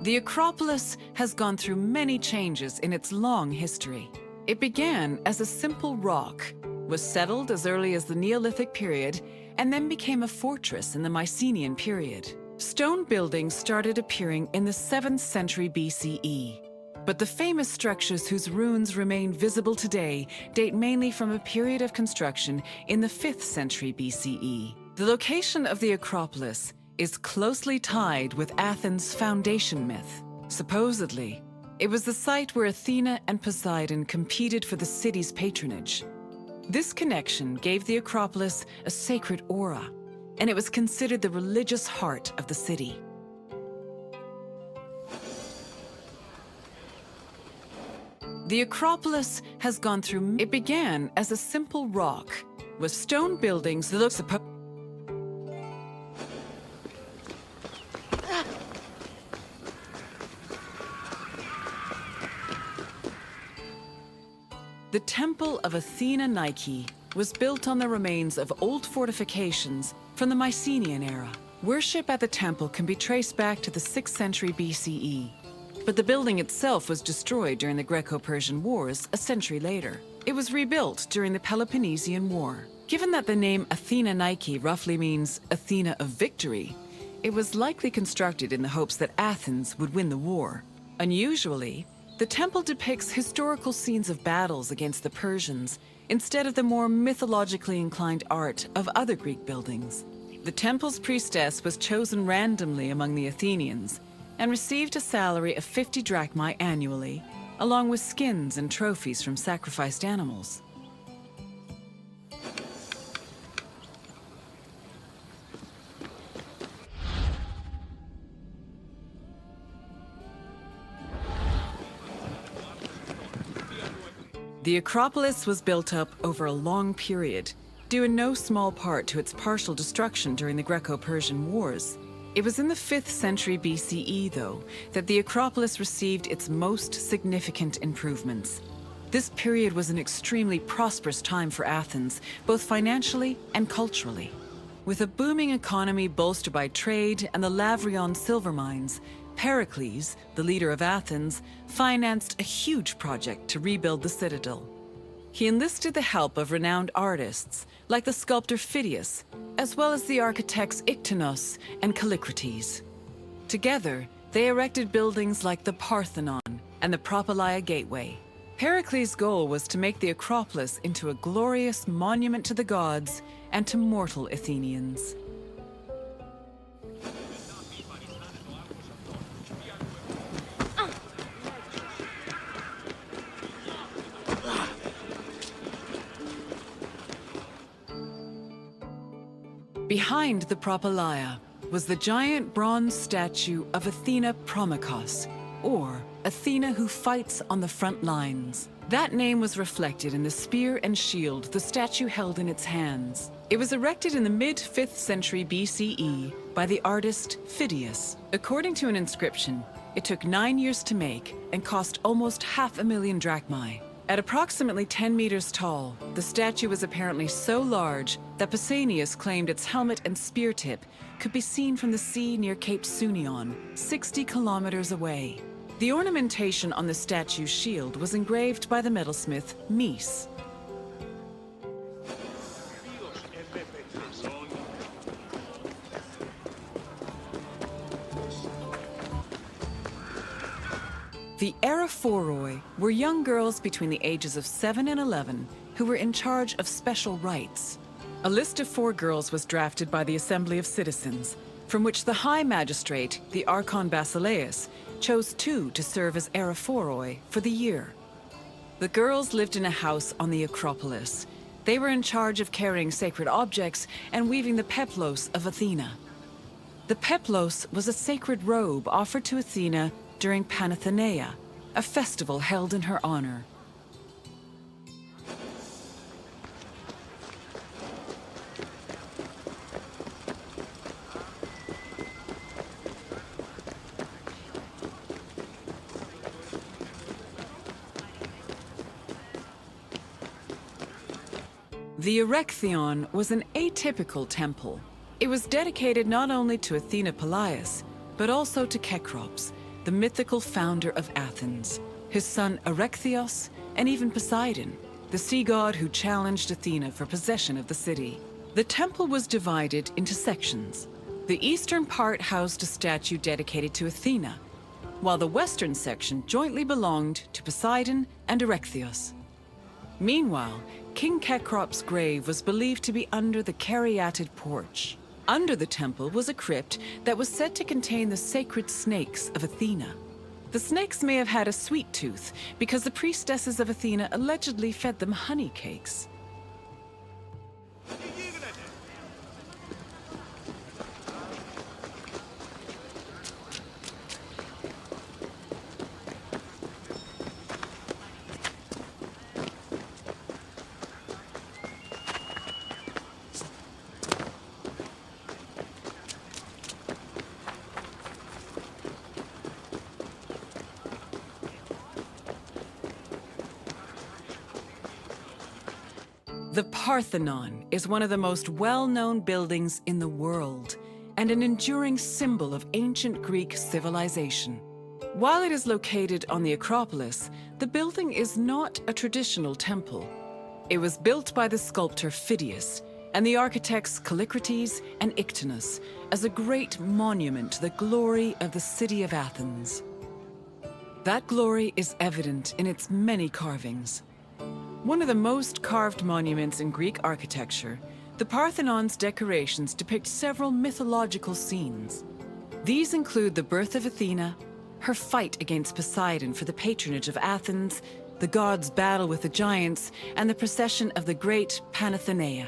The Acropolis has gone through many changes in its long history. It began as a simple rock, was settled as early as the Neolithic period, and then became a fortress in the Mycenaean period. Stone buildings started appearing in the 7th century BCE. But the famous structures whose ruins remain visible today date mainly from a period of construction in the 5th century BCE. The location of the Acropolis is closely tied with Athens' foundation myth. Supposedly, it was the site where Athena and Poseidon competed for the city's patronage. This connection gave the Acropolis a sacred aura, and it was considered the religious heart of the city. The Acropolis has gone through... It began as a simple rock, with stone buildings that look supposed... The Temple of Athena Nike was built on the remains of old fortifications from the Mycenaean era. Worship at the temple can be traced back to the 6th century BCE, but the building itself was destroyed during the Greco-Persian Wars a century later. It was rebuilt during the Peloponnesian War. Given that the name Athena Nike roughly means Athena of victory, it was likely constructed in the hopes that Athens would win the war. Unusually, the temple depicts historical scenes of battles against the Persians instead of the more mythologically inclined art of other Greek buildings. The temple's priestess was chosen randomly among the Athenians and received a salary of 50 drachmae annually, along with skins and trophies from sacrificed animals. The Acropolis was built up over a long period, due in no small part to its partial destruction during the Greco-Persian Wars. It was in the 5th century BCE, though, that the Acropolis received its most significant improvements. This period was an extremely prosperous time for Athens, both financially and culturally. With a booming economy bolstered by trade and the Lavrion silver mines, Pericles, the leader of Athens, financed a huge project to rebuild the citadel. He enlisted the help of renowned artists, like the sculptor Phidias, as well as the architects Iktinos and Callicrates. Together, they erected buildings like the Parthenon and the Propylaea Gateway. Pericles' goal was to make the Acropolis into a glorious monument to the gods and to mortal Athenians. Behind the Propylaea was the giant bronze statue of Athena Promachos, or Athena who fights on the front lines. That name was reflected in the spear and shield the statue held in its hands. It was erected in the mid-5th century BCE by the artist Phidias. According to an inscription, it took 9 years to make and cost almost 500,000 drachmae. At approximately 10 meters tall, the statue was apparently so large that Pausanias claimed its helmet and spear tip could be seen from the sea near Cape Sunion, 60 kilometers away. The ornamentation on the statue's shield was engraved by the metalsmith Mies. The Aerophoroi were young girls between the ages of 7 and 11 who were in charge of special rites. A list of 4 girls was drafted by the Assembly of Citizens, from which the High Magistrate, the Archon Basileus, chose 2 to serve as Aerophoroi for the year. The girls lived in a house on the Acropolis. They were in charge of carrying sacred objects and weaving the peplos of Athena. The peplos was a sacred robe offered to Athena during Panathenaea, a festival held in her honor. The Erechtheion was an atypical temple. It was dedicated not only to Athena Pelias, but also to Cecrops, the mythical founder of Athens, his son Erechtheos, and even Poseidon, the sea god who challenged Athena for possession of the city. The temple was divided into sections. The eastern part housed a statue dedicated to Athena, while the western section jointly belonged to Poseidon and Erechtheos. Meanwhile, King Cecrops' grave was believed to be under the caryatid porch. Under the temple was a crypt that was said to contain the sacred snakes of Athena. The snakes may have had a sweet tooth because the priestesses of Athena allegedly fed them honey cakes. The Parthenon is one of the most well-known buildings in the world and an enduring symbol of ancient Greek civilization. While it is located on the Acropolis, the building is not a traditional temple. It was built by the sculptor Phidias and the architects Callicrates and Ictinus as a great monument to the glory of the city of Athens. That glory is evident in its many carvings. One of the most carved monuments in Greek architecture, the Parthenon's decorations depict several mythological scenes. These include the birth of Athena, her fight against Poseidon for the patronage of Athens, the gods' battle with the giants, and the procession of the great Panathenaea.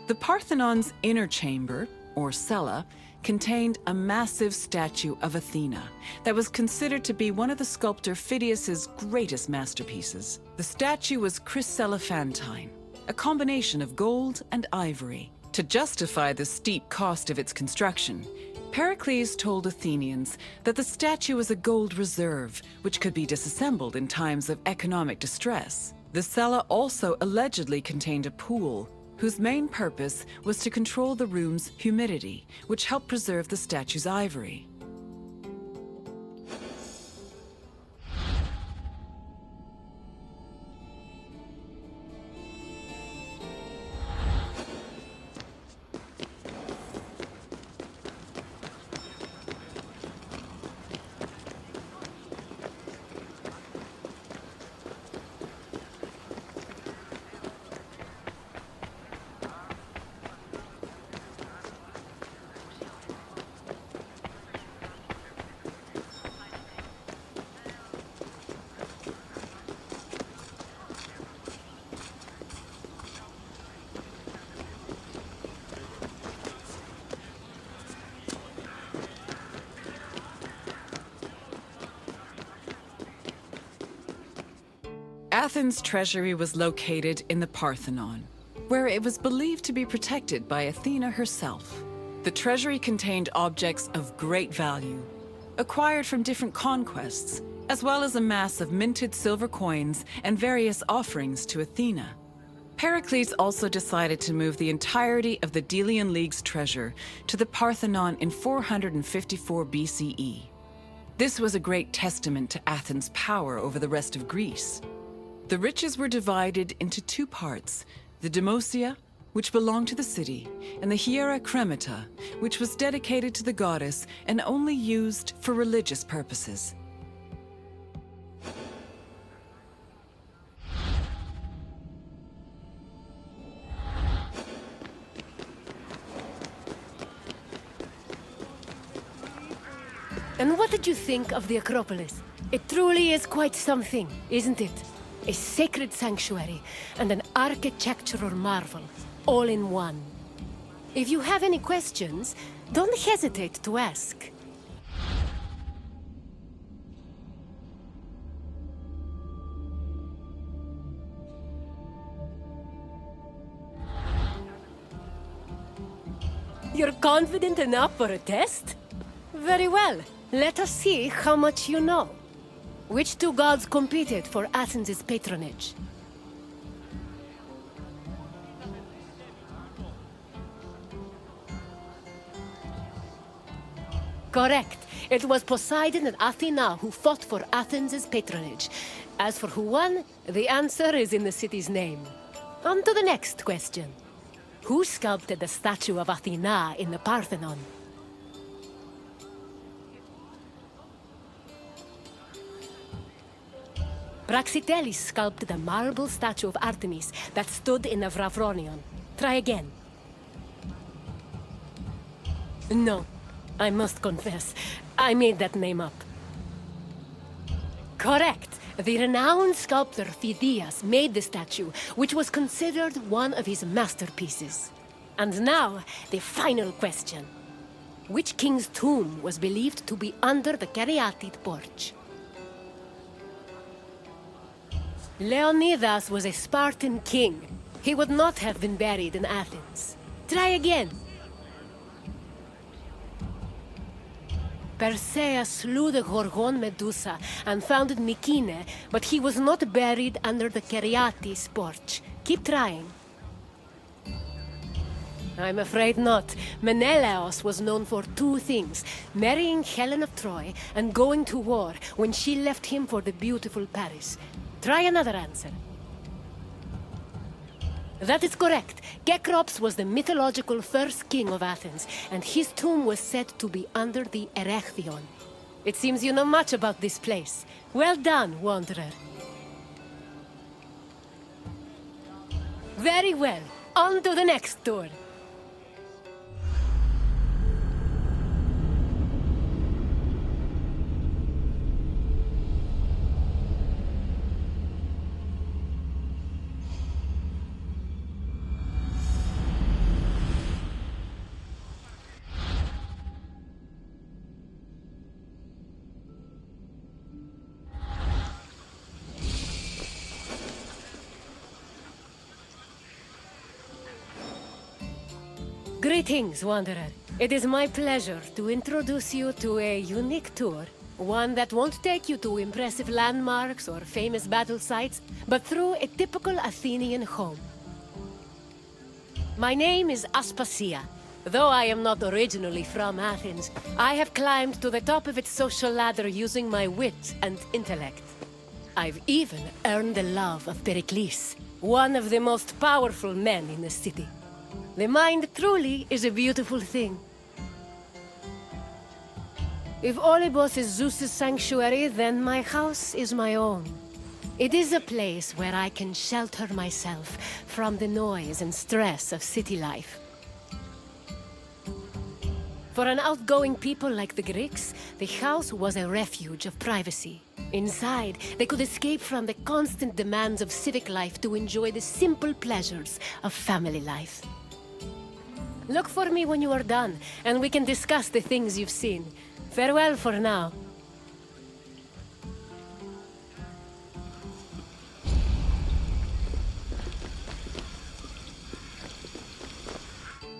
The Parthenon's inner chamber, or cella, contained a massive statue of Athena that was considered to be one of the sculptor Phidias's greatest masterpieces. The statue was chryselephantine, a combination of gold and ivory. To justify the steep cost of its construction, Pericles told Athenians that the statue was a gold reserve, which could be disassembled in times of economic distress. The cella also allegedly contained a pool, whose main purpose was to control the room's humidity, which helped preserve the statue's ivory. Athens' treasury was located in the Parthenon, where it was believed to be protected by Athena herself. The treasury contained objects of great value, acquired from different conquests, as well as a mass of minted silver coins and various offerings to Athena. Pericles also decided to move the entirety of the Delian League's treasure to the Parthenon in 454 BCE. This was a great testament to Athens' power over the rest of Greece. The riches were divided into two parts, the Demosia, which belonged to the city, and the Hiera Cremata, which was dedicated to the goddess and only used for religious purposes. And what did you think of the Acropolis? It truly is quite something, isn't it? A sacred sanctuary and an architectural marvel, all in one. If you have any questions, don't hesitate to ask. You're confident enough for a test? Very well. Let us see how much you know. Which two gods competed for Athens' patronage? Correct. It was Poseidon and Athena who fought for Athens' patronage. As for who won, the answer is in the city's name. On to the next question. Who sculpted the statue of Athena in the Parthenon? Praxiteles sculpted a marble statue of Artemis that stood in the Vravronion. Try again. No, I must confess, I made that name up. Correct. The renowned sculptor Phidias made the statue, which was considered one of his masterpieces. And now, the final question. Which king's tomb was believed to be under the caryatid porch? Leonidas was a Spartan king. He would not have been buried in Athens. Try again. Perseus slew the Gorgon Medusa and founded Mykene, but he was not buried under the Caryatid porch. Keep trying. I'm afraid not. Menelaus was known for two things: marrying Helen of Troy and going to war when she left him for the beautiful Paris. Try another answer. That is correct. Cecrops was the mythological first king of Athens, and his tomb was said to be under the Erechtheion. It seems you know much about this place. Well done, Wanderer. Very well. On to the next tour. Greetings, Wanderer. It is my pleasure to introduce you to a unique tour. One that won't take you to impressive landmarks or famous battle sites, but through a typical Athenian home. My name is Aspasia. Though I am not originally from Athens, I have climbed to the top of its social ladder using my wit and intellect. I've even earned the love of Pericles, one of the most powerful men in the city. The mind truly is a beautiful thing. If Olympus is Zeus's sanctuary, then my house is my own. It is a place where I can shelter myself from the noise and stress of city life. For an outgoing people like the Greeks, the house was a refuge of privacy. Inside, they could escape from the constant demands of civic life to enjoy the simple pleasures of family life. Look for me when you are done, and we can discuss the things you've seen. Farewell for now.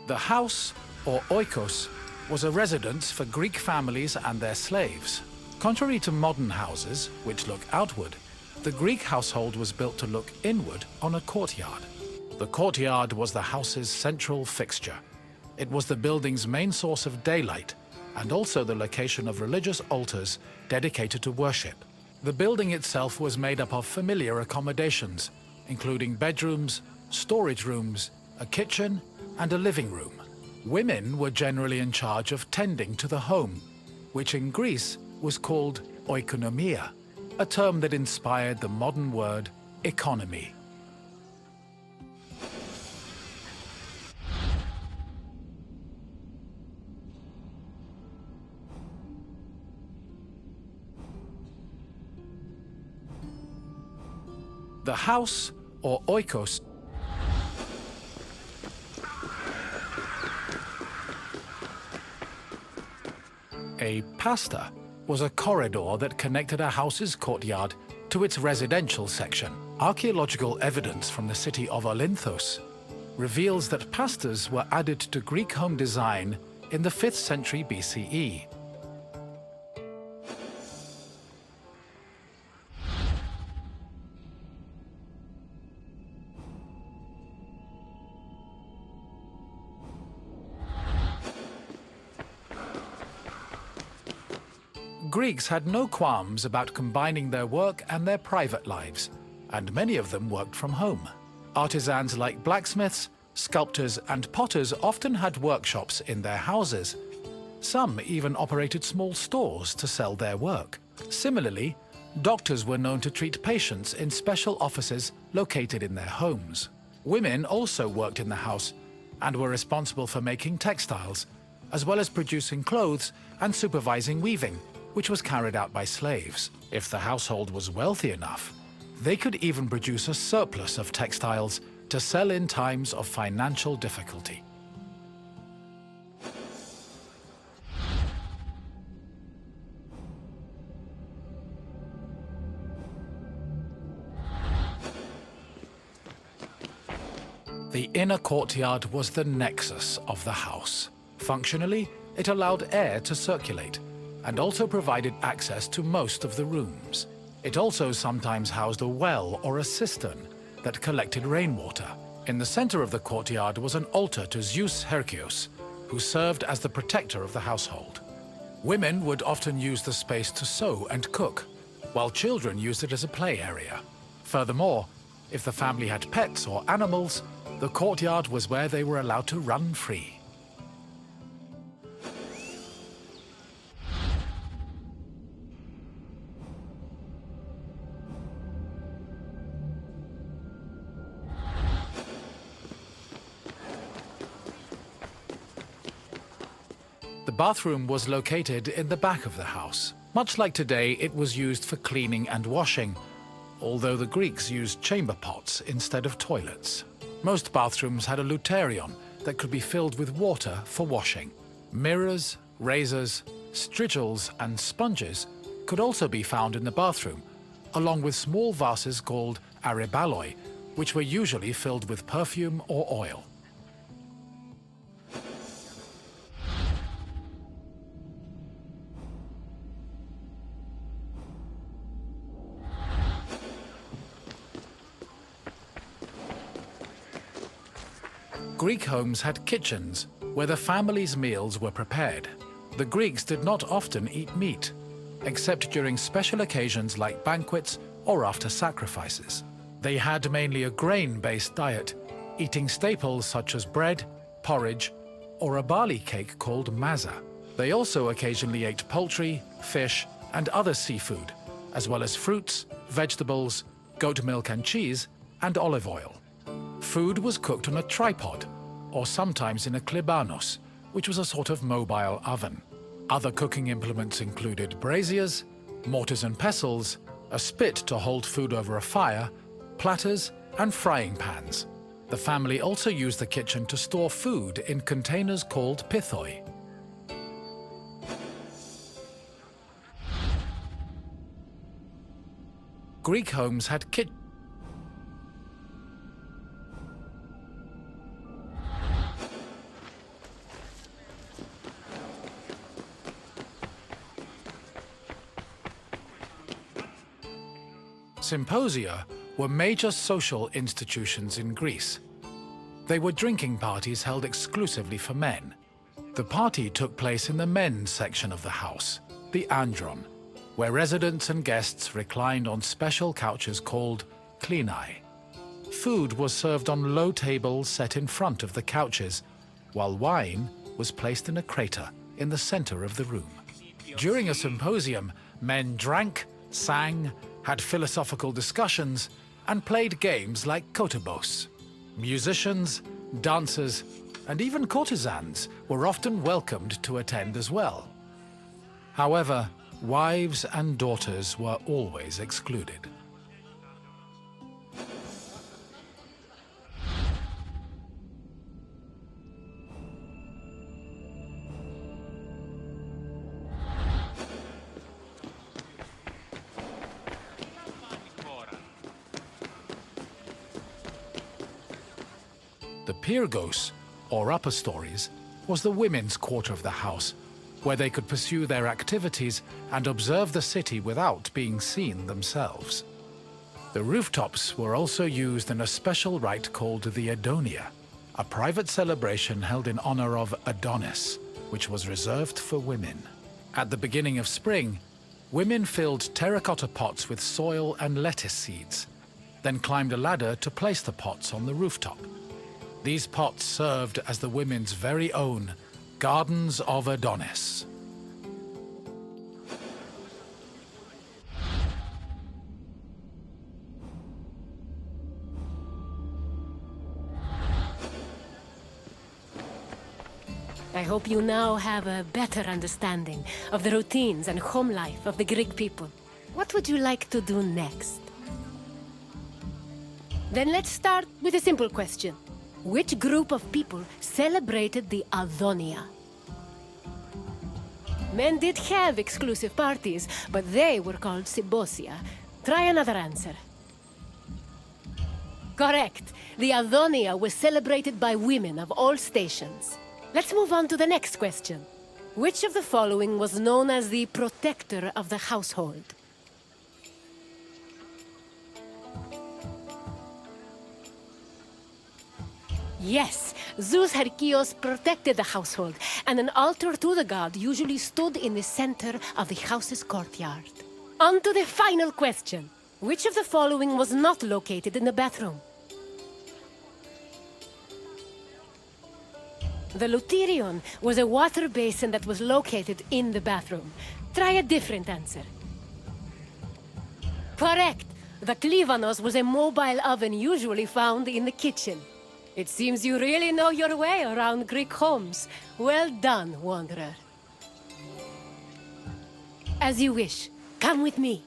The house, or oikos, was a residence for Greek families and their slaves. Contrary to modern houses, which look outward, the Greek household was built to look inward on a courtyard. The courtyard was the house's central fixture. It was the building's main source of daylight, and also the location of religious altars dedicated to worship. The building itself was made up of familiar accommodations, including bedrooms, storage rooms, a kitchen, and a living room. Women were generally in charge of tending to the home, which in Greece was called oikonomia, a term that inspired the modern word economy. The house, or oikos, a pasta was a corridor that connected a house's courtyard to its residential section. Archaeological evidence from the city of Olynthos reveals that pastas were added to Greek home design in the 5th century BCE. Greeks had no qualms about combining their work and their private lives, and many of them worked from home. Artisans like blacksmiths, sculptors, and potters often had workshops in their houses. Some even operated small stores to sell their work. Similarly, doctors were known to treat patients in special offices located in their homes. Women also worked in the house and were responsible for making textiles, as well as producing clothes and supervising weaving, which was carried out by slaves. If the household was wealthy enough, they could even produce a surplus of textiles to sell in times of financial difficulty. The inner courtyard was the nexus of the house. Functionally, it allowed air to circulate and also provided access to most of the rooms. It also sometimes housed a well or a cistern that collected rainwater. In the center of the courtyard was an altar to Zeus Hercules, who served as the protector of the household. Women would often use the space to sew and cook, while children used it as a play area. Furthermore, if the family had pets or animals, the courtyard was where they were allowed to run free. The bathroom was located in the back of the house. Much like today, it was used for cleaning and washing, although the Greeks used chamber pots instead of toilets. Most bathrooms had a luterion that could be filled with water for washing. Mirrors, razors, strigils, and sponges could also be found in the bathroom, along with small vases called arebaloi, which were usually filled with perfume or oil. Greek homes had kitchens where the family's meals were prepared. The Greeks did not often eat meat, except during special occasions like banquets or after sacrifices. They had mainly a grain-based diet, eating staples such as bread, porridge, or a barley cake called maza. They also occasionally ate poultry, fish, and other seafood, as well as fruits, vegetables, goat milk and cheese, and olive oil. Food was cooked on a tripod, or sometimes in a klebanos, which was a sort of mobile oven. Other cooking implements included braziers, mortars and pestles, a spit to hold food over a fire, platters, and frying pans. The family also used the kitchen to store food in containers called pithoi. Greek homes had kitchens. Symposia were major social institutions in Greece. They were drinking parties held exclusively for men. The party took place in the men's section of the house, the andron, where residents and guests reclined on special couches called klinai. Food was served on low tables set in front of the couches, while wine was placed in a crater in the center of the room. During a symposium, men drank, sang, had philosophical discussions, and played games like kotobos. Musicians, dancers, and even courtesans were often welcomed to attend as well. However, wives and daughters were always excluded. The Pyrgos, or upper stories, was the women's quarter of the house, where they could pursue their activities and observe the city without being seen themselves. The rooftops were also used in a special rite called the Adonia, a private celebration held in honor of Adonis, which was reserved for women. At the beginning of spring, women filled terracotta pots with soil and lettuce seeds, then climbed a ladder to place the pots on the rooftop. These pots served as the women's very own Gardens of Adonis. I hope you now have a better understanding of the routines and home life of the Greek people. What would you like to do next? Then let's start with a simple question. Which group of people celebrated the Adonia? Men did have exclusive parties, but they were called Symbosia. Try another answer. Correct. The Adonia was celebrated by women of all stations. Let's move on to the next question. Which of the following was known as the protector of the household? Yes, Zeus Herkios protected the household, and an altar to the god usually stood in the center of the house's courtyard. On to the final question. Which of the following was not located in the bathroom? The Luterion was a water basin that was located in the bathroom. Try a different answer. Correct! The Klivanos was a mobile oven usually found in the kitchen. It seems you really know your way around Greek homes. Well done, Wanderer. As you wish. Come with me.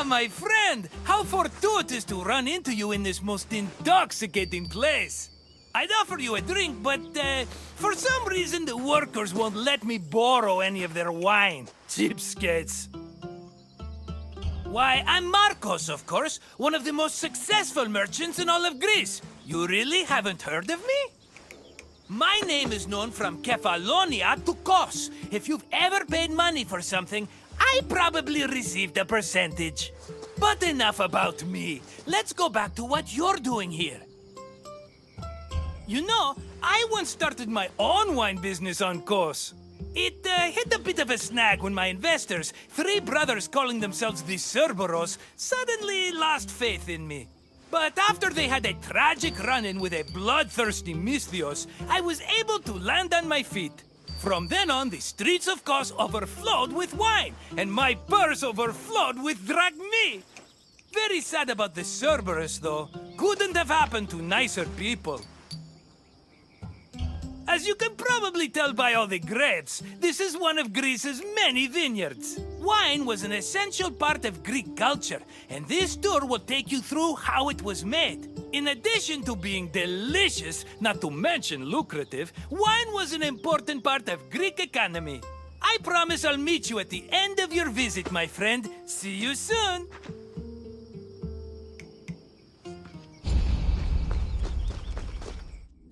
My friend! How fortuitous to run into you in this most intoxicating place! I'd offer you a drink, but for some reason the workers won't let me borrow any of their wine. Cheapskates. Why, I'm Marcos, of course, one of the most successful merchants in all of Greece. You really haven't heard of me? My name is known from Kefalonia to Kos. If you've ever paid money for something, I probably received a percentage. But enough about me. Let's go back to what you're doing here. You know, I once started my own wine business on Kos. It hit a bit of a snag when my investors, three brothers calling themselves the Cerberos, suddenly lost faith in me. But after they had a tragic run-in with a bloodthirsty Misthios, I was able to land on my feet. From then on, the streets of Kos overflowed with wine, and my purse overflowed with drachmae. Very sad about the Cerberus, though. Couldn't have happened to nicer people. As you can probably tell by all the grapes, this is one of Greece's many vineyards. Wine was an essential part of Greek culture, and this tour will take you through how it was made. In addition to being delicious, not to mention lucrative, wine was an important part of Greek economy. I promise I'll meet you at the end of your visit, my friend. See you soon!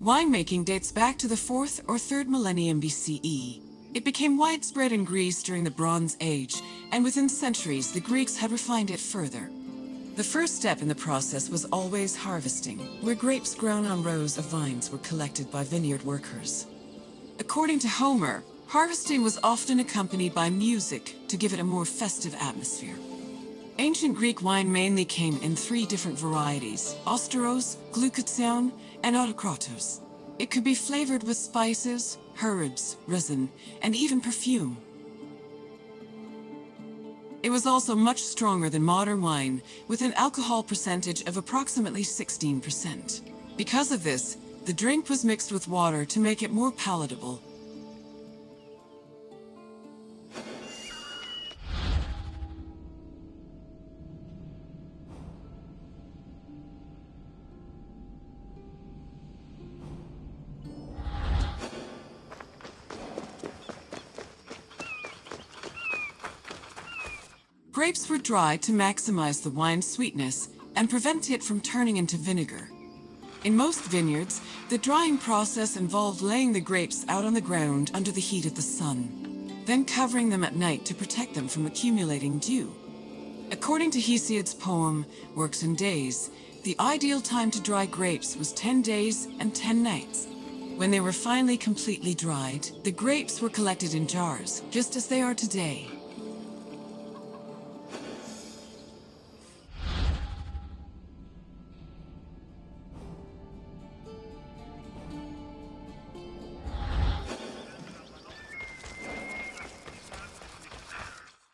Winemaking dates back to the 4th or 3rd millennium BCE. It became widespread in Greece during the Bronze Age, and within centuries the Greeks had refined it further. The first step in the process was always harvesting, where grapes grown on rows of vines were collected by vineyard workers. According to Homer, harvesting was often accompanied by music to give it a more festive atmosphere. Ancient Greek wine mainly came in 3 different varieties: Osteros, Glucathion, and Autokratos. It could be flavored with spices, herbs, resin, and even perfume. It was also much stronger than modern wine, with an alcohol percentage of approximately 16%. Because of this, the drink was mixed with water to make it more palatable. Grapes were dried to maximize the wine's sweetness and prevent it from turning into vinegar. In most vineyards, the drying process involved laying the grapes out on the ground under the heat of the sun, then covering them at night to protect them from accumulating dew. According to Hesiod's poem, Works and Days, the ideal time to dry grapes was 10 days and 10 nights. When they were finally completely dried, the grapes were collected in jars, just as they are today.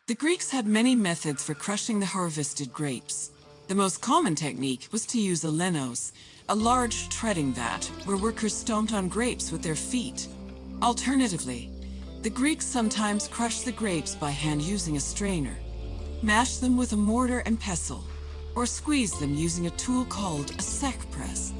The Greeks had many methods for crushing the harvested grapes. The most common technique was to use a lenos, a large treading vat where workers stomped on grapes with their feet. Alternatively, the Greeks sometimes crushed the grapes by hand using a strainer, mashed them with a mortar and pestle, or squeezed them using a tool called a sack press.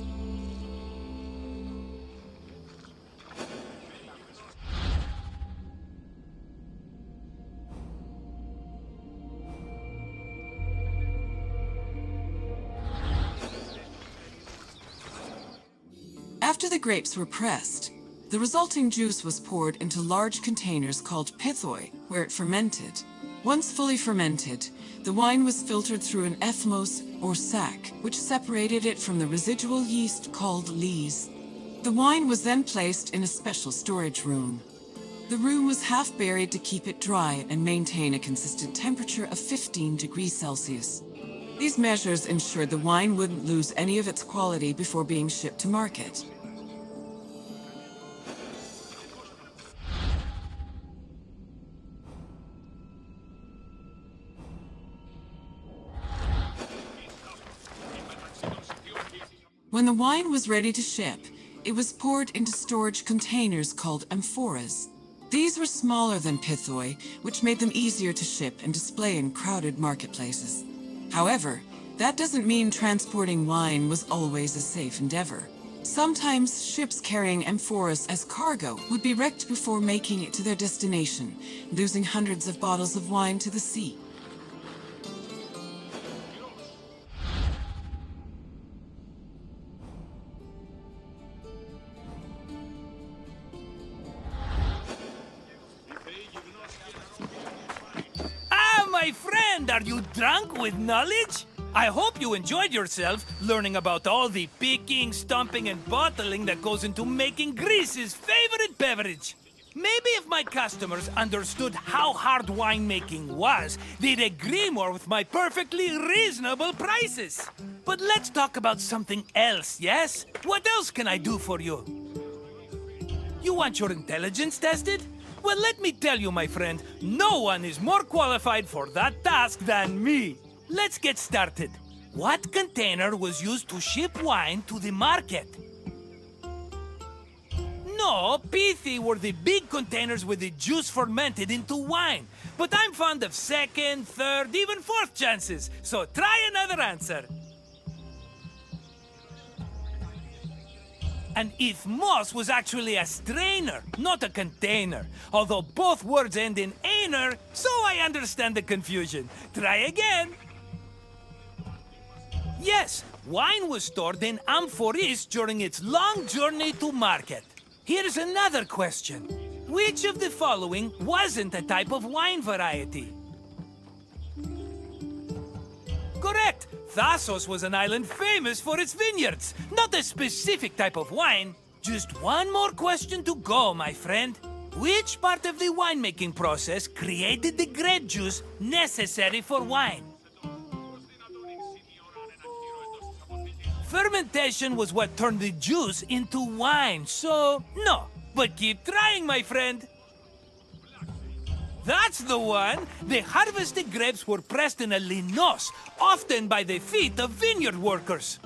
After the grapes were pressed, the resulting juice was poured into large containers called pithoi, where it fermented. Once fully fermented, the wine was filtered through an ethmos, or sack, which separated it from the residual yeast called lees. The wine was then placed in a special storage room. The room was half buried to keep it dry and maintain a consistent temperature of 15 degrees Celsius. These measures ensured the wine wouldn't lose any of its quality before being shipped to market. When the wine was ready to ship, it was poured into storage containers called amphoras. These were smaller than pithoi, which made them easier to ship and display in crowded marketplaces. However, that doesn't mean transporting wine was always a safe endeavor. Sometimes ships carrying amphoras as cargo would be wrecked before making it to their destination, losing hundreds of bottles of wine to the sea. My friend, are you drunk with knowledge? I hope you enjoyed yourself learning about all the picking, stomping, and bottling that goes into making Greece's favorite beverage. Maybe if my customers understood how hard winemaking was, they'd agree more with my perfectly reasonable prices. But let's talk about something else, yes? What else can I do for you? You want your intelligence tested? Well, let me tell you, my friend, no one is more qualified for that task than me. Let's get started. What container was used to ship wine to the market? No, pithi were the big containers with the juice fermented into wine. But I'm fond of second, third, even fourth chances, so try another answer. An ethmos was actually a strainer, not a container. Although both words end in einer, so I understand the confusion. Try again. Yes, wine was stored in amphoras during its long journey to market. Here's another question. Which of the following wasn't a type of wine variety? Correct! Thasos was an island famous for its vineyards, not a specific type of wine. Just one more question to go, my friend. Which part of the winemaking process created the grape juice necessary for wine? Fermentation was what turned the juice into wine, so no. But keep trying, my friend. That's the one! The harvested grapes were pressed in a linos, often by the feet of vineyard workers.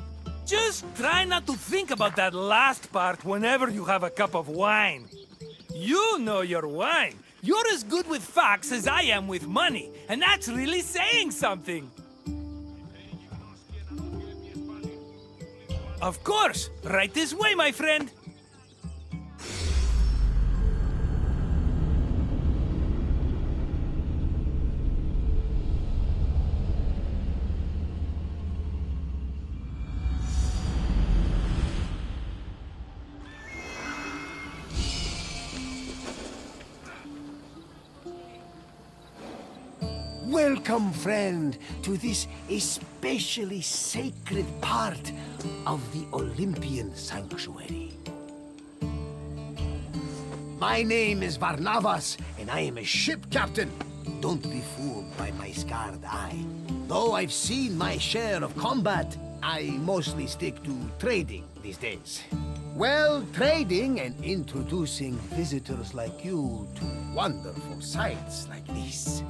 Just try not to think about that last part whenever you have a cup of wine. You know your wine. You're as good with facts as I am with money, and that's really saying something. Of course! Right this way, my friend! Welcome, friend, to this especially sacred part of the Olympian sanctuary. My name is Barnabas, and I am a ship captain. Don't be fooled by my scarred eye. Though I've seen my share of combat, I mostly stick to trading these days. Well, trading and introducing visitors like you to wonderful sights like this.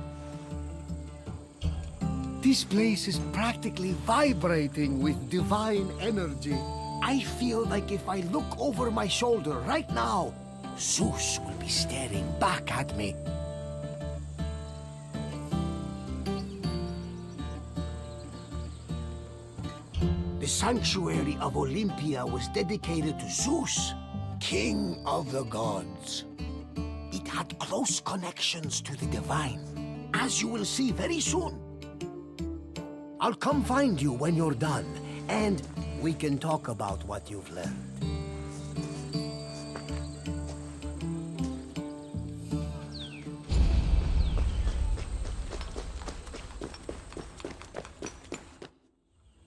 This place is practically vibrating with divine energy. I feel like if I look over my shoulder right now, Zeus will be staring back at me. The sanctuary of Olympia was dedicated to Zeus, king of the gods. It had close connections to the divine, as you will see very soon. I'll come find you when you're done, and we can talk about what you've learned.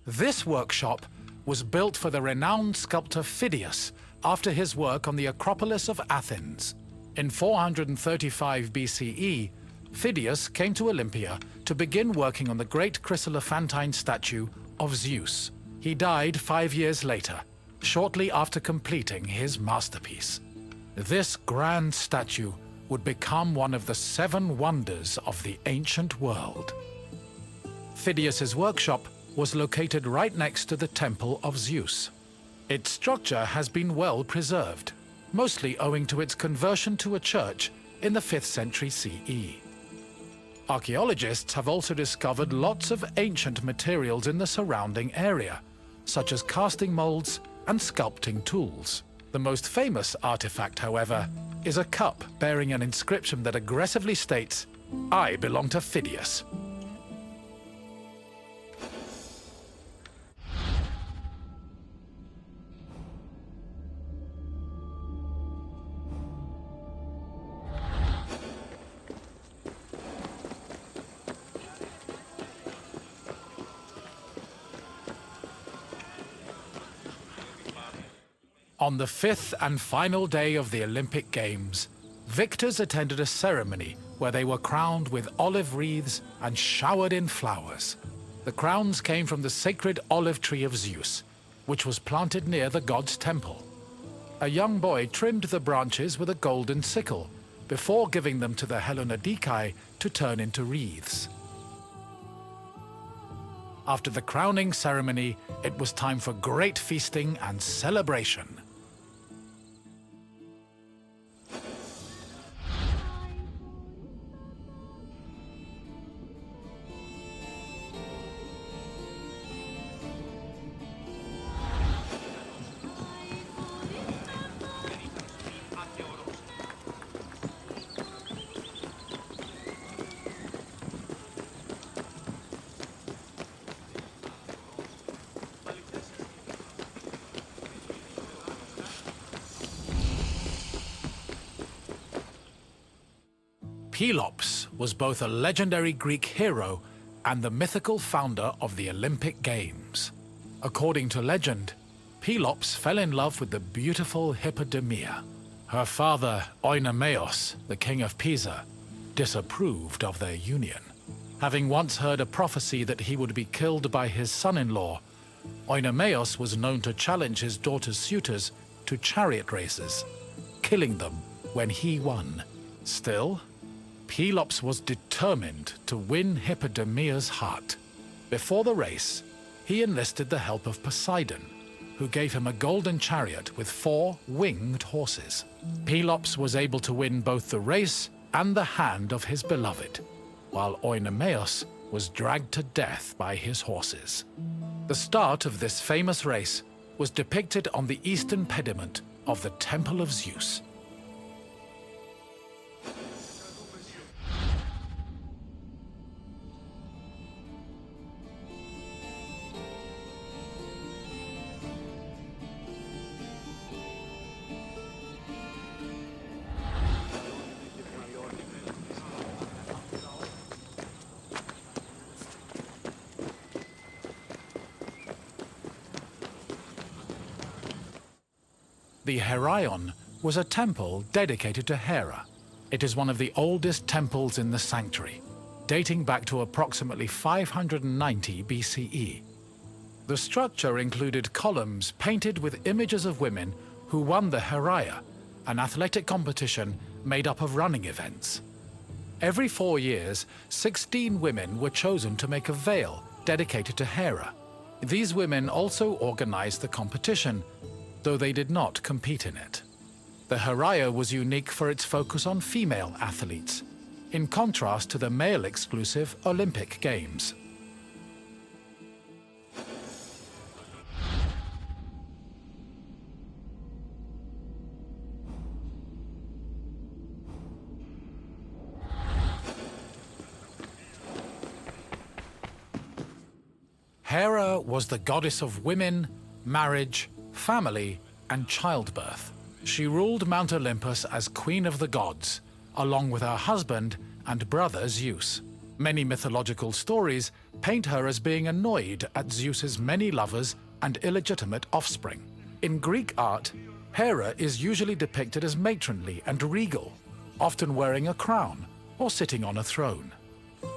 This workshop was built for the renowned sculptor Phidias after his work on the Acropolis of Athens. In 435 BCE, Phidias came to Olympia to begin working on the great chryselephantine statue of Zeus. He died 5 years later, shortly after completing his masterpiece. This grand statue would become one of the 7 wonders of the ancient world. Phidias's workshop was located right next to the Temple of Zeus. Its structure has been well preserved, mostly owing to its conversion to a church in the 5th century CE. Archaeologists have also discovered lots of ancient materials in the surrounding area, such as casting molds and sculpting tools. The most famous artifact, however, is a cup bearing an inscription that aggressively states, "I belong to Phidias." On the 5th and final day of the Olympic Games, victors attended a ceremony where they were crowned with olive wreaths and showered in flowers. The crowns came from the sacred olive tree of Zeus, which was planted near the god's temple. A young boy trimmed the branches with a golden sickle before giving them to the Hellanodikai to turn into wreaths. After the crowning ceremony, it was time for great feasting and celebration. Pelops was both a legendary Greek hero and the mythical founder of the Olympic Games. According to legend, Pelops fell in love with the beautiful Hippodamia. Her father, Oenomaus, the king of Pisa, disapproved of their union. Having once heard a prophecy that he would be killed by his son-in-law, Oenomaus was known to challenge his daughter's suitors to chariot races, killing them when he won. Still, Pelops was determined to win Hippodamia's heart. Before the race, he enlisted the help of Poseidon, who gave him a golden chariot with 4 winged horses. Pelops was able to win both the race and the hand of his beloved, while Oenomaus was dragged to death by his horses. The start of this famous race was depicted on the eastern pediment of the Temple of Zeus. The Heraion was a temple dedicated to Hera. It is one of the oldest temples in the sanctuary, dating back to approximately 590 BCE. The structure included columns painted with images of women who won the Heraia, an athletic competition made up of running events. Every 4 years, 16 women were chosen to make a veil dedicated to Hera. These women also organized the competition, though they did not compete in it. The Heraia was unique for its focus on female athletes, in contrast to the male-exclusive Olympic Games. Hera was the goddess of women, marriage, family, and childbirth. She ruled Mount Olympus as Queen of the Gods, along with her husband and brother Zeus. Many mythological stories paint her as being annoyed at Zeus's many lovers and illegitimate offspring. In Greek art, Hera is usually depicted as matronly and regal, often wearing a crown or sitting on a throne.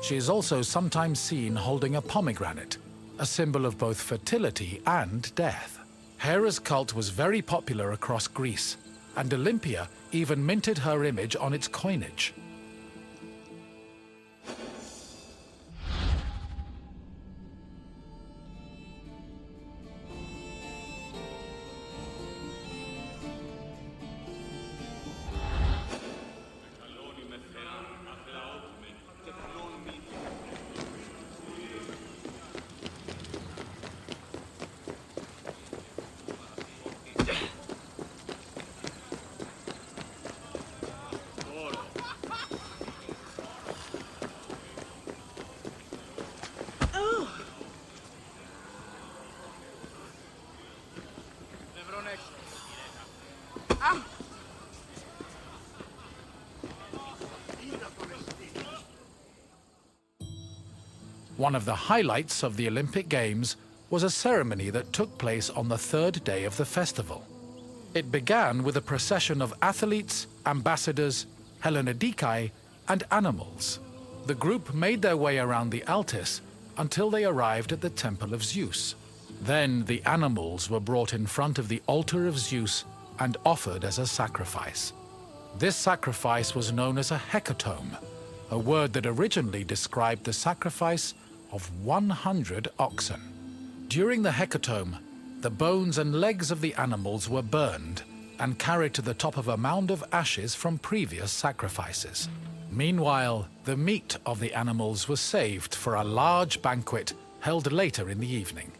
She is also sometimes seen holding a pomegranate, a symbol of both fertility and death. Hera's cult was very popular across Greece, and Olympia even minted her image on its coinage. One of the highlights of the Olympic Games was a ceremony that took place on the 3rd day of the festival. It began with a procession of athletes, ambassadors, Hellenodikai, and animals. The group made their way around the Altis until they arrived at the Temple of Zeus. Then the animals were brought in front of the altar of Zeus and offered as a sacrifice. This sacrifice was known as a hecatomb, a word that originally described the sacrifice of 100 oxen. During the hecatomb, the bones and legs of the animals were burned and carried to the top of a mound of ashes from previous sacrifices. Meanwhile, the meat of the animals was saved for a large banquet held later in the evening.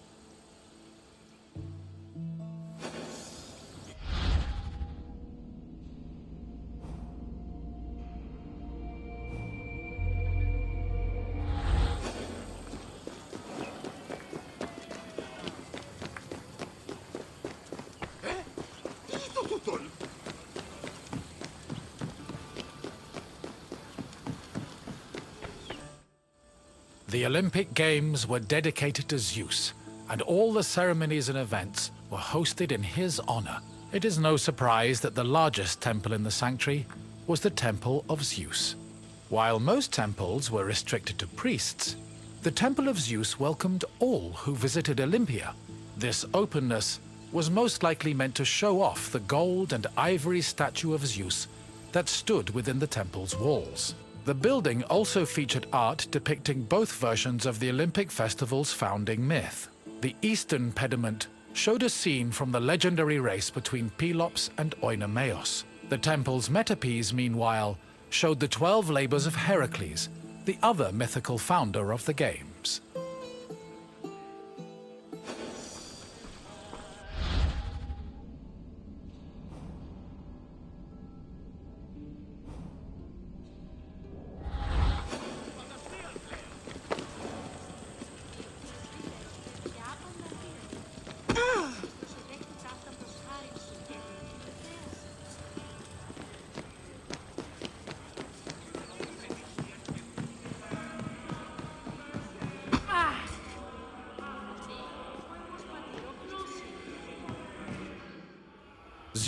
The Olympic Games were dedicated to Zeus, and all the ceremonies and events were hosted in his honor. It is no surprise that the largest temple in the sanctuary was the Temple of Zeus. While most temples were restricted to priests, the Temple of Zeus welcomed all who visited Olympia. This openness was most likely meant to show off the gold and ivory statue of Zeus that stood within the temple's walls. The building also featured art depicting both versions of the Olympic festival's founding myth. The eastern pediment showed a scene from the legendary race between Pelops and Oinomaos. The temple's metapiece, meanwhile, showed the 12 labors of Heracles, the other mythical founder of the games.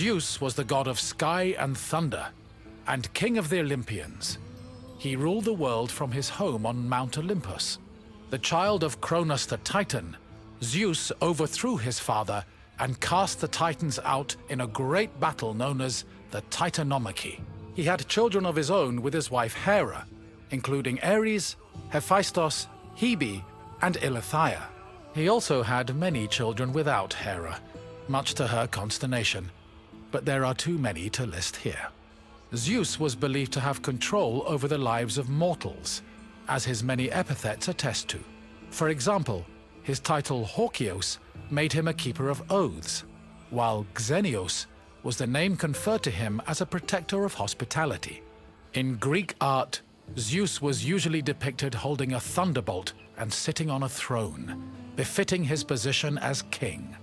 Zeus was the god of sky and thunder, and king of the Olympians. He ruled the world from his home on Mount Olympus. The child of Cronus the Titan, Zeus overthrew his father and cast the Titans out in a great battle known as the Titanomachy. He had children of his own with his wife Hera, including Ares, Hephaestus, Hebe, and Eileithyia. He also had many children without Hera, much to her consternation, but there are too many to list here. Zeus was believed to have control over the lives of mortals, as his many epithets attest to. For example, his title Hawkios made him a keeper of oaths, while Xenios was the name conferred to him as a protector of hospitality. In Greek art, Zeus was usually depicted holding a thunderbolt and sitting on a throne, befitting his position as king.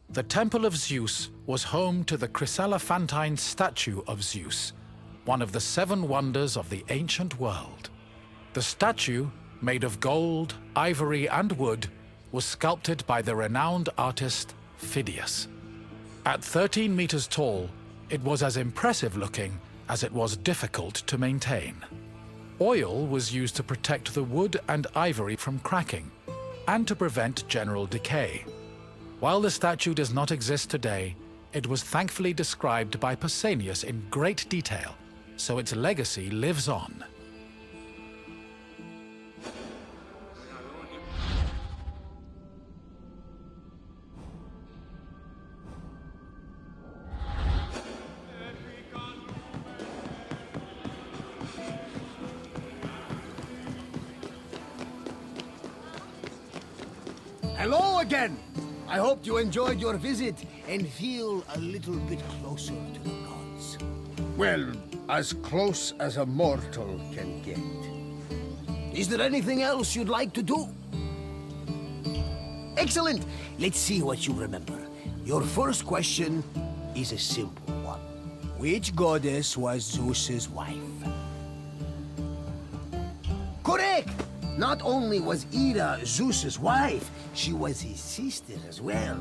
The Temple of Zeus was home to the chryselephantine statue of Zeus, one of the 7 wonders of the ancient world. The statue, made of gold, ivory, and wood, was sculpted by the renowned artist Phidias. At 13 meters tall, it was as impressive looking as it was difficult to maintain. Oil was used to protect the wood and ivory from cracking, and to prevent general decay. While the statue does not exist today, it was thankfully described by Pausanias in great detail, so its legacy lives on. Hello again! I hope you enjoyed your visit and feel a little bit closer to the gods. Well, as close as a mortal can get. Is there anything else you'd like to do? Excellent! Let's see what you remember. Your first question is a simple one. Which goddess was Zeus's wife? Correct! Not only was Hera Zeus's wife, she was his sister as well.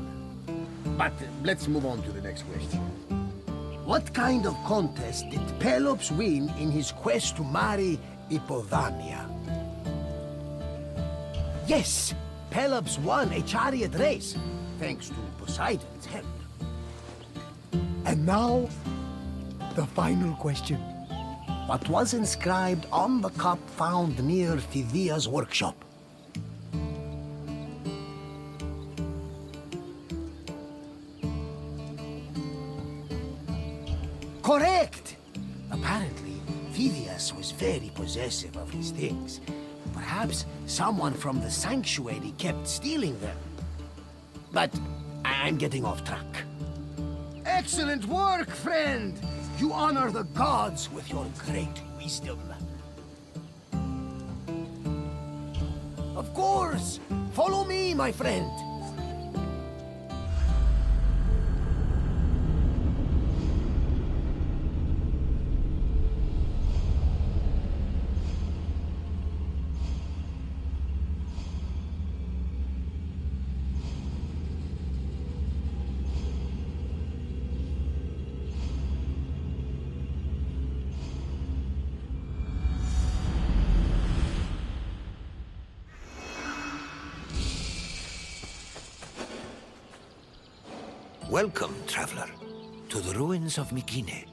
But let's move on to the next question. What kind of contest did Pelops win in his quest to marry Hippodamia? Yes, Pelops won a chariot race, thanks to Poseidon's help. And now, the final question. What was inscribed on the cup found near Phidias' workshop? Correct! Apparently, Phidias was very possessive of his things. Perhaps someone from the sanctuary kept stealing them. But I'm getting off track. Excellent work, friend! You honor the gods with your great wisdom. Of course! Follow me, my friend! Welcome, traveler, to the ruins of Mykine.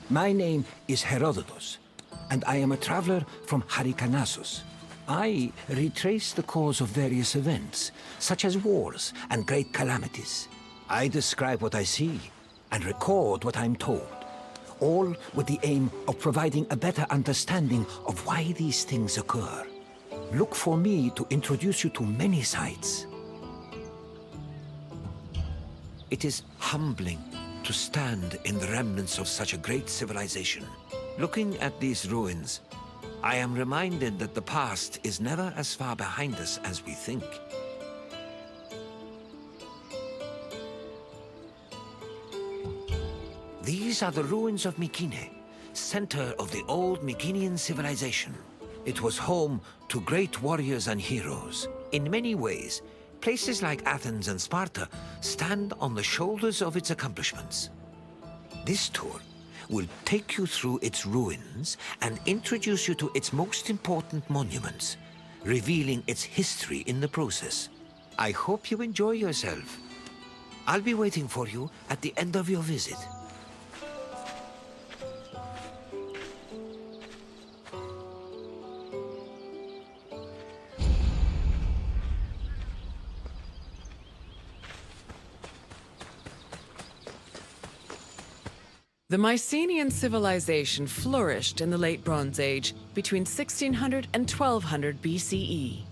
My name is Herodotus, and I am a traveler from Hyrcanassus. I retrace the cause of various events, such as wars and great calamities. I describe what I see and record what I'm told, all with the aim of providing a better understanding of why these things occur. Look for me to introduce you to many sites. It is humbling to stand in the remnants of such a great civilization. Looking at these ruins, I am reminded that the past is never as far behind us as we think. These are the ruins of Mykene, center of the old Mykenian civilization. It was home to great warriors and heroes. In many ways, places like Athens and Sparta stand on the shoulders of its accomplishments. This tour will take you through its ruins and introduce you to its most important monuments, revealing its history in the process. I hope you enjoy yourself. I'll be waiting for you at the end of your visit. The Mycenaean civilization flourished in the Late Bronze Age between 1600 and 1200 BCE.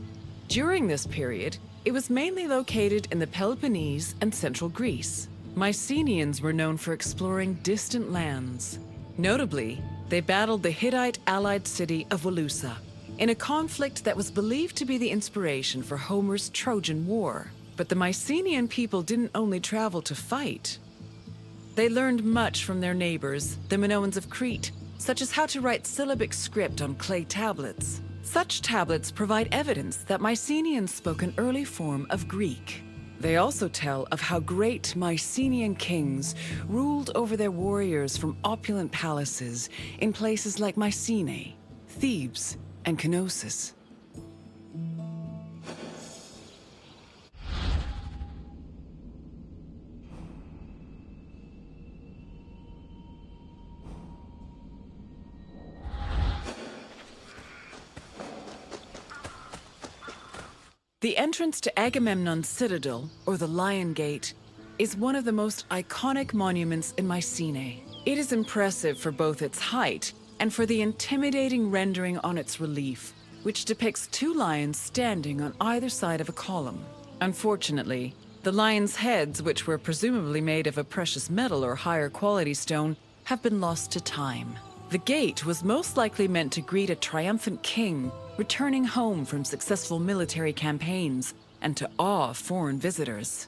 During this period, it was mainly located in the Peloponnese and central Greece. Mycenaeans were known for exploring distant lands. Notably, they battled the Hittite-allied city of Walusa in a conflict that was believed to be the inspiration for Homer's Trojan War. But the Mycenaean people didn't only travel to fight. They learned much from their neighbors, the Minoans of Crete, such as how to write syllabic script on clay tablets. Such tablets provide evidence that Mycenaeans spoke an early form of Greek. They also tell of how great Mycenaean kings ruled over their warriors from opulent palaces in places like Mycenae, Thebes, and Knossos. The entrance to Agamemnon's citadel, or the Lion Gate, is one of the most iconic monuments in Mycenae. It is impressive for both its height and for the intimidating rendering on its relief, which depicts two lions standing on either side of a column. Unfortunately, the lions' heads, which were presumably made of a precious metal or higher quality stone, have been lost to time. The gate was most likely meant to greet a triumphant king returning home from successful military campaigns and to awe foreign visitors.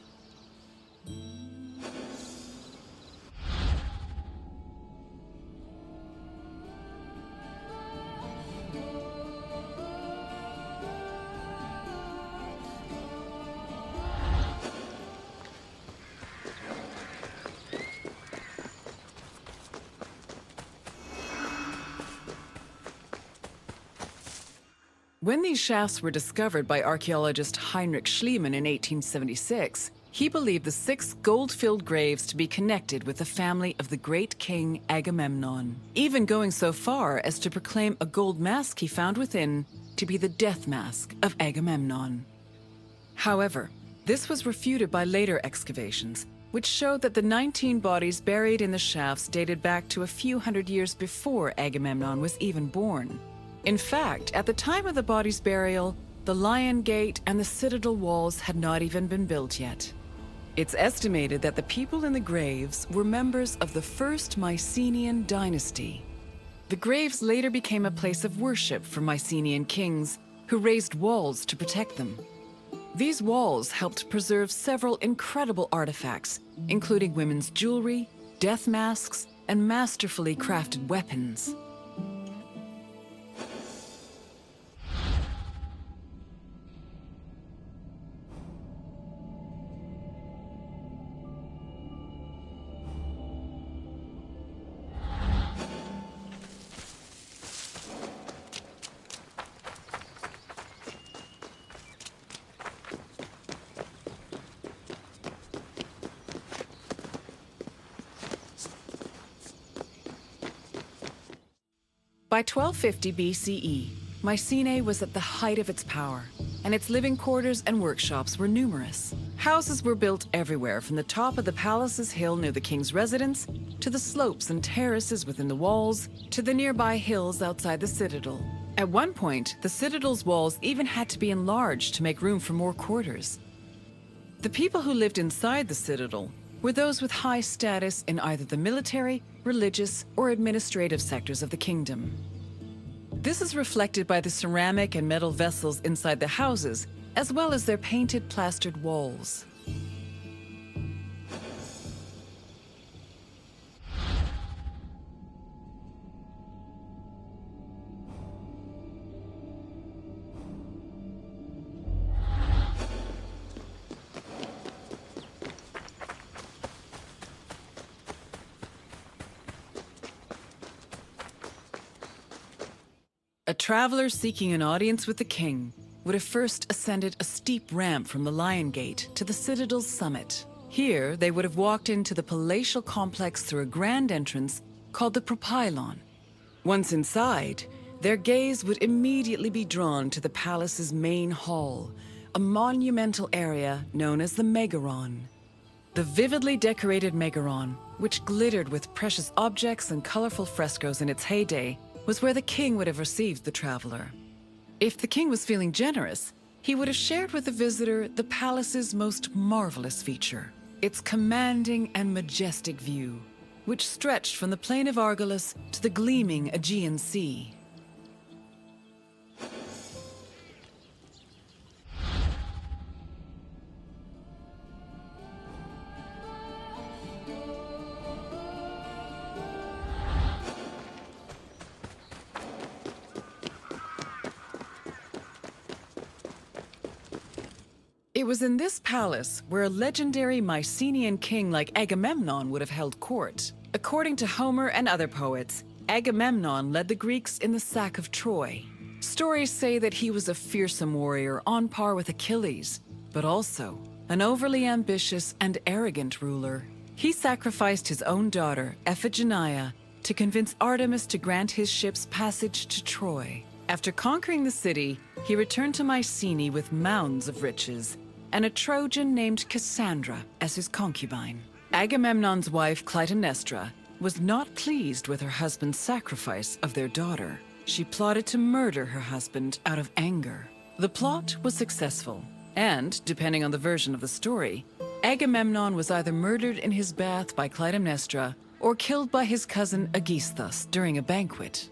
When these shafts were discovered by archaeologist Heinrich Schliemann in 1876, he believed the 6 gold-filled graves to be connected with the family of the great king Agamemnon, even going so far as to proclaim a gold mask he found within to be the death mask of Agamemnon. However, this was refuted by later excavations, which showed that the 19 bodies buried in the shafts dated back to a few hundred years before Agamemnon was even born. In fact, at the time of the body's burial, the Lion Gate and the citadel walls had not even been built yet. It's estimated that the people in the graves were members of the first Mycenaean dynasty. The graves later became a place of worship for Mycenaean kings, who raised walls to protect them. These walls helped preserve several incredible artifacts, including women's jewelry, death masks, and masterfully crafted weapons. By 1250 BCE, Mycenae was at the height of its power, and its living quarters and workshops were numerous. Houses were built everywhere, from the top of the palace's hill near the king's residence, to the slopes and terraces within the walls, to the nearby hills outside the citadel. At one point, the citadel's walls even had to be enlarged to make room for more quarters. The people who lived inside the citadel were those with high status in either the military, religious, or administrative sectors of the kingdom. This is reflected by the ceramic and metal vessels inside the houses, as well as their painted plastered walls. A traveler seeking an audience with the king would have first ascended a steep ramp from the Lion Gate to the citadel's summit. Here, they would have walked into the palatial complex through a grand entrance called the Propylon. Once inside, their gaze would immediately be drawn to the palace's main hall, a monumental area known as the Megaron. The vividly decorated Megaron, which glittered with precious objects and colorful frescoes in its heyday, was where the king would have received the traveler. If the king was feeling generous, he would have shared with the visitor the palace's most marvelous feature, its commanding and majestic view, which stretched from the plain of Argolis to the gleaming Aegean Sea. It was in this palace where a legendary Mycenaean king like Agamemnon would have held court. According to Homer and other poets, Agamemnon led the Greeks in the sack of Troy. Stories say that he was a fearsome warrior on par with Achilles, but also an overly ambitious and arrogant ruler. He sacrificed his own daughter, Iphigenia, to convince Artemis to grant his ships passage to Troy. After conquering the city, he returned to Mycenae with mounds of riches, and a Trojan named Cassandra as his concubine. Agamemnon's wife, Clytemnestra, was not pleased with her husband's sacrifice of their daughter. She plotted to murder her husband out of anger. The plot was successful, and, depending on the version of the story, Agamemnon was either murdered in his bath by Clytemnestra or killed by his cousin Aegisthus during a banquet.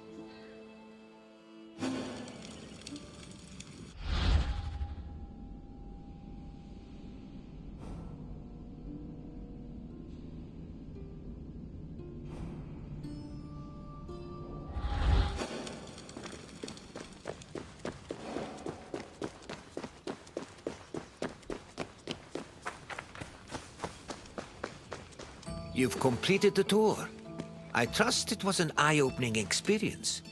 You've completed the tour. I trust it was an eye-opening experience.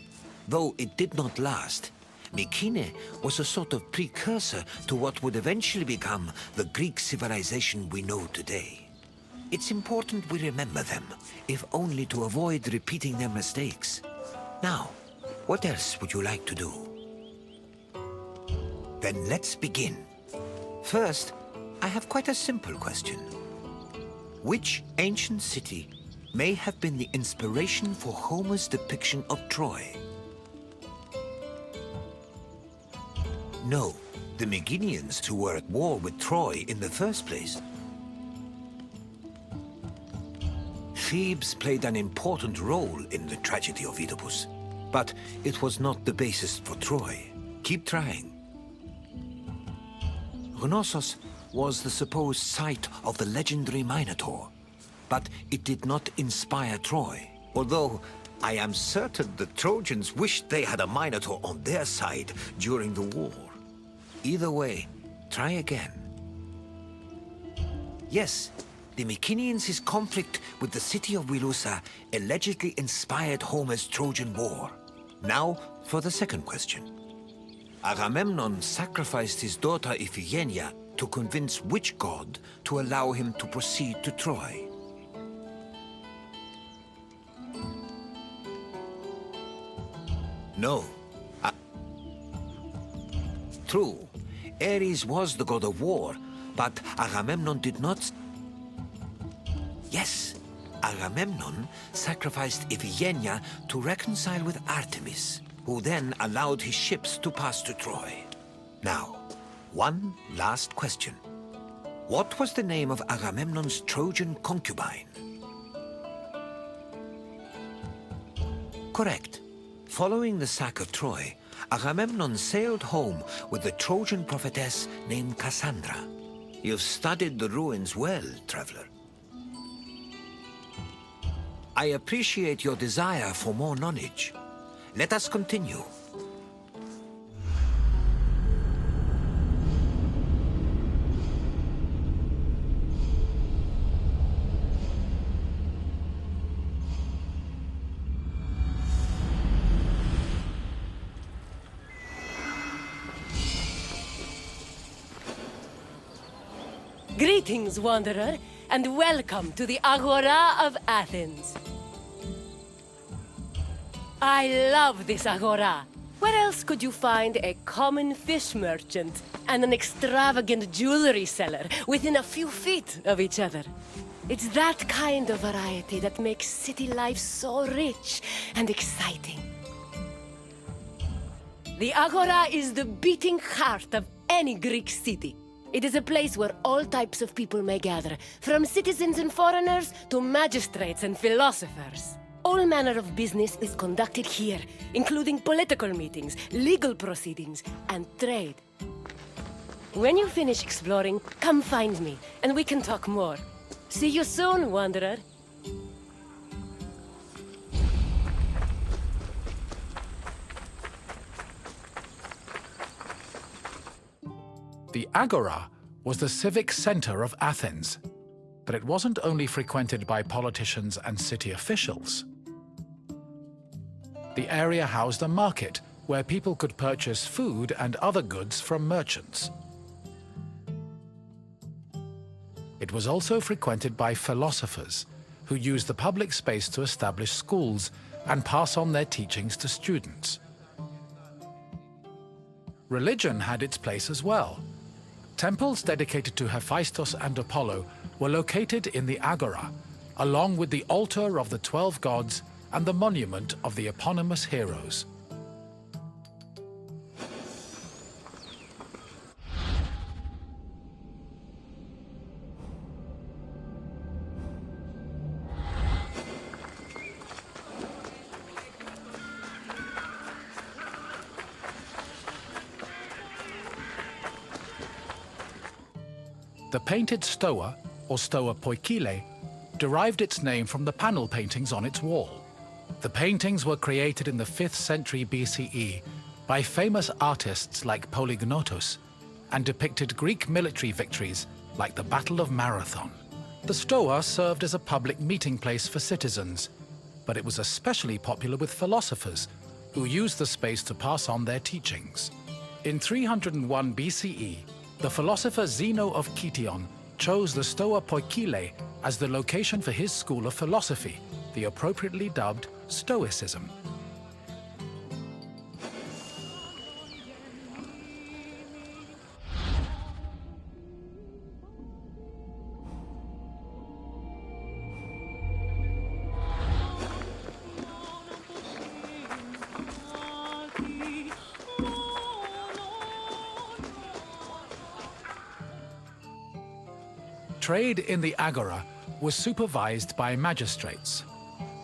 Though it did not last, Mycenae was a sort of precursor to what would eventually become the Greek civilization we know today. It's important we remember them, if only to avoid repeating their mistakes. Now, what else would you like to do? Then let's begin. First, I have quite a simple question. Which ancient city may have been the inspiration for Homer's depiction of Troy? No, the Megenians who were at war with Troy in the first place. Thebes played an important role in the tragedy of Oedipus, but it was not the basis for Troy. Keep trying. Rhonossos was the supposed site of the legendary Minotaur, but it did not inspire Troy. Although I am certain the Trojans wished they had a Minotaur on their side during the war. Either way, try again. Yes, the Mycenaeans' conflict with the city of Wilusa allegedly inspired Homer's Trojan War. Now for the second question. Agamemnon sacrificed his daughter Iphigenia to convince which god to allow him to proceed to Troy? No. True, Ares was the god of war, but Agamemnon did not... Yes, Agamemnon sacrificed Iphigenia to reconcile with Artemis, who then allowed his ships to pass to Troy. Now, one last question. What was the name of Agamemnon's Trojan concubine? Correct. Following the sack of Troy, Agamemnon sailed home with the Trojan prophetess named Cassandra. You've studied the ruins well, traveler. I appreciate your desire for more knowledge. Let us continue. Greetings, wanderer, and welcome to the Agora of Athens. I love this Agora. Where else could you find a common fish merchant and an extravagant jewelry seller within a few feet of each other? It's that kind of variety that makes city life so rich and exciting. The Agora is the beating heart of any Greek city. It is a place where all types of people may gather, from citizens and foreigners to magistrates and philosophers. All manner of business is conducted here, including political meetings, legal proceedings, and trade. When you finish exploring, come find me, and we can talk more. See you soon, wanderer. The Agora was the civic center of Athens, but it wasn't only frequented by politicians and city officials. The area housed a market where people could purchase food and other goods from merchants. It was also frequented by philosophers, who used the public space to establish schools and pass on their teachings to students. Religion had its place as well. Temples dedicated to Hephaestus and Apollo were located in the Agora, along with the altar of the 12 gods and the monument of the eponymous heroes. The painted stoa, or stoa poikile, derived its name from the panel paintings on its wall. The paintings were created in the 5th century BCE by famous artists like Polygnotus and depicted Greek military victories like the Battle of Marathon. The stoa served as a public meeting place for citizens, but it was especially popular with philosophers who used the space to pass on their teachings. In 301 BCE, the philosopher Zeno of Kition chose the Stoa Poikile as the location for his school of philosophy, the appropriately dubbed Stoicism. Trade in the Agora was supervised by magistrates.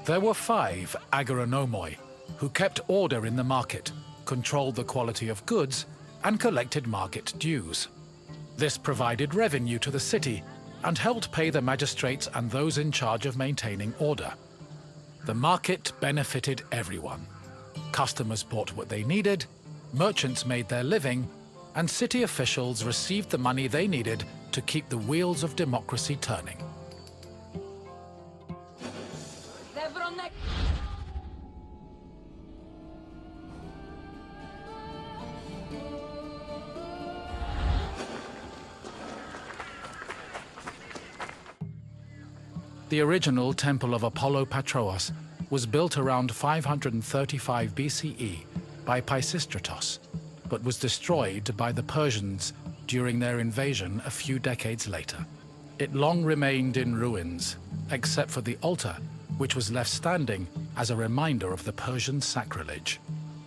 There were 5 agoranomoi, who kept order in the market, controlled the quality of goods, and collected market dues. This provided revenue to the city and helped pay the magistrates and those in charge of maintaining order. The market benefited everyone. Customers bought what they needed, merchants made their living, and city officials received the money they needed to keep the wheels of democracy turning. The original Temple of Apollo Patrous was built around 535 BCE by Pisistratos, but was destroyed by the Persians during their invasion a few decades later. It long remained in ruins, except for the altar, which was left standing as a reminder of the Persian sacrilege.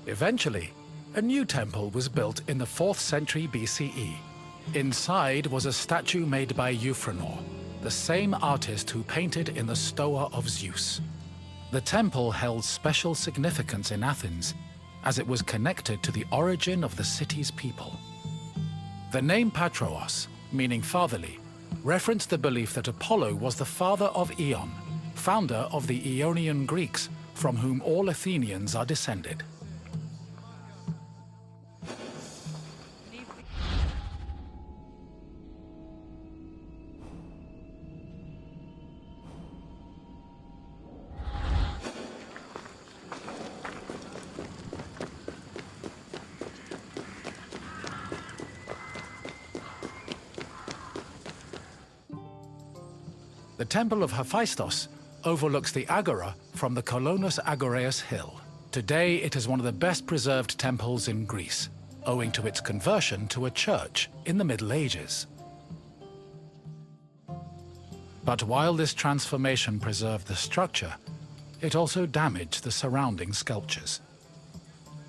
Eventually, a new temple was built in the 4th century BCE. Inside was a statue made by Euphranor, the same artist who painted in the Stoa of Zeus. The temple held special significance in Athens, as it was connected to the origin of the city's people. The name Patrous, meaning fatherly, referenced the belief that Apollo was the father of Aeon, founder of the Aeonian Greeks, from whom all Athenians are descended. temple of Hephaestus overlooks the Agora from the Colonus Agoreus hill. Today, it is one of the best preserved temples in Greece, owing to its conversion to a church in the Middle Ages. But while this transformation preserved the structure, it also damaged the surrounding sculptures.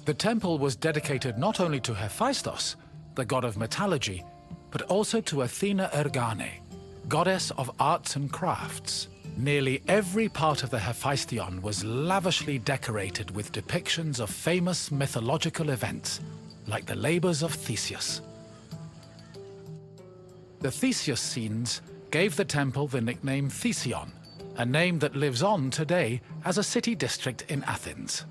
The temple was dedicated not only to Hephaestus, the god of metallurgy, but also to Athena Ergane, goddess of arts and crafts. Nearly every part of the Hephaestion was lavishly decorated with depictions of famous mythological events, like the labors of Theseus. The Theseus scenes gave the temple the nickname Thesion, a name that lives on today as a city district in Athens.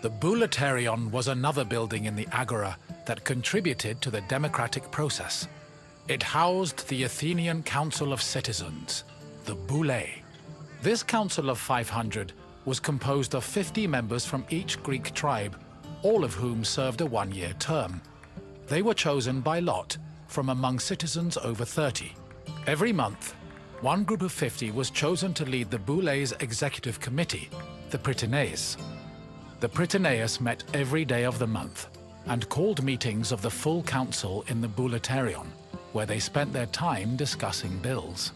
The Bouleuterion was another building in the Agora that contributed to the democratic process. It housed the Athenian Council of Citizens, the Boulei. This council of 500 was composed of 50 members from each Greek tribe, all of whom served a one-year term. They were chosen by lot from among citizens over 30. Every month, one group of 50 was chosen to lead the Boulei's executive committee, the Prytaneis. The Prytaneis met every day of the month and called meetings of the full council in the Bouleuterion, where they spent their time discussing bills.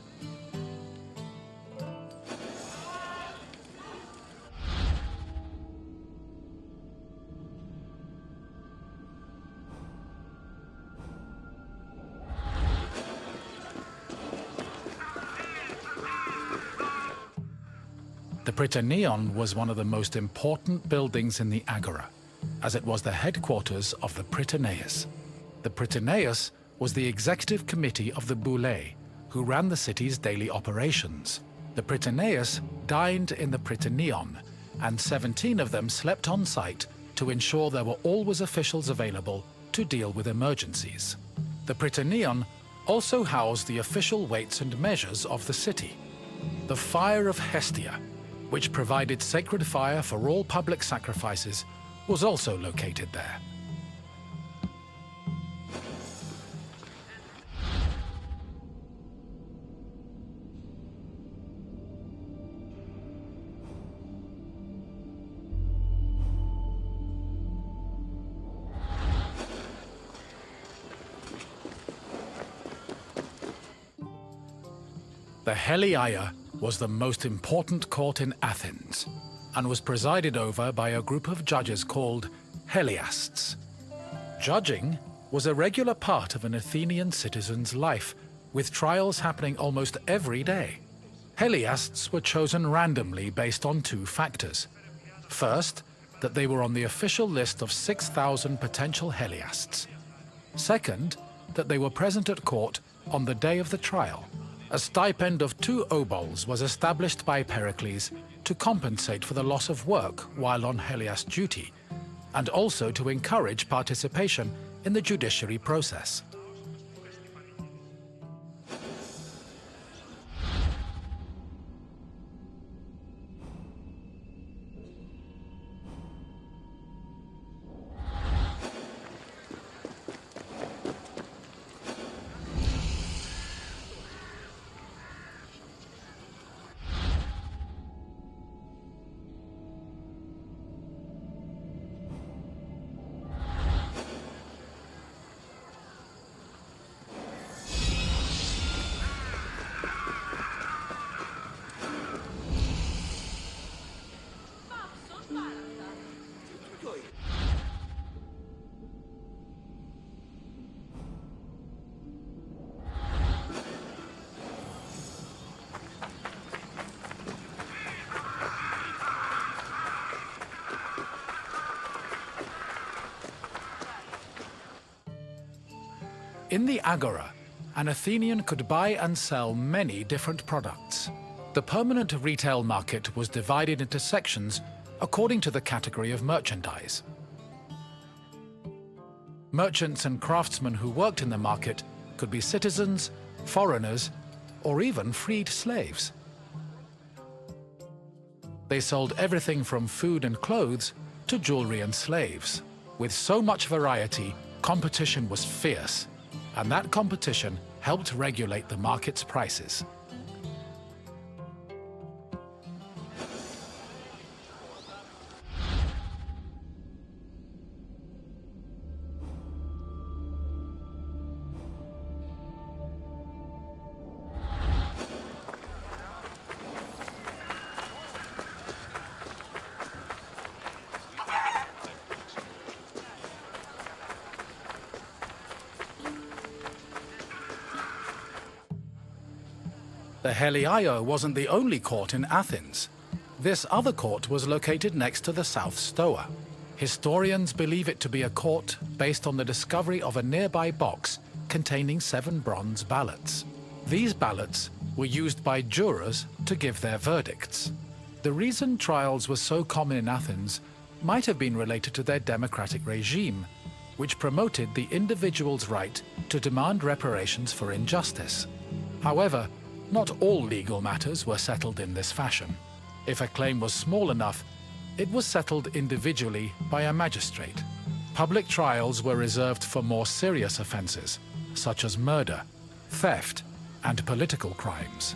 The Prytaneon was one of the most important buildings in the Agora, as it was the headquarters of the Prytaneis. The Prytaneis was the executive committee of the Boulei, who ran the city's daily operations. The Prytaneis dined in the Prytaneon, and 17 of them slept on site to ensure there were always officials available to deal with emergencies. The Prytaneon also housed the official weights and measures of the city. The Fire of Hestia, which provided sacred fire for all public sacrifices, was also located there. The Heliaia was the most important court in Athens and was presided over by a group of judges called Heliasts. Judging was a regular part of an Athenian citizen's life, with trials happening almost every day. Heliasts were chosen randomly based on two factors. First, that they were on the official list of 6,000 potential Heliasts. Second, that they were present at court on the day of the trial. A stipend of 2 obols was established by Pericles to compensate for the loss of work while on Heliast duty, and also to encourage participation in the judiciary process. In the Agora, an Athenian could buy and sell many different products. The permanent retail market was divided into sections according to the category of merchandise. Merchants and craftsmen who worked in the market could be citizens, foreigners, or even freed slaves. They sold everything from food and clothes to jewelry and slaves. With so much variety, competition was fierce, and that competition helped regulate the market's prices. The Heliaio wasn't the only court in Athens. This other court was located next to the South Stoa. Historians believe it to be a court based on the discovery of a nearby box containing 7 bronze ballots. These ballots were used by jurors to give their verdicts. The reason trials were so common in Athens might have been related to their democratic regime, which promoted the individual's right to demand reparations for injustice. However, not all legal matters were settled in this fashion. If a claim was small enough, it was settled individually by a magistrate. Public trials were reserved for more serious offenses, such as murder, theft, and political crimes.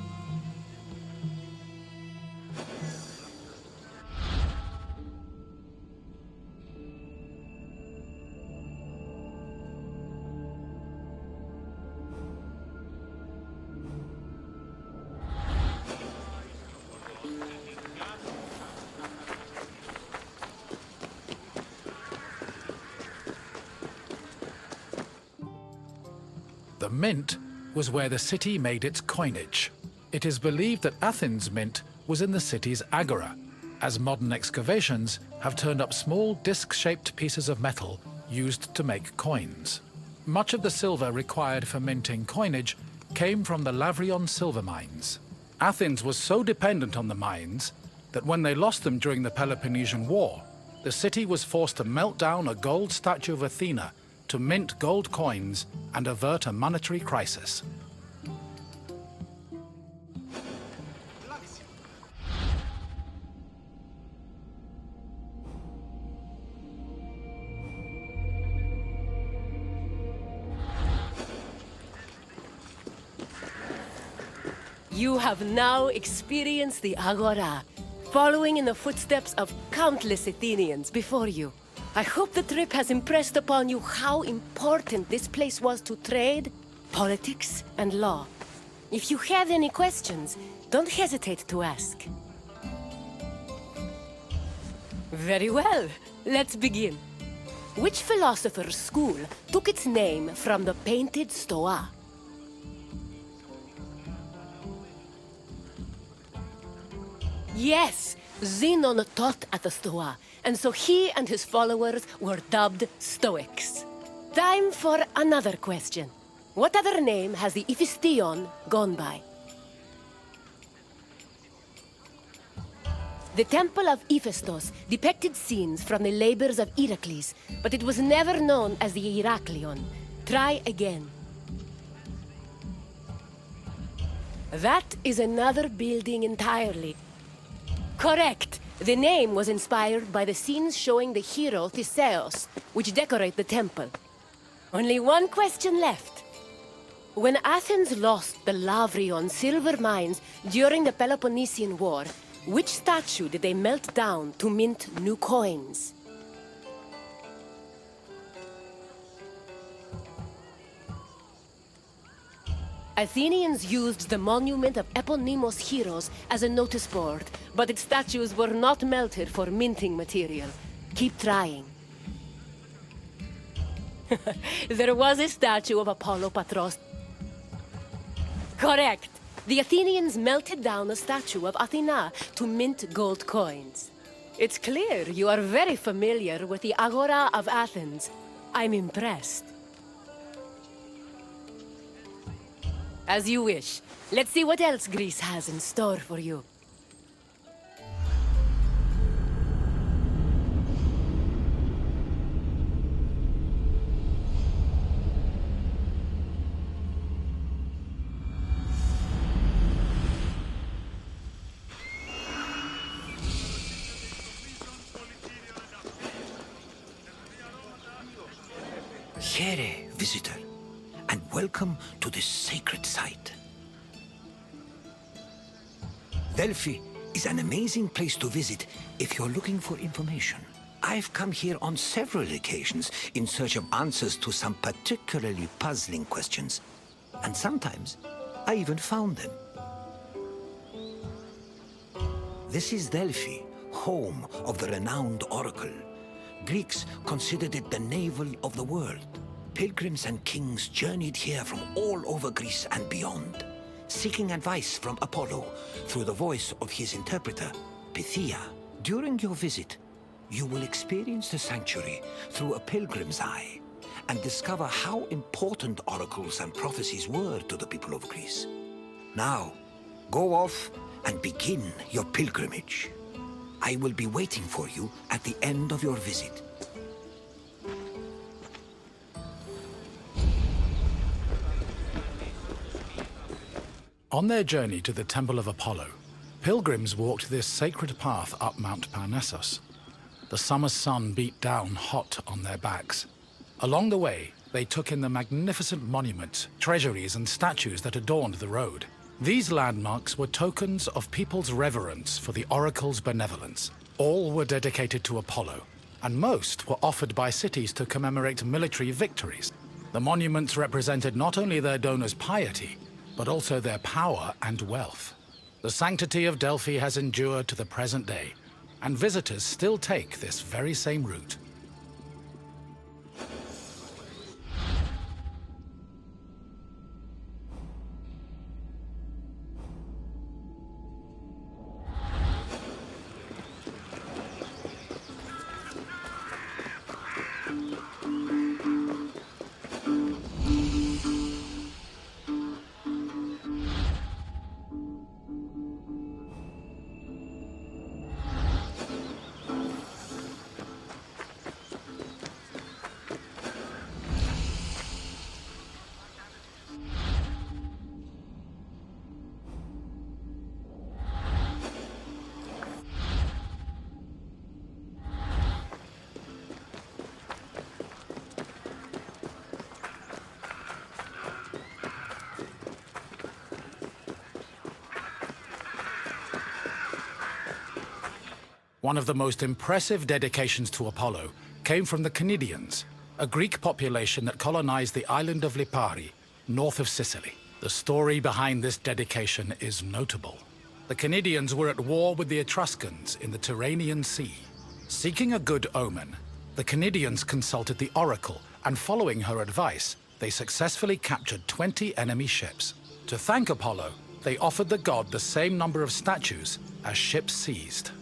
The mint was where the city made its coinage. It is believed that Athens' mint was in the city's agora, as modern excavations have turned up small disc-shaped pieces of metal used to make coins. Much of the silver required for minting coinage came from the Lavrion silver mines. Athens was so dependent on the mines that when they lost them during the Peloponnesian War, the city was forced to melt down a gold statue of Athena to mint gold coins and avert a monetary crisis. You have now experienced the Agora, following in the footsteps of countless Athenians before you. I hope the trip has impressed upon you how important this place was to trade, politics, and law. If you have any questions, don't hesitate to ask. Very well, let's begin. Which philosopher's school took its name from the painted stoa? Yes, Zenon taught at the Stoa, and so he and his followers were dubbed Stoics. Time for another question. What other name has the Iphistion gone by? The Temple of Hephaestus depicted scenes from the labors of Heracles, but it was never known as the Heraklion. Try again. That is another building entirely. Correct. The name was inspired by the scenes showing the hero Theseus, which decorate the temple. Only one question left. When Athens lost the Lavrion silver mines during the Peloponnesian War, which statue did they melt down to mint new coins? Athenians used the monument of eponymous heroes as a notice board, but its statues were not melted for minting material. Keep trying. There was a statue of Apollo Patros. Correct. The Athenians melted down a statue of Athena to mint gold coins. It's clear you are very familiar with the Agora of Athens. I'm impressed. As you wish. Let's see what else Greece has in store for you. Here, visitor, and welcome to this sacred site. Delphi is an amazing place to visit if you're looking for information. I've come here on several occasions in search of answers to some particularly puzzling questions, and sometimes I even found them. This is Delphi, home of the renowned oracle. Greeks considered it the navel of the world. Pilgrims and kings journeyed here from all over Greece and beyond, seeking advice from Apollo through the voice of his interpreter, Pythia. During your visit, you will experience the sanctuary through a pilgrim's eye and discover how important oracles and prophecies were to the people of Greece. Now, go off and begin your pilgrimage. I will be waiting for you at the end of your visit. On their journey to the Temple of Apollo, pilgrims walked this sacred path up Mount Parnassus. The summer sun beat down hot on their backs. Along the way, they took in the magnificent monuments, treasuries, and statues that adorned the road. These landmarks were tokens of people's reverence for the oracle's benevolence. All were dedicated to Apollo, and most were offered by cities to commemorate military victories. The monuments represented not only their donors' piety, but also their power and wealth. The sanctity of Delphi has endured to the present day, and visitors still take this very same route. One of the most impressive dedications to Apollo came from the Cnidians, a Greek population that colonized the island of Lipari, north of Sicily. The story behind this dedication is notable. The Cnidians were at war with the Etruscans in the Tyrrhenian Sea. Seeking a good omen, the Cnidians consulted the oracle, and following her advice, they successfully captured 20 enemy ships. To thank Apollo, they offered the god the same number of statues as ships seized.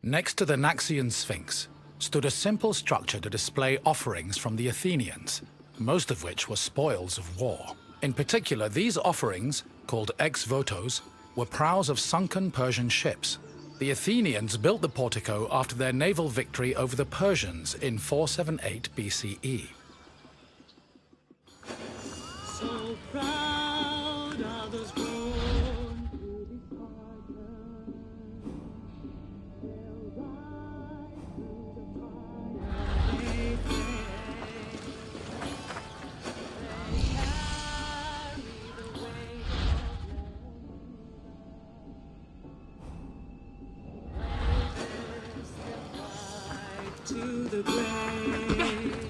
Next to the Naxian Sphinx stood a simple structure to display offerings from the Athenians, most of which were spoils of war. In particular, these offerings, called ex-votos, were prows of sunken Persian ships. The Athenians built the portico after their naval victory over the Persians in 478 BCE. So proud are those born to be Spartans. They'll rise through the fire they face. They carry to the grave.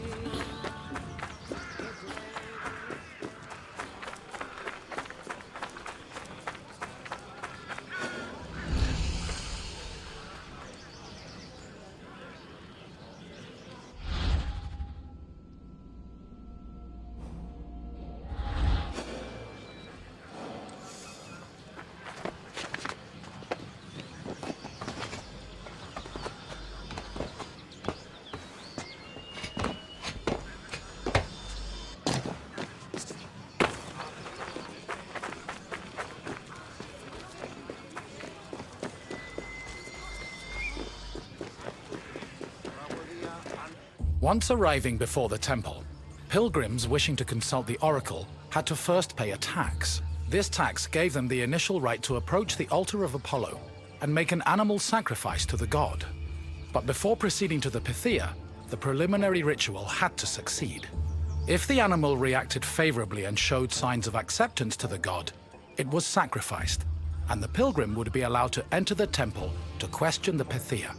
Once arriving before the temple, pilgrims wishing to consult the oracle had to first pay a tax. This tax gave them the initial right to approach the altar of Apollo and make an animal sacrifice to the god. But before proceeding to the Pythia, the preliminary ritual had to succeed. If the animal reacted favorably and showed signs of acceptance to the god, it was sacrificed, and the pilgrim would be allowed to enter the temple to question the Pythia.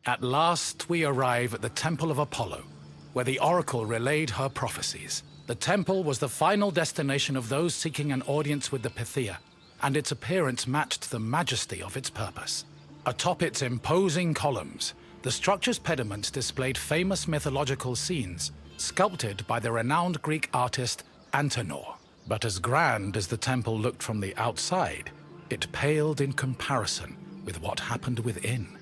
At last we arrive at the Temple of Apollo, where the oracle relayed her prophecies. The temple was the final destination of those seeking an audience with the Pythia, and its appearance matched the majesty of its purpose. Atop its imposing columns, the structure's pediments displayed famous mythological scenes, sculpted by the renowned Greek artist Antenor. But as grand as the temple looked from the outside, it paled in comparison with what happened within.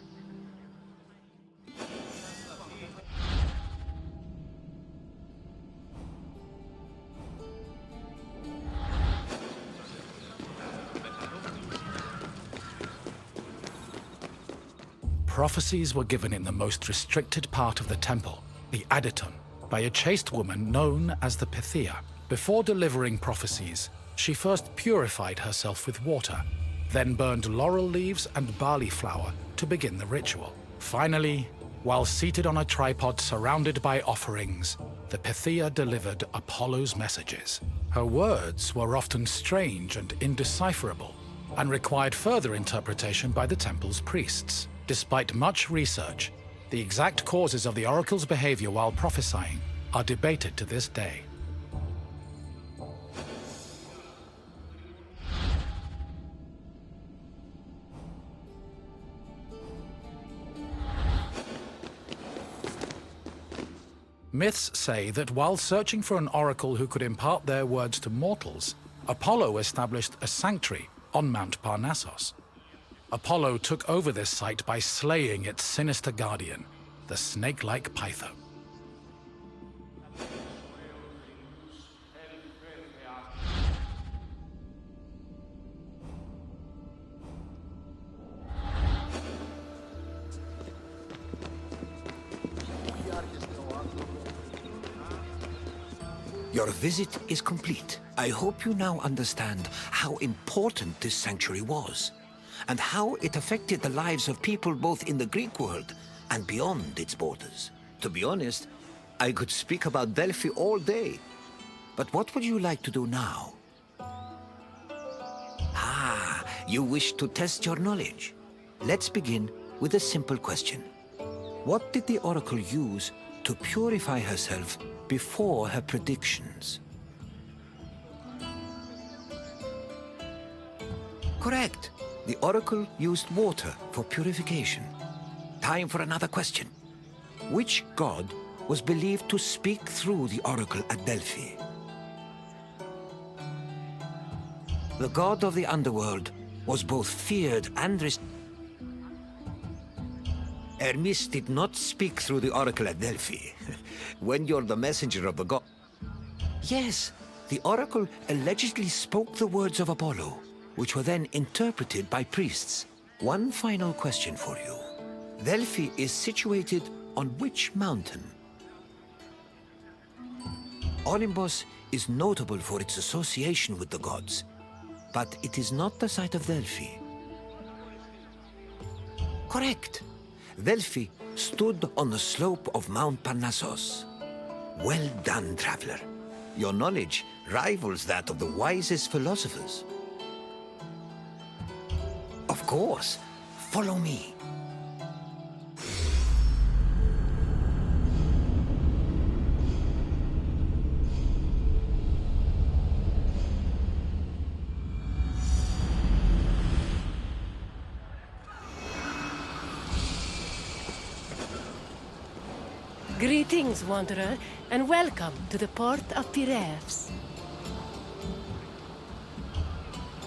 Prophecies were given in the most restricted part of the temple, the Aditon, by a chaste woman known as the Pythia. Before delivering prophecies, she first purified herself with water, then burned laurel leaves and barley flour to begin the ritual. Finally, while seated on a tripod surrounded by offerings, the Pythia delivered Apollo's messages. Her words were often strange and indecipherable, and required further interpretation by the temple's priests. Despite much research, the exact causes of the oracle's behavior while prophesying are debated to this day. Myths say that while searching for an oracle who could impart their words to mortals, Apollo established a sanctuary on Mount Parnassus. Apollo took over this site by slaying its sinister guardian, the snake-like Python. Your visit is complete. I hope you now understand how important this sanctuary was, and how it affected the lives of people both in the Greek world and beyond its borders. To be honest, I could speak about Delphi all day. But what would you like to do now? Ah, you wish to test your knowledge. Let's begin with a simple question. What did the oracle use to purify herself before her predictions? Correct. The oracle used water for purification. Time for another question. Which god was believed to speak through the oracle at Delphi? The god of the underworld was both feared and Hermes did not speak through the oracle at Delphi. When you're the messenger of the god... Yes, the oracle allegedly spoke the words of Apollo, which were then interpreted by priests. One final question for you. Delphi is situated on which mountain? Olympus is notable for its association with the gods, but it is not the site of Delphi. Correct. Delphi stood on the slope of Mount Parnassus. Well done, traveler. Your knowledge rivals that of the wisest philosophers. Of course. Follow me. Greetings, wanderer, and welcome to the port of Piraeus.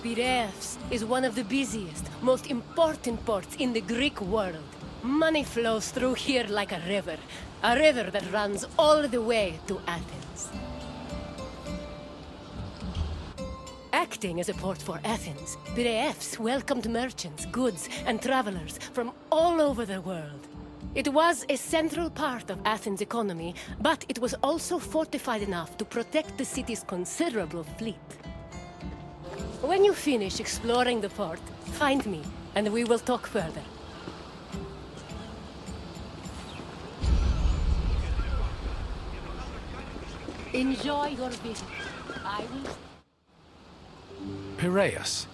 Piraeus is one of the busiest, most important ports in the Greek world. Money flows through here like a river that runs all the way to Athens. Acting as a port for Athens, Piraeus welcomed merchants, goods, and travelers from all over the world. It was a central part of Athens' economy, but it was also fortified enough to protect the city's considerable fleet. When you finish exploring the port, find me, and we will talk further. Enjoy your visit. I will... Piraeus,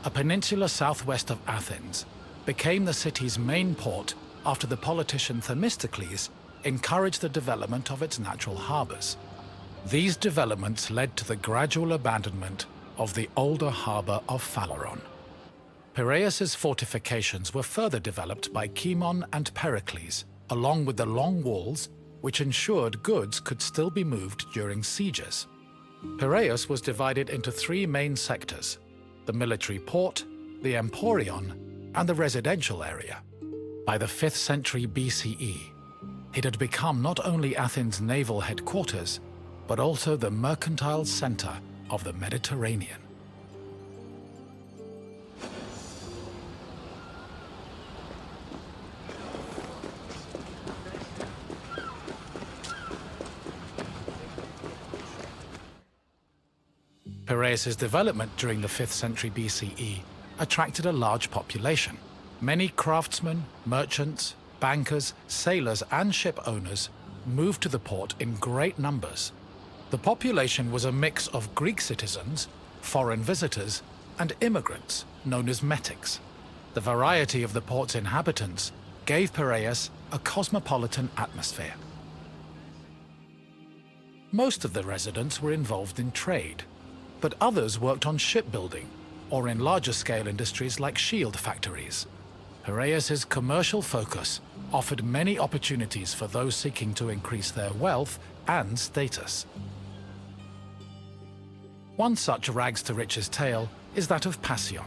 a peninsula southwest of Athens, became the city's main port after the politician Themistocles encouraged the development of its natural harbors. These developments led to the gradual abandonment of the older harbor of Phaleron. Piraeus's fortifications were further developed by Cimon and Pericles, along with the long walls, which ensured goods could still be moved during sieges. Piraeus was divided into three main sectors: the military port, the emporion, and the residential area. By the 5th century BCE, it had become not only Athens' naval headquarters, but also the mercantile center of the Mediterranean. Piraeus' development during the 5th century BCE attracted a large population. Many craftsmen, merchants, bankers, sailors, and ship owners moved to the port in great numbers. The population was a mix of Greek citizens, foreign visitors, and immigrants, known as metics. The variety of the port's inhabitants gave Piraeus a cosmopolitan atmosphere. Most of the residents were involved in trade, but others worked on shipbuilding or in larger-scale industries like shield factories. Piraeus's commercial focus offered many opportunities for those seeking to increase their wealth and status. One such rags-to-riches tale is that of Passion,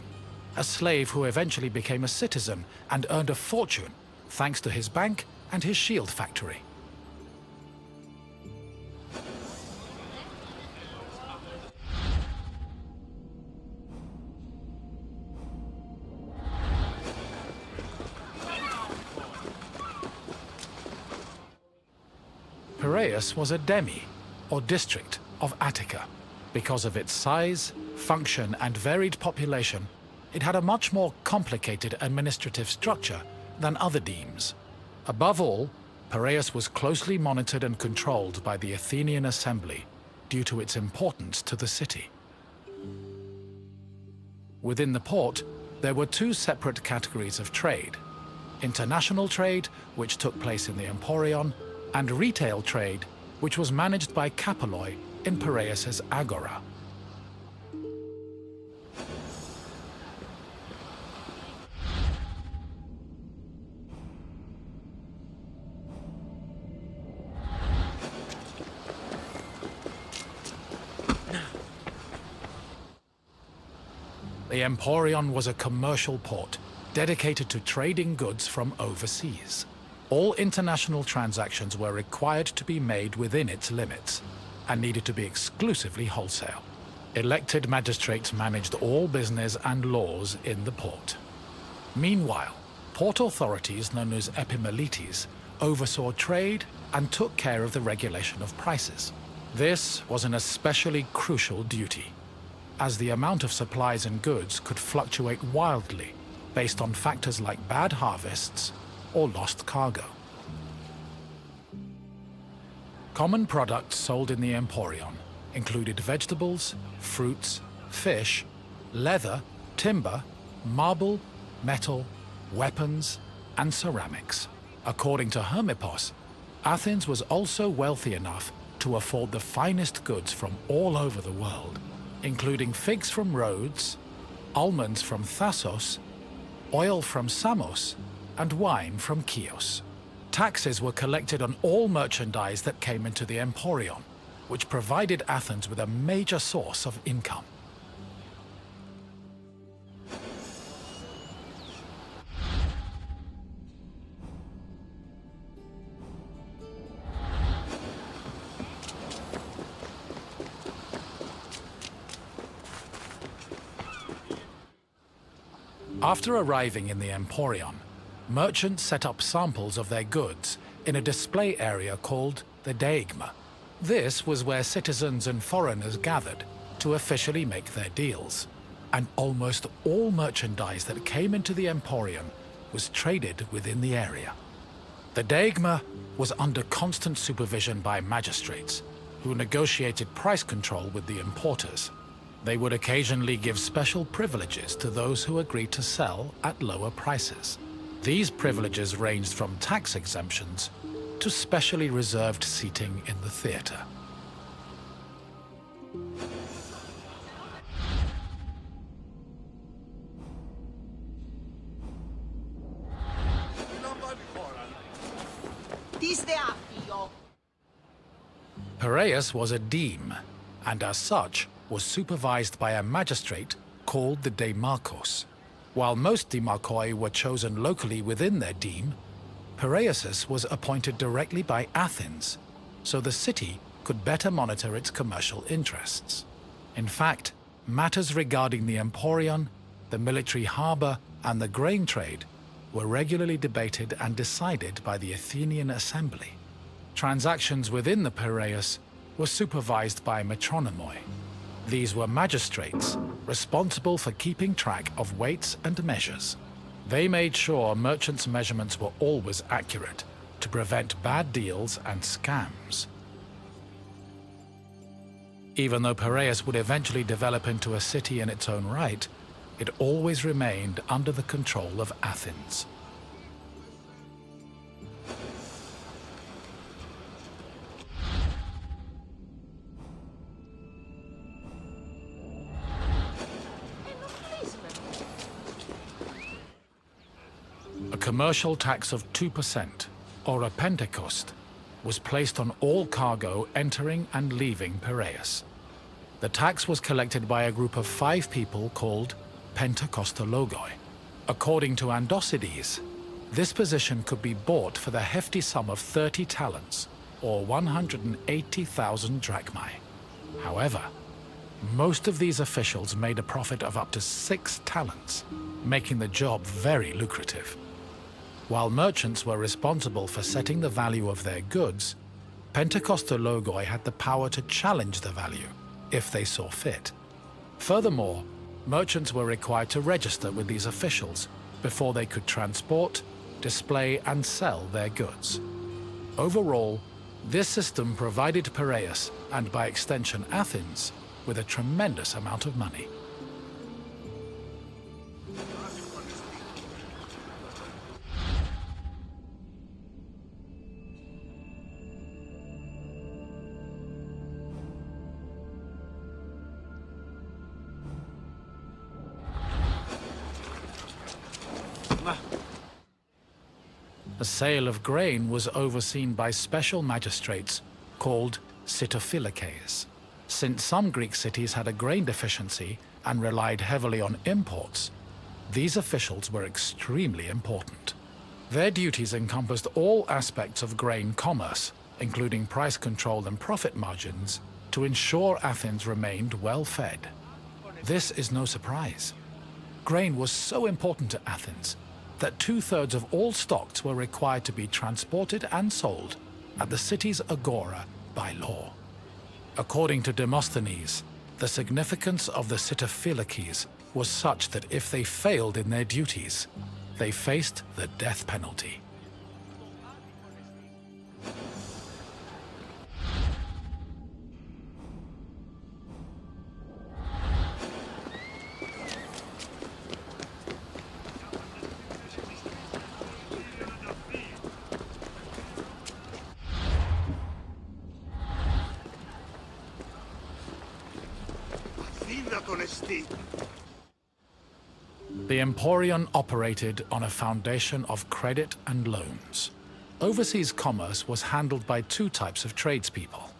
a slave who eventually became a citizen and earned a fortune thanks to his bank and his shield factory. Piraeus was a demi, or district, of Attica. Because of its size, function, and varied population, it had a much more complicated administrative structure than other demes. Above all, Piraeus was closely monitored and controlled by the Athenian assembly due to its importance to the city. Within the port, there were two separate categories of trade: international trade, which took place in the emporion, and retail trade, which was managed by Kapoloi in Piraeus's agora. The emporion was a commercial port dedicated to trading goods from overseas. All international transactions were required to be made within its limits and needed to be exclusively wholesale. Elected magistrates managed all business and laws in the port. Meanwhile, port authorities known as epimeletes oversaw trade and took care of the regulation of prices. This was an especially crucial duty, as the amount of supplies and goods could fluctuate wildly based on factors like bad harvests or lost cargo. Common products sold in the Emporion included vegetables, fruits, fish, leather, timber, marble, metal, weapons, and ceramics. According to Hermippos, Athens was also wealthy enough to afford the finest goods from all over the world, including figs from Rhodes, almonds from Thassos, oil from Samos, and wine from Chios. Taxes were collected on all merchandise that came into the Emporion, which provided Athens with a major source of income. After arriving in the Emporion, merchants set up samples of their goods in a display area called the Deigma. This was where citizens and foreigners gathered to officially make their deals, and almost all merchandise that came into the Emporion was traded within the area. The Deigma was under constant supervision by magistrates, who negotiated price control with the importers. They would occasionally give special privileges to those who agreed to sell at lower prices. These privileges ranged from tax exemptions to specially reserved seating in the theater. Piraeus was a deme, and as such was supervised by a magistrate called the Demarchos. While most demarchoi were chosen locally within their deme, Piraeus was appointed directly by Athens, so the city could better monitor its commercial interests. In fact, matters regarding the Emporion, the military harbor, and the grain trade were regularly debated and decided by the Athenian assembly. Transactions within the Piraeus were supervised by metronomoi. These were magistrates responsible for keeping track of weights and measures. They made sure merchants' measurements were always accurate to prevent bad deals and scams. Even though Piraeus would eventually develop into a city in its own right, it always remained under the control of Athens. A commercial tax of 2%, or a pentecost, was placed on all cargo entering and leaving Piraeus. The tax was collected by a group of 5 people called Pentekostologoi. According to Andocides, this position could be bought for the hefty sum of 30 talents, or 180,000 drachmae. However, most of these officials made a profit of up to 6 talents, making the job very lucrative. While merchants were responsible for setting the value of their goods, Pentekostologoi had the power to challenge the value if they saw fit. Furthermore, merchants were required to register with these officials before they could transport, display, and sell their goods. Overall, this system provided Piraeus, and by extension Athens, with a tremendous amount of money. The sale of grain was overseen by special magistrates called sitophilakes. Since some Greek cities had a grain deficiency and relied heavily on imports, these officials were extremely important. Their duties encompassed all aspects of grain commerce, including price control and profit margins, to ensure Athens remained well-fed. This is no surprise. Grain was so important to Athens that 2/3 of all stocks were required to be transported and sold at the city's agora by law. According to Demosthenes, the significance of the sitophilakes was such that if they failed in their duties, they faced the death penalty. The Emporion operated on a foundation of credit and loans. Overseas commerce was handled by two types of tradespeople.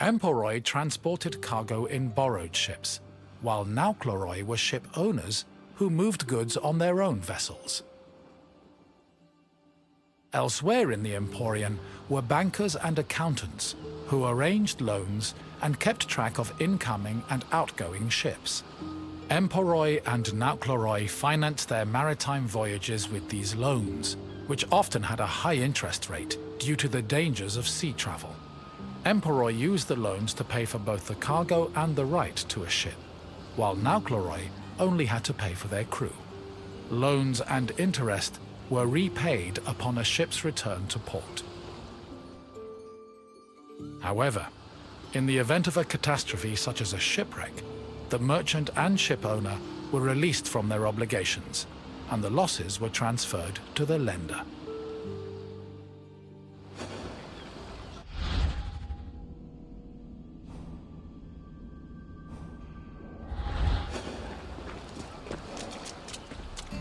Emporoi transported cargo in borrowed ships, while Naukleroi were ship owners who moved goods on their own vessels. Elsewhere in the Emporion were bankers and accountants who arranged loans and kept track of incoming and outgoing ships. Emporoi and Naukleroi financed their maritime voyages with these loans, which often had a high interest rate due to the dangers of sea travel. Emporoi used the loans to pay for both the cargo and the right to a ship, while Naukleroi only had to pay for their crew. Loans and interest were repaid upon a ship's return to port. However, in the event of a catastrophe such as a shipwreck, the merchant and ship owner were released from their obligations, and the losses were transferred to the lender.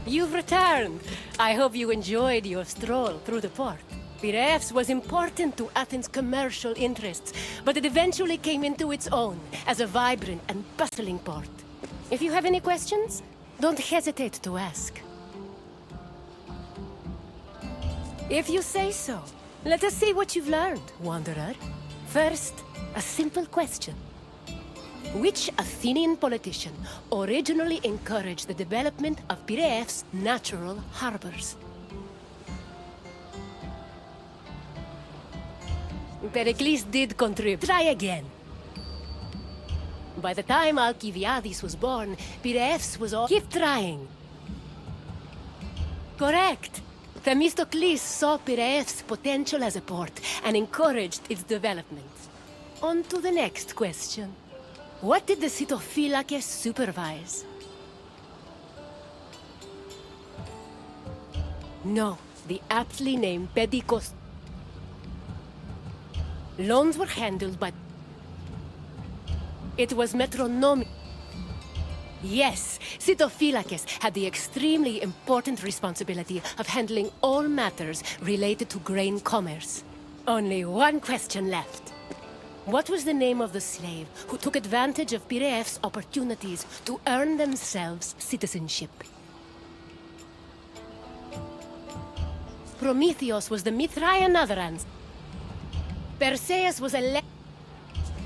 You've returned. I hope you enjoyed your stroll through the port. Piraeus was important to Athens' commercial interests, but it eventually came into its own as a vibrant and bustling port. If you have any questions, don't hesitate to ask. If you say so, let us see what you've learned, Wanderer. First, a simple question. Which Athenian politician originally encouraged the development of Piraeus' natural harbors? Pericles did contribute. Try again. By the time Alcibiades was born, Piraeus was all... Keep trying. Correct. Themistocles saw Piraeus' potential as a port and encouraged its development. On to the next question. What did the Sitophilakes supervise? No, the aptly named Pedikos. Loans were handled by... It was metronomic. Yes, Sitophilakes had the extremely important responsibility of handling all matters related to grain commerce. Only one question left. What was the name of the slave who took advantage of Piraeus' opportunities to earn themselves citizenship? Prometheus was the Mithraean answer. Perseus was a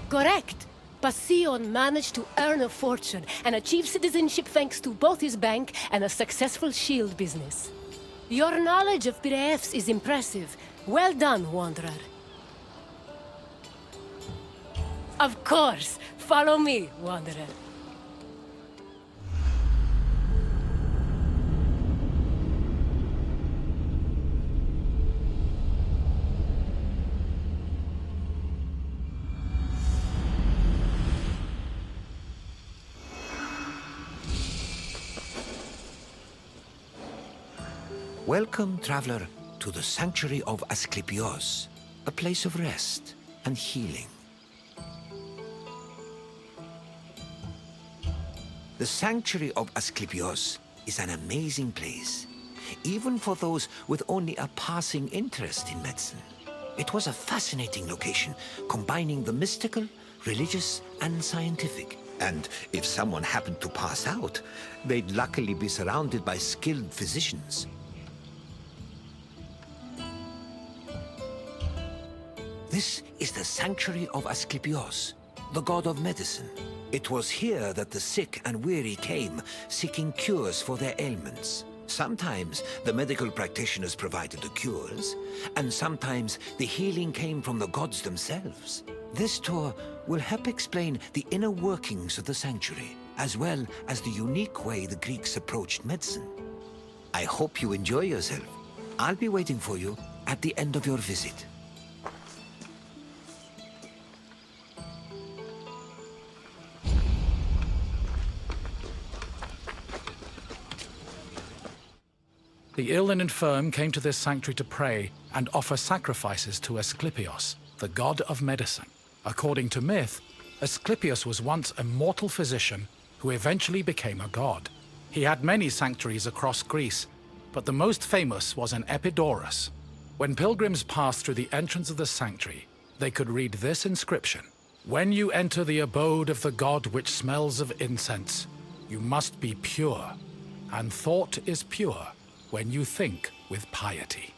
Correct. Passion managed to earn a fortune and achieve citizenship thanks to both his bank and a successful shield business. Your knowledge of Piraeus is impressive. Well done, Wanderer. Of course. Follow me, Wanderer. Welcome, traveler, to the sanctuary of Asclepios, a place of rest and healing. The sanctuary of Asclepios is an amazing place, even for those with only a passing interest in medicine. It was a fascinating location, combining the mystical, religious, and scientific. And if someone happened to pass out, they'd luckily be surrounded by skilled physicians. This is the sanctuary of Asclepios, the god of medicine. It was here that the sick and weary came, seeking cures for their ailments. Sometimes the medical practitioners provided the cures, and sometimes the healing came from the gods themselves. This tour will help explain the inner workings of the sanctuary, as well as the unique way the Greeks approached medicine. I hope you enjoy yourself. I'll be waiting for you at the end of your visit. The ill and infirm came to this sanctuary to pray and offer sacrifices to Asclepios, the god of medicine. According to myth, Asclepios was once a mortal physician who eventually became a god. He had many sanctuaries across Greece, but the most famous was in Epidaurus. When pilgrims passed through the entrance of the sanctuary, they could read this inscription: "When you enter the abode of the god which smells of incense, you must be pure, and thought is pure when you think with piety."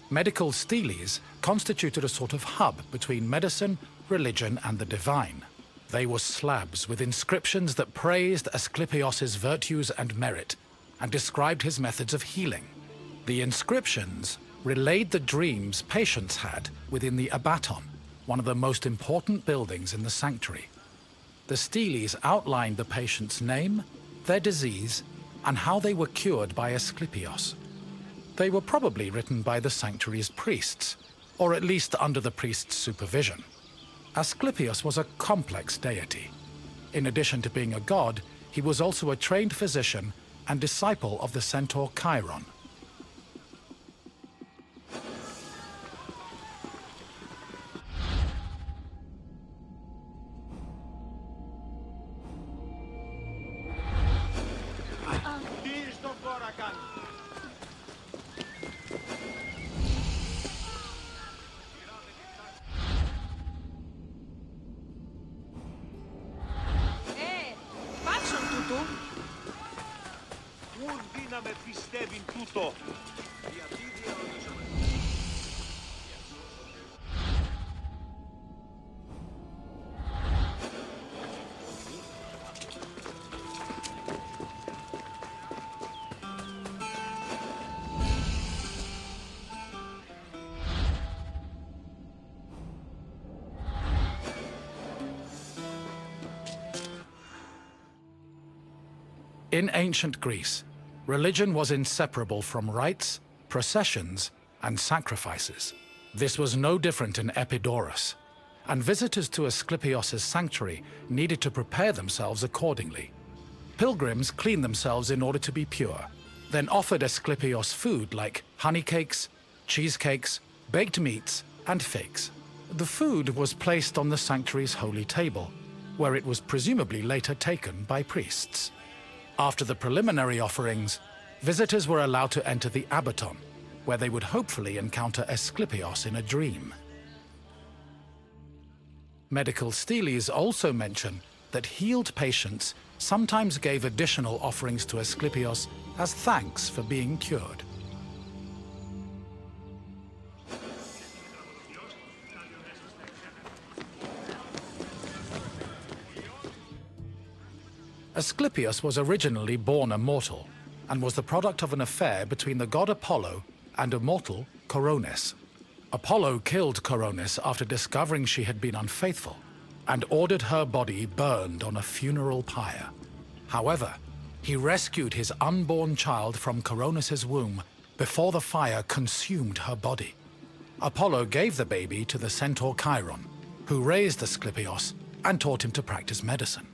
Medical steles constituted a sort of hub between medicine, religion, and the divine. They were slabs with inscriptions that praised Asclepios' virtues and merit, and described his methods of healing. The inscriptions relayed the dreams patients had within the abaton, one of the most important buildings in the sanctuary. The steles outlined the patient's name, their disease, and how they were cured by Asclepios. They were probably written by the sanctuary's priests, or at least under the priest's supervision. Asclepios was a complex deity. In addition to being a god, he was also a trained physician and disciple of the centaur Chiron. In ancient Greece, religion was inseparable from rites, processions, and sacrifices. This was no different in Epidaurus, and visitors to Asclepios' sanctuary needed to prepare themselves accordingly. Pilgrims cleaned themselves in order to be pure, then offered Asclepios food like honey cakes, cheesecakes, baked meats, and figs. The food was placed on the sanctuary's holy table, where it was presumably later taken by priests. After the preliminary offerings, visitors were allowed to enter the abaton, where they would hopefully encounter Asclepios in a dream. Medical steles also mention that healed patients sometimes gave additional offerings to Asclepios as thanks for being cured. Asclepios was originally born a mortal, and was the product of an affair between the god Apollo and a mortal, Coronis. Apollo killed Coronis after discovering she had been unfaithful, and ordered her body burned on a funeral pyre. However, he rescued his unborn child from Coronis' womb before the fire consumed her body. Apollo gave the baby to the centaur Chiron, who raised Asclepios and taught him to practice medicine.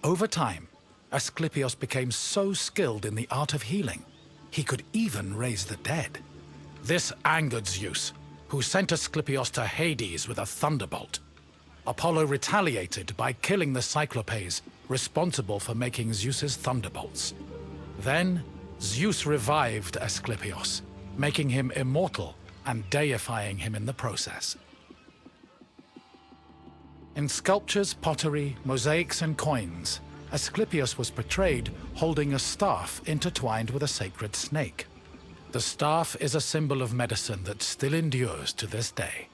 Over time, Asclepios became so skilled in the art of healing, he could even raise the dead. This angered Zeus, who sent Asclepios to Hades with a thunderbolt. Apollo retaliated by killing the Cyclopes responsible for making Zeus's thunderbolts. Then, Zeus revived Asclepios, making him immortal and deifying him in the process. In sculptures, pottery, mosaics, and coins, Asclepios was portrayed holding a staff intertwined with a sacred snake. The staff is a symbol of medicine that still endures to this day.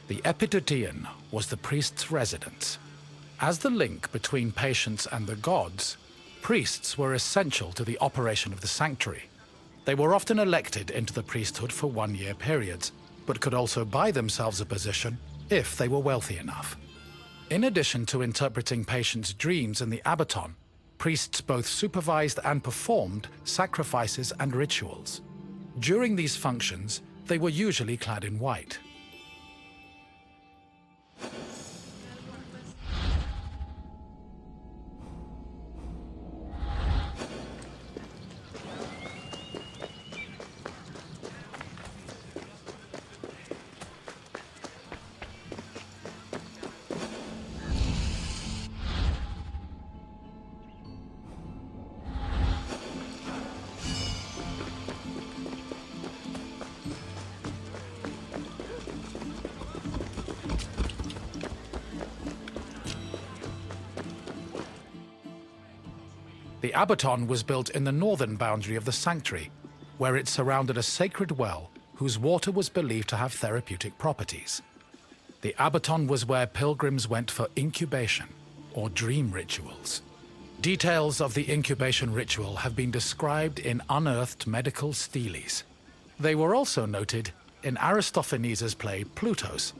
The epitouteon was the priest's residence. As the link between patients and the gods, priests were essential to the operation of the sanctuary. They were often elected into the priesthood for one-year periods, but could also buy themselves a position if they were wealthy enough. In addition to interpreting patients' dreams in the abaton, priests both supervised and performed sacrifices and rituals. During these functions, they were usually clad in white. The abaton was built in the northern boundary of the sanctuary, where it surrounded a sacred well whose water was believed to have therapeutic properties. The abaton was where pilgrims went for incubation, or dream rituals. Details of the incubation ritual have been described in unearthed medical steles. They were also noted in Aristophanes' play Plutos,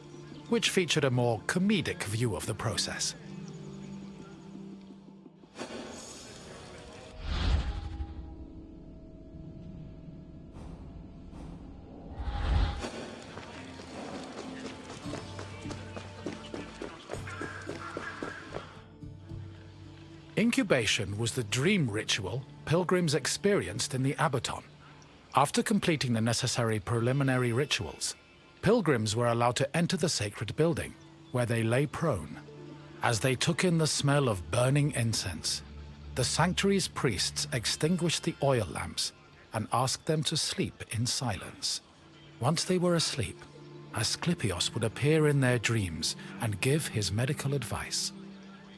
which featured a more comedic view of the process. Incubation was the dream ritual pilgrims experienced in the abaton. After completing the necessary preliminary rituals, pilgrims were allowed to enter the sacred building, where they lay prone. As they took in the smell of burning incense, the sanctuary's priests extinguished the oil lamps and asked them to sleep in silence. Once they were asleep, Asclepios would appear in their dreams and give his medical advice.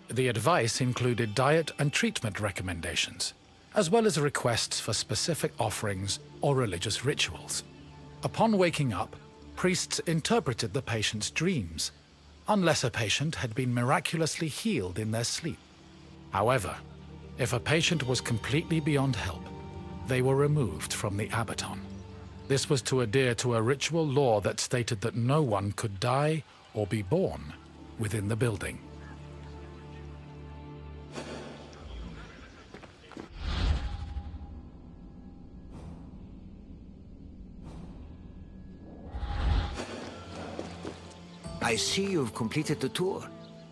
The advice included diet and treatment recommendations, as well as requests for specific offerings or religious rituals. Upon waking up, priests interpreted the patient's dreams, unless a patient had been miraculously healed in their sleep. However, if a patient was completely beyond help, they were removed from the abaton. This was to adhere to a ritual law that stated that no one could die or be born within the building. I see you've completed the tour.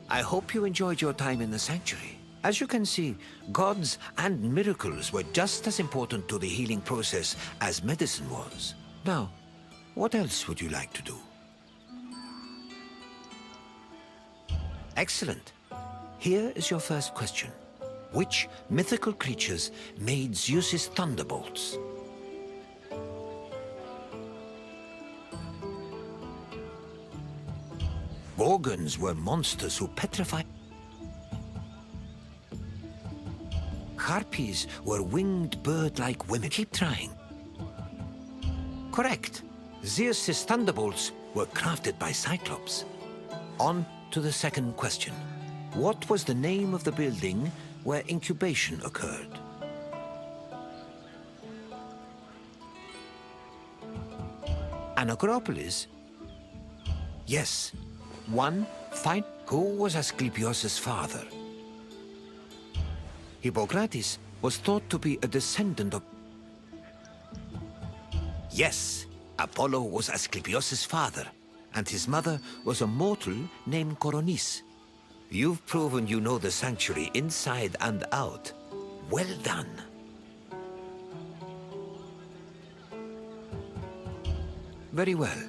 I hope you enjoyed your time in the sanctuary. As you can see, gods and miracles were just as important to the healing process as medicine was. Now, what else would you like to do? Excellent. Here is your first question. Which mythical creatures made Zeus's thunderbolts? Gorgons were monsters who petrified. Harpies were winged bird-like women. Keep trying. Correct. Zeus's thunderbolts were crafted by Cyclops. On to the second question. What was the name of the building where incubation occurred? An acropolis? Yes. One, fine. Who was Asclepios' father? Hippocrates was thought to be a descendant of... Yes, Apollo was Asclepios' father, and his mother was a mortal named Coronis. You've proven you know the sanctuary inside and out. Well done. Very well.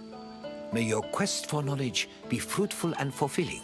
May your quest for knowledge be fruitful and fulfilling.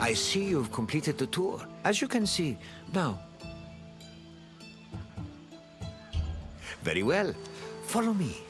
I see you've completed the tour. As you can see, now. Very well. Follow me.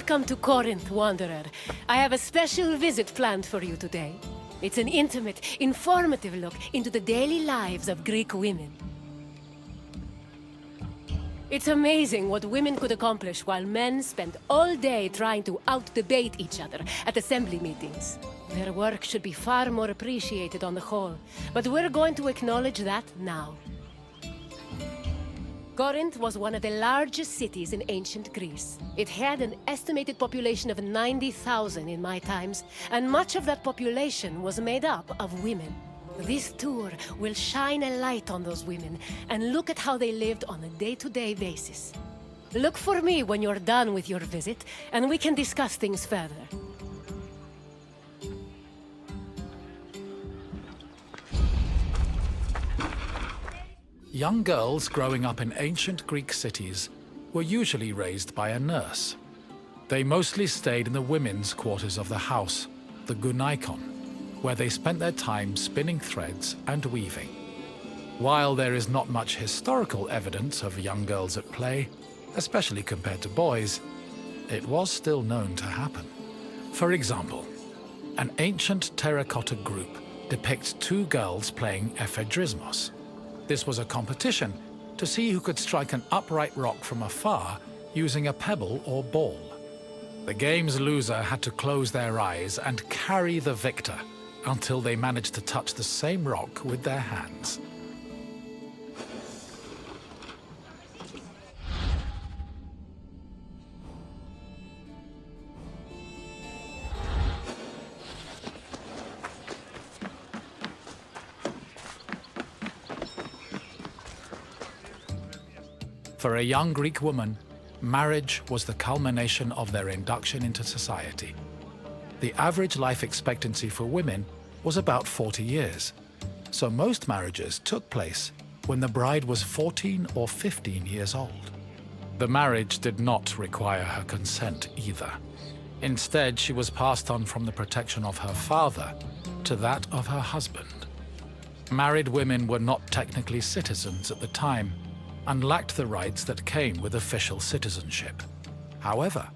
Welcome to Corinth, Wanderer. I have a special visit planned for you today. It's an intimate, informative look into the daily lives of Greek women. It's amazing what women could accomplish while men spend all day trying to out-debate each other at assembly meetings. Their work should be far more appreciated on the whole, but we're going to acknowledge that now. Corinth was one of the largest cities in ancient Greece. It had an estimated population of 90,000 in my times, and much of that population was made up of women. This tour will shine a light on those women and look at how they lived on a day-to-day basis. Look for me when you're done with your visit, and we can discuss things further. Young girls growing up in ancient Greek cities were usually raised by a nurse. They mostly stayed in the women's quarters of the house, the gunaikon, where they spent their time spinning threads and weaving. While there is not much historical evidence of young girls at play, especially compared to boys, it was still known to happen. For example, an ancient terracotta group depicts two girls playing ephedrismos. This was a competition to see who could strike an upright rock from afar using a pebble or ball. The game's loser had to close their eyes and carry the victor until they managed to touch the same rock with their hands. For a young Greek woman, marriage was the culmination of their induction into society. The average life expectancy for women was about 40 years, so most marriages took place when the bride was 14 or 15 years old. The marriage did not require her consent either. Instead, she was passed on from the protection of her father to that of her husband. Married women were not technically citizens at the time, and lacked the rights that came with official citizenship. However,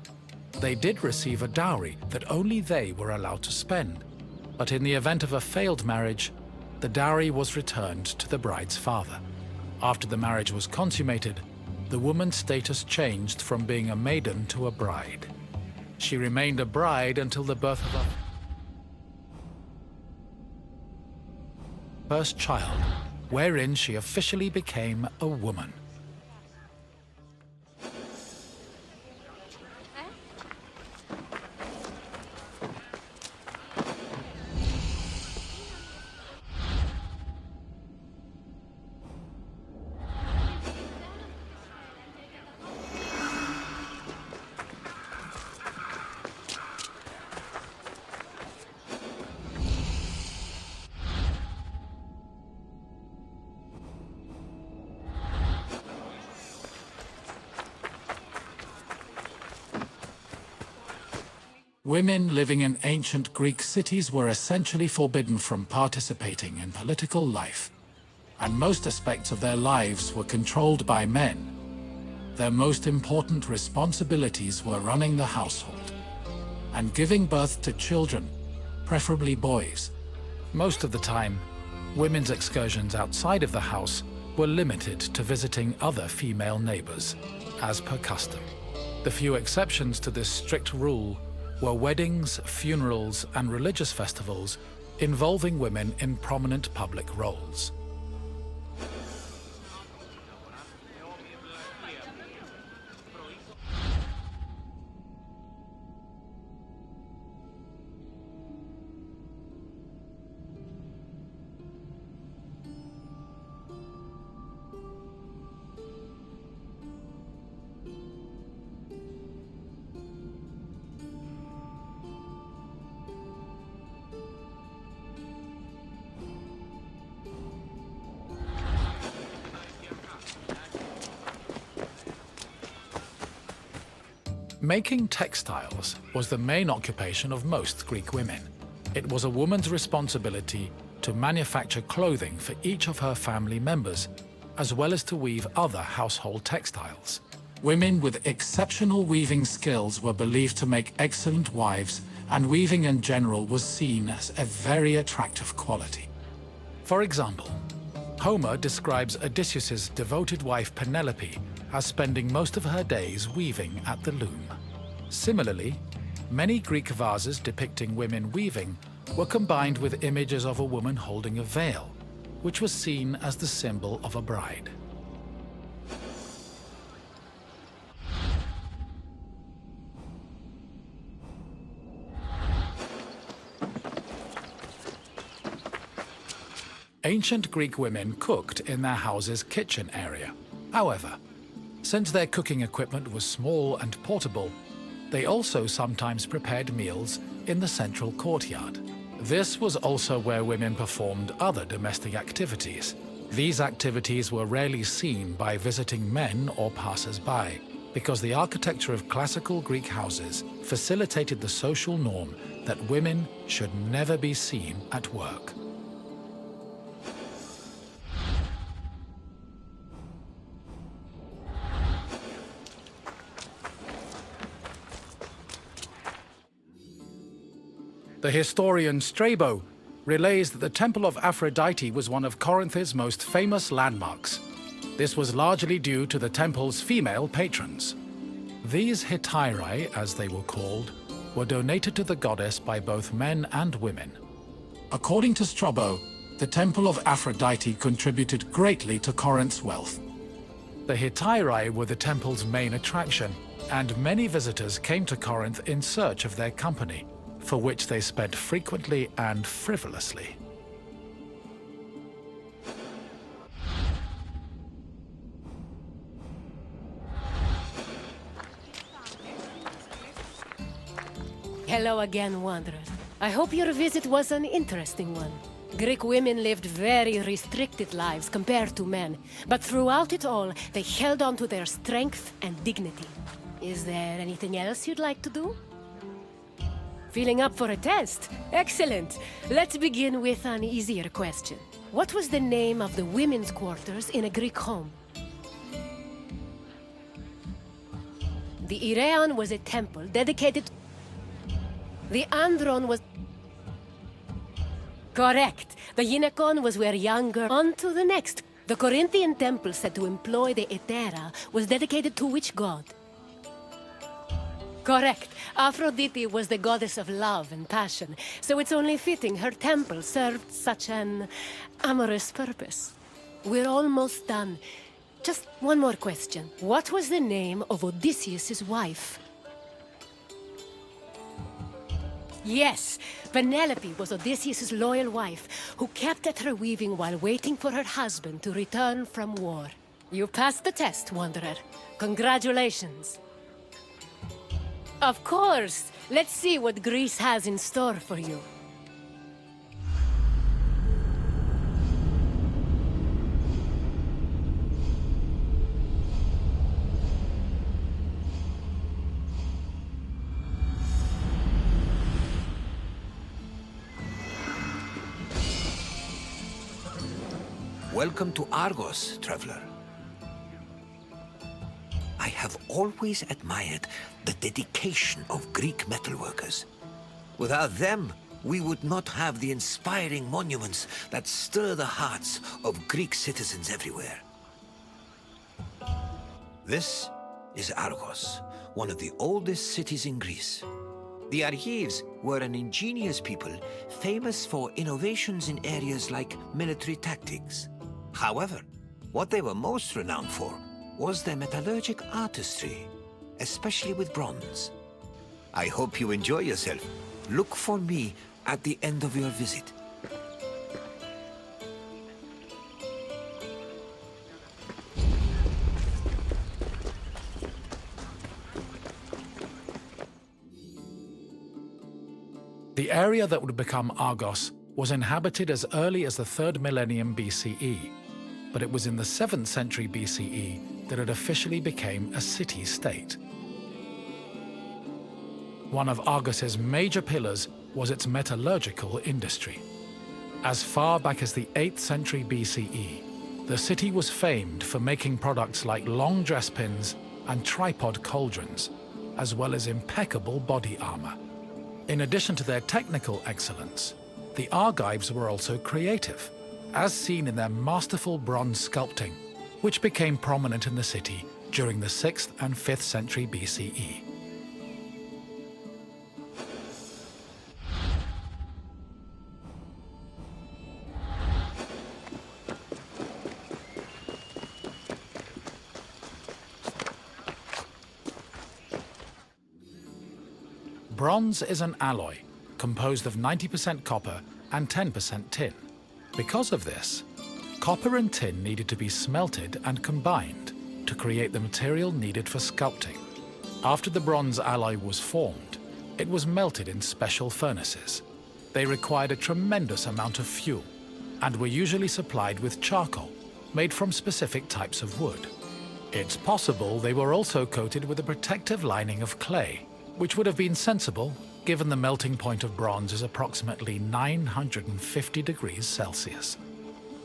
they did receive a dowry that only they were allowed to spend, but in the event of a failed marriage, the dowry was returned to the bride's father. After the marriage was consummated, the woman's status changed from being a maiden to a bride. She remained a bride until the birth of her first child, wherein she officially became a woman. Women living in ancient Greek cities were essentially forbidden from participating in political life, and most aspects of their lives were controlled by men. Their most important responsibilities were running the household and giving birth to children, preferably boys. Most of the time, women's excursions outside of the house were limited to visiting other female neighbors, as per custom. The few exceptions to this strict rule were weddings, funerals, and religious festivals involving women in prominent public roles. Making textiles was the main occupation of most Greek women. It was a woman's responsibility to manufacture clothing for each of her family members, as well as to weave other household textiles. Women with exceptional weaving skills were believed to make excellent wives, and weaving in general was seen as a very attractive quality. For example, Homer describes Odysseus's devoted wife Penelope as spending most of her days weaving at the loom. Similarly, many Greek vases depicting women weaving were combined with images of a woman holding a veil, which was seen as the symbol of a bride. Ancient Greek women cooked in their house's kitchen area. However, since their cooking equipment was small and portable, they also sometimes prepared meals in the central courtyard. This was also where women performed other domestic activities. These activities were rarely seen by visiting men or passers-by, because the architecture of classical Greek houses facilitated the social norm that women should never be seen at work. The historian Strabo relays that the Temple of Aphrodite was one of Corinth's most famous landmarks. This was largely due to the temple's female patrons. These hetairai, as they were called, were donated to the goddess by both men and women. According to Strabo, the Temple of Aphrodite contributed greatly to Corinth's wealth. The hetairai were the temple's main attraction, and many visitors came to Corinth in search of their company, for which they spent frequently and frivolously. Hello again, wanderer. I hope your visit was an interesting one. Greek women lived very restricted lives compared to men, but throughout it all, they held on to their strength and dignity. Is there anything else you'd like to do? Feeling up for a test? Excellent! Let's begin with an easier question. What was the name of the women's quarters in a Greek home? The Ireon was a temple dedicated... The Andron was... Correct! The Gynekon was where young girls... On to the next. The Corinthian temple said to employ the Hetera was dedicated to which god? Correct. Aphrodite was the goddess of love and passion, so it's only fitting her temple served such an amorous purpose. We're almost done. Just one more question. What was the name of Odysseus' wife? Yes, Penelope was Odysseus' loyal wife, who kept at her weaving while waiting for her husband to return from war. You passed the test, wanderer. Congratulations. Of course! Let's see what Greece has in store for you. Welcome to Argos, traveler. I have always admired the dedication of Greek metalworkers. Without them, we would not have the inspiring monuments that stir the hearts of Greek citizens everywhere. This is Argos, one of the oldest cities in Greece. The Argives were an ingenious people, famous for innovations in areas like military tactics. However, what they were most renowned for was their metallurgic artistry, especially with bronze. I hope you enjoy yourself. Look for me at the end of your visit. The area that would become Argos was inhabited as early as the 3rd millennium BCE, but it was in the 7th century BCE that it officially became a city-state. One of Argos's major pillars was its metallurgical industry. As far back as the 8th century BCE, the city was famed for making products like long dress pins and tripod cauldrons, as well as impeccable body armor. In addition to their technical excellence, the Argives were also creative, as seen in their masterful bronze sculpting, which became prominent in the city during the 6th and 5th century BCE. Bronze is an alloy composed of 90% copper and 10% tin. Because of this, copper and tin needed to be smelted and combined to create the material needed for sculpting. After the bronze alloy was formed, it was melted in special furnaces. They required a tremendous amount of fuel and were usually supplied with charcoal made from specific types of wood. It's possible they were also coated with a protective lining of clay, which would have been sensible given the melting point of bronze is approximately 950 degrees Celsius.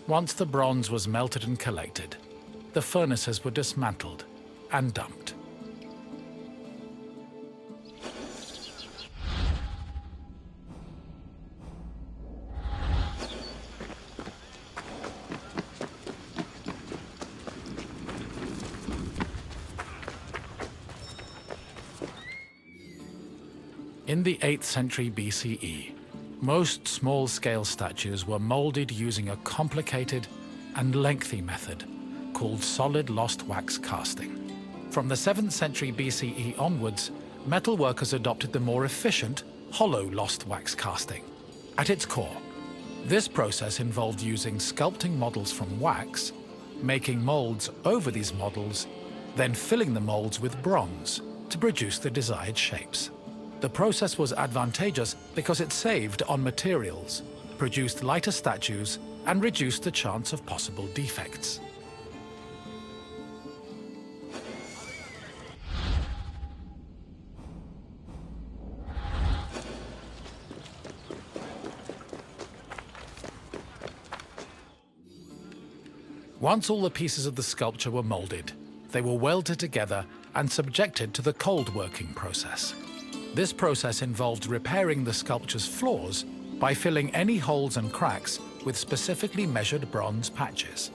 Once the bronze was melted and collected, the furnaces were dismantled and dumped. In the 8th century BCE, most small-scale statues were molded using a complicated and lengthy method called solid lost wax casting. From the 7th century BCE onwards, metalworkers adopted the more efficient hollow lost wax casting. At its core, this process involved using sculpting models from wax, making molds over these models, then filling the molds with bronze to produce the desired shapes. The process was advantageous because it saved on materials, produced lighter statues, and reduced the chance of possible defects. Once all the pieces of the sculpture were molded, they were welded together and subjected to the cold working process. This process involved repairing the sculpture's flaws by filling any holes and cracks with specifically measured bronze patches.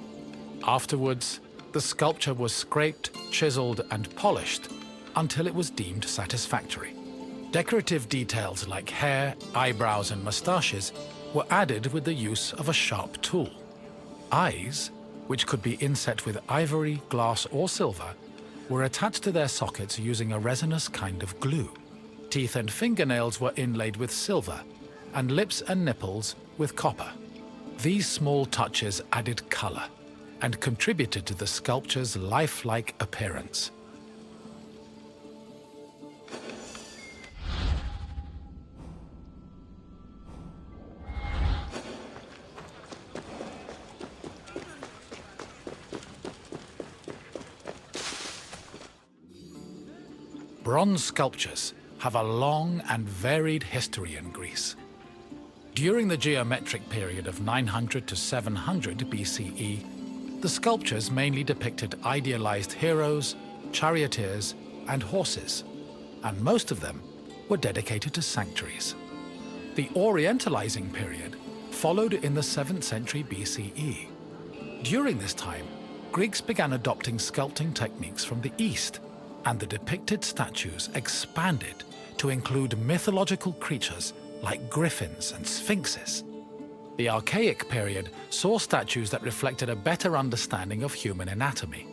Afterwards, the sculpture was scraped, chiseled, and polished until it was deemed satisfactory. Decorative details like hair, eyebrows, and mustaches were added with the use of a sharp tool. Eyes, which could be inset with ivory, glass, or silver, were attached to their sockets using a resinous kind of glue. Teeth and fingernails were inlaid with silver, and lips and nipples with copper. These small touches added color and contributed to the sculpture's lifelike appearance. Bronze sculptures have a long and varied history in Greece. During the geometric period of 900 to 700 BCE, the sculptures mainly depicted idealized heroes, charioteers, and horses, and most of them were dedicated to sanctuaries. The Orientalizing period followed in the 7th century BCE. During this time, Greeks began adopting sculpting techniques from the East, and the depicted statues expanded to include mythological creatures like griffins and sphinxes. The Archaic period saw statues that reflected a better understanding of human anatomy,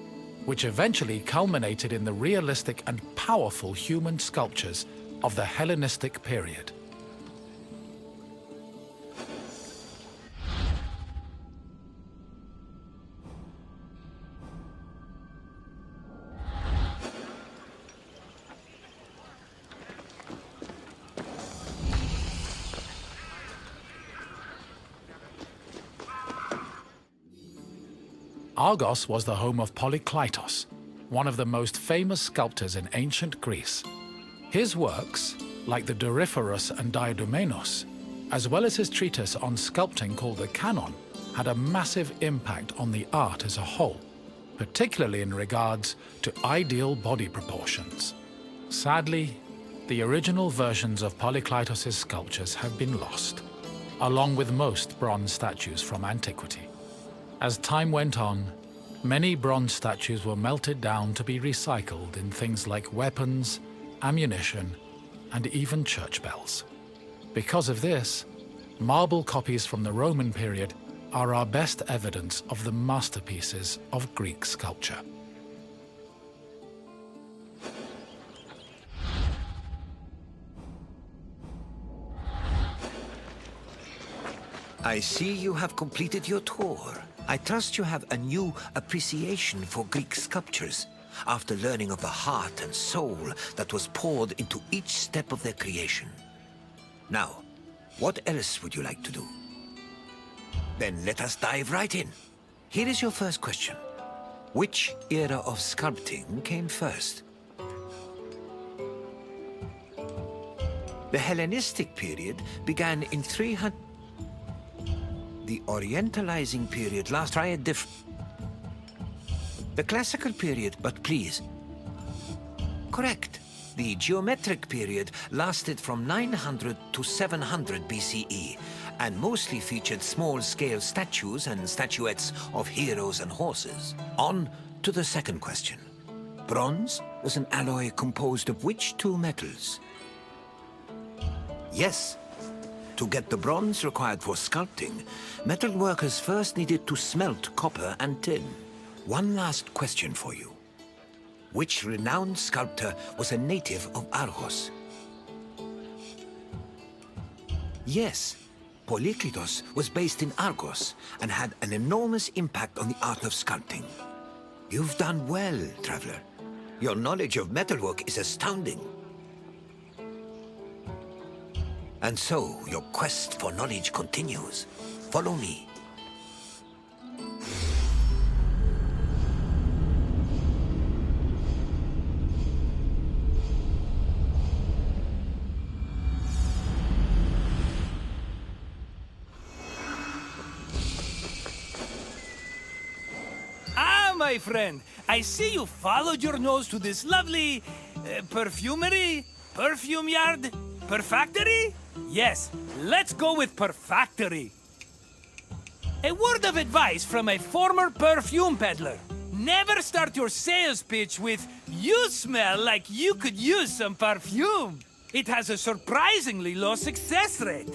which eventually culminated in the realistic and powerful human sculptures of the Hellenistic period. Argos was the home of Polykleitos, one of the most famous sculptors in ancient Greece. His works, like the Doryphorus and Diadomenos, as well as his treatise on sculpting called the Canon, had a massive impact on the art as a whole, particularly in regards to ideal body proportions. Sadly, the original versions of Polykleitos' sculptures have been lost, along with most bronze statues from antiquity. As time went on, many bronze statues were melted down to be recycled in things like weapons, ammunition, and even church bells. Because of this, marble copies from the Roman period are our best evidence of the masterpieces of Greek sculpture. I see you have completed your tour. I trust you have a new appreciation for Greek sculptures after learning of the heart and soul that was poured into each step of their creation. Now, what else would you like to do? Then let us dive right in. Here is your first question. Which era of sculpting came first? The Hellenistic period began in 300... The Orientalizing period last... Try a different... The Classical period, but please... Correct. The Geometric period lasted from 900 to 700 BCE, and mostly featured small-scale statues and statuettes of heroes and horses. On to the second question. Bronze was an alloy composed of which two metals? Yes. To get the bronze required for sculpting, metal workers first needed to smelt copper and tin. One last question for you. Which renowned sculptor was a native of Argos? Yes, Polykleitos was based in Argos and had an enormous impact on the art of sculpting. You've done well, traveler. Your knowledge of metalwork is astounding. And so, your quest for knowledge continues. Follow me. Ah, my friend, I see you followed your nose to this lovely... perfumery? Perfume yard? Perfactory? Yes, let's go with perfactory. A word of advice from a former perfume peddler. Never start your sales pitch with, "You smell like you could use some perfume." It has a surprisingly low success rate.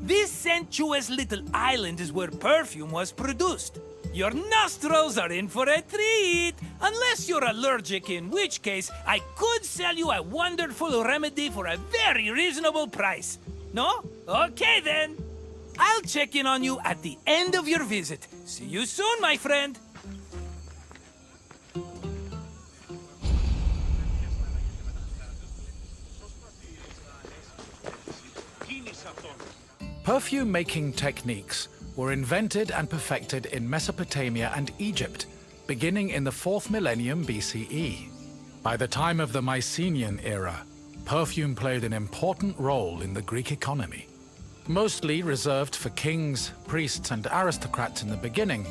This sensuous little island is where perfume was produced. Your nostrils are in for a treat, unless you're allergic, in which case I could sell you a wonderful remedy for a very reasonable price. No? Okay then. I'll check in on you at the end of your visit. See you soon, my friend. Perfume-making techniques were invented and perfected in Mesopotamia and Egypt, beginning in the 4th millennium BCE. By the time of the Mycenaean era, perfume played an important role in the Greek economy. Mostly reserved for kings, priests, and aristocrats in the beginning,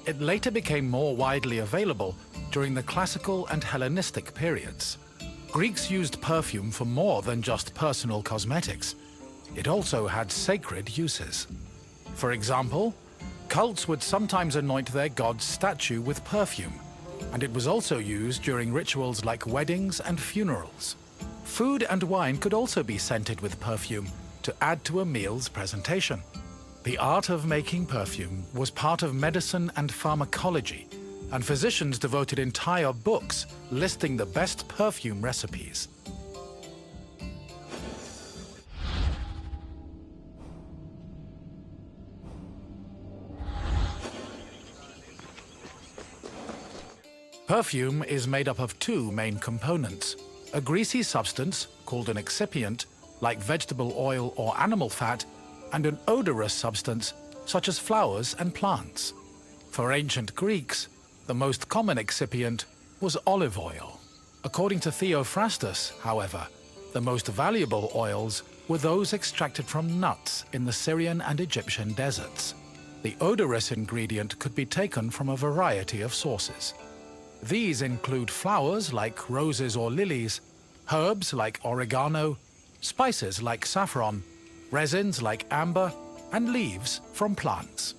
it later became more widely available during the Classical and Hellenistic periods. Greeks used perfume for more than just personal cosmetics. It also had sacred uses. For example, cults would sometimes anoint their god's statue with perfume, and it was also used during rituals like weddings and funerals. Food and wine could also be scented with perfume to add to a meal's presentation. The art of making perfume was part of medicine and pharmacology, and physicians devoted entire books listing the best perfume recipes. Perfume is made up of two main components: a greasy substance, called an excipient, like vegetable oil or animal fat, and an odorous substance, such as flowers and plants. For ancient Greeks, the most common excipient was olive oil. According to Theophrastus, however, the most valuable oils were those extracted from nuts in the Syrian and Egyptian deserts. The odorous ingredient could be taken from a variety of sources. These include flowers like roses or lilies, herbs like oregano, spices like saffron, resins like amber, and leaves from plants.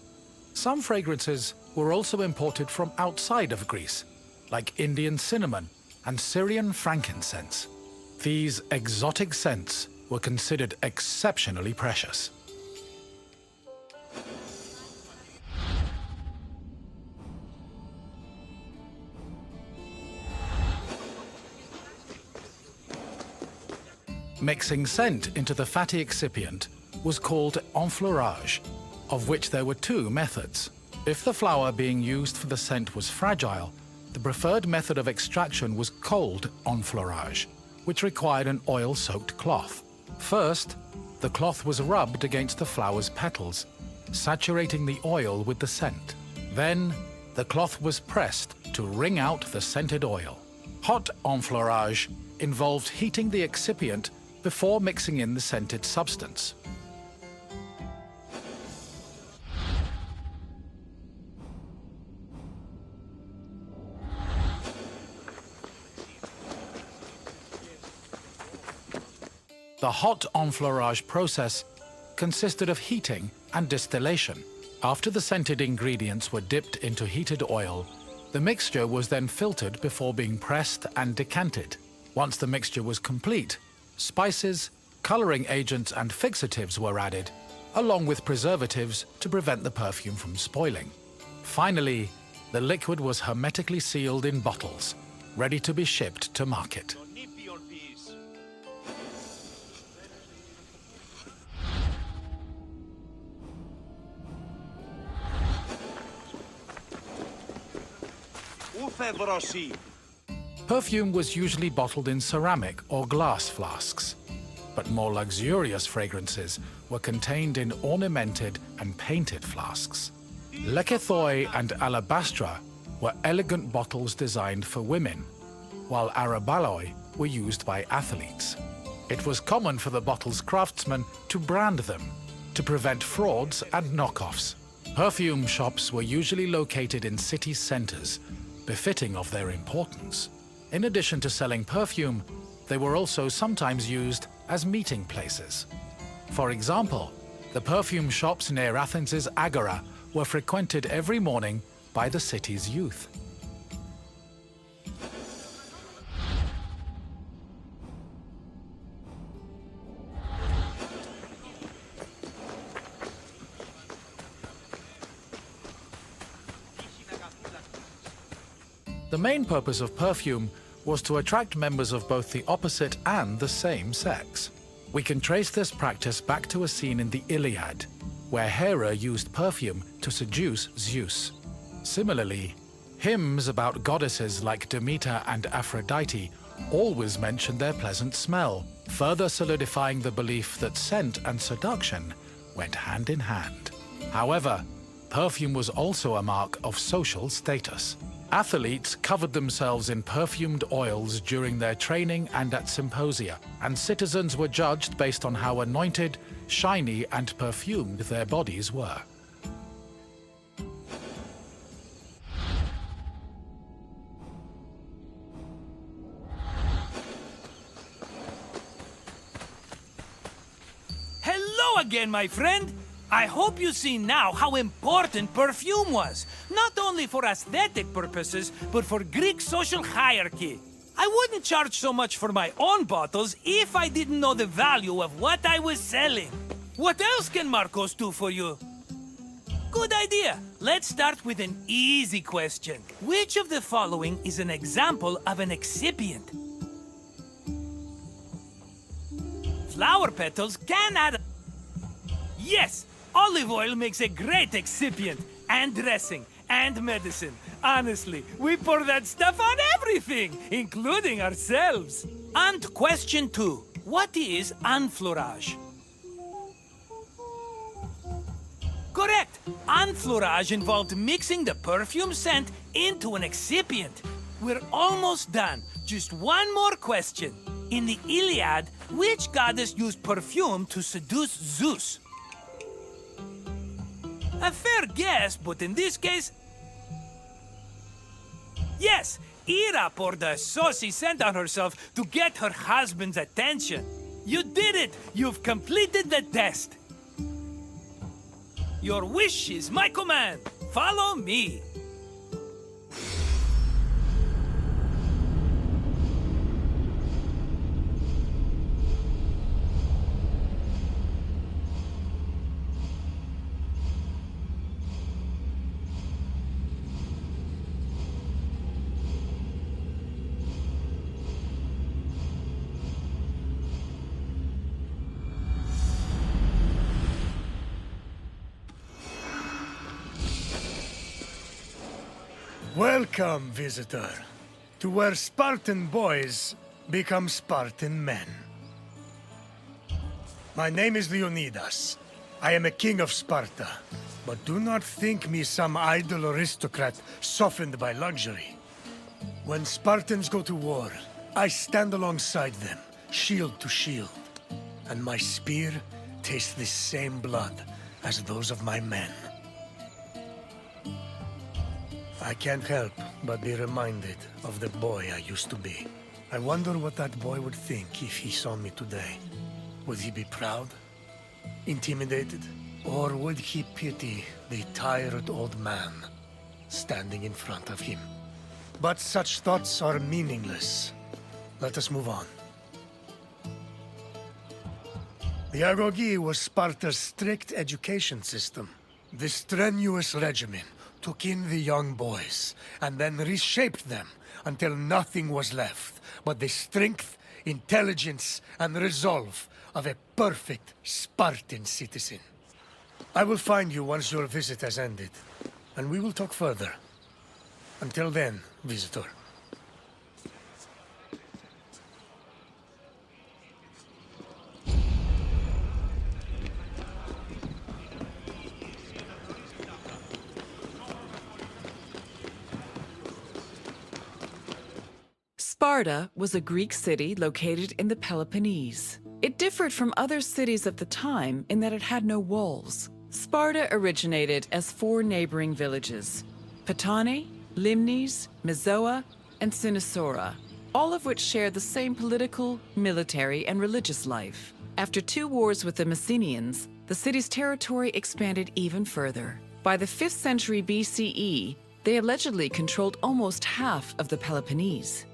Some fragrances were also imported from outside of Greece, like Indian cinnamon and Syrian frankincense. These exotic scents were considered exceptionally precious. Mixing scent into the fatty excipient was called enfleurage, of which there were two methods. If the flower being used for the scent was fragile, the preferred method of extraction was cold enfleurage, which required an oil-soaked cloth. First, the cloth was rubbed against the flower's petals, saturating the oil with the scent. Then, the cloth was pressed to wring out the scented oil. Hot enfleurage involved heating the excipient before mixing in the scented substance. The hot enfleurage process consisted of heating and distillation. After the scented ingredients were dipped into heated oil, the mixture was then filtered before being pressed and decanted. Once the mixture was complete, spices, coloring agents and fixatives were added, along with preservatives to prevent the perfume from spoiling. Finally, the liquid was hermetically sealed in bottles, ready to be shipped to market. Perfume was usually bottled in ceramic or glass flasks, but more luxurious fragrances were contained in ornamented and painted flasks. Lekythoi and alabastra were elegant bottles designed for women, while arabaloi were used by athletes. It was common for the bottle's craftsmen to brand them to prevent frauds and knockoffs. Perfume shops were usually located in city centers, befitting of their importance. In addition to selling perfume, they were also sometimes used as meeting places. For example, the perfume shops near Athens' Agora were frequented every morning by the city's youth. The main purpose of perfume was to attract members of both the opposite and the same sex. We can trace this practice back to a scene in the Iliad, where Hera used perfume to seduce Zeus. Similarly, hymns about goddesses like Demeter and Aphrodite always mention their pleasant smell, further solidifying the belief that scent and seduction went hand in hand. However, perfume was also a mark of social status. Athletes covered themselves in perfumed oils during their training and at symposia, and citizens were judged based on how anointed, shiny, and perfumed their bodies were. Hello again, my friend! I hope you see now how important perfume was, not only for aesthetic purposes, but for Greek social hierarchy. I wouldn't charge so much for my own bottles if I didn't know the value of what I was selling. What else can Marcos do for you? Good idea. Let's start with an easy question. Which of the following is an example of an excipient? Flower petals can add... Yes! Olive oil makes a great excipient, and dressing, and medicine. Honestly, we pour that stuff on everything, including ourselves. And question 2. What is enfleurage? Correct! Enfleurage involved mixing the perfume scent into an excipient. We're almost done. just one more question. In the Iliad, which goddess used perfume to seduce Zeus? A fair guess, but in this case... Yes, Hera poured a saucy scent on herself to get her husband's attention. You did it! You've completed the test! Your wish is my command. Follow me. Welcome, visitor, to where Spartan boys become Spartan men. My name is Leonidas. I am a king of Sparta, but do not think me some idle aristocrat softened by luxury. When Spartans go to war, I stand alongside them, shield to shield, and my spear tastes the same blood as those of my men. I can't help but be reminded of the boy I used to be. I wonder what that boy would think if he saw me today. Would he be proud? Intimidated? Or would he pity the tired old man standing in front of him? But such thoughts are meaningless. Let us move on. The agoge was Sparta's strict education system. The strenuous regimen took in the young boys, and then reshaped them until nothing was left but the strength, intelligence, and resolve of a perfect Spartan citizen. I will find you once your visit has ended, and we will talk further. Until then, visitor. Sparta was a Greek city located in the Peloponnese. It differed from other cities of the time in that it had no walls. Sparta originated as 4 neighboring villages: Patane, Limnes, Mizoa, and Cynosura, all of which shared the same political, military, and religious life. After 2 wars with the Messenians, the city's territory expanded even further. By the 5th century BCE, they allegedly controlled almost half of the Peloponnese.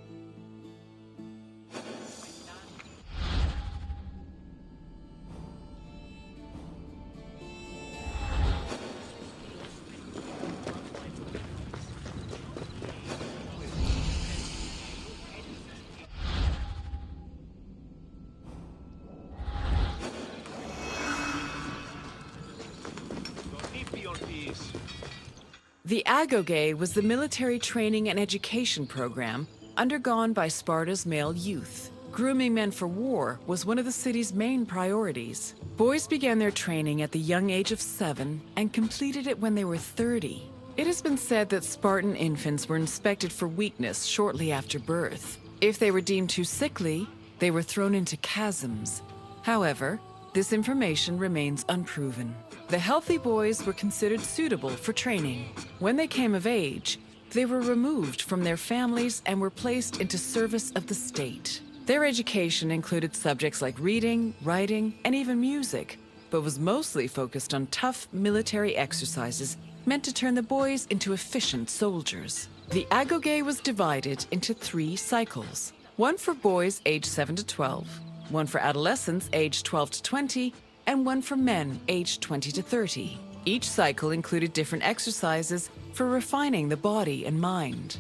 The agoge was the military training and education program undergone by Sparta's male youth. Grooming men for war was one of the city's main priorities. Boys began their training at the young age of 7 and completed it when they were 30. It has been said that Spartan infants were inspected for weakness shortly after birth. If they were deemed too sickly, they were thrown into chasms. However, this information remains unproven. The healthy boys were considered suitable for training. When they came of age, they were removed from their families and were placed into service of the state. Their education included subjects like reading, writing, and even music, but was mostly focused on tough military exercises meant to turn the boys into efficient soldiers. The agoge was divided into 3 cycles: one for boys aged 7 to 12, one for adolescents aged 12 to 20, and one for men aged 20 to 30. Each cycle included different exercises for refining the body and mind.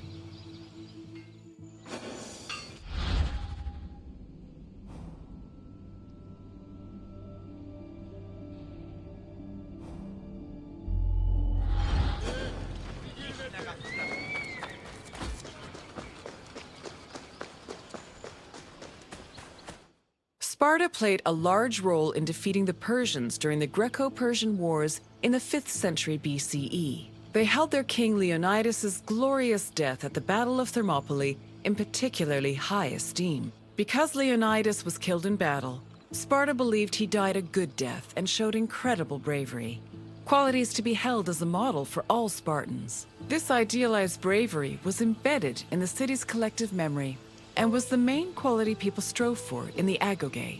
Sparta played a large role in defeating the Persians during the Greco-Persian Wars in the 5th century BCE. They held their king Leonidas's glorious death at the Battle of Thermopylae in particularly high esteem. Because Leonidas was killed in battle, Sparta believed he died a good death and showed incredible bravery, qualities to be held as a model for all Spartans. This idealized bravery was embedded in the city's collective memory and was the main quality people strove for in the agoge.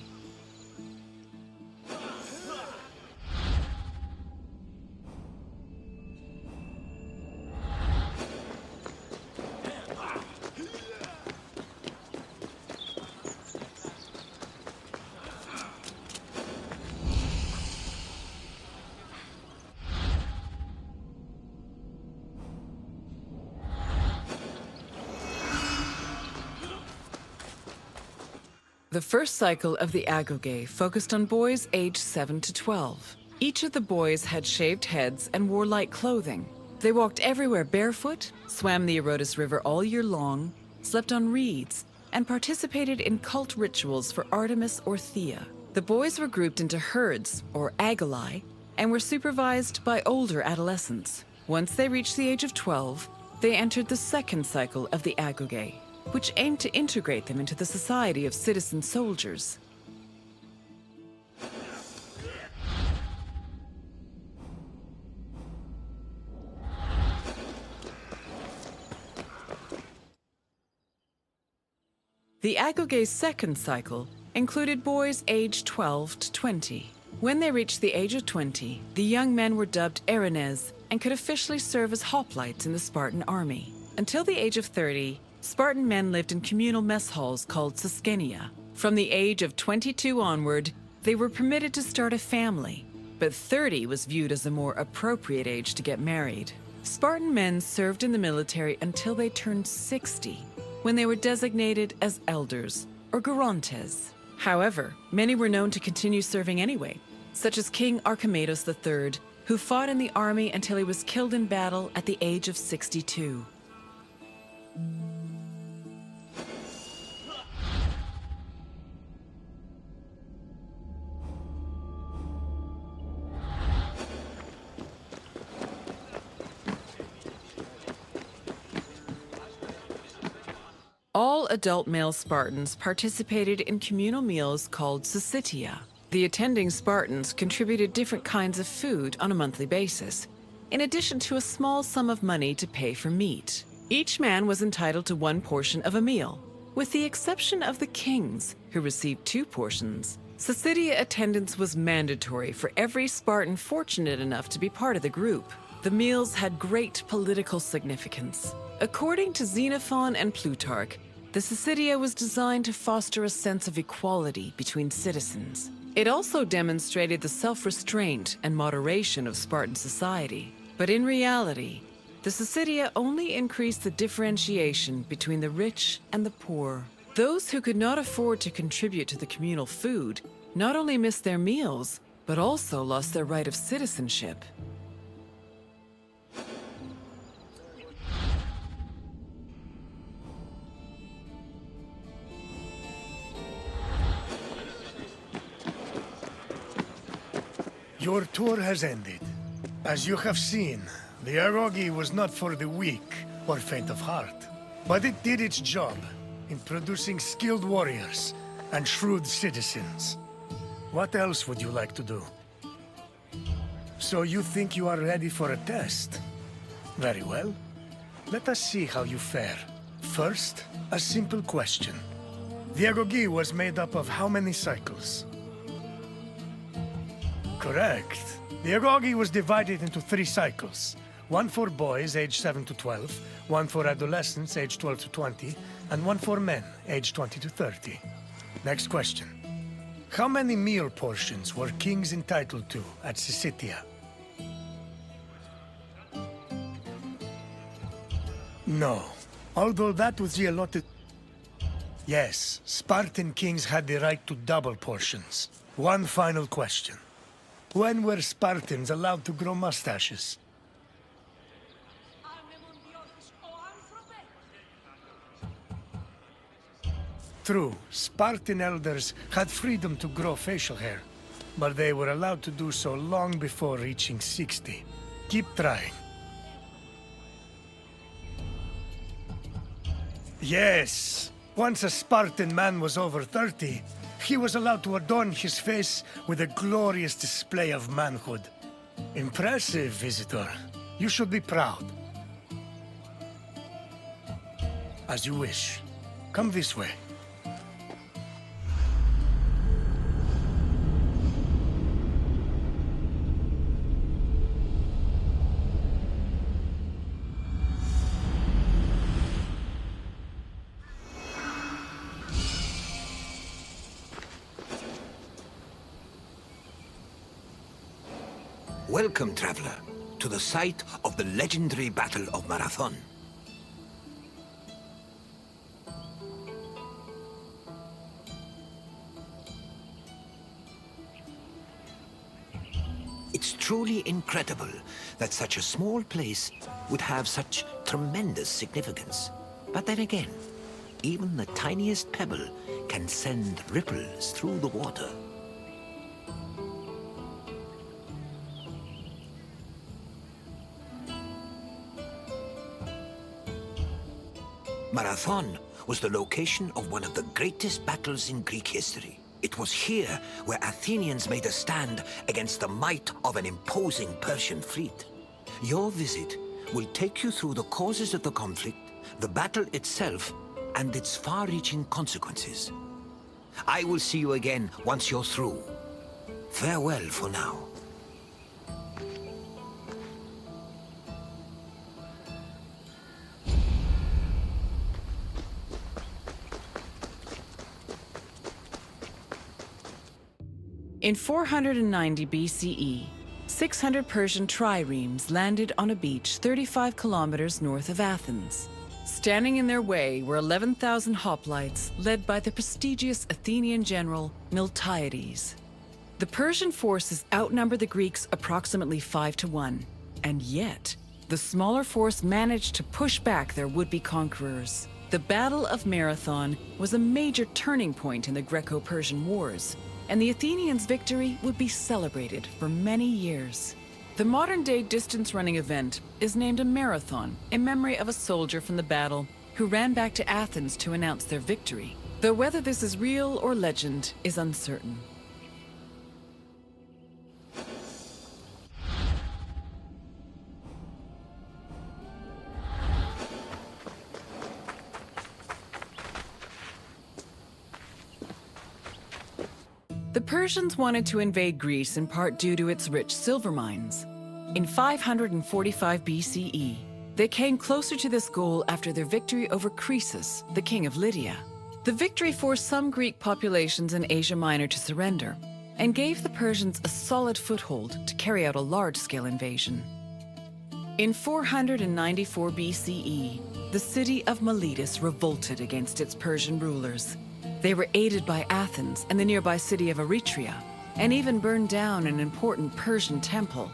The first cycle of the agoge focused on boys aged 7 to 12. Each of the boys had shaved heads and wore light clothing. They walked everywhere barefoot, swam the Odyssey River all year long, slept on reeds, and participated in cult rituals for Artemis or Thea. The boys were grouped into herds, or agoli, and were supervised by older adolescents. Once they reached the age of 12, they entered the second cycle of the agoge, which aimed to integrate them into the society of citizen soldiers. The agoge's second cycle included boys aged 12 to 20. When they reached the age of 20, the young men were dubbed Erinyes and could officially serve as hoplites in the Spartan army. Until the age of 30, Spartan men lived in communal mess halls called Sosgenia. From the age of 22 onward, they were permitted to start a family, but 30 was viewed as a more appropriate age to get married. Spartan men served in the military until they turned 60, when they were designated as elders, or gerontes. However, many were known to continue serving anyway, such as King Archimedes III, who fought in the army until he was killed in battle at the age of 62. All adult male Spartans participated in communal meals called syssitia. The attending Spartans contributed different kinds of food on a monthly basis, in addition to a small sum of money to pay for meat. Each man was entitled to one portion of a meal, with the exception of the kings, who received 2 portions. Syssitia attendance was mandatory for every Spartan fortunate enough to be part of the group. The meals had great political significance. According to Xenophon and Plutarch, the syssitia was designed to foster a sense of equality between citizens. It also demonstrated the self-restraint and moderation of Spartan society. But in reality, the syssitia only increased the differentiation between the rich and the poor. Those who could not afford to contribute to the communal food not only missed their meals, but also lost their right of citizenship. Your tour has ended. As you have seen, the agoge was not for the weak or faint of heart, but it did its job in producing skilled warriors and shrewd citizens. What else would you like to do? So you think you are ready for a test? Very well. Let us see how you fare. First, a simple question. The agoge was made up of how many cycles? Correct. The agoge was divided into 3 cycles. One for boys aged 7 to 12, one for adolescents aged 12 to 20, and one for men aged 20 to 30. Next question. How many meal portions were kings entitled to at Syssitia? No. Although that was the allotted... Yes, Spartan kings had the right to double portions. One final question. When were Spartans allowed to grow mustaches? True, Spartan elders had freedom to grow facial hair, but they were allowed to do so long before reaching 60. Keep trying. Yes. Once a Spartan man was over 30, he was allowed to adorn his face with a glorious display of manhood. Impressive, visitor. You should be proud. As you wish. Come this way. Welcome, traveler, to the site of the legendary Battle of Marathon. It's truly incredible that such a small place would have such tremendous significance. But then again, even the tiniest pebble can send ripples through the water. Marathon was the location of one of the greatest battles in Greek history. It was here where Athenians made a stand against the might of an imposing Persian fleet. Your visit will take you through the causes of the conflict, the battle itself, and its far-reaching consequences. I will see you again once you're through. Farewell for now. In 490 BCE, 600 Persian triremes landed on a beach 35 kilometers north of Athens. Standing in their way were 11,000 hoplites led by the prestigious Athenian general Miltiades. The Persian forces outnumbered the Greeks approximately 5 to 1, and yet the smaller force managed to push back their would-be conquerors. The Battle of Marathon was a major turning point in the Greco-Persian Wars, and the Athenians' victory would be celebrated for many years. The modern-day distance-running event is named a marathon in memory of a soldier from the battle who ran back to Athens to announce their victory, though whether this is real or legend is uncertain. The Persians wanted to invade Greece in part due to its rich silver mines. In 545 BCE, they came closer to this goal after their victory over Croesus, the king of Lydia. The victory forced some Greek populations in Asia Minor to surrender and gave the Persians a solid foothold to carry out a large-scale invasion. In 494 BCE, the city of Miletus revolted against its Persian rulers. They were aided by Athens and the nearby city of Eretria, and even burned down an important Persian temple.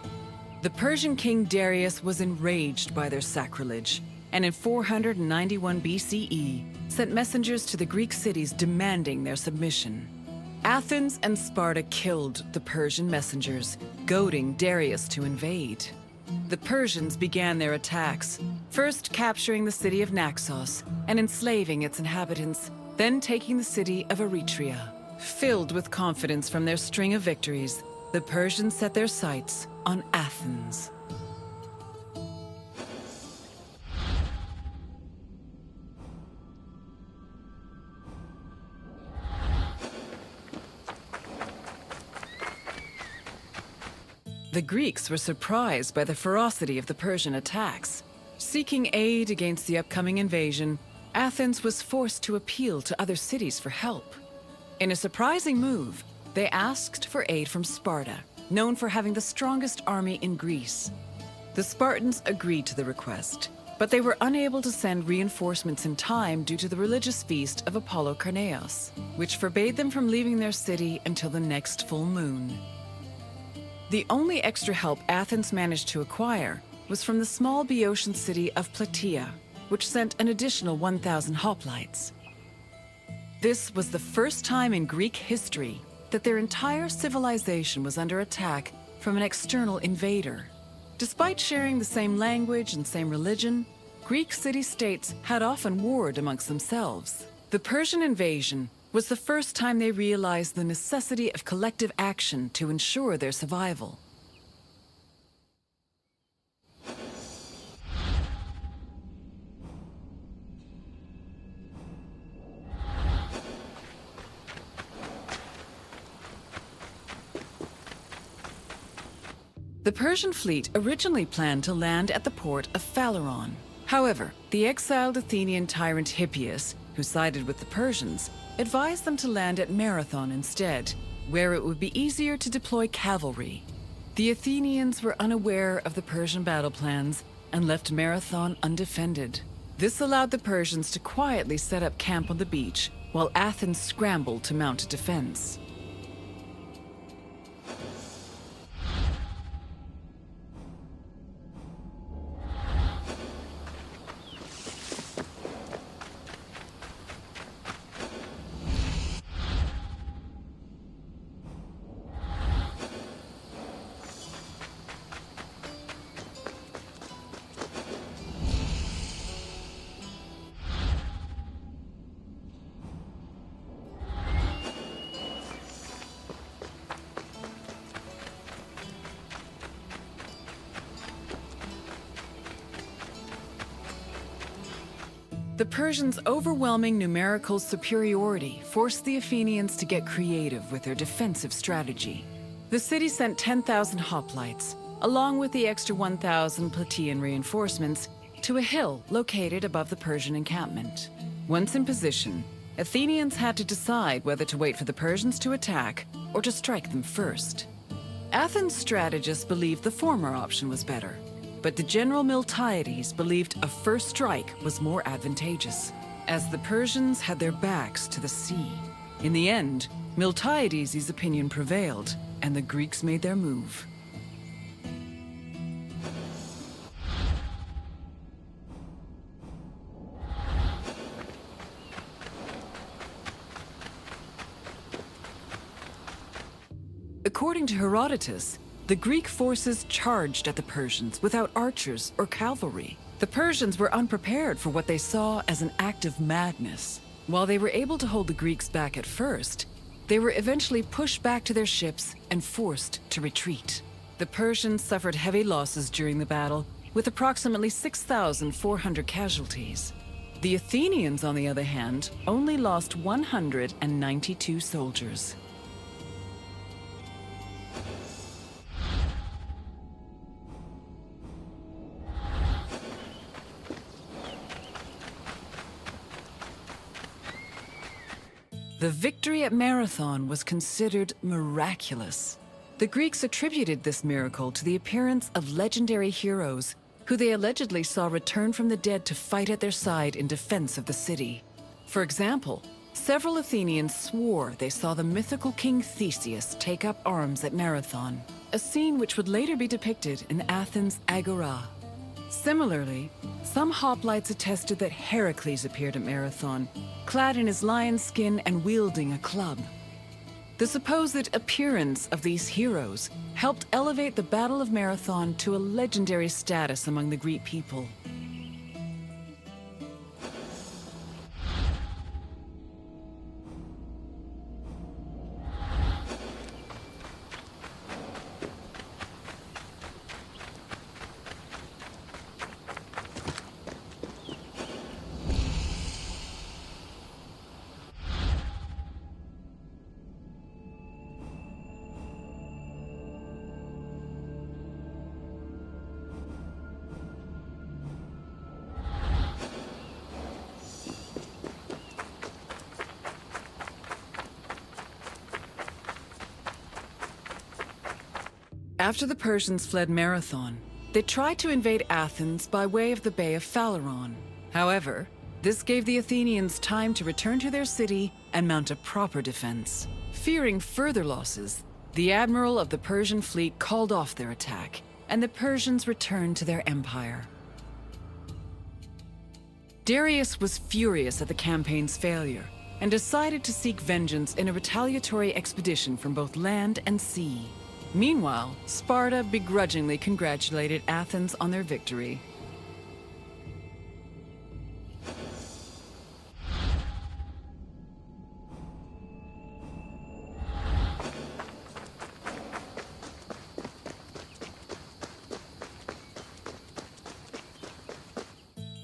The Persian king Darius was enraged by their sacrilege, and in 491 BCE, sent messengers to the Greek cities demanding their submission. Athens and Sparta killed the Persian messengers, goading Darius to invade. The Persians began their attacks, first capturing the city of Naxos and enslaving its inhabitants, then taking the city of Eretria. Filled with confidence from their string of victories, the Persians set their sights on Athens. The Greeks were surprised by the ferocity of the Persian attacks. Seeking aid against the upcoming invasion, Athens was forced to appeal to other cities for help. In a surprising move, they asked for aid from Sparta, known for having the strongest army in Greece. The Spartans agreed to the request, but they were unable to send reinforcements in time due to the religious feast of Apollo Carneos, which forbade them from leaving their city until the next full moon. The only extra help Athens managed to acquire was from the small Boeotian city of Plataea, which sent an additional 1,000 hoplites. This was the first time in Greek history that their entire civilization was under attack from an external invader. Despite sharing the same language and same religion, Greek city-states had often warred amongst themselves. The Persian invasion was the first time they realized the necessity of collective action to ensure their survival. The Persian fleet originally planned to land at the port of Phaleron. However, the exiled Athenian tyrant Hippias, who sided with the Persians, advised them to land at Marathon instead, where it would be easier to deploy cavalry. The Athenians were unaware of the Persian battle plans and left Marathon undefended. This allowed the Persians to quietly set up camp on the beach, while Athens scrambled to mount a defense. The Persians' overwhelming numerical superiority forced the Athenians to get creative with their defensive strategy. The city sent 10,000 hoplites, along with the extra 1,000 Plataean reinforcements, to a hill located above the Persian encampment. Once in position, Athenians had to decide whether to wait for the Persians to attack or to strike them first. Athens' strategists believed the former option was better, but the general Miltiades believed a first strike was more advantageous, as the Persians had their backs to the sea. In the end, Miltiades' opinion prevailed, and the Greeks made their move. According to Herodotus, the Greek forces charged at the Persians without archers or cavalry. The Persians were unprepared for what they saw as an act of madness. While they were able to hold the Greeks back at first, they were eventually pushed back to their ships and forced to retreat. The Persians suffered heavy losses during the battle, with approximately 6,400 casualties. The Athenians, on the other hand, only lost 192 soldiers. The victory at Marathon was considered miraculous. The Greeks attributed this miracle to the appearance of legendary heroes who they allegedly saw return from the dead to fight at their side in defense of the city. For example, several Athenians swore they saw the mythical King Theseus take up arms at Marathon, a scene which would later be depicted in Athens' Agora. Similarly, some hoplites attested that Heracles appeared at Marathon, clad in his lion's skin and wielding a club. The supposed appearance of these heroes helped elevate the Battle of Marathon to a legendary status among the Greek people. After the Persians fled Marathon, they tried to invade Athens by way of the Bay of Phaleron. However, this gave the Athenians time to return to their city and mount a proper defense. Fearing further losses, the admiral of the Persian fleet called off their attack, and the Persians returned to their empire. Darius was furious at the campaign's failure and decided to seek vengeance in a retaliatory expedition from both land and sea. Meanwhile, Sparta begrudgingly congratulated Athens on their victory.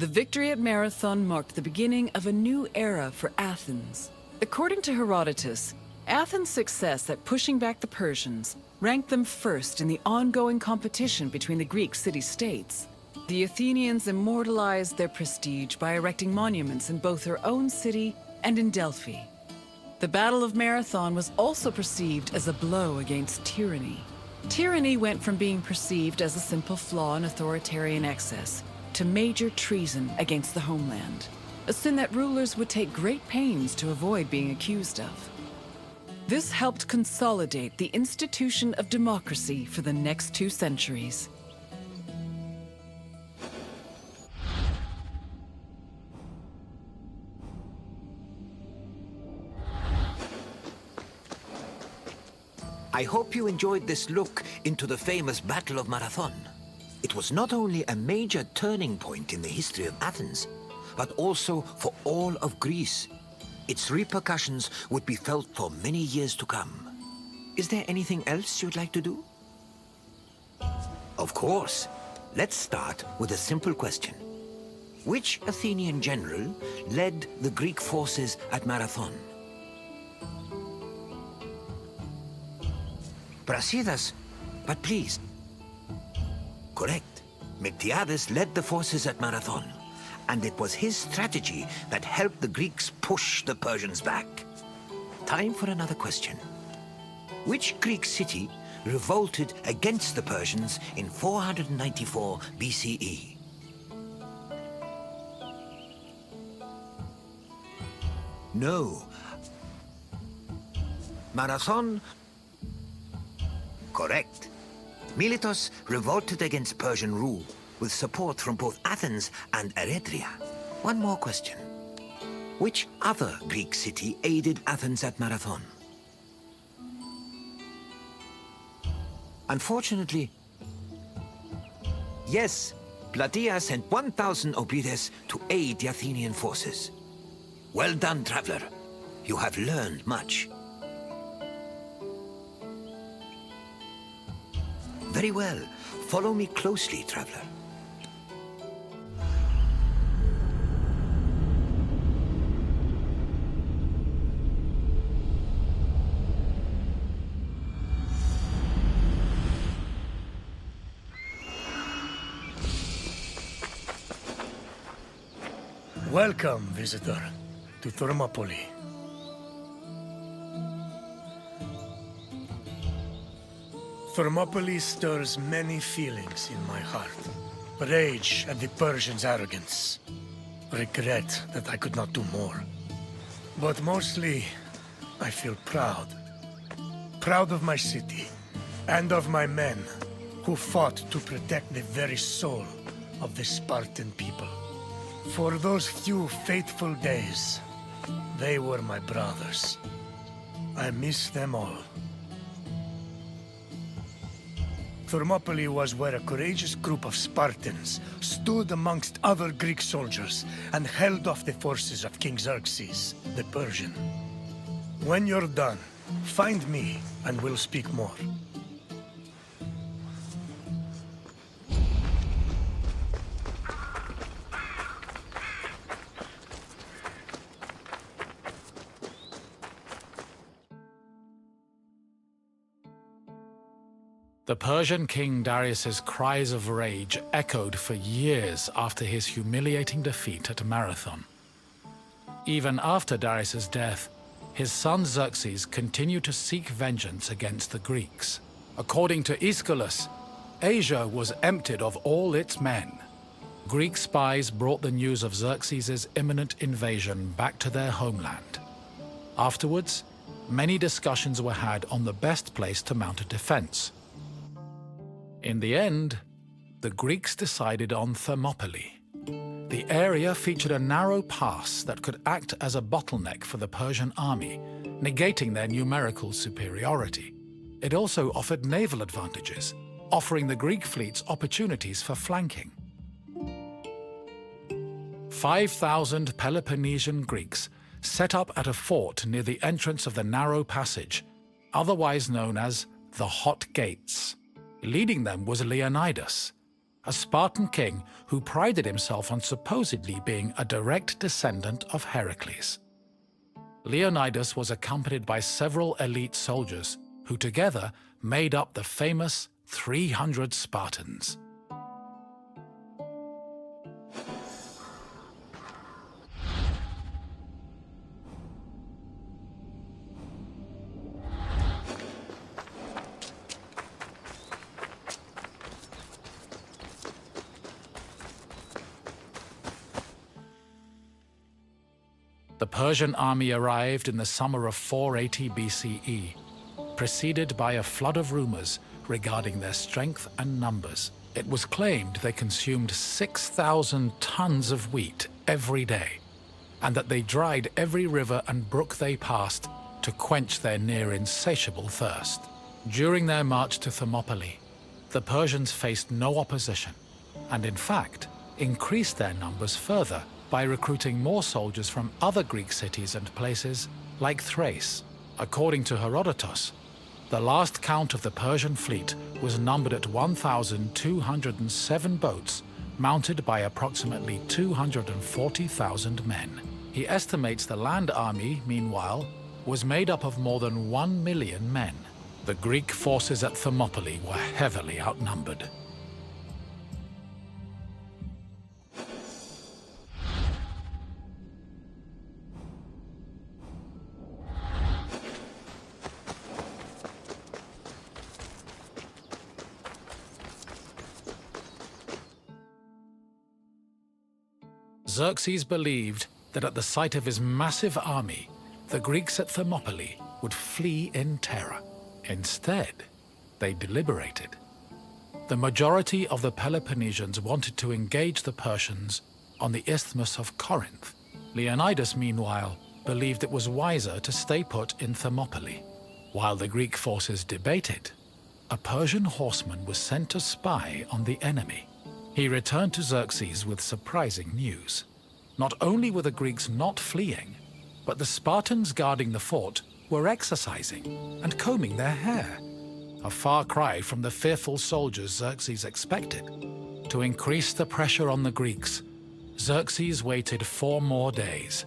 The victory at Marathon marked the beginning of a new era for Athens. According to Herodotus, Athens' success at pushing back the Persians ranked them first in the ongoing competition between the Greek city-states. The Athenians immortalized their prestige by erecting monuments in both their own city and in Delphi. The Battle of Marathon was also perceived as a blow against tyranny. Tyranny went from being perceived as a simple flaw in authoritarian excess to major treason against the homeland, a sin that rulers would take great pains to avoid being accused of. This helped consolidate the institution of democracy for the next 2 centuries. I hope you enjoyed this look into the famous Battle of Marathon. It was not only a major turning point in the history of Athens, but also for all of Greece. Its repercussions would be felt for many years to come. Is there anything else you'd like to do? Of course. Let's start with a simple question. Which Athenian general led the Greek forces at Marathon? Brasidas, but please. Correct. Miltiades led the forces at Marathon, and it was his strategy that helped the Greeks push the Persians back. Time for another question. Which Greek city revolted against the Persians in 494 BCE? No. Marathon. Correct. Miletus revolted against Persian rule, with support from both Athens and Eretria. One more question. Which other Greek city aided Athens at Marathon? Unfortunately, yes, Plataea sent 1,000 Obytes to aid the Athenian forces. Well done, traveler. You have learned much. Very well. Follow me closely, traveler. Welcome, visitor, to Thermopylae. Thermopylae stirs many feelings in my heart. Rage at the Persians' arrogance. Regret that I could not do more. But mostly, I feel proud. Proud of my city, and of my men, who fought to protect the very soul of the Spartan people. For those few fateful days, they were my brothers. I miss them all. Thermopylae was where a courageous group of Spartans stood amongst other Greek soldiers and held off the forces of King Xerxes, the Persian. When you're done, find me and we'll speak more. The Persian king Darius's cries of rage echoed for years after his humiliating defeat at Marathon. Even after Darius's death, his son Xerxes continued to seek vengeance against the Greeks. According to Aeschylus, Asia was emptied of all its men. Greek spies brought the news of Xerxes' imminent invasion back to their homeland. Afterwards, many discussions were had on the best place to mount a defense. In the end, the Greeks decided on Thermopylae. The area featured a narrow pass that could act as a bottleneck for the Persian army, negating their numerical superiority. It also offered naval advantages, offering the Greek fleets opportunities for flanking. 5,000 Peloponnesian Greeks set up at a fort near the entrance of the narrow passage, otherwise known as the Hot Gates. Leading them was Leonidas, a Spartan king who prided himself on supposedly being a direct descendant of Heracles. Leonidas was accompanied by several elite soldiers who together made up the famous 300 Spartans. The Persian army arrived in the summer of 480 BCE, preceded by a flood of rumors regarding their strength and numbers. It was claimed they consumed 6,000 tons of wheat every day, and that they dried every river and brook they passed to quench their near insatiable thirst. During their march to Thermopylae, the Persians faced no opposition, and in fact increased their numbers further by recruiting more soldiers from other Greek cities and places like Thrace. According to Herodotus, the last count of the Persian fleet was numbered at 1,207 boats, mounted by approximately 240,000 men. He estimates the land army, meanwhile, was made up of more than 1 million men. The Greek forces at Thermopylae were heavily outnumbered. Xerxes believed that at the sight of his massive army, the Greeks at Thermopylae would flee in terror. Instead, they deliberated. The majority of the Peloponnesians wanted to engage the Persians on the Isthmus of Corinth. Leonidas, meanwhile, believed it was wiser to stay put in Thermopylae. While the Greek forces debated, a Persian horseman was sent to spy on the enemy. He returned to Xerxes with surprising news. Not only were the Greeks not fleeing, but the Spartans guarding the fort were exercising and combing their hair. A far cry from the fearful soldiers Xerxes expected. To increase the pressure on the Greeks, Xerxes waited 4 more days,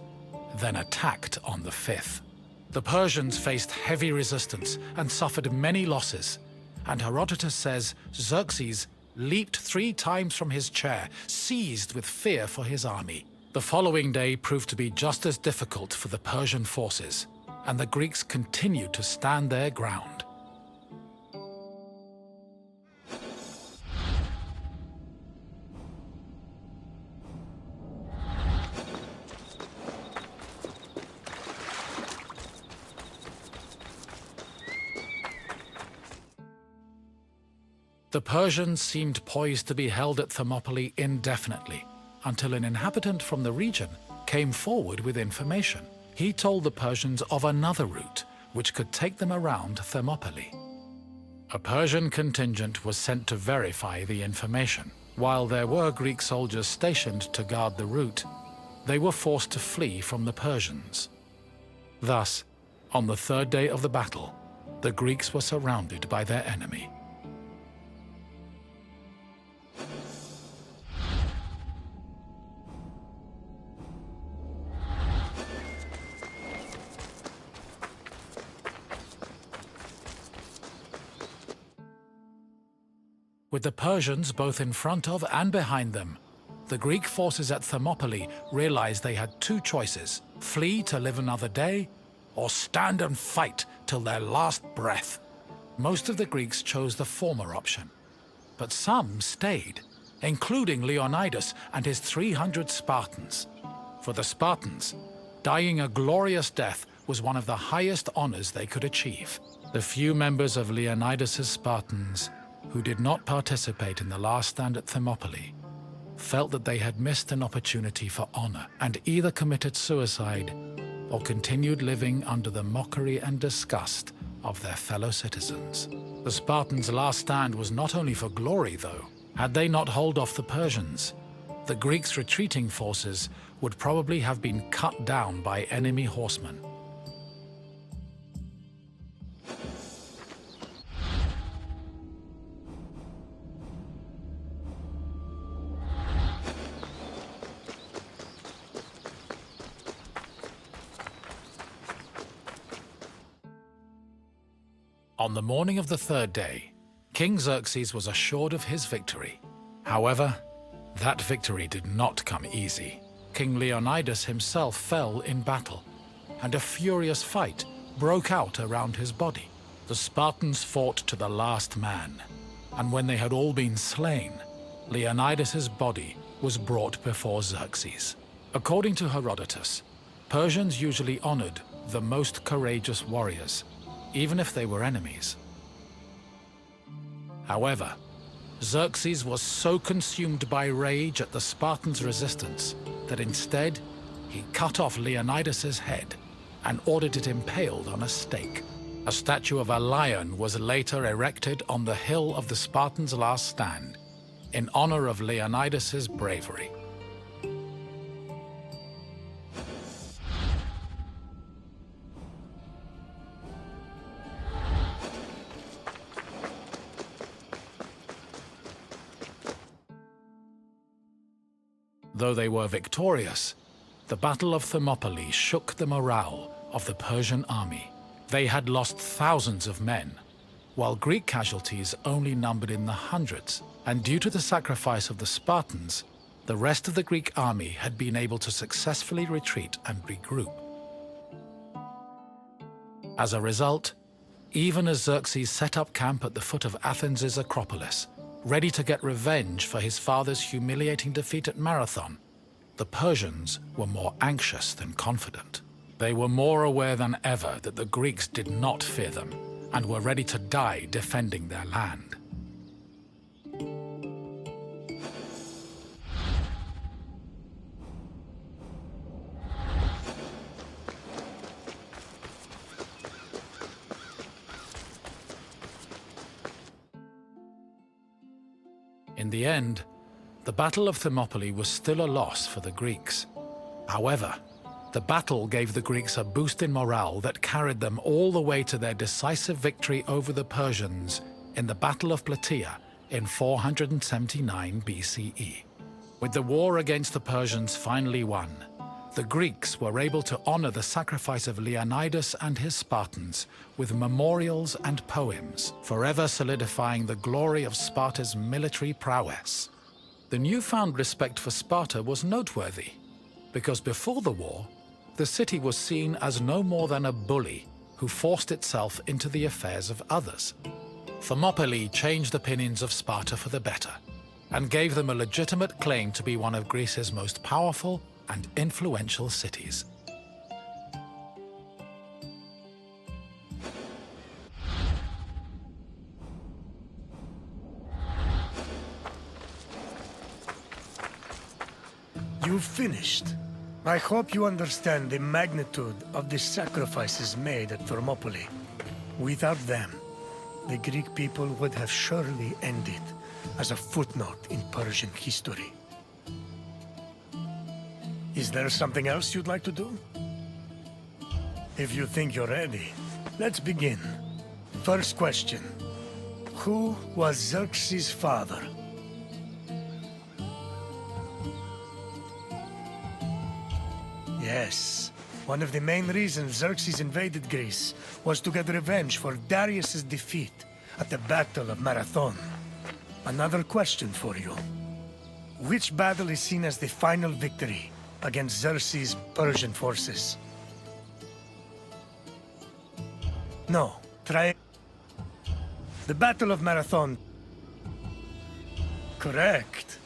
then attacked on the 5th. The Persians faced heavy resistance and suffered many losses, and Herodotus says Xerxes leaped 3 times from his chair, seized with fear for his army. The following day proved to be just as difficult for the Persian forces, and the Greeks continued to stand their ground. The Persians seemed poised to be held at Thermopylae indefinitely, until an inhabitant from the region came forward with information. He told the Persians of another route which could take them around Thermopylae. A Persian contingent was sent to verify the information. While there were Greek soldiers stationed to guard the route, they were forced to flee from the Persians. Thus, on the 3rd day of the battle, the Greeks were surrounded by their enemy. With the Persians both in front of and behind them, the Greek forces at Thermopylae realized they had 2 choices: flee to live another day, or stand and fight till their last breath. Most of the Greeks chose the former option, but some stayed, including Leonidas and his 300 Spartans. For the Spartans, dying a glorious death was one of the highest honors they could achieve. The few members of Leonidas's Spartans who did not participate in the last stand at Thermopylae felt that they had missed an opportunity for honor and either committed suicide or continued living under the mockery and disgust of their fellow citizens. The Spartans' last stand was not only for glory, though. Had they not held off the Persians, the Greeks' retreating forces would probably have been cut down by enemy horsemen. On the morning of the third day, King Xerxes was assured of his victory. However, that victory did not come easy. King Leonidas himself fell in battle, and a furious fight broke out around his body. The Spartans fought to the last man, and when they had all been slain, Leonidas's body was brought before Xerxes. According to Herodotus, Persians usually honored the most courageous warriors, even if they were enemies. However, Xerxes was so consumed by rage at the Spartans' resistance that instead he cut off Leonidas's head and ordered it impaled on a stake. A statue of a lion was later erected on the hill of the Spartans' last stand in honor of Leonidas's bravery. Though they were victorious, the Battle of Thermopylae shook the morale of the Persian army. They had lost thousands of men, while Greek casualties only numbered in the hundreds, and due to the sacrifice of the Spartans, the rest of the Greek army had been able to successfully retreat and regroup. As a result, even as Xerxes set up camp at the foot of Athens' Acropolis, ready to get revenge for his father's humiliating defeat at Marathon, the Persians were more anxious than confident. They were more aware than ever that the Greeks did not fear them and were ready to die defending their land. In the end, the Battle of Thermopylae was still a loss for the Greeks. However, the battle gave the Greeks a boost in morale that carried them all the way to their decisive victory over the Persians in the Battle of Plataea in 479 BCE. With the war against the Persians finally won, the Greeks were able to honor the sacrifice of Leonidas and his Spartans with memorials and poems, forever solidifying the glory of Sparta's military prowess. The newfound respect for Sparta was noteworthy, because before the war, the city was seen as no more than a bully who forced itself into the affairs of others. Thermopylae changed opinions of Sparta for the better, and gave them a legitimate claim to be one of Greece's most powerful and influential cities. You've finished. I hope you understand the magnitude of the sacrifices made at Thermopylae. Without them, the Greek people would have surely ended as a footnote in Persian history. Is there something else you'd like to do? If you think you're ready, let's begin. First question. Who was Xerxes' father? Yes. One of the main reasons Xerxes invaded Greece was to get revenge for Darius' defeat at the Battle of Marathon. Another question for you. Which battle is seen as the final victory against Xerxes' Persian forces? No, try... The Battle of Marathon. Correct.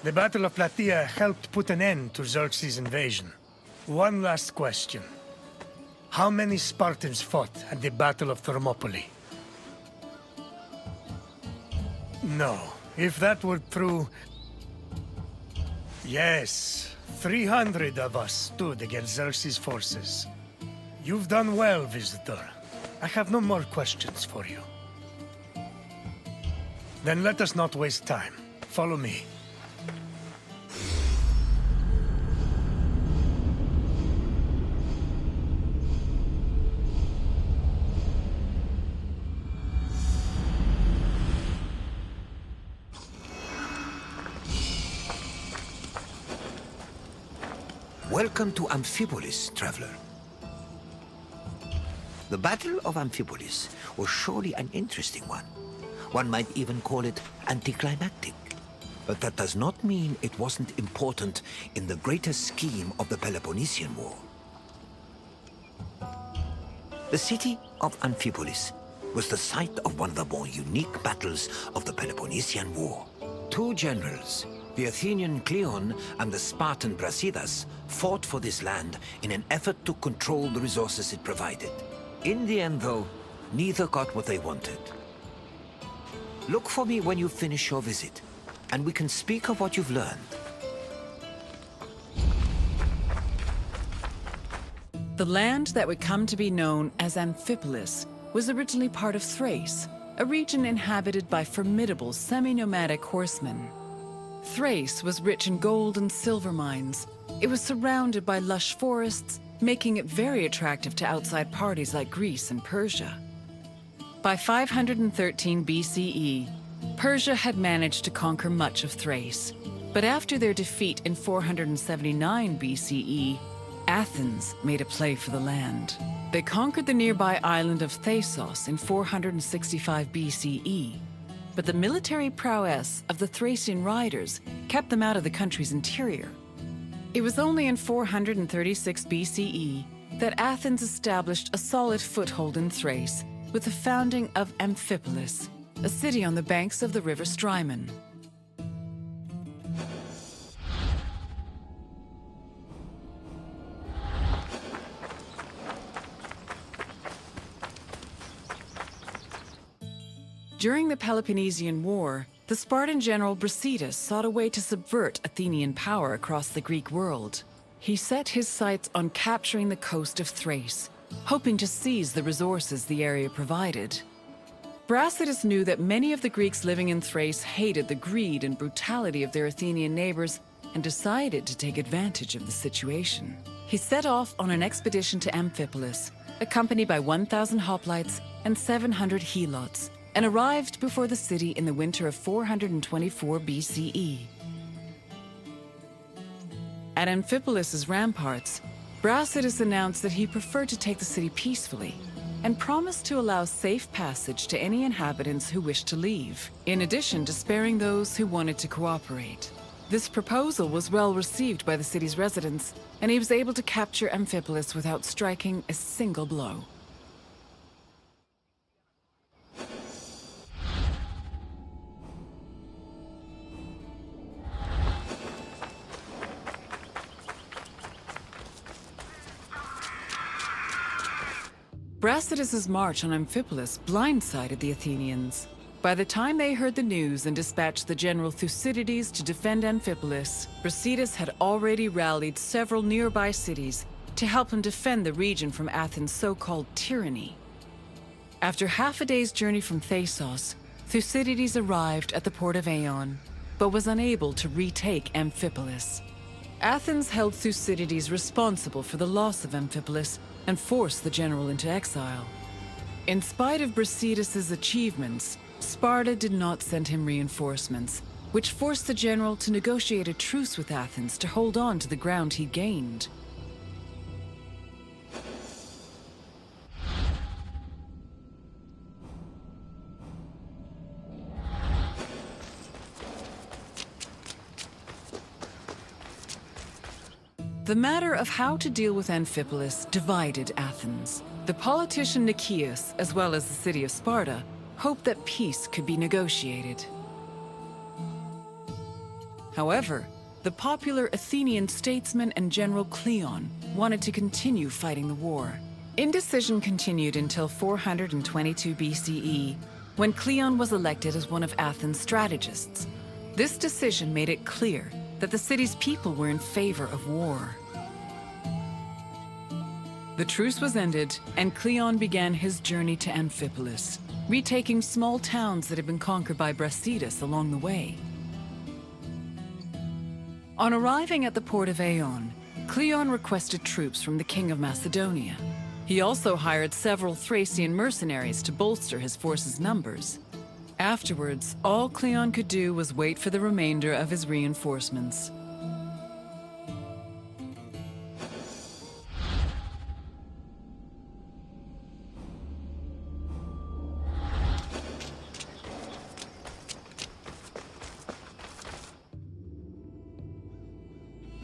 The Battle of Plataea helped put an end to Xerxes' invasion. One last question. How many Spartans fought at the Battle of Thermopylae? No. If that were true... Yes, 300 of us stood against Xerxes' forces. You've done well, visitor. I have no more questions for you. Then let us not waste time. Follow me. Welcome to Amphipolis, traveler. The Battle of Amphipolis was surely an interesting one. One might even call it anticlimactic. But that does not mean it wasn't important in the greater scheme of the Peloponnesian War. The city of Amphipolis was the site of one of the more unique battles of the Peloponnesian War. Two generals, the Athenian Cleon and the Spartan Brasidas, fought for this land in an effort to control the resources it provided. In the end, though, neither got what they wanted. Look for me when you finish your visit, and we can speak of what you've learned. The land that would come to be known as Amphipolis was originally part of Thrace, a region inhabited by formidable semi-nomadic horsemen. Thrace was rich in gold and silver mines. It was surrounded by lush forests, making it very attractive to outside parties like Greece and Persia. By 513 BCE, Persia had managed to conquer much of Thrace. But after their defeat in 479 BCE, Athens made a play for the land. They conquered the nearby island of Thasos in 465 BCE. But the military prowess of the Thracian riders kept them out of the country's interior. It was only in 436 BCE that Athens established a solid foothold in Thrace with the founding of Amphipolis, a city on the banks of the river Strymon. During the Peloponnesian War, the Spartan general Brasidas sought a way to subvert Athenian power across the Greek world. He set his sights on capturing the coast of Thrace, hoping to seize the resources the area provided. Brasidas knew that many of the Greeks living in Thrace hated the greed and brutality of their Athenian neighbors and decided to take advantage of the situation. He set off on an expedition to Amphipolis, accompanied by 1,000 hoplites and 700 helots, and arrived before the city in the winter of 424 BCE. At Amphipolis' ramparts, Brasidas announced that he preferred to take the city peacefully and promised to allow safe passage to any inhabitants who wished to leave, in addition to sparing those who wanted to cooperate. This proposal was well received by the city's residents, and he was able to capture Amphipolis without striking a single blow. Brasidas' march on Amphipolis blindsided the Athenians. By the time they heard the news and dispatched the general Thucydides to defend Amphipolis, Brasidas had already rallied several nearby cities to help him defend the region from Athens' so-called tyranny. After half a day's journey from Thasos, Thucydides arrived at the port of Aeon, but was unable to retake Amphipolis. Athens held Thucydides responsible for the loss of Amphipolis and forced the general into exile. In spite of Brasidas' achievements, Sparta did not send him reinforcements, which forced the general to negotiate a truce with Athens to hold on to the ground he gained. The matter of how to deal with Amphipolis divided Athens. The politician Nicias, as well as the city of Sparta, hoped that peace could be negotiated. However, the popular Athenian statesman and general Cleon wanted to continue fighting the war. Indecision continued until 422 BCE, when Cleon was elected as one of Athens' strategists. This decision made it clear that the city's people were in favor of war. The truce was ended, and Cleon began his journey to Amphipolis, retaking small towns that had been conquered by Brasidas along the way. On arriving at the port of Aeon, Cleon requested troops from the king of Macedonia. He also hired several Thracian mercenaries to bolster his force's numbers. Afterwards, all Cleon could do was wait for the remainder of his reinforcements.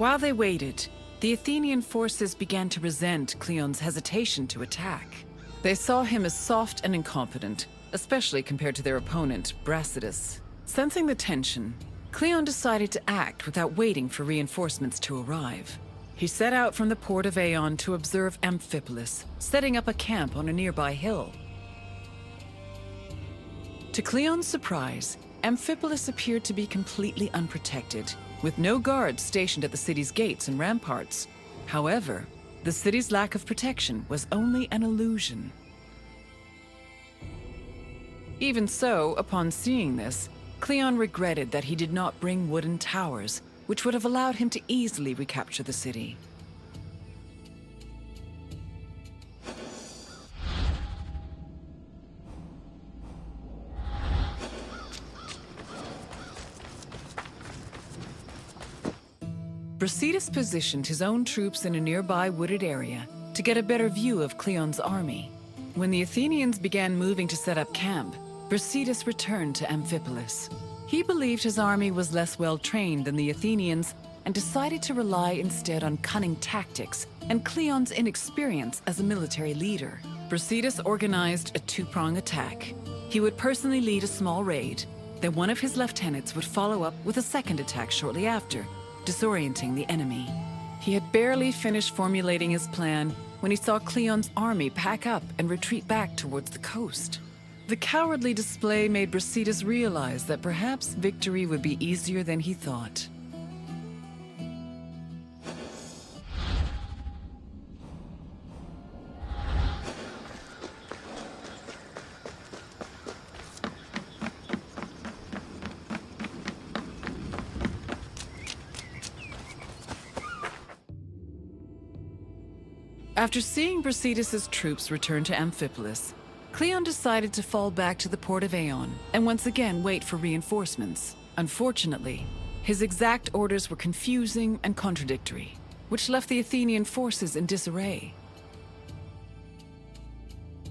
While they waited, the Athenian forces began to resent Cleon's hesitation to attack. They saw him as soft and incompetent, especially compared to their opponent, Brasidas. Sensing the tension, Cleon decided to act without waiting for reinforcements to arrive. He set out from the port of Aeon to observe Amphipolis, setting up a camp on a nearby hill. To Cleon's surprise, Amphipolis appeared to be completely unprotected, with no guards stationed at the city's gates and ramparts. However, the city's lack of protection was only an illusion. Even so, upon seeing this, Cleon regretted that he did not bring wooden towers, which would have allowed him to easily recapture the city. Brasidas positioned his own troops in a nearby wooded area to get a better view of Cleon's army. When the Athenians began moving to set up camp, Brasidas returned to Amphipolis. He believed his army was less well-trained than the Athenians and decided to rely instead on cunning tactics and Cleon's inexperience as a military leader. Brasidas organized a two-prong attack. He would personally lead a small raid, then one of his lieutenants would follow up with a second attack shortly after, disorienting the enemy. He had barely finished formulating his plan when he saw Cleon's army pack up and retreat back towards the coast. The cowardly display made Brasidas realize that perhaps victory would be easier than he thought. After seeing Brasidas' troops return to Amphipolis, Cleon decided to fall back to the port of Aeon and once again wait for reinforcements. Unfortunately, his exact orders were confusing and contradictory, which left the Athenian forces in disarray.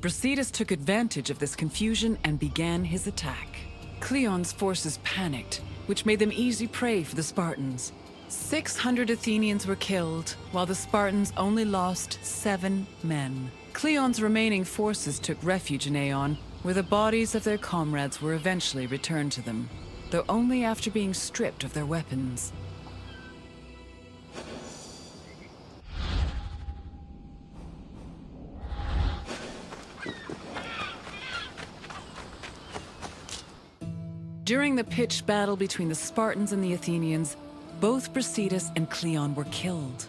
Brasidas took advantage of this confusion and began his attack. Cleon's forces panicked, which made them easy prey for the Spartans. 600 Athenians were killed, while the Spartans only lost 7 men. Cleon's remaining forces took refuge in Aeon, where the bodies of their comrades were eventually returned to them, though only after being stripped of their weapons. During the pitched battle between the Spartans and the Athenians, both Brasidas and Cleon were killed.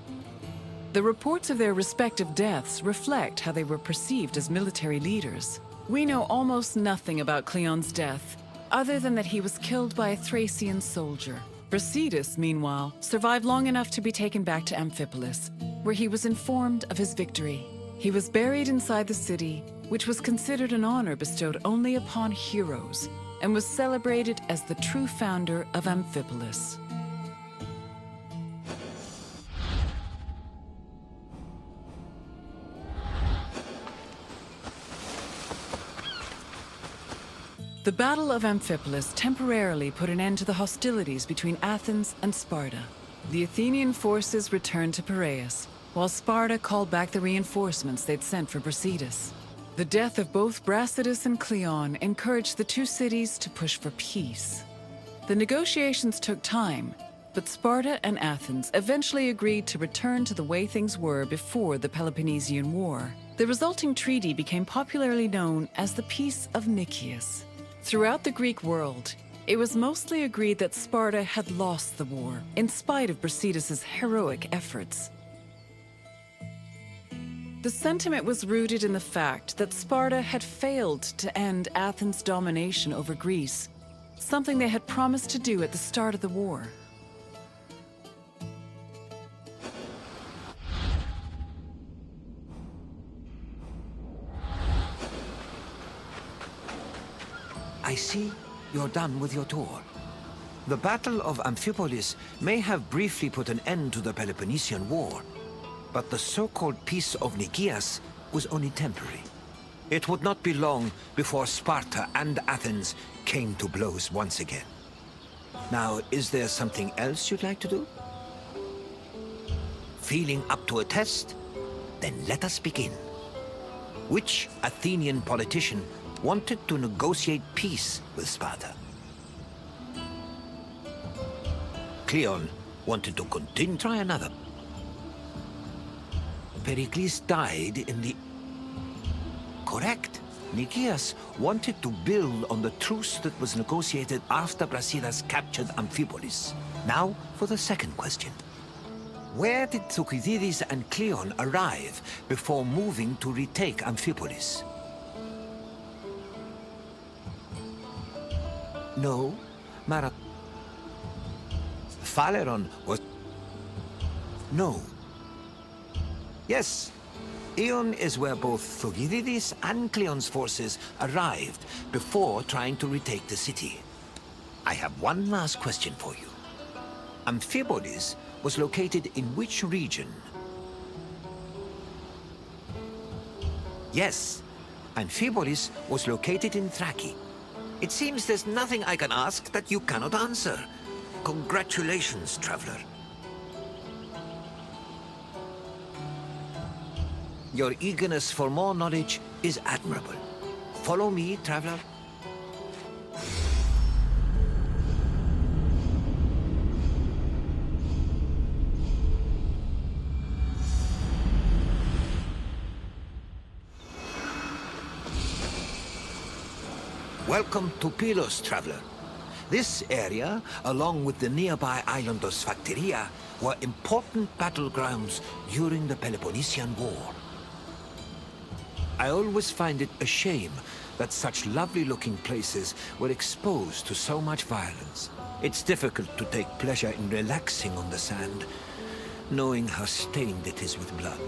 The reports of their respective deaths reflect how they were perceived as military leaders. We know almost nothing about Cleon's death, other than that he was killed by a Thracian soldier. Brasidas, meanwhile, survived long enough to be taken back to Amphipolis, where he was informed of his victory. He was buried inside the city, which was considered an honor bestowed only upon heroes, and was celebrated as the true founder of Amphipolis. The Battle of Amphipolis temporarily put an end to the hostilities between Athens and Sparta. The Athenian forces returned to Piraeus, while Sparta called back the reinforcements they'd sent for Brasidas. The death of both Brasidas and Cleon encouraged the two cities to push for peace. The negotiations took time, but Sparta and Athens eventually agreed to return to the way things were before the Peloponnesian War. The resulting treaty became popularly known as the Peace of Nicias. Throughout the Greek world, it was mostly agreed that Sparta had lost the war, in spite of Brasidas' heroic efforts. The sentiment was rooted in the fact that Sparta had failed to end Athens' domination over Greece, something they had promised to do at the start of the war. I see you're done with your tour. The Battle of Amphipolis may have briefly put an end to the Peloponnesian War, but the so-called Peace of Nicias was only temporary. It would not be long before Sparta and Athens came to blows once again. Now, is there something else you'd like to do? Feeling up to a test? Then let us begin. Which Athenian politician wanted to negotiate peace with Sparta? Cleon wanted to continue. Try another. Pericles died in the... Correct. Nicias wanted to build on the truce that was negotiated after Brasidas captured Amphipolis. Now for the second question. Where did Thucydides and Cleon arrive before moving to retake Amphipolis? No, Phaleron was... No. Yes, Ion is where both Thucydides and Cleon's forces arrived before trying to retake the city. I have one last question for you. Amphipolis was located in which region? Yes, Amphipolis was located in Thrace. It seems there's nothing I can ask that you cannot answer. Congratulations, traveler. Your eagerness for more knowledge is admirable. Follow me, traveler. Welcome to Pylos, traveler. This area, along with the nearby island of Sphacteria, were important battlegrounds during the Peloponnesian War. I always find it a shame that such lovely-looking places were exposed to so much violence. It's difficult to take pleasure in relaxing on the sand, knowing how stained it is with blood.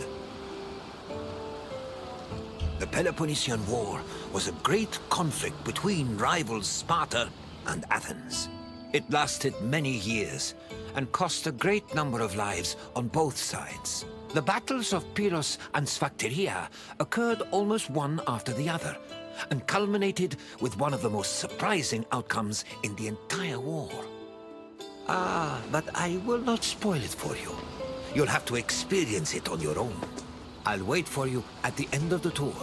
The Peloponnesian War was a great conflict between rivals Sparta and Athens. It lasted many years and cost a great number of lives on both sides. The battles of Pylos and Sphacteria occurred almost one after the other, and culminated with one of the most surprising outcomes in the entire war. But I will not spoil it for you. You'll have to experience it on your own. I'll wait for you at the end of the tour.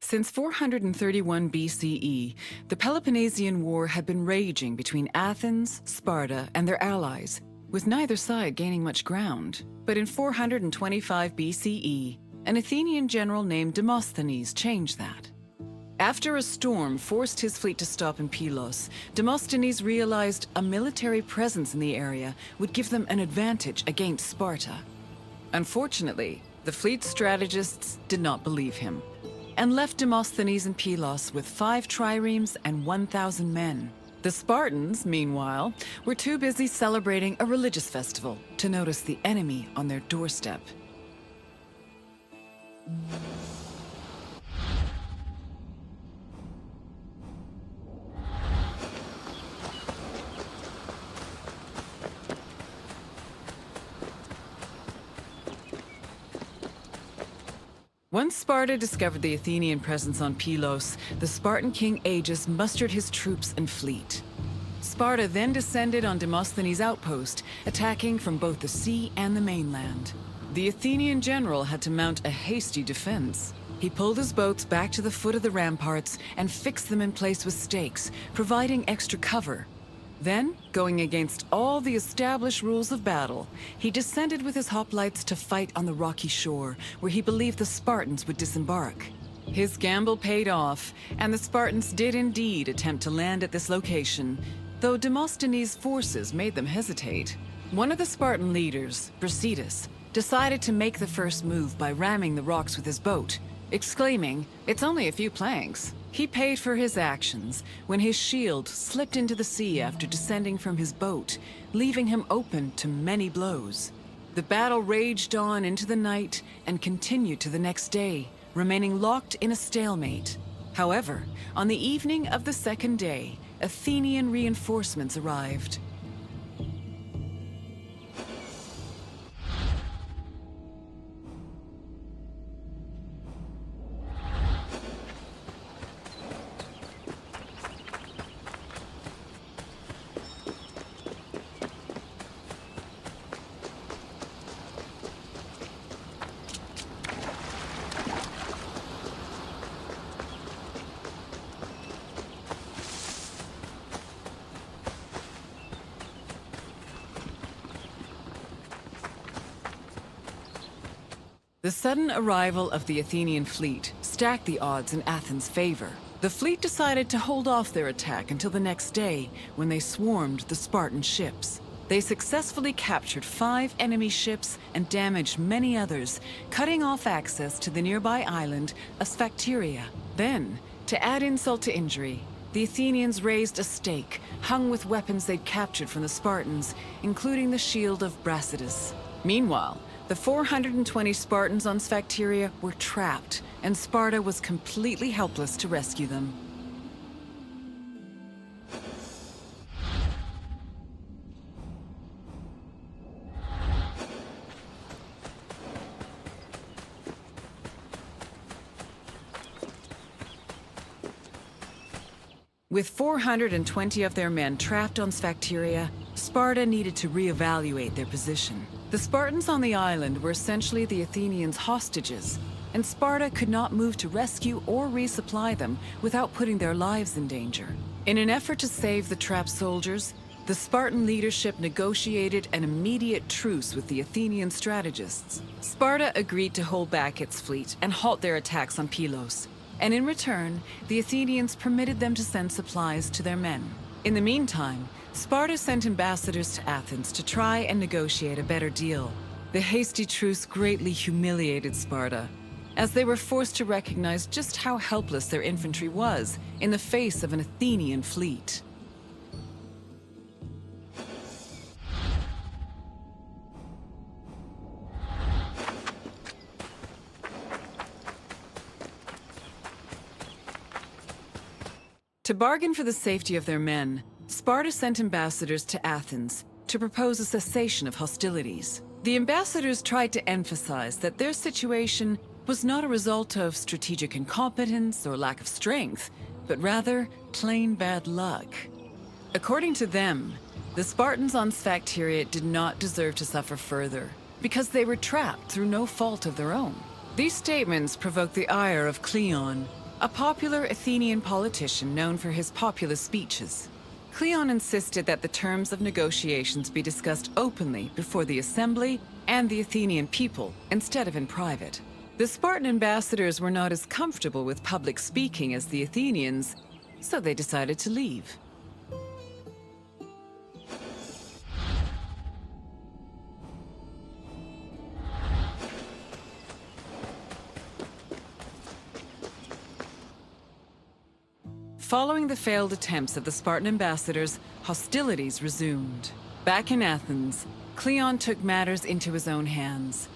Since 431 BCE, the Peloponnesian War had been raging between Athens, Sparta, and their allies, with neither side gaining much ground. But in 425 BCE, an Athenian general named Demosthenes changed that. After a storm forced his fleet to stop in Pylos, Demosthenes realized a military presence in the area would give them an advantage against Sparta. Unfortunately, the fleet strategists did not believe him, and left Demosthenes in Pylos with 5 triremes and 1,000 men. The Spartans, meanwhile, were too busy celebrating a religious festival to notice the enemy on their doorstep. Once Sparta discovered the Athenian presence on Pylos, the Spartan king Agis mustered his troops and fleet. Sparta then descended on Demosthenes' outpost, attacking from both the sea and the mainland. The Athenian general had to mount a hasty defense. He pulled his boats back to the foot of the ramparts and fixed them in place with stakes, providing extra cover. Then, going against all the established rules of battle, he descended with his hoplites to fight on the rocky shore, where he believed the Spartans would disembark. His gamble paid off, and the Spartans did indeed attempt to land at this location, though Demosthenes' forces made them hesitate. One of the Spartan leaders, Brasidas, decided to make the first move by ramming the rocks with his boat, exclaiming, "It's only a few planks." He paid for his actions when his shield slipped into the sea after descending from his boat, leaving him open to many blows. The battle raged on into the night and continued to the next day, remaining locked in a stalemate. However, on the evening of the second day, Athenian reinforcements arrived. The sudden arrival of the Athenian fleet stacked the odds in Athens' favor. The fleet decided to hold off their attack until the next day, when they swarmed the Spartan ships. They successfully captured 5 enemy ships and damaged many others, cutting off access to the nearby island of Sphacteria. Then, to add insult to injury, the Athenians raised a stake hung with weapons they'd captured from the Spartans, including the shield of Brasidas. Meanwhile, the 420 Spartans on Sphacteria were trapped, and Sparta was completely helpless to rescue them. With 420 of their men trapped on Sphacteria, Sparta needed to reevaluate their position. The Spartans on the island were essentially the Athenians' hostages, and Sparta could not move to rescue or resupply them without putting their lives in danger. In an effort to save the trapped soldiers, the Spartan leadership negotiated an immediate truce with the Athenian strategists. Sparta agreed to hold back its fleet and halt their attacks on Pylos. And in return, the Athenians permitted them to send supplies to their men. In the meantime, Sparta sent ambassadors to Athens to try and negotiate a better deal. The hasty truce greatly humiliated Sparta, as they were forced to recognize just how helpless their infantry was in the face of an Athenian fleet. To bargain for the safety of their men, Sparta sent ambassadors to Athens to propose a cessation of hostilities. The ambassadors tried to emphasize that their situation was not a result of strategic incompetence or lack of strength, but rather plain bad luck. According to them, the Spartans on Sphacteria did not deserve to suffer further, because they were trapped through no fault of their own. These statements provoked the ire of Cleon, a popular Athenian politician known for his populist speeches. Cleon insisted that the terms of negotiations be discussed openly before the assembly and the Athenian people, instead of in private. The Spartan ambassadors were not as comfortable with public speaking as the Athenians, so they decided to leave. Following the failed attempts of the Spartan ambassadors, hostilities resumed. Back in Athens, Cleon took matters into his own hands.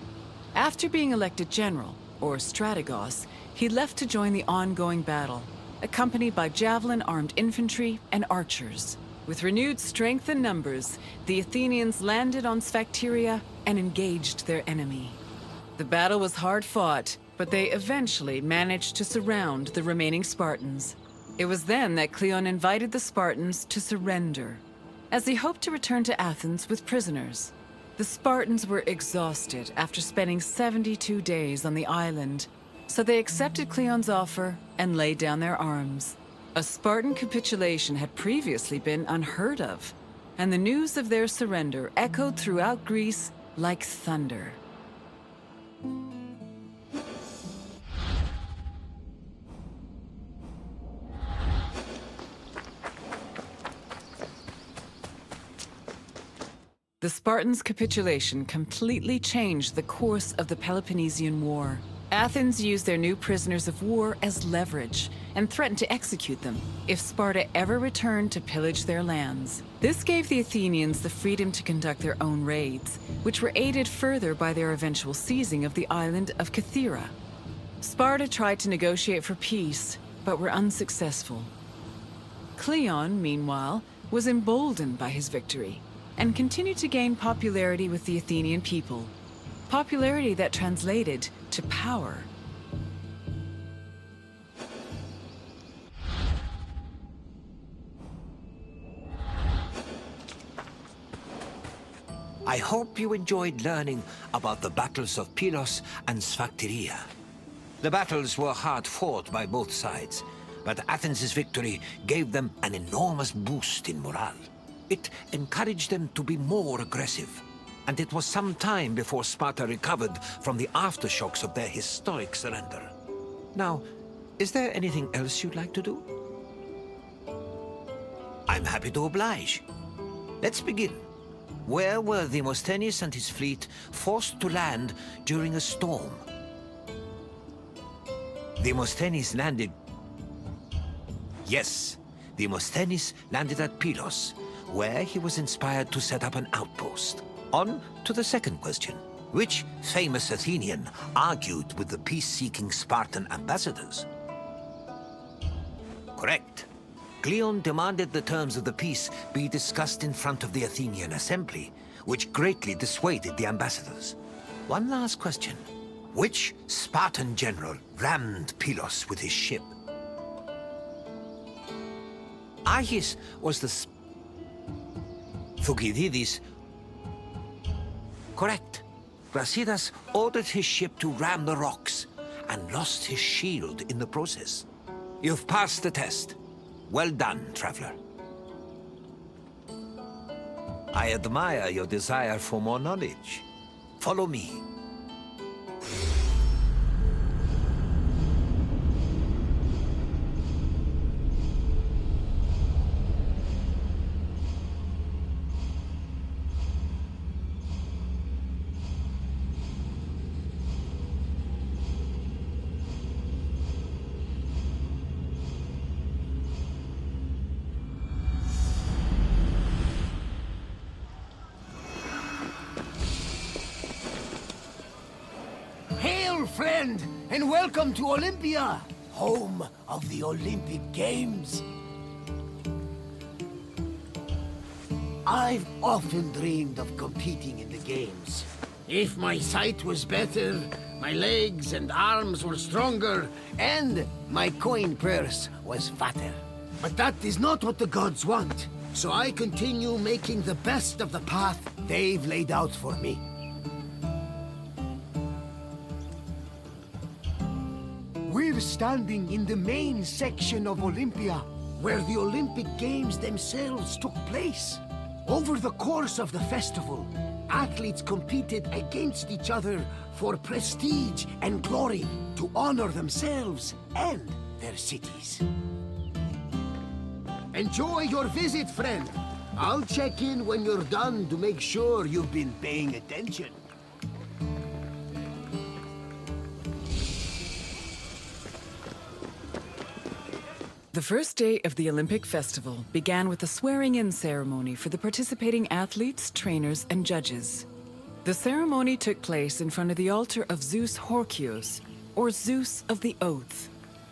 After being elected general, or strategos, he left to join the ongoing battle, accompanied by javelin-armed infantry and archers. With renewed strength and numbers, the Athenians landed on Sphacteria and engaged their enemy. The battle was hard fought, but they eventually managed to surround the remaining Spartans. It was then that Cleon invited the Spartans to surrender, as he hoped to return to Athens with prisoners. The Spartans were exhausted after spending 72 days on the island, so they accepted Cleon's offer and laid down their arms. A Spartan capitulation had previously been unheard of, and the news of their surrender echoed throughout Greece like thunder. The Spartans' capitulation completely changed the course of the Peloponnesian War. Athens used their new prisoners of war as leverage and threatened to execute them if Sparta ever returned to pillage their lands. This gave the Athenians the freedom to conduct their own raids, which were aided further by their eventual seizing of the island of Kythera. Sparta tried to negotiate for peace, but were unsuccessful. Cleon, meanwhile, was emboldened by his victory and continued to gain popularity with the Athenian people. Popularity that translated to power. I hope you enjoyed learning about the battles of Pylos and Sphacteria. The battles were hard fought by both sides, but Athens' victory gave them an enormous boost in morale. It encouraged them to be more aggressive. and it was some time before Sparta recovered from the aftershocks of their historic surrender. Now, is there anything else you'd like to do? I'm happy to oblige. Let's begin. Where were Demosthenes and his fleet forced to land during a storm? Demosthenes landed... Yes, Demosthenes landed at Pylos, where he was inspired to set up an outpost. On to the second question. Which famous Athenian argued with the peace-seeking Spartan ambassadors? Correct. Cleon demanded the terms of the peace be discussed in front of the Athenian assembly, which greatly dissuaded the ambassadors. One last question. Which Spartan general rammed Pylos with his ship? Agis was the... Thucydides... Correct. Brasidas ordered his ship to ram the rocks, and lost his shield in the process. You've passed the test. Well done, traveler. I admire your desire for more knowledge. Follow me. Hail, friend, and welcome to Olympia, home of the Olympic Games. I've often dreamed of competing in the Games. If my sight was better, my legs and arms were stronger, and my coin purse was fatter. But that is not what the gods want, so I continue making the best of the path they've laid out for me. We're standing in the main section of Olympia, where the Olympic Games themselves took place. Over the course of the festival, athletes competed against each other for prestige and glory to honor themselves and their cities. Enjoy your visit, friend. I'll check in when you're done to make sure you've been paying attention. The first day of the Olympic Festival began with a swearing-in ceremony for the participating athletes, trainers, and judges. The ceremony took place in front of the altar of Zeus Horkios, or Zeus of the Oath.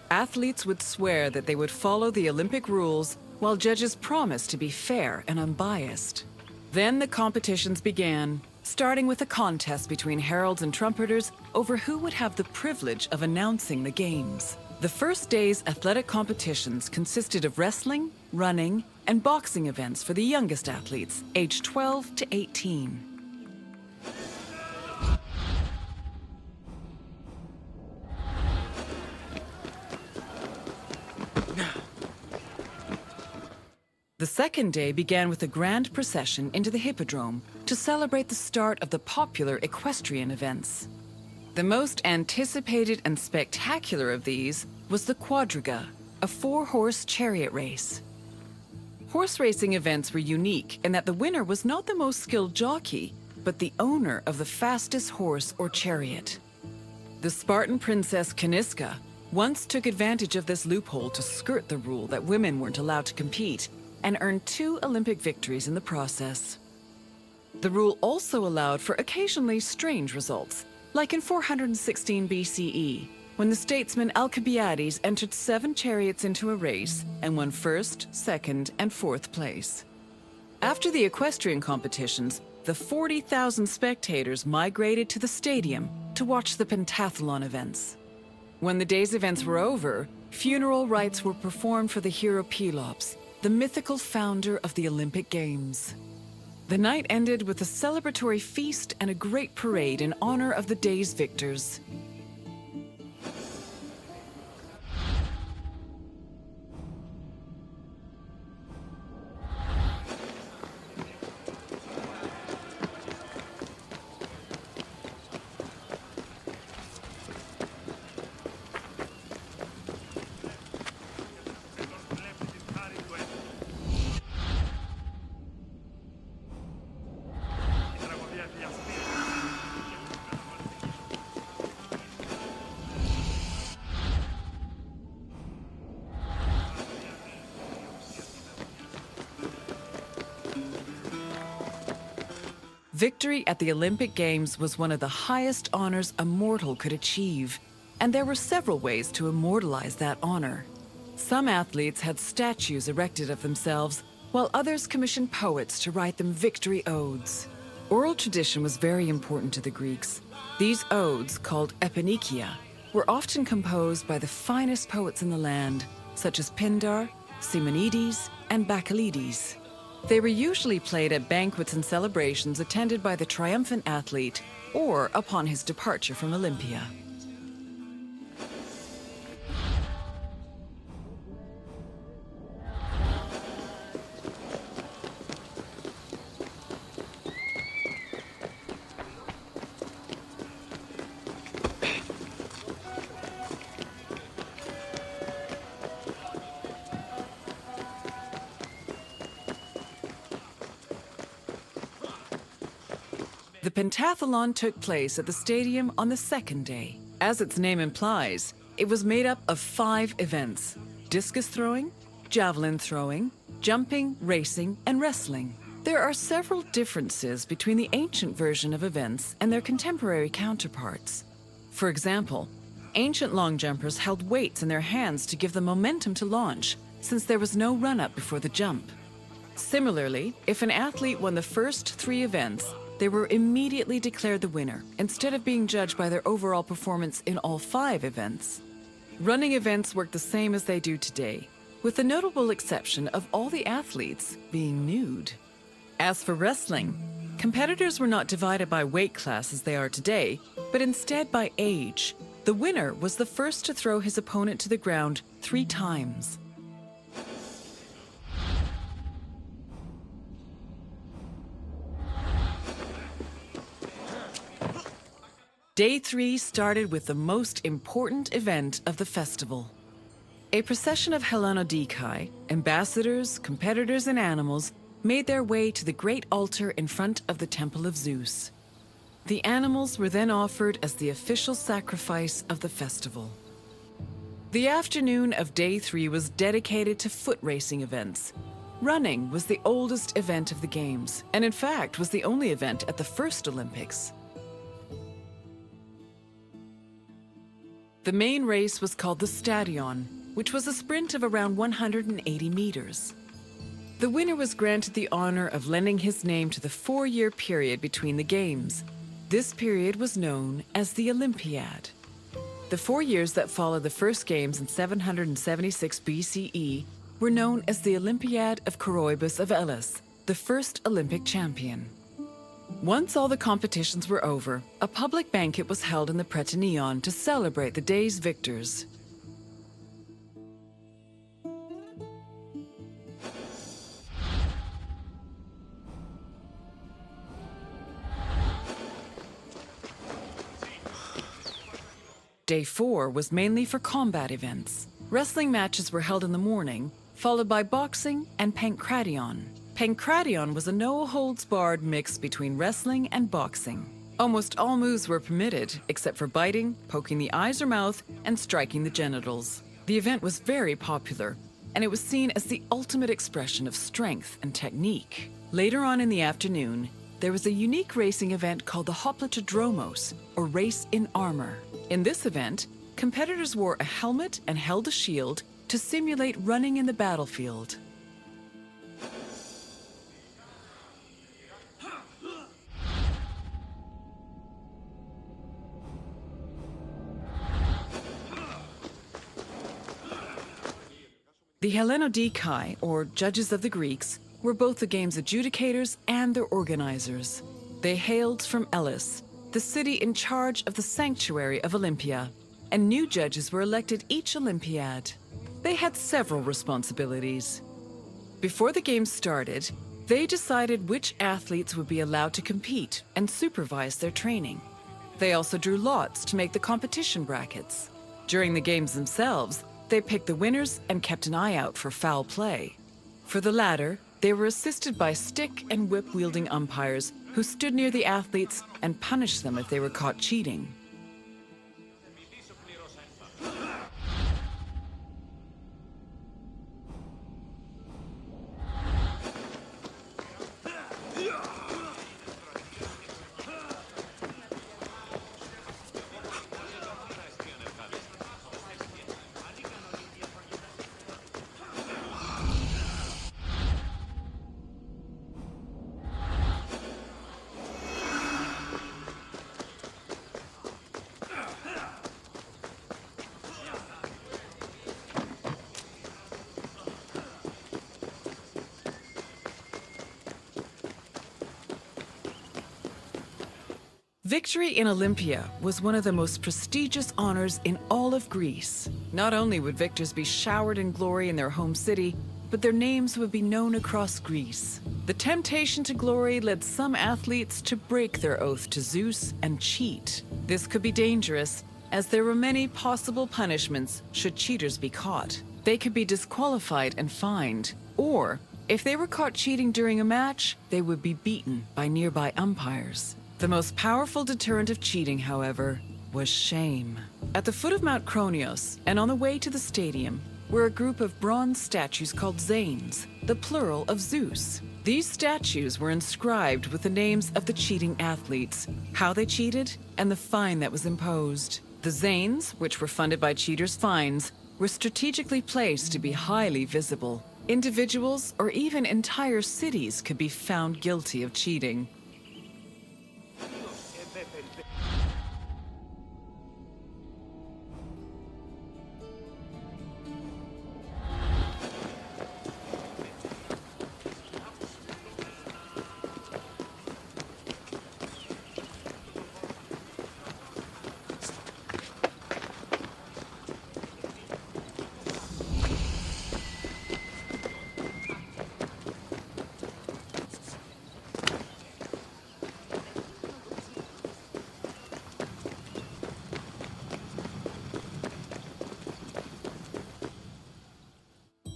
Athletes would swear that they would follow the Olympic rules, while judges promised to be fair and unbiased. Then the competitions began, starting with a contest between heralds and trumpeters over who would have the privilege of announcing the games. The first day's athletic competitions consisted of wrestling, running, and boxing events for the youngest athletes, aged 12 to 18. The second day began with a grand procession into the Hippodrome to celebrate the start of the popular equestrian events. The most anticipated and spectacular of these was the Quadriga, a four-horse chariot race. Horse racing events were unique in that the winner was not the most skilled jockey, but the owner of the fastest horse or chariot. The Spartan princess Caniska once took advantage of this loophole to skirt the rule that women weren't allowed to compete, and earned 2 Olympic victories in the process. The rule also allowed for occasionally strange results, like in 416 BCE, when the statesman Alcibiades entered 7 chariots into a race and won 1st, 2nd, and 4th place. After the equestrian competitions, the 40,000 spectators migrated to the stadium to watch the pentathlon events. When the day's events were over, funeral rites were performed for the hero Pelops, the mythical founder of the Olympic Games. The night ended with a celebratory feast and a great parade in honor of the day's victors. Victory at the Olympic Games was one of the highest honors a mortal could achieve, and there were several ways to immortalize that honor. Some athletes had statues erected of themselves, while others commissioned poets to write them victory odes. Oral tradition was very important to the Greeks. These odes, called eponychia, were often composed by the finest poets in the land, such as Pindar, Simonides, and Bacchylides. They were usually played at banquets and celebrations attended by the triumphant athlete or upon his departure from Olympia. The pentathlon took place at the stadium on the second day. As its name implies, it was made up of 5 events: discus throwing, javelin throwing, jumping, racing, and wrestling. There are several differences between the ancient version of events and their contemporary counterparts. For example, ancient long jumpers held weights in their hands to give them momentum to launch, since there was no run-up before the jump. Similarly, if an athlete won the first 3 events, they were immediately declared the winner, instead of being judged by their overall performance in all 5 events. Running events work the same as they do today, with the notable exception of all the athletes being nude. As for wrestling, competitors were not divided by weight class as they are today, but instead by age. The winner was the first to throw his opponent to the ground 3 times. Day 3 started with the most important event of the festival. A procession of Hellenodikai, ambassadors, competitors, and animals made their way to the great altar in front of the Temple of Zeus. The animals were then offered as the official sacrifice of the festival. The afternoon of Day 3 was dedicated to foot racing events. Running was the oldest event of the Games, and in fact was the only event at the first Olympics. The main race was called the Stadion, which was a sprint of around 180 meters. The winner was granted the honor of lending his name to the 4-year period between the Games. This period was known as the Olympiad. The 4 years that followed the first Games in 776 BCE were known as the Olympiad of Coroebus of Elis, the first Olympic champion. Once all the competitions were over, a public banquet was held in the Prytaneon to celebrate the day's victors. Day 4 was mainly for combat events. Wrestling matches were held in the morning, followed by boxing and pankration. Pankration was a no-holds-barred mix between wrestling and boxing. Almost all moves were permitted, except for biting, poking the eyes or mouth, and striking the genitals. The event was very popular, and it was seen as the ultimate expression of strength and technique. Later on in the afternoon, there was a unique racing event called the Hoplitodromos, or race in armor. In this event, competitors wore a helmet and held a shield to simulate running in the battlefield. The Hellenodikai, or judges of the Greeks, were both the game's adjudicators and their organizers. They hailed from Elis, the city in charge of the sanctuary of Olympia, and new judges were elected each Olympiad. They had several responsibilities. Before the games started, they decided which athletes would be allowed to compete and supervise their training. They also drew lots to make the competition brackets. During the games themselves, they picked the winners and kept an eye out for foul play. For the latter, they were assisted by stick and whip-wielding umpires who stood near the athletes and punished them if they were caught cheating. Victory in Olympia was one of the most prestigious honors in all of Greece. Not only would victors be showered in glory in their home city, but their names would be known across Greece. The temptation to glory led some athletes to break their oath to Zeus and cheat. This could be dangerous, as there were many possible punishments should cheaters be caught. They could be disqualified and fined, or if they were caught cheating during a match, they would be beaten by nearby umpires. The most powerful deterrent of cheating, however, was shame. At the foot of Mount Kronios, and on the way to the stadium, were a group of bronze statues called Zanes, the plural of Zeus. These statues were inscribed with the names of the cheating athletes, how they cheated, and the fine that was imposed. The Zanes, which were funded by cheaters' fines, were strategically placed to be highly visible. Individuals or even entire cities could be found guilty of cheating.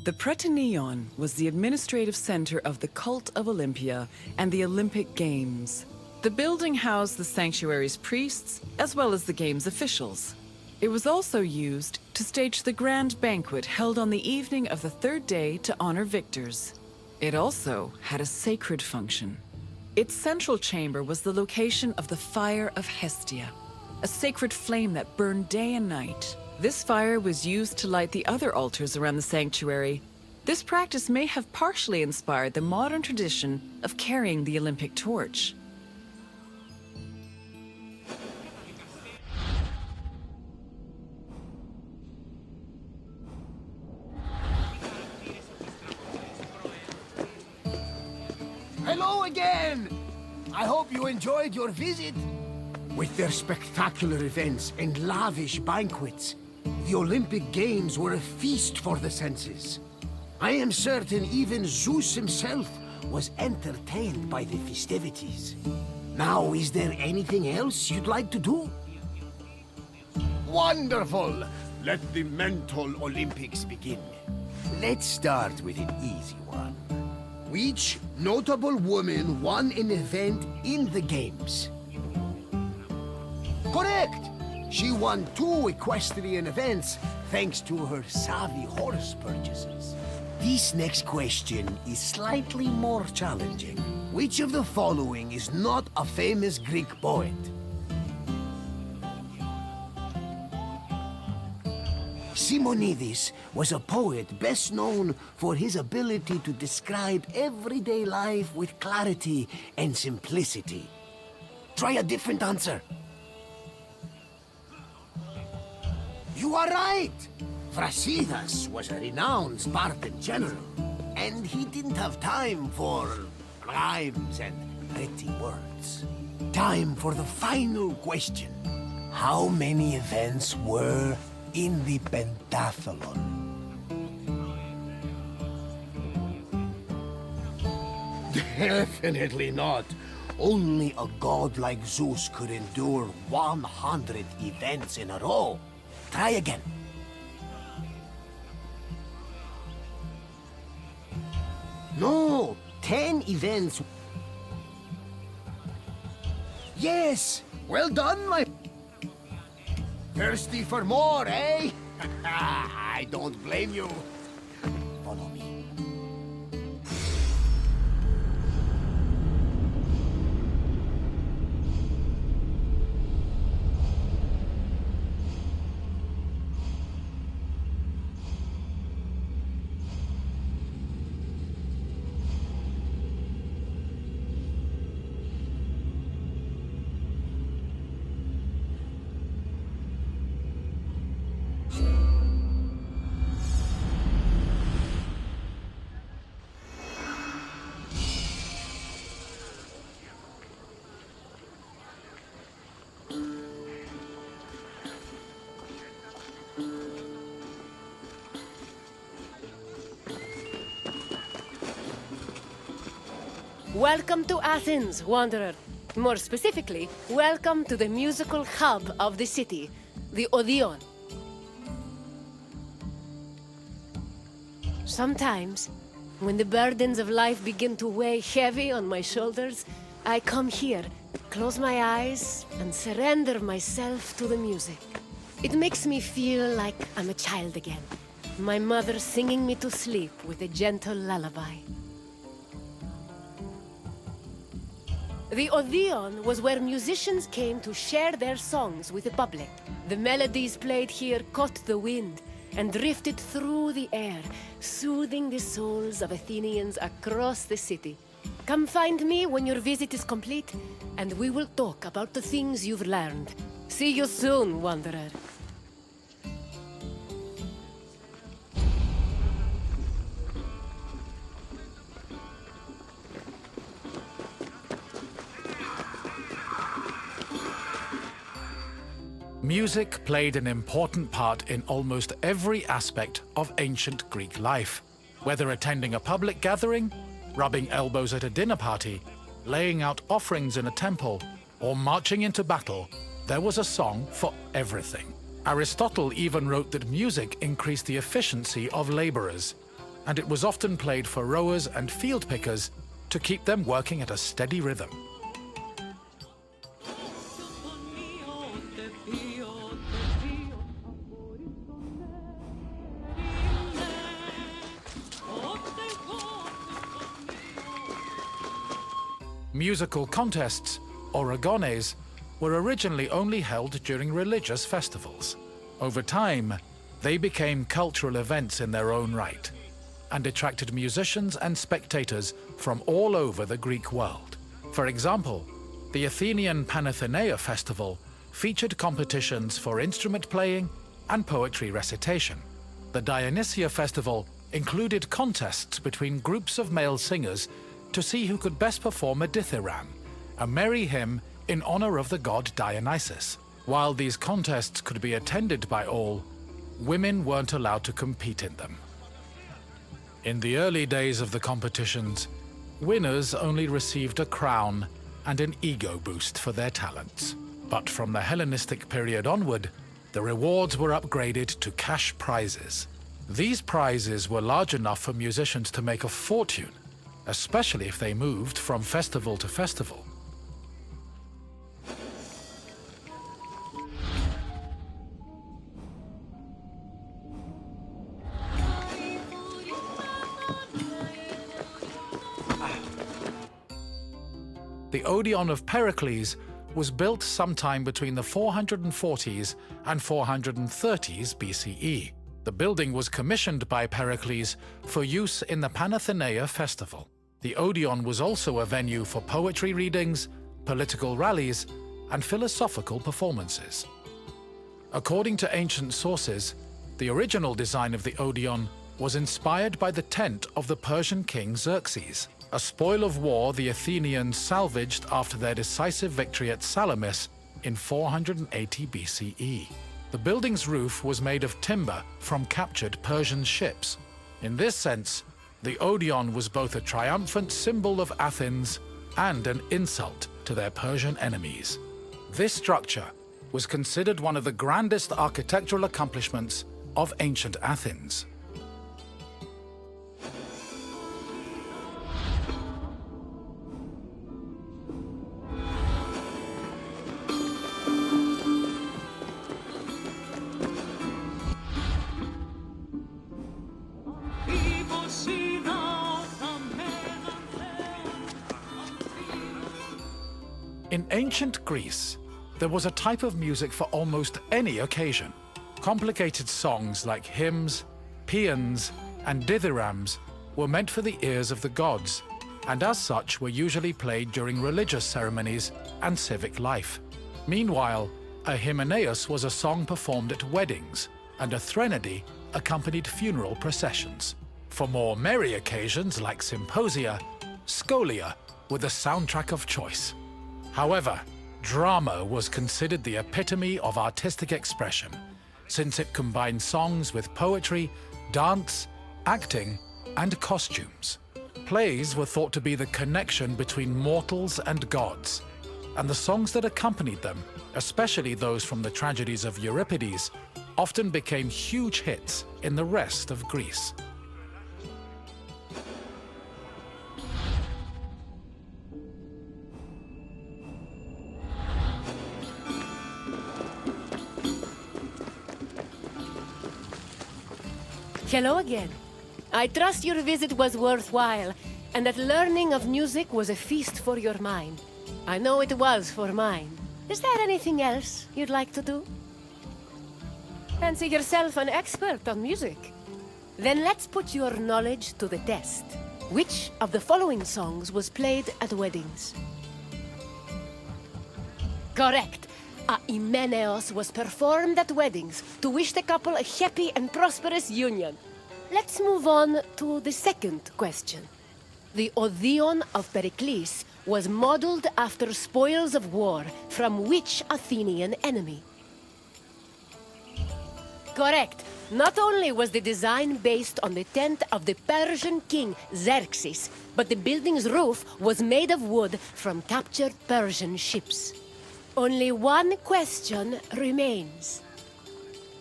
The Prytaneion was the administrative center of the cult of Olympia and the Olympic Games. The building housed the sanctuary's priests as well as the game's officials. It was also used to stage the grand banquet held on the evening of the third day to honor victors. It also had a sacred function. Its central chamber was the location of the Fire of Hestia, a sacred flame that burned day and night. This fire was used to light the other altars around the sanctuary. This practice may have partially inspired the modern tradition of carrying the Olympic torch. Hello again! I hope you enjoyed your visit. With their spectacular events and lavish banquets, the Olympic Games were a feast for the senses. I am certain even Zeus himself was entertained by the festivities. Now, is there anything else you'd like to do? Wonderful! Let the mental Olympics begin. Let's start with an easy one. Which notable woman won an event in the Games? Correct! She won 2 equestrian events thanks to her savvy horse purchases. This next question is slightly more challenging. Which of the following is not a famous Greek poet? Simonides was a poet best known for his ability to describe everyday life with clarity and simplicity. Try a different answer. You are right! Brasidas was a renowned Spartan general, and he didn't have time for rhymes and pretty words. Time for the final question. How many events were in the pentathlon? Definitely not. Only a god like Zeus could endure 100 events in a row. Try again. No, 10 events. Yes, well done, my... Thirsty for more, eh? I don't blame you. Follow me. Welcome to Athens, wanderer. More specifically, welcome to the musical hub of the city, the Odeon. Sometimes, when the burdens of life begin to weigh heavy on my shoulders, I come here, close my eyes, and surrender myself to the music. It makes me feel like I'm a child again, my mother singing me to sleep with a gentle lullaby. The Odeon was where musicians came to share their songs with the public. The melodies played here caught the wind and drifted through the air, soothing the souls of Athenians across the city. Come find me when your visit is complete, and we will talk about the things you've learned. See you soon, wanderer. Music played an important part in almost every aspect of ancient Greek life. Whether attending a public gathering, rubbing elbows at a dinner party, laying out offerings in a temple, or marching into battle, there was a song for everything. Aristotle even wrote that music increased the efficiency of laborers, and it was often played for rowers and field pickers to keep them working at a steady rhythm. Musical contests, or agones, were originally only held during religious festivals. Over time, they became cultural events in their own right, and attracted musicians and spectators from all over the Greek world. For example, the Athenian Panathenaea festival featured competitions for instrument playing and poetry recitation. The Dionysia festival included contests between groups of male singers to see who could best perform a dithyramb, a merry hymn in honor of the god Dionysus. While these contests could be attended by all, women weren't allowed to compete in them. In the early days of the competitions, winners only received a crown and an ego boost for their talents. But from the Hellenistic period onward, the rewards were upgraded to cash prizes. These prizes were large enough for musicians to make a fortune, especially if they moved from festival to festival. The Odeon of Pericles was built sometime between the 440s and 430s BCE. The building was commissioned by Pericles for use in the Panathenaea festival. The Odeon was also a venue for poetry readings, political rallies, and philosophical performances. According to ancient sources, the original design of the Odeon was inspired by the tent of the Persian king Xerxes, a spoil of war the Athenians salvaged after their decisive victory at Salamis in 480 BCE. The building's roof was made of timber from captured Persian ships. In this sense, the Odeon was both a triumphant symbol of Athens and an insult to their Persian enemies. This structure was considered one of the grandest architectural accomplishments of ancient Athens. In ancient Greece, there was a type of music for almost any occasion. Complicated songs like hymns, paeans, and dithyrambs were meant for the ears of the gods, and as such were usually played during religious ceremonies and civic life. Meanwhile, a hymneus was a song performed at weddings, and a threnody accompanied funeral processions. For more merry occasions like symposia, scholia were the soundtrack of choice. However, drama was considered the epitome of artistic expression, since it combined songs with poetry, dance, acting, and costumes. Plays were thought to be the connection between mortals and gods, and the songs that accompanied them, especially those from the tragedies of Euripides, often became huge hits in the rest of Greece. Hello again. I trust your visit was worthwhile, and that learning of music was a feast for your mind. I know it was for mine. Is there anything else you'd like to do? Fancy yourself an expert on music? Then let's put your knowledge to the test. Which of the following songs was played at weddings? Correct. A Hymeneos was performed at weddings to wish the couple a happy and prosperous union. Let's move on to the second question. The Odeon of Pericles was modeled after spoils of war from which Athenian enemy? Correct. Not only was the design based on the tent of the Persian king Xerxes, but the building's roof was made of wood from captured Persian ships. Only one question remains.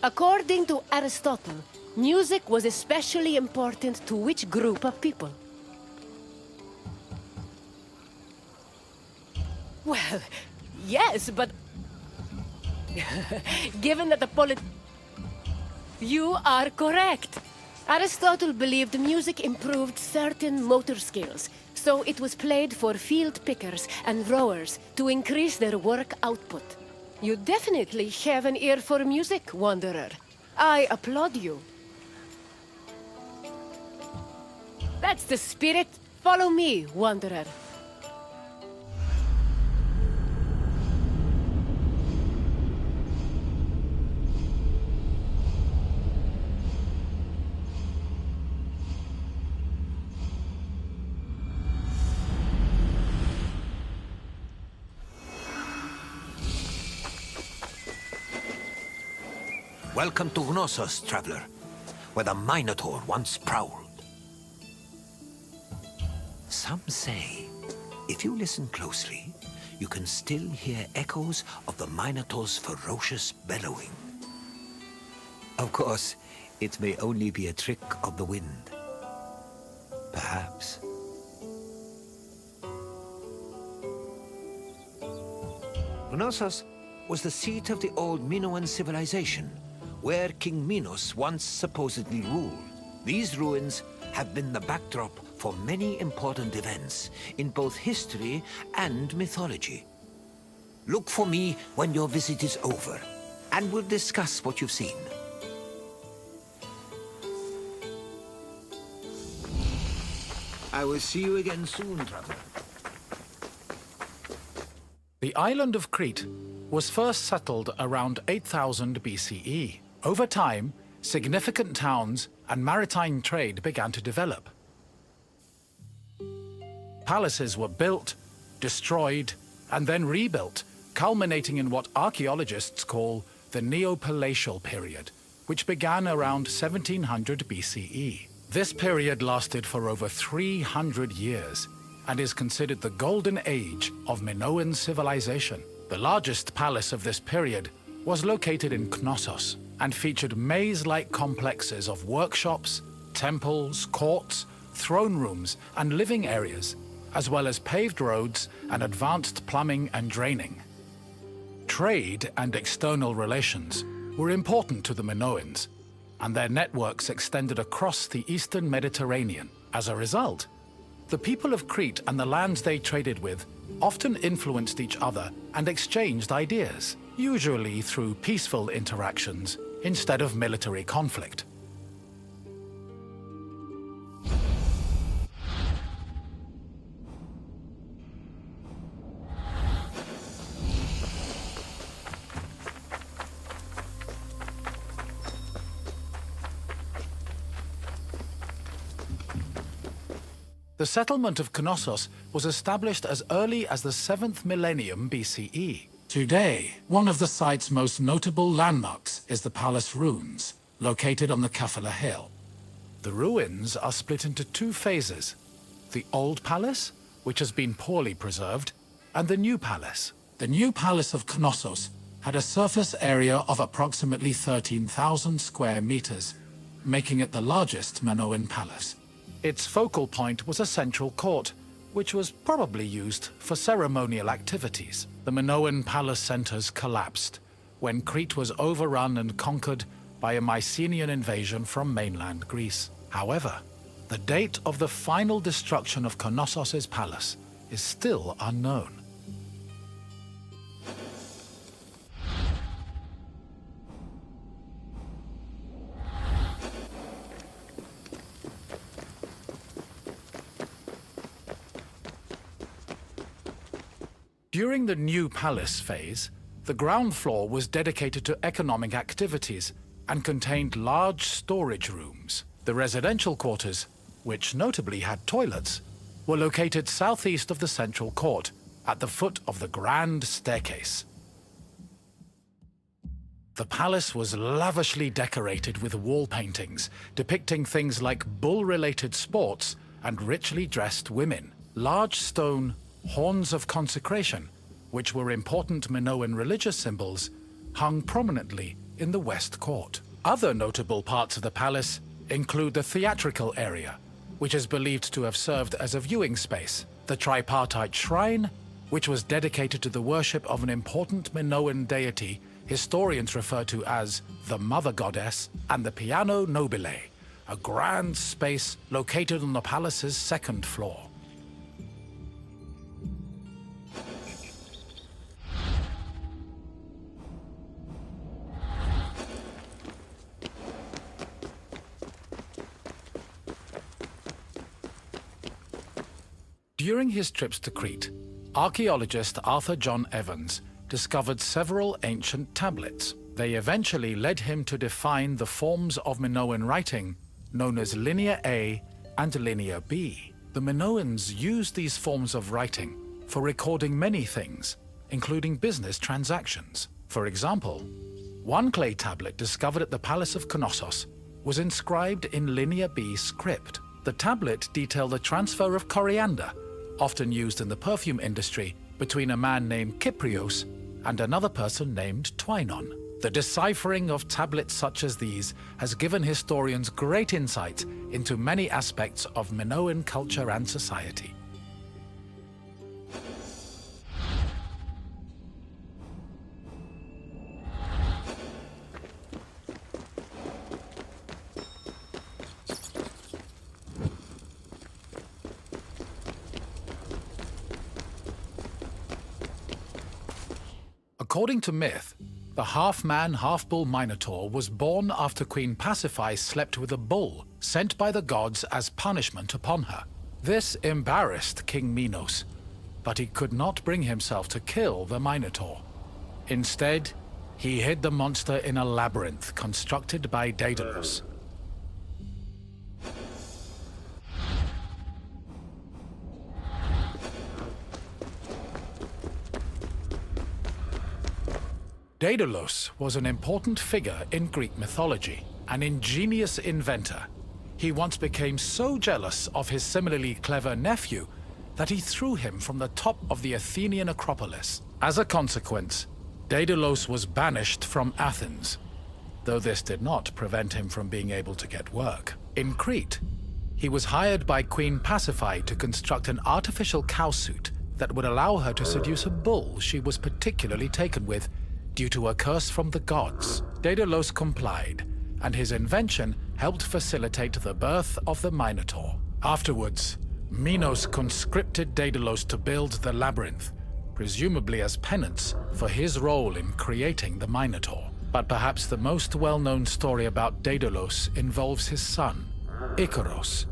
According to Aristotle, music was especially important to which group of people? Well, yes, but given that You are correct. Aristotle believed music improved certain motor skills, so it was played for field pickers and rowers to increase their work output. You definitely have an ear for music, Wanderer. I applaud you. That's the spirit. Follow me, Wanderer. Welcome to Knossos, traveler, where the Minotaur once prowled. Some say, if you listen closely, you can still hear echoes of the Minotaur's ferocious bellowing. Of course, it may only be a trick of the wind. Perhaps. Knossos was the seat of the old Minoan civilization, where King Minos once supposedly ruled. These ruins have been the backdrop for many important events in both history and mythology. Look for me when your visit is over, and we'll discuss what you've seen. I will see you again soon, traveler. The island of Crete was first settled around 8000 BCE. Over time, significant towns and maritime trade began to develop. Palaces were built, destroyed, and then rebuilt, culminating in what archaeologists call the Neopalatial period, which began around 1700 BCE. This period lasted for over 300 years and is considered the golden age of Minoan civilization. The largest palace of this period was located in Knossos and featured maze-like complexes of workshops, temples, courts, throne rooms, and living areas, as well as paved roads and advanced plumbing and draining. Trade and external relations were important to the Minoans, and their networks extended across the eastern Mediterranean. As a result, the people of Crete and the lands they traded with often influenced each other and exchanged ideas, usually through peaceful interactions instead of military conflict. The settlement of Knossos was established as early as the 7th millennium BCE. Today, one of the site's most notable landmarks is the palace ruins, located on the Kafala Hill. The ruins are split into two phases. the old palace, which has been poorly preserved, and the new palace. The new palace of Knossos had a surface area of approximately 13,000 square meters, making it the largest Minoan palace. Its focal point was a central court, which was probably used for ceremonial activities. The Minoan palace centers collapsed when Crete was overrun and conquered by a Mycenaean invasion from mainland Greece. However, the date of the final destruction of Knossos' palace is still unknown. During the new palace phase, the ground floor was dedicated to economic activities and contained large storage rooms. The residential quarters, which notably had toilets, were located southeast of the central court, at the foot of the grand staircase. The palace was lavishly decorated with wall paintings depicting things like bull-related sports and richly dressed women. Large stone horns of consecration, which were important Minoan religious symbols, hung prominently in the west court. Other notable parts of the palace include the theatrical area, which is believed to have served as a viewing space, the tripartite shrine, which was dedicated to the worship of an important Minoan deity historians refer to as the Mother Goddess, and the Piano Nobile, a grand space located on the palace's second floor. During his trips to Crete, archaeologist Arthur John Evans discovered several ancient tablets. They eventually led him to define the forms of Minoan writing known as Linear A and Linear B. The Minoans used these forms of writing for recording many things, including business transactions. For example, one clay tablet discovered at the Palace of Knossos was inscribed in Linear B script. The tablet detailed the transfer of coriander, often used in the perfume industry, between a man named Kyprios and another person named Twinon. The deciphering of tablets such as these has given historians great insight into many aspects of Minoan culture and society. According to myth, the half-man, half-bull Minotaur was born after Queen Pasiphae slept with a bull sent by the gods as punishment upon her. This embarrassed King Minos, but he could not bring himself to kill the Minotaur. Instead, he hid the monster in a labyrinth constructed by Daedalus. Daedalus was an important figure in Greek mythology, an ingenious inventor. He once became so jealous of his similarly clever nephew that he threw him from the top of the Athenian Acropolis. As a consequence, Daedalus was banished from Athens, though this did not prevent him from being able to get work. In Crete, he was hired by Queen Pasiphae to construct an artificial cowsuit that would allow her to seduce a bull she was particularly taken with due to a curse from the gods. Daedalus complied, and his invention helped facilitate the birth of the Minotaur. Afterwards, Minos conscripted Daedalus to build the labyrinth, presumably as penance for his role in creating the Minotaur. But perhaps the most well-known story about Daedalus involves his son, Icaros,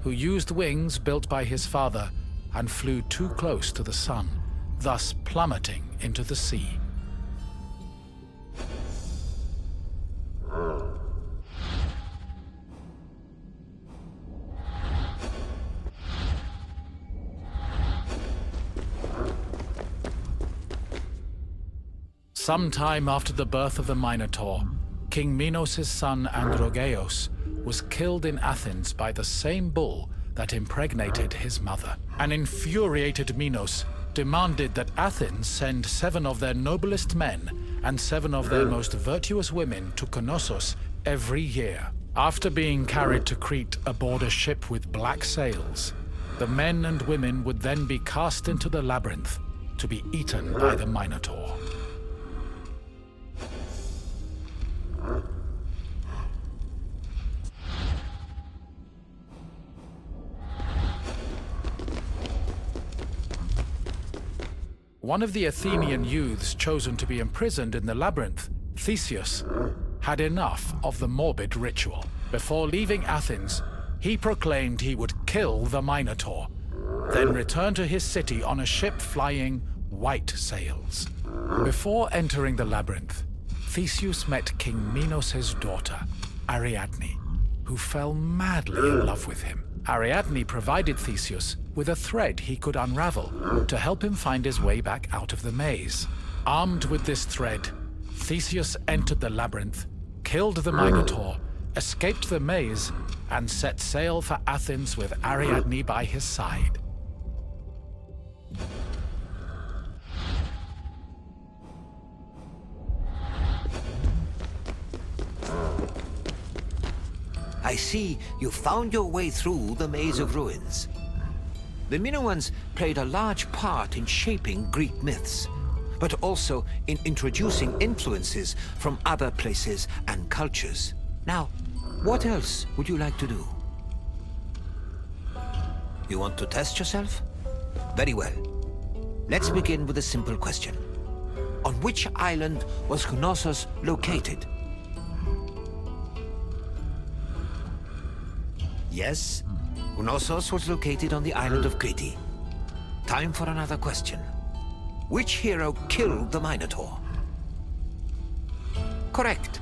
who used wings built by his father and flew too close to the sun, thus plummeting into the sea. Sometime after the birth of the Minotaur, King Minos' son Androgeos was killed in Athens by the same bull that impregnated his mother. An infuriated Minos demanded that Athens send 7 of their noblest men and 7 of their most virtuous women to Knossos every year. After being carried to Crete aboard a ship with black sails, the men and women would then be cast into the labyrinth to be eaten by the Minotaur. One of the Athenian youths chosen to be imprisoned in the labyrinth, Theseus, had enough of the morbid ritual. Before leaving Athens, he proclaimed he would kill the Minotaur, then return to his city on a ship flying white sails. Before entering the labyrinth, Theseus met King Minos' daughter, Ariadne, who fell madly in love with him. Ariadne provided Theseus with a thread he could unravel to help him find his way back out of the maze. Armed with this thread, Theseus entered the labyrinth, killed the Minotaur, escaped the maze, and set sail for Athens with Ariadne by his side. I see you found your way through the Maze of Ruins. The Minoans played a large part in shaping Greek myths, but also in introducing influences from other places and cultures. Now, what else would you like to do? You want to test yourself? Very well. Let's begin with a simple question. On which island was Knossos located? Yes, Knossos was located on the island of Crete. Time for another question. Which hero killed the Minotaur? Correct.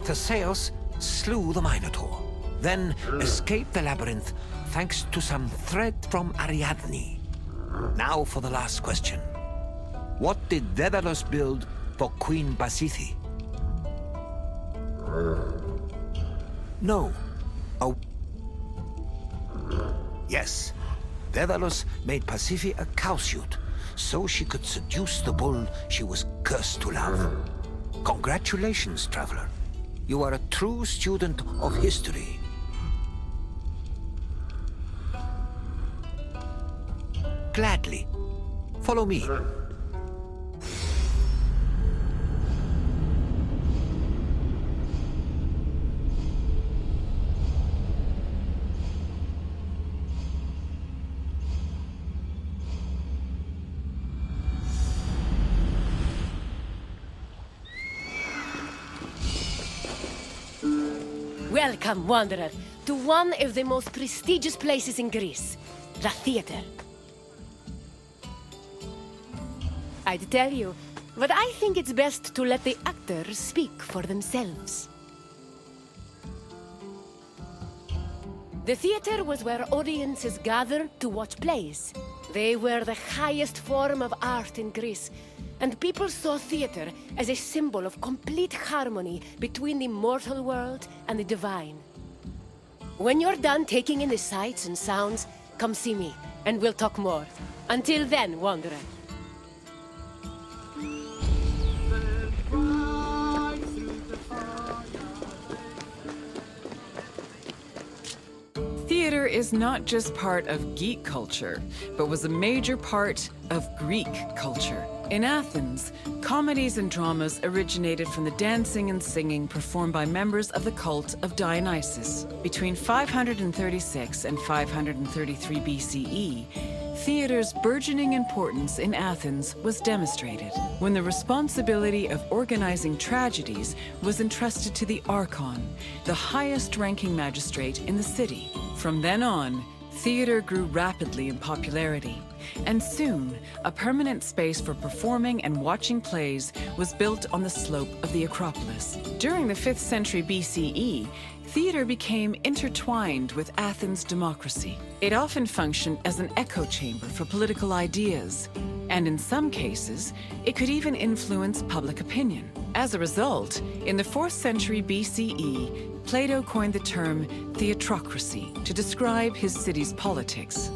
Theseus slew the Minotaur, then escaped the labyrinth thanks to some thread from Ariadne. Now for the last question. What did Daedalus build for Queen Pasiphae? No. Yes, Daedalus made Pasiphae a cowsuit, so she could seduce the bull she was cursed to love. Congratulations, traveler. You are a true student of history. Gladly. Follow me. Welcome, wanderer, to one of the most prestigious places in Greece, the theater. I'd tell you, but I think it's best to let the actors speak for themselves. The theater was where audiences gathered to watch plays. They were the highest form of art in Greece, and people saw theater as a symbol of complete harmony between the mortal world and the divine. When you're done taking in the sights and sounds, come see me, and we'll talk more. Until then, wanderer. Theater is not just part of geek culture, but was a major part of Greek culture. In Athens, comedies and dramas originated from the dancing and singing performed by members of the cult of Dionysus. Between 536 and 533 BCE, theater's burgeoning importance in Athens was demonstrated when the responsibility of organizing tragedies was entrusted to the Archon, the highest-ranking magistrate in the city. From then on, theater grew rapidly in popularity, and soon, a permanent space for performing and watching plays was built on the slope of the Acropolis. During the 5th century BCE, theater became intertwined with Athens' democracy. It often functioned as an echo chamber for political ideas. And in some cases, it could even influence public opinion. As a result, in the 4th century BCE, Plato coined the term theatrocracy to describe his city's politics.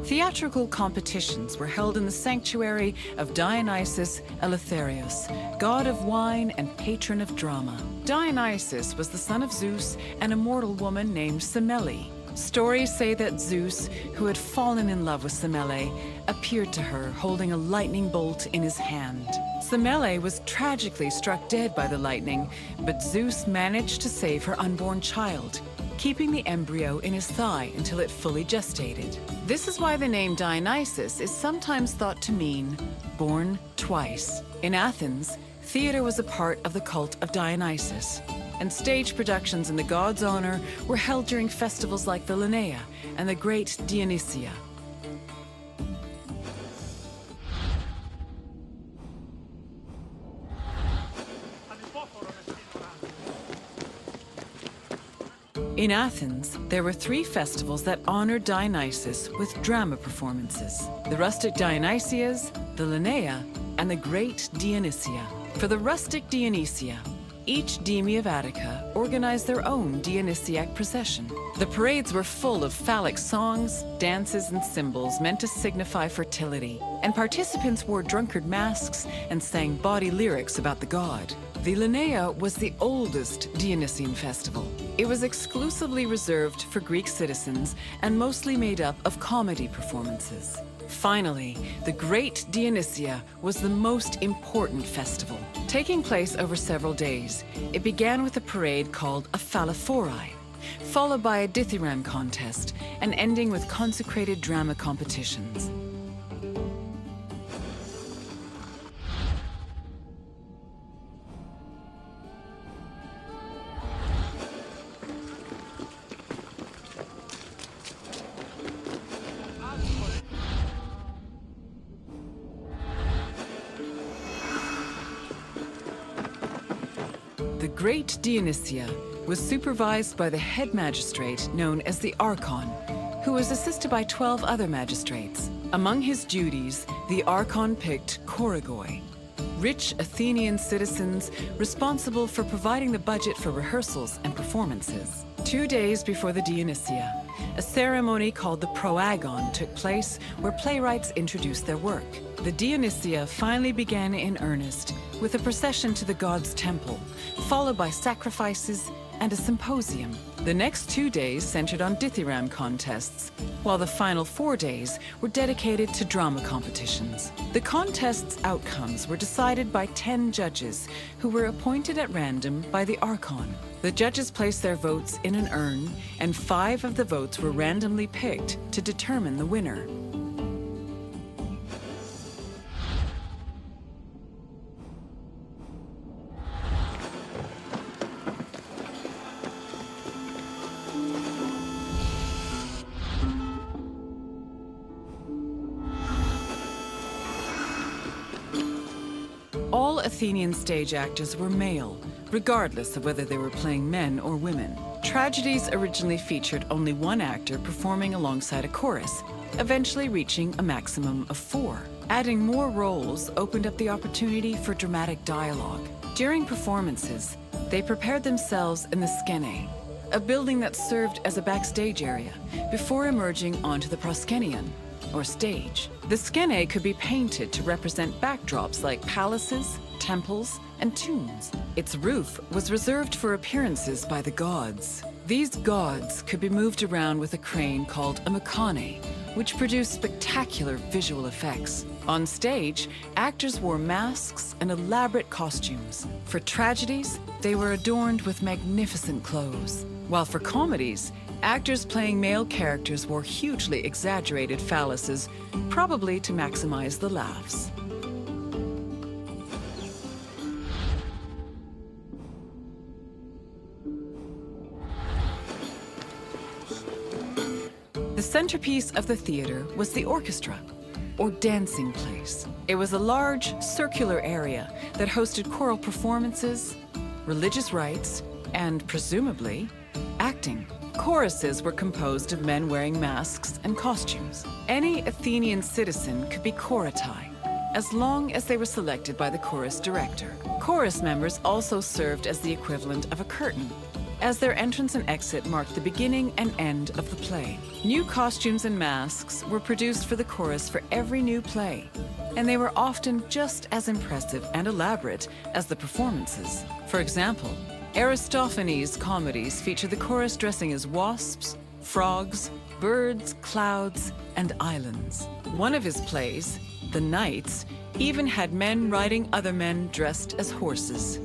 Theatrical competitions were held in the sanctuary of Dionysus Eleutherios, god of wine and patron of drama. Dionysus was the son of Zeus and a mortal woman named Semele. Stories say that Zeus, who had fallen in love with Semele, appeared to her holding a lightning bolt in his hand. Semele was tragically struck dead by the lightning, but Zeus managed to save her unborn child, keeping the embryo in his thigh until it fully gestated. This is why the name Dionysus is sometimes thought to mean born twice. In Athens, theater was a part of the cult of Dionysus, and stage productions in the god's honor were held during festivals like the Linnea and the Great Dionysia. In Athens, there were 3 festivals that honored Dionysus with drama performances: the rustic Dionysias, the Linnea, and the Great Dionysia. For the rustic Dionysia, each deme of Attica organized their own Dionysiac procession. The parades were full of phallic songs, dances, and symbols meant to signify fertility, and participants wore drunkard masks and sang bawdy lyrics about the god. The Linnea was the oldest Dionysian festival. It was exclusively reserved for Greek citizens and mostly made up of comedy performances. Finally, the Great Dionysia was the most important festival. Taking place over several days, it began with a parade called a phallophori, followed by a dithyramb contest, and ending with consecrated drama competitions. The Great Dionysia was supervised by the head magistrate known as the Archon, who was assisted by 12 other magistrates. Among his duties, the Archon picked choregoi, rich Athenian citizens responsible for providing the budget for rehearsals and performances. 2 days before the Dionysia, a ceremony called the proagon took place where playwrights introduced their work. The Dionysia finally began in earnest with a procession to the god's temple, followed by sacrifices and a symposium. The next 2 days centered on dithyramb contests, while the final 4 days were dedicated to drama competitions. The contests' outcomes were decided by 10 judges who were appointed at random by the Archon. The judges placed their votes in an urn, and 5 of the votes were randomly picked to determine the winner. All Athenian stage actors were male, regardless of whether they were playing men or women. Tragedies originally featured only 1 actor performing alongside a chorus, eventually reaching a maximum of 4. Adding more roles opened up the opportunity for dramatic dialogue. During performances, they prepared themselves in the skene, a building that served as a backstage area, before emerging onto the proskenion, or stage. The skene could be painted to represent backdrops like palaces, temples, and tombs. Its roof was reserved for appearances by the gods. These gods could be moved around with a crane called a mechane, which produced spectacular visual effects. On stage, actors wore masks and elaborate costumes. For tragedies, they were adorned with magnificent clothes, while for comedies, actors playing male characters wore hugely exaggerated phalluses, probably to maximize the laughs. The centerpiece of the theater was the orchestra. or dancing place. It was a large, circular area that hosted choral performances, religious rites, and presumably, acting. Choruses were composed of men wearing masks and costumes. Any Athenian citizen could be choratai, as long as they were selected by the chorus director. Chorus members also served as the equivalent of a curtain, as their entrance and exit marked the beginning and end of the play. New costumes and masks were produced for the chorus for every new play, and they were often just as impressive and elaborate as the performances. For example, Aristophanes' comedies feature the chorus dressing as wasps, frogs, birds, clouds, and islands. One of his plays, The Knights, even had men riding other men dressed as horses.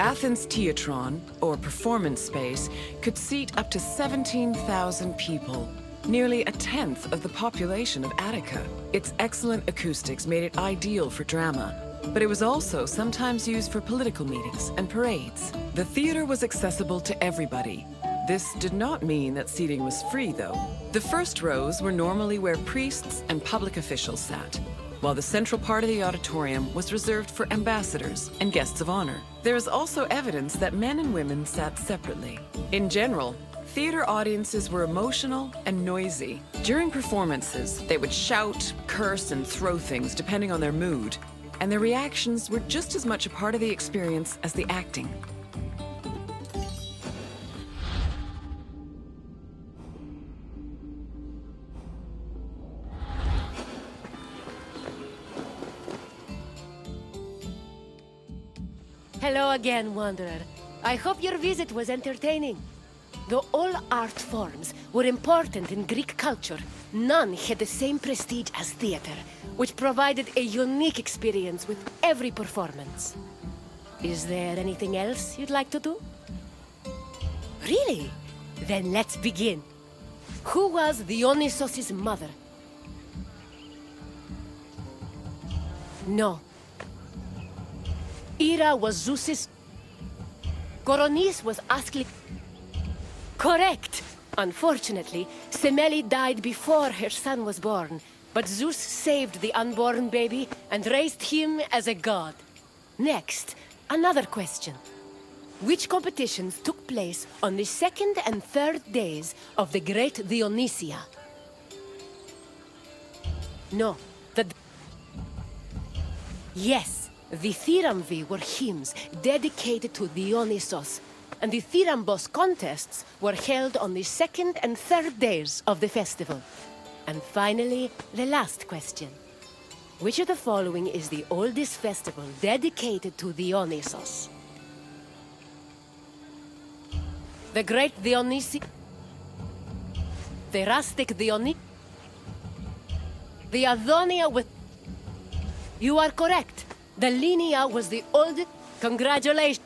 Athens' Theatron, or performance space, could seat up to 17,000 people, nearly a tenth of the population of Attica. Its excellent acoustics made it ideal for drama, but it was also sometimes used for political meetings and parades. The theater was accessible to everybody. This did not mean that seating was free, though. The first rows were normally where priests and public officials sat, while the central part of the auditorium was reserved for ambassadors and guests of honor. There is also evidence that men and women sat separately. In general, theater audiences were emotional and noisy. During performances, they would shout, curse, and throw things depending on their mood, and their reactions were just as much a part of the experience as the acting. Hello again, Wanderer. I hope your visit was entertaining. Though all art forms were important in Greek culture, none had the same prestige as theater, which provided a unique experience with every performance. Is there anything else you'd like to do? Really? Then let's begin. Who was Dionysos' mother? No. Hera was Zeus's... Coronis was Asclepius. Correct! Unfortunately, Semele died before her son was born, but Zeus saved the unborn baby and raised him as a god. Next, another question. Which competitions took place on the second and third days of the Great Dionysia? No, Yes. The Thyrambvi were hymns dedicated to Dionysos, and the Thyrambos contests were held on the second and third days of the festival. And finally, the last question. Which of the following is the oldest festival dedicated to Dionysos? The Great Dionysi... The Rustic Diony... The Adonia with... You are correct. The Linnea was the oldest... Congratulations!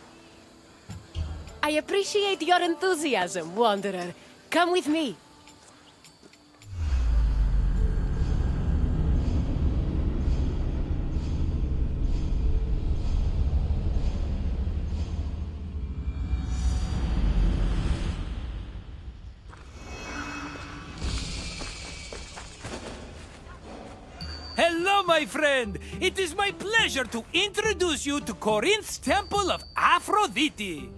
I appreciate your enthusiasm, Wanderer. Come with me. Hello, my friend! It is my pleasure to introduce you to Corinth's Temple of Aphrodite.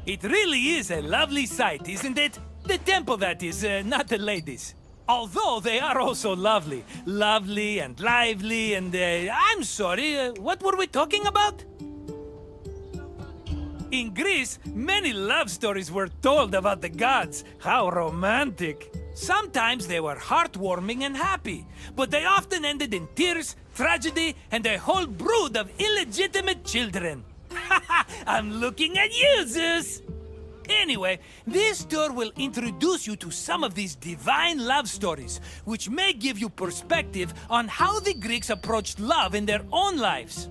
It really is a lovely sight, isn't it? The temple, that is, not the ladies. Although they are also lovely. Lovely and lively and, I'm sorry, what were we talking about? In Greece, many love stories were told about the gods. How romantic. Sometimes they were heartwarming and happy, but they often ended in tears, tragedy, and a whole brood of illegitimate children. I'm looking at you, Zeus! Anyway, this tour will introduce you to some of these divine love stories, which may give you perspective on how the Greeks approached love in their own lives.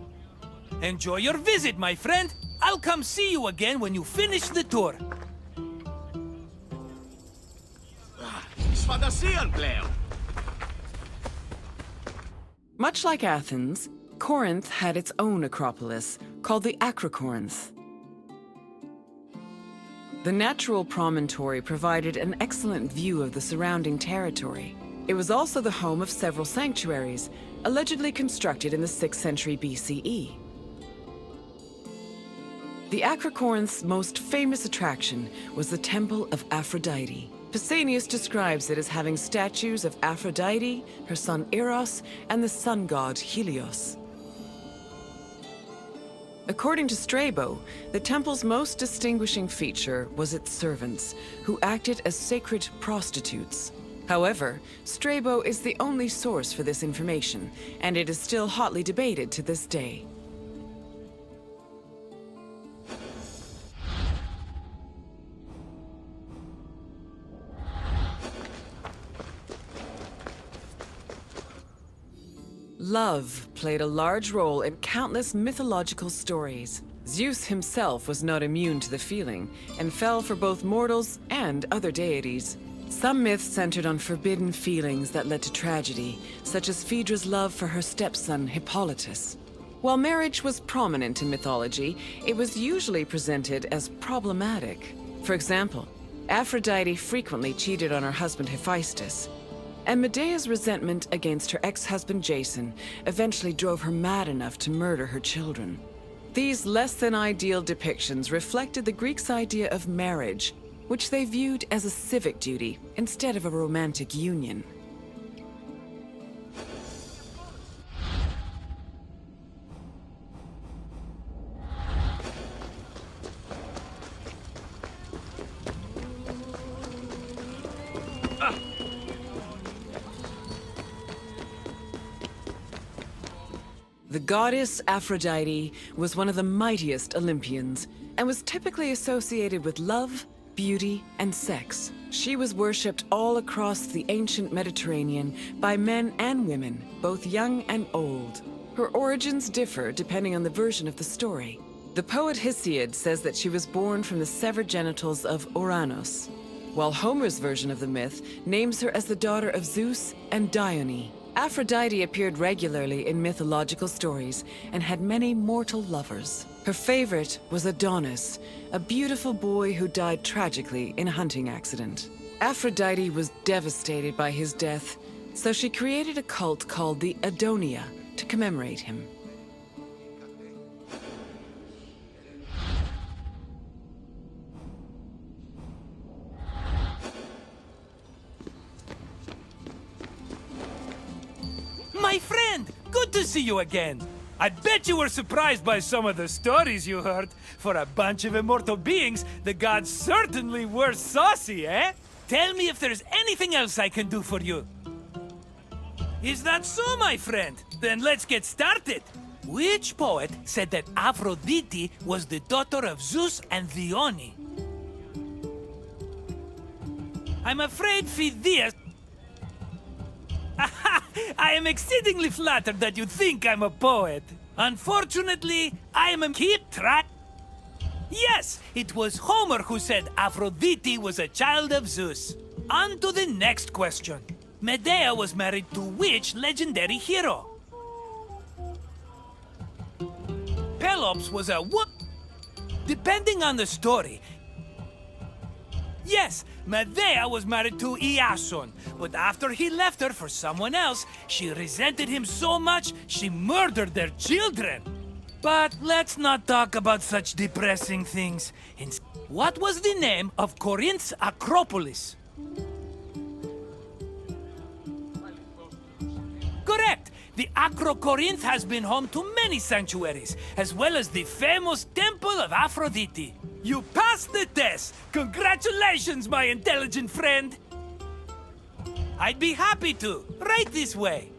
Enjoy your visit, my friend! I'll come see you again when you finish the tour. Σφαντασίαν πλέον. Much like Athens, Corinth had its own acropolis, called the Acrocorinth. The natural promontory provided an excellent view of the surrounding territory. It was also the home of several sanctuaries, allegedly constructed in the 6th century BCE. The Acrocorinth's most famous attraction was the Temple of Aphrodite. Pausanias describes it as having statues of Aphrodite, her son Eros, and the sun god Helios. According to Strabo, the temple's most distinguishing feature was its servants, who acted as sacred prostitutes. However, Strabo is the only source for this information, and it is still hotly debated to this day. Love played a large role in countless mythological stories. Zeus himself was not immune to the feeling, and fell for both mortals and other deities. Some myths centered on forbidden feelings that led to tragedy, such as Phaedra's love for her stepson Hippolytus. While marriage was prominent in mythology, it was usually presented as problematic. For example, Aphrodite frequently cheated on her husband Hephaestus, and Medea's resentment against her ex-husband Jason eventually drove her mad enough to murder her children. These less-than-ideal depictions reflected the Greeks' idea of marriage, which they viewed as a civic duty instead of a romantic union. The goddess Aphrodite was one of the mightiest Olympians and was typically associated with love, beauty, and sex. She was worshipped all across the ancient Mediterranean by men and women, both young and old. Her origins differ depending on the version of the story. The poet Hesiod says that she was born from the severed genitals of Uranus, while Homer's version of the myth names her as the daughter of Zeus and Dione. Aphrodite appeared regularly in mythological stories and had many mortal lovers. Her favorite was Adonis, a beautiful boy who died tragically in a hunting accident. Aphrodite was devastated by his death, so she created a cult called the Adonia to commemorate him. My friend, good to see you again. I bet you were surprised by some of the stories you heard. For a bunch of immortal beings, the gods certainly were saucy, eh? Tell me if there's anything else I can do for you. Is that so, my friend? Then let's get started. Which poet said that Aphrodite was the daughter of Zeus and Dione? I'm afraid Phidias... I am exceedingly flattered that you think I'm a poet. Unfortunately, I am a keep track. Yes, it was Homer who said Aphrodite was a child of Zeus. On to the next question. Medea was married to which legendary hero? Pelops was a what? Depending on the story. Yes, Medea was married to Iason, but after he left her for someone else, she resented him so much she murdered their children. But let's not talk about such depressing things. What was the name of Corinth's Acropolis? Correct! The Acrocorinth has been home to many sanctuaries, as well as the famous Temple of Aphrodite. You passed the test! Congratulations, my intelligent friend! I'd be happy to. Right this way.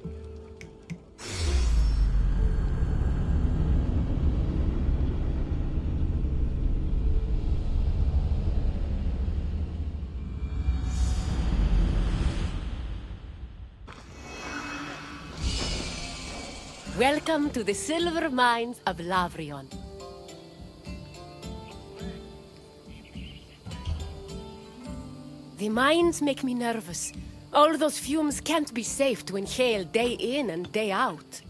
Welcome to the silver mines of Lavrion. The mines make me nervous, All those fumes can't be safe to inhale day in and day out.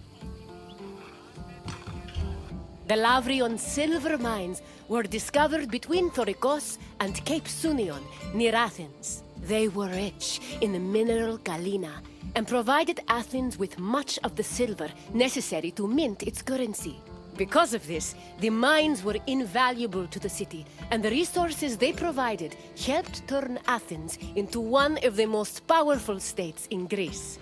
The Lavrion silver mines were discovered between Thorikos and Cape Sunion, near Athens. They were rich in the mineral galena and provided Athens with much of the silver necessary to mint its currency. Because of this, the mines were invaluable to the city, and the resources they provided helped turn Athens into one of the most powerful states in Greece.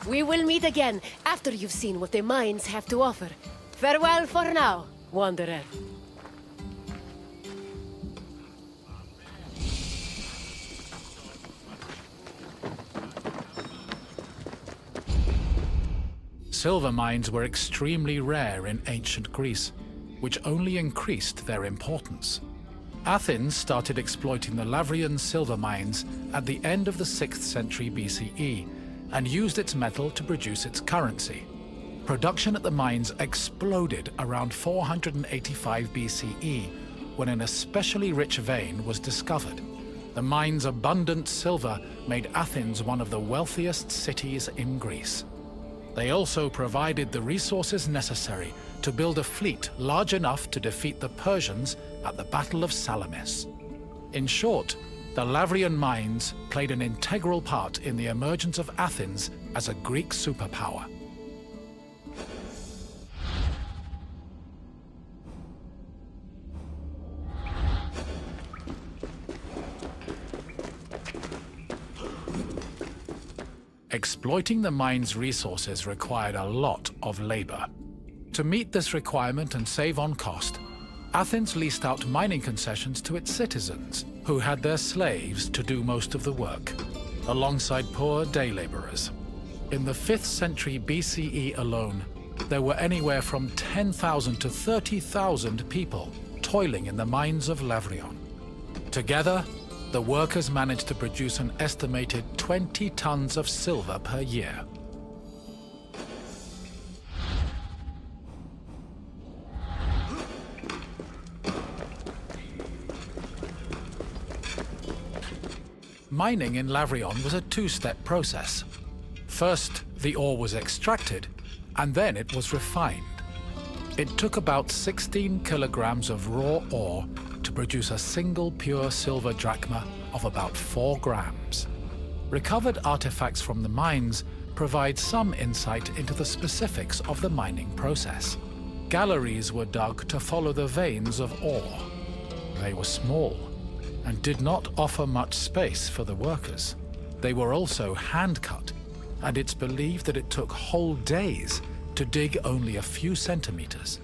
We will meet again after you've seen what the mines have to offer. Farewell for now, wanderer. Silver mines were extremely rare in ancient Greece, which only increased their importance. Athens started exploiting the Lavrian silver mines at the end of the 6th century BCE and used its metal to produce its currency. Production at the mines exploded around 485 BCE when an especially rich vein was discovered. The mine's abundant silver made Athens one of the wealthiest cities in Greece. They also provided the resources necessary to build a fleet large enough to defeat the Persians at the Battle of Salamis. In short, the Lavrian mines played an integral part in the emergence of Athens as a Greek superpower. Exploiting the mine's resources required a lot of labor. To meet this requirement and save on cost, Athens leased out mining concessions to its citizens, who had their slaves to do most of the work, alongside poor day laborers. In the 5th century BCE alone, there were anywhere from 10,000 to 30,000 people toiling in the mines of Lavrion. Together, the workers managed to produce an estimated 20 tons of silver per year. Mining in Lavrion was a two-step process. First, the ore was extracted, and then it was refined. It took about 16 kilograms of raw ore to produce a single pure silver drachma of about 4 grams. Recovered artifacts from the mines provide some insight into the specifics of the mining process. Galleries were dug to follow the veins of ore. They were small and did not offer much space for the workers. They were also hand-cut, and it's believed that it took whole days to dig only a few centimeters.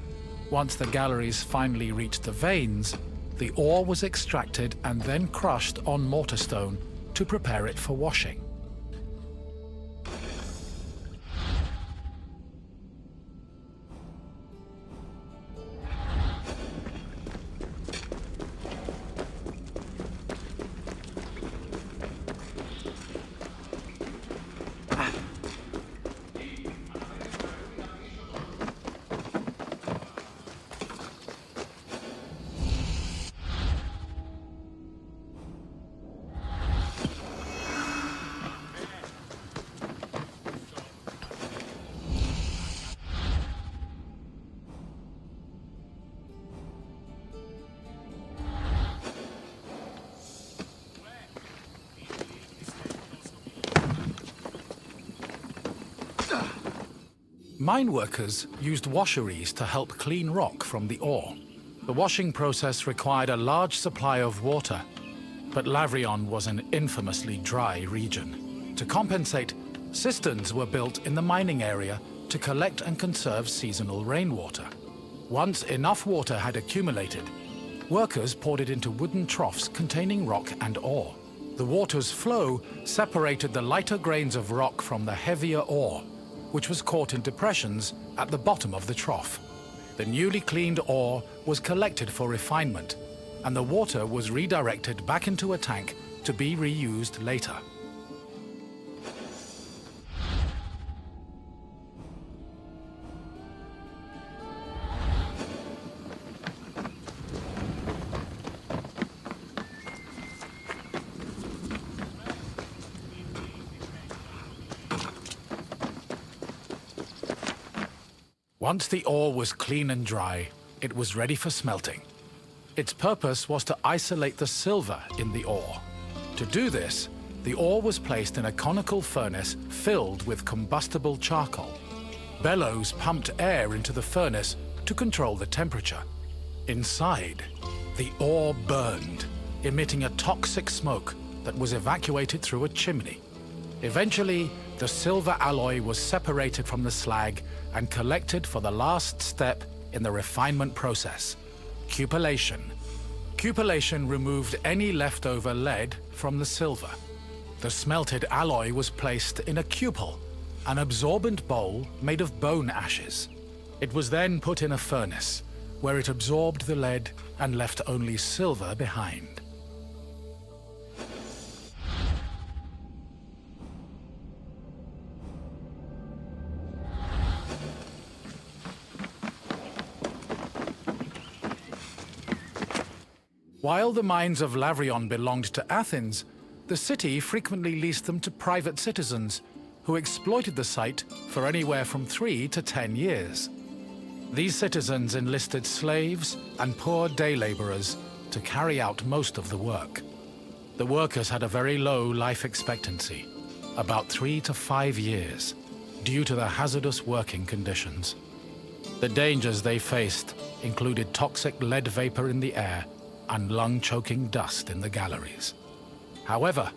Once the galleries finally reached the veins, the ore was extracted and then crushed on mortar stone to prepare it for washing. Mine workers used washeries to help clean rock from the ore. The washing process required a large supply of water, but Lavrion was an infamously dry region. To compensate, cisterns were built in the mining area to collect and conserve seasonal rainwater. Once enough water had accumulated, workers poured it into wooden troughs containing rock and ore. The water's flow separated the lighter grains of rock from the heavier ore, which was caught in depressions at the bottom of the trough. The newly cleaned ore was collected for refinement, and the water was redirected back into a tank to be reused later. Once the ore was clean and dry, it was ready for smelting. Its purpose was to isolate the silver in the ore. To do this, the ore was placed in a conical furnace filled with combustible charcoal. Bellows pumped air into the furnace to control the temperature. Inside, the ore burned, emitting a toxic smoke that was evacuated through a chimney. Eventually, the silver alloy was separated from the slag and collected for the last step in the refinement process, cupellation. Cupellation removed any leftover lead from the silver. The smelted alloy was placed in a cupel, an absorbent bowl made of bone ashes. It was then put in a furnace, where it absorbed the lead and left only silver behind. While the mines of Lavrion belonged to Athens, the city frequently leased them to private citizens, who exploited the site for anywhere from 3 to 10 years. These citizens enlisted slaves and poor day laborers to carry out most of the work. The workers had a very low life expectancy, about 3 to 5 years, due to the hazardous working conditions. The dangers they faced included toxic lead vapor in the air and lung-choking dust in the galleries. However,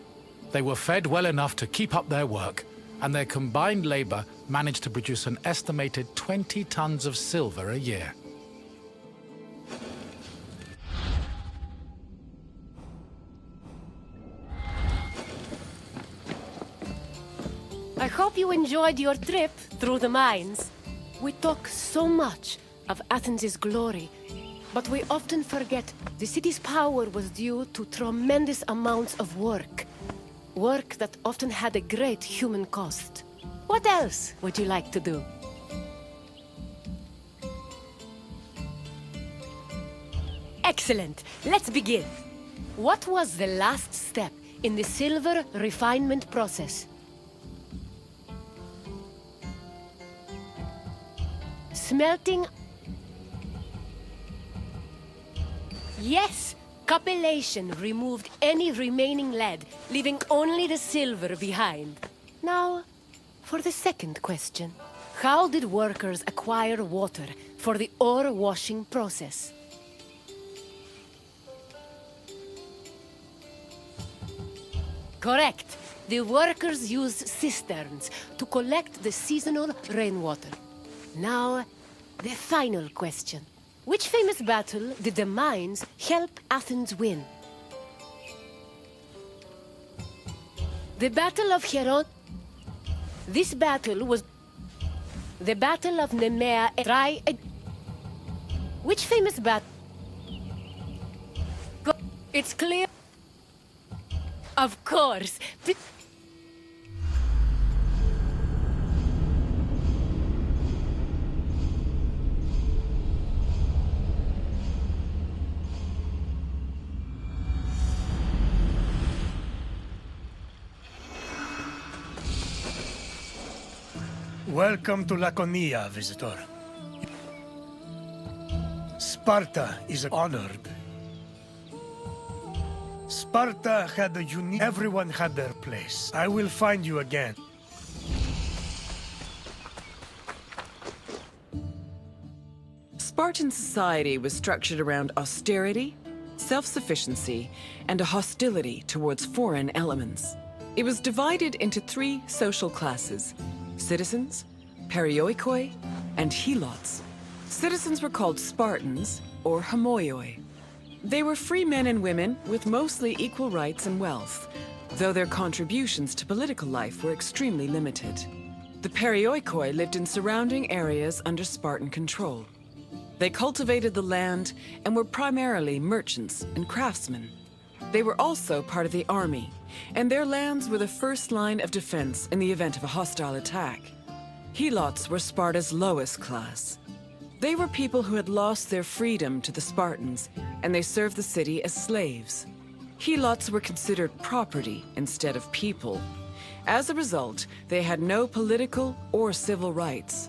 they were fed well enough to keep up their work, and their combined labor managed to produce an estimated 20 tons of silver a year. I hope you enjoyed your trip through the mines. We talk so much of Athens' glory, but we often forget the city's power was due to tremendous amounts of work. Work that often had a great human cost. What else would you like to do? Excellent. Let's begin. What was the last step in the silver refinement process? Smelting. Yes! Cupellation removed any remaining lead, leaving only the silver behind. Now, for the second question. How did workers acquire water for the ore washing process? Correct. The workers used cisterns to collect the seasonal rainwater. Now, the final question. Which famous battle did the mines help Athens win? The Battle of Heron. This battle was the Battle of Nemea. Which famous battle? It's clear. Of course. Welcome to Laconia, visitor. Sparta is honored. Sparta had a unique... Everyone had their place. I will find you again. Spartan society was structured around austerity, self-sufficiency, and a hostility towards foreign elements. It was divided into 3 social classes: citizens, perioikoi, and helots. Citizens were called Spartans, or homoioi. They were free men and women with mostly equal rights and wealth, though their contributions to political life were extremely limited. The perioikoi lived in surrounding areas under Spartan control. They cultivated the land and were primarily merchants and craftsmen. They were also part of the army, and their lands were the first line of defense in the event of a hostile attack. Helots were Sparta's lowest class. They were people who had lost their freedom to the Spartans, and they served the city as slaves. Helots were considered property instead of people. As a result, they had no political or civil rights.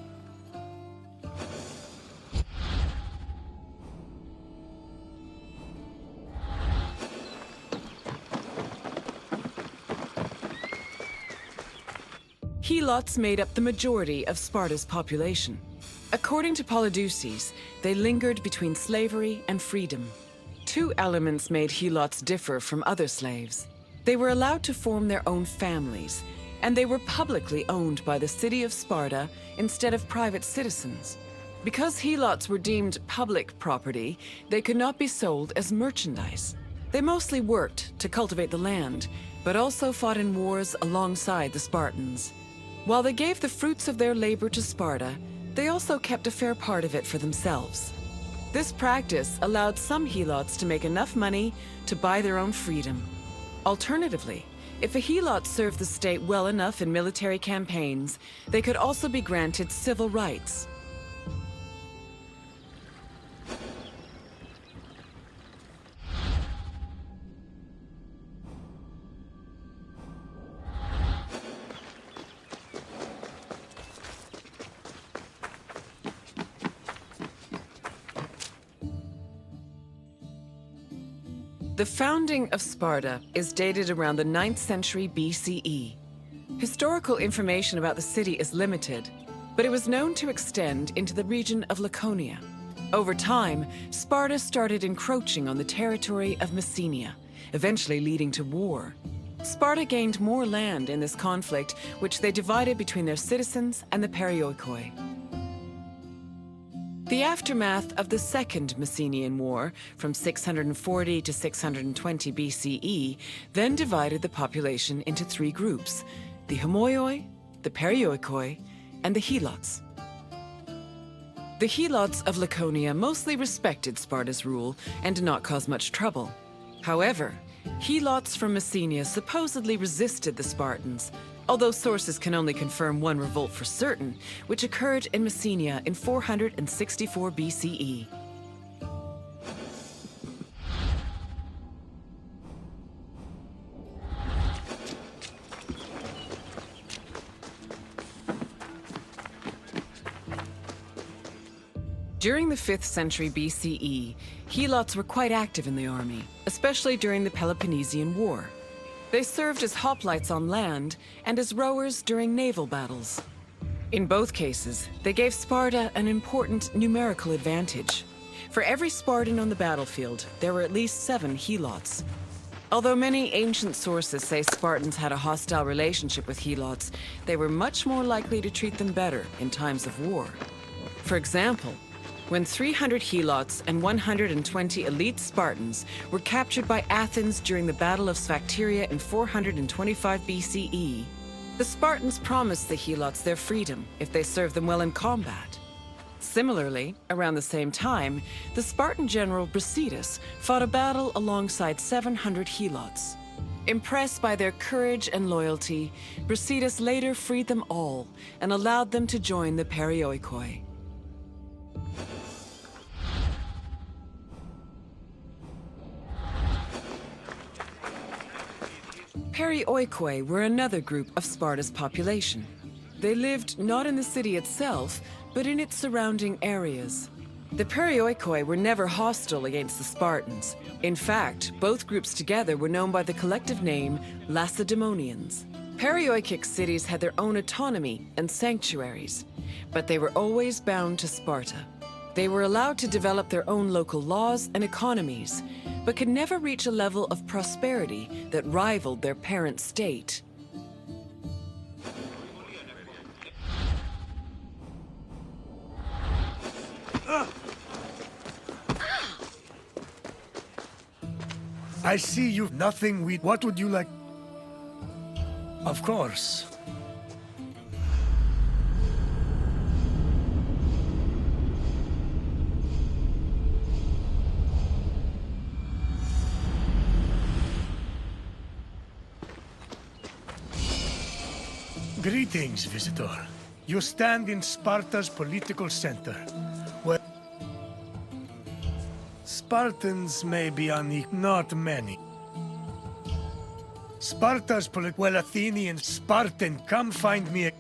Helots made up the majority of Sparta's population. According to Polydeuces, they lingered between slavery and freedom. Two elements made Helots differ from other slaves. They were allowed to form their own families, and they were publicly owned by the city of Sparta instead of private citizens. Because Helots were deemed public property, they could not be sold as merchandise. They mostly worked to cultivate the land, but also fought in wars alongside the Spartans. While they gave the fruits of their labor to Sparta, they also kept a fair part of it for themselves. This practice allowed some Helots to make enough money to buy their own freedom. Alternatively, if a Helot served the state well enough in military campaigns, they could also be granted civil rights. The founding of Sparta is dated around the 9th century BCE. Historical information about the city is limited, but it was known to extend into the region of Laconia. Over time, Sparta started encroaching on the territory of Messenia, eventually leading to war. Sparta gained more land in this conflict, which they divided between their citizens and the Perioikoi. The aftermath of the Second Messenian War, from 640 to 620 BCE, then divided the population into three groups: the Homoioi, the Perioikoi, and the Helots. The Helots of Laconia mostly respected Sparta's rule and did not cause much trouble. However, Helots from Messenia supposedly resisted the Spartans, although sources can only confirm one revolt for certain, which occurred in Messenia in 464 BCE. During the 5th century BCE, Helots were quite active in the army, especially during the Peloponnesian War. They served as hoplites on land and as rowers during naval battles. In both cases, they gave Sparta an important numerical advantage. For every Spartan on the battlefield, there were at least 7 Helots. Although many ancient sources say Spartans had a hostile relationship with Helots, they were much more likely to treat them better in times of war. For example, when 300 Helots and 120 elite Spartans were captured by Athens during the Battle of Sphacteria in 425 BCE, the Spartans promised the Helots their freedom if they served them well in combat. Similarly, around the same time, the Spartan general Brasidas fought a battle alongside 700 Helots. Impressed by their courage and loyalty, Brasidas later freed them all and allowed them to join the Perioikoi. Perioikoi were another group of Sparta's population. They lived not in the city itself, but in its surrounding areas. The Perioikoi were never hostile against the Spartans. In fact, both groups together were known by the collective name Lacedaemonians. Perioikic cities had their own autonomy and sanctuaries, but they were always bound to Sparta. They were allowed to develop their own local laws and economies, but could never reach a level of prosperity that rivaled their parent state. I see you've nothing we... What would you like? Of course. Greetings, visitor. You stand in Sparta's political center, where Spartans may be not many. Sparta's well, Athenian, Spartan, come find me.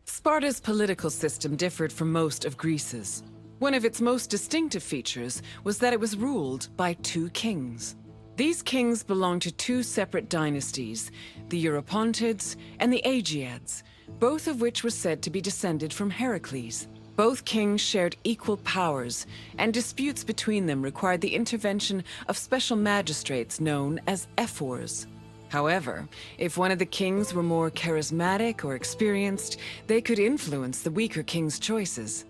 Sparta's political system differed from most of Greece's. One of its most distinctive features was that it was ruled by 2 kings. These kings belonged to two separate dynasties, the Eurypontids and the Aegeads, both of which were said to be descended from Heracles. Both kings shared equal powers, and disputes between them required the intervention of special magistrates known as ephors. However, if one of the kings were more charismatic or experienced, they could influence the weaker king's choices.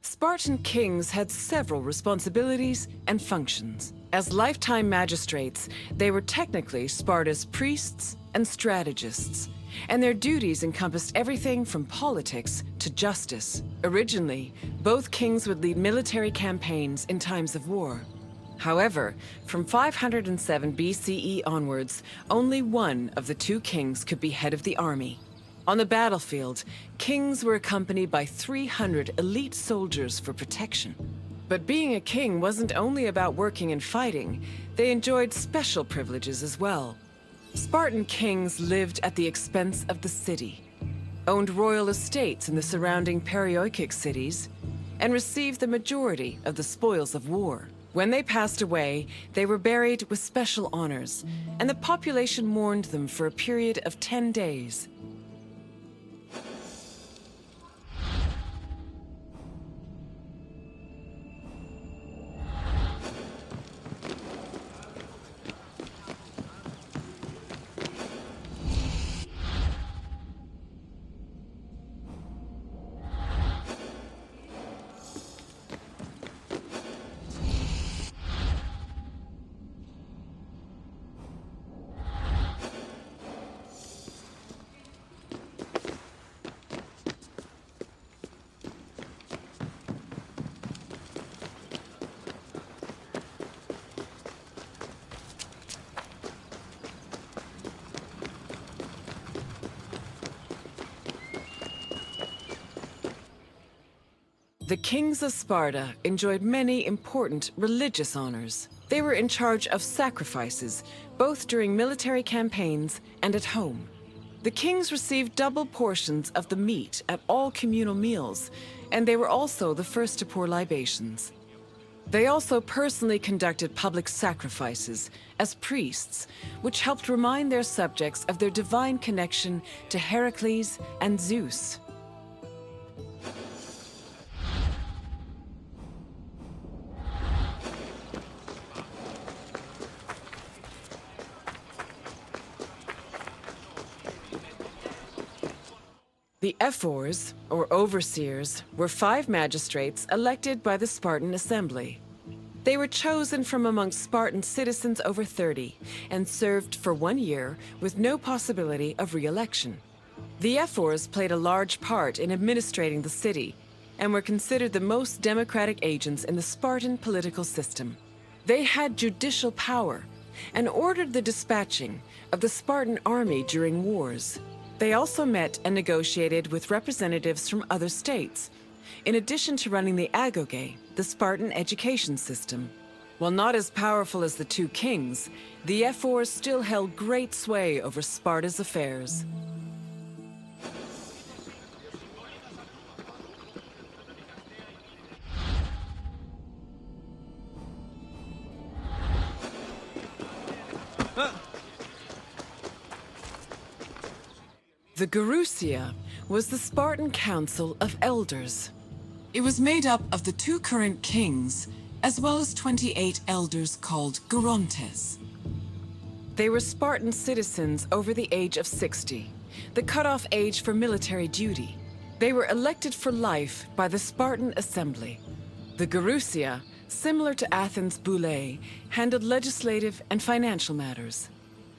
Spartan kings had several responsibilities and functions. As lifetime magistrates, they were technically Sparta's priests and strategists, and their duties encompassed everything from politics to justice. Originally, both kings would lead military campaigns in times of war. However, from 507 BCE onwards, only one of the two kings could be head of the army. On the battlefield, kings were accompanied by 300 elite soldiers for protection. But being a king wasn't only about working and fighting. They enjoyed special privileges as well. Spartan kings lived at the expense of the city, owned royal estates in the surrounding perioikic cities, and received the majority of the spoils of war. When they passed away, they were buried with special honors, and the population mourned them for a period of 10 days. The kings of Sparta enjoyed many important religious honors. They were in charge of sacrifices, both during military campaigns and at home. The kings received double portions of the meat at all communal meals, and they were also the first to pour libations. They also personally conducted public sacrifices as priests, which helped remind their subjects of their divine connection to Heracles and Zeus. The ephors, or overseers, were 5 magistrates elected by the Spartan assembly. They were chosen from amongst Spartan citizens over 30 and served for 1 year with no possibility of re-election. The ephors played a large part in administrating the city and were considered the most democratic agents in the Spartan political system. They had judicial power and ordered the dispatching of the Spartan army during wars. They also met and negotiated with representatives from other states, in addition to running the agoge, the Spartan education system. While not as powerful as the two kings, the ephors still held great sway over Sparta's affairs. The Gerousia was the Spartan Council of Elders. It was made up of the 2 current kings, as well as 28 elders called Gerontes. They were Spartan citizens over the age of 60, the cutoff age for military duty. They were elected for life by the Spartan Assembly. The Gerousia, similar to Athens' Boulé, handled legislative and financial matters.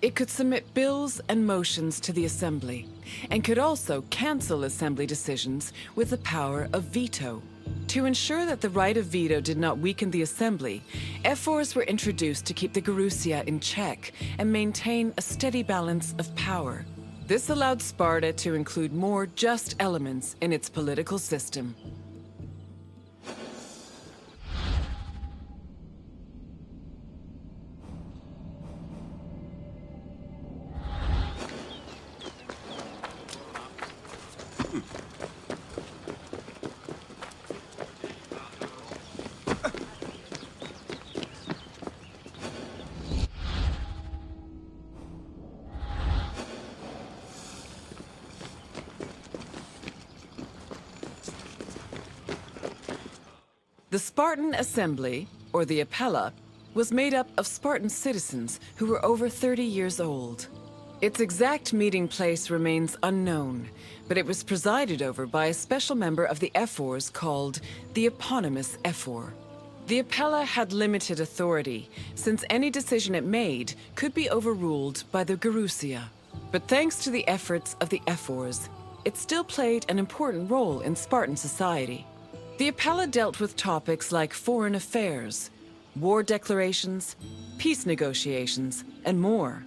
It could submit bills and motions to the Assembly, and could also cancel Assembly decisions with the power of veto. To ensure that the right of veto did not weaken the Assembly, ephors were introduced to keep the Gerousia in check and maintain a steady balance of power. This allowed Sparta to include more just elements in its political system. The Spartan Assembly, or the Appella, was made up of Spartan citizens who were over 30 years old. Its exact meeting place remains unknown, but it was presided over by a special member of the Ephors called the eponymous Ephor. The Appella had limited authority, since any decision it made could be overruled by the Gerousia. But thanks to the efforts of the Ephors, it still played an important role in Spartan society. The Appella dealt with topics like foreign affairs, war declarations, peace negotiations, and more.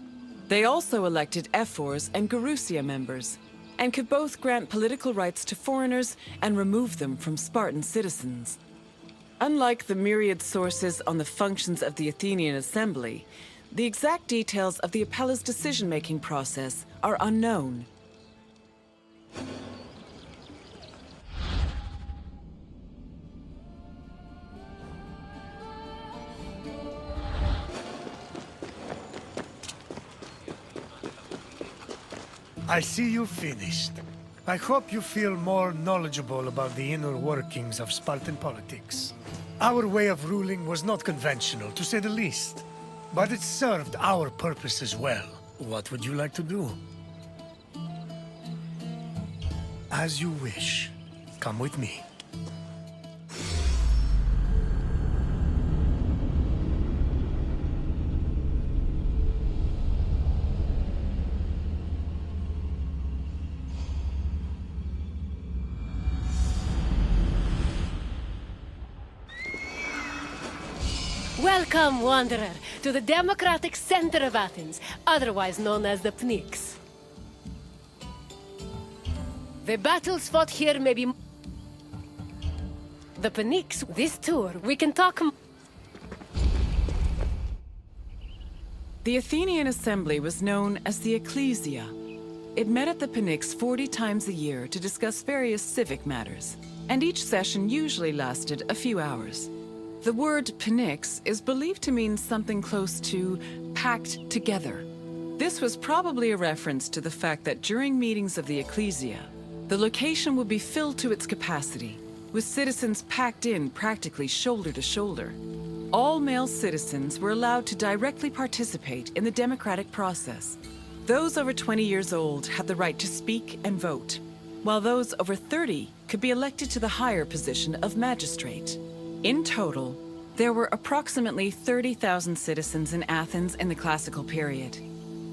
They also elected Ephors and Gerousia members, and could both grant political rights to foreigners and remove them from Spartan citizens. Unlike the myriad sources on the functions of the Athenian Assembly, the exact details of the Appella's decision-making process are unknown. I see you finished. I hope you feel more knowledgeable about the inner workings of Spartan politics. Our way of ruling was not conventional, to say the least. But it served our purpose as well. What would you like to do? As you wish. Come with me. Welcome, wanderer, to the democratic center of Athens, otherwise known as the Pnyx. The battles fought here may be... The Pnyx, this tour, we can talk... The Athenian Assembly was known as the Ecclesia. It met at the Pnyx 40 times a year to discuss various civic matters, and each session usually lasted a few hours. The word Pnyx is believed to mean something close to packed together. This was probably a reference to the fact that during meetings of the Ecclesia, the location would be filled to its capacity, with citizens packed in practically shoulder to shoulder. All male citizens were allowed to directly participate in the democratic process. Those over 20 years old had the right to speak and vote, while those over 30 could be elected to the higher position of magistrate. In total, there were approximately 30,000 citizens in Athens in the classical period.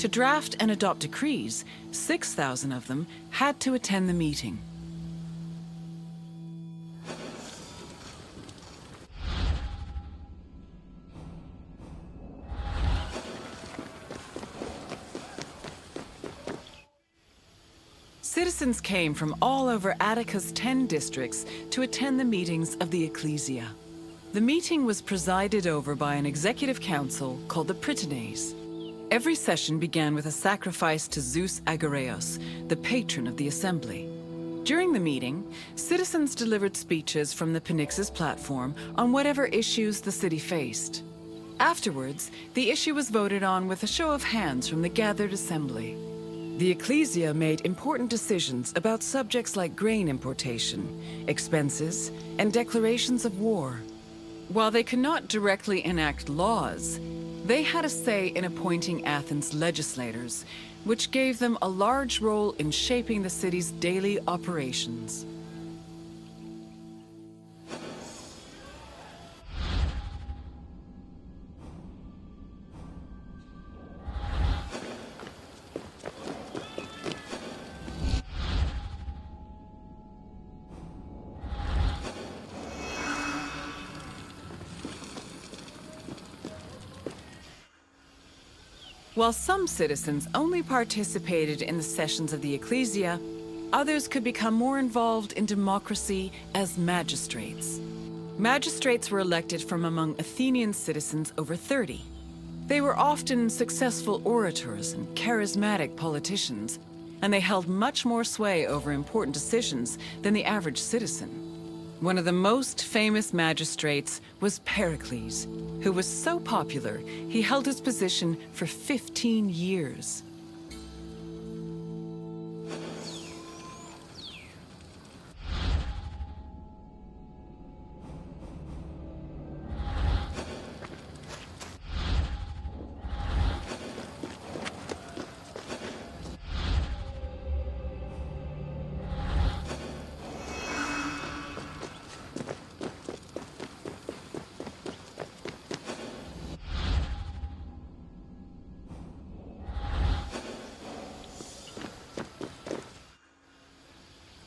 To draft and adopt decrees, 6,000 of them had to attend the meeting. Citizens came from all over Attica's 10 districts to attend the meetings of the Ecclesia. The meeting was presided over by an executive council called the Prytanes. Every session began with a sacrifice to Zeus Agoreos, the patron of the assembly. During the meeting, citizens delivered speeches from the Pnyx's platform on whatever issues the city faced. Afterwards, the issue was voted on with a show of hands from the gathered assembly. The Ecclesia made important decisions about subjects like grain importation, expenses, and declarations of war. While they could not directly enact laws, they had a say in appointing Athens' legislators, which gave them a large role in shaping the city's daily operations. While some citizens only participated in the sessions of the Ecclesia, others could become more involved in democracy as magistrates. Magistrates were elected from among Athenian citizens over 30. They were often successful orators and charismatic politicians, and they held much more sway over important decisions than the average citizen. One of the most famous magistrates was Pericles, who was so popular he held his position for 15 years.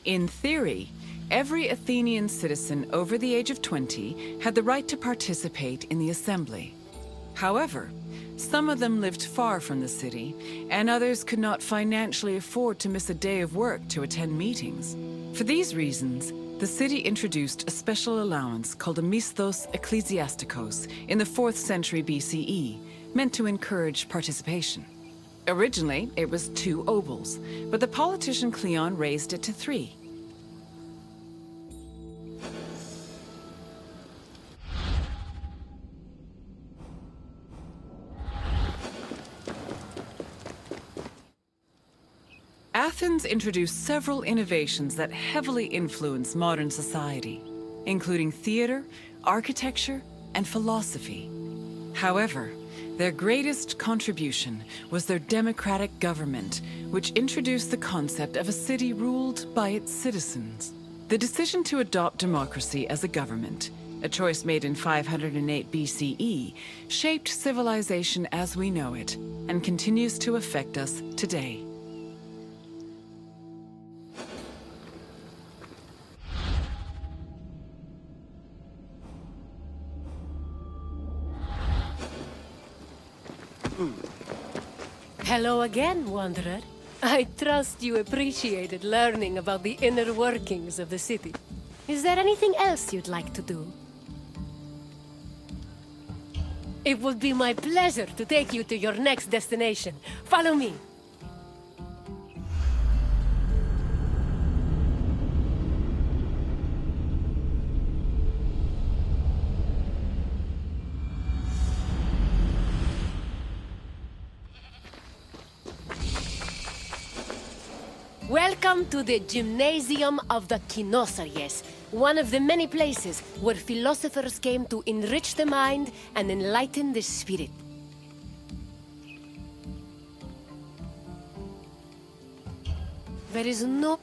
In theory, every Athenian citizen over the age of 20 had the right to participate in the assembly. However, some of them lived far from the city, and others could not financially afford to miss a day of work to attend meetings. For these reasons, the city introduced a special allowance called a misthos ecclesiasticos in the 4th century BCE, meant to encourage participation. Originally, it was 2 obols, but the politician Cleon raised it to 3. Athens introduced several innovations that heavily influenced modern society, including theater, architecture, and philosophy. However, their greatest contribution was their democratic government, which introduced the concept of a city ruled by its citizens. The decision to adopt democracy as a government, a choice made in 508 BCE, shaped civilization as we know it, and continues to affect us today. Hello again, Wanderer. I trust you appreciated learning about the inner workings of the city. Is there anything else you'd like to do? It would be my pleasure to take you to your next destination. Follow me. Welcome to the Gymnasium of the Kinosaries, one of the many places where philosophers came to enrich the mind and enlighten the spirit. There is no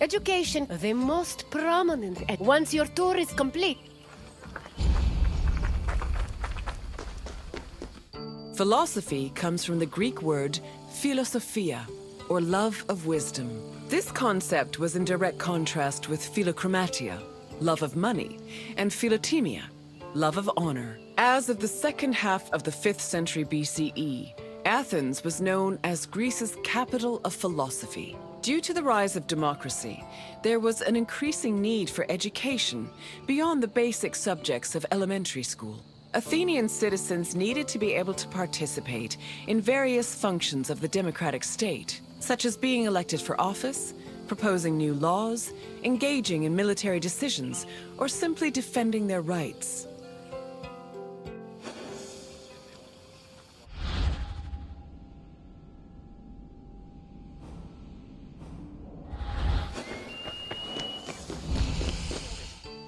education, the most prominent. Once your tour is complete, Philosophy comes from the Greek word philosophia, or love of wisdom. This concept was in direct contrast with philochromatia, love of money, and philotimia, love of honor. As of the second half of the 5th century BCE, Athens was known as Greece's capital of philosophy. Due to the rise of democracy, there was an increasing need for education beyond the basic subjects of elementary school. Athenian citizens needed to be able to participate in various functions of the democratic state, such as being elected for office, proposing new laws, engaging in military decisions, or simply defending their rights.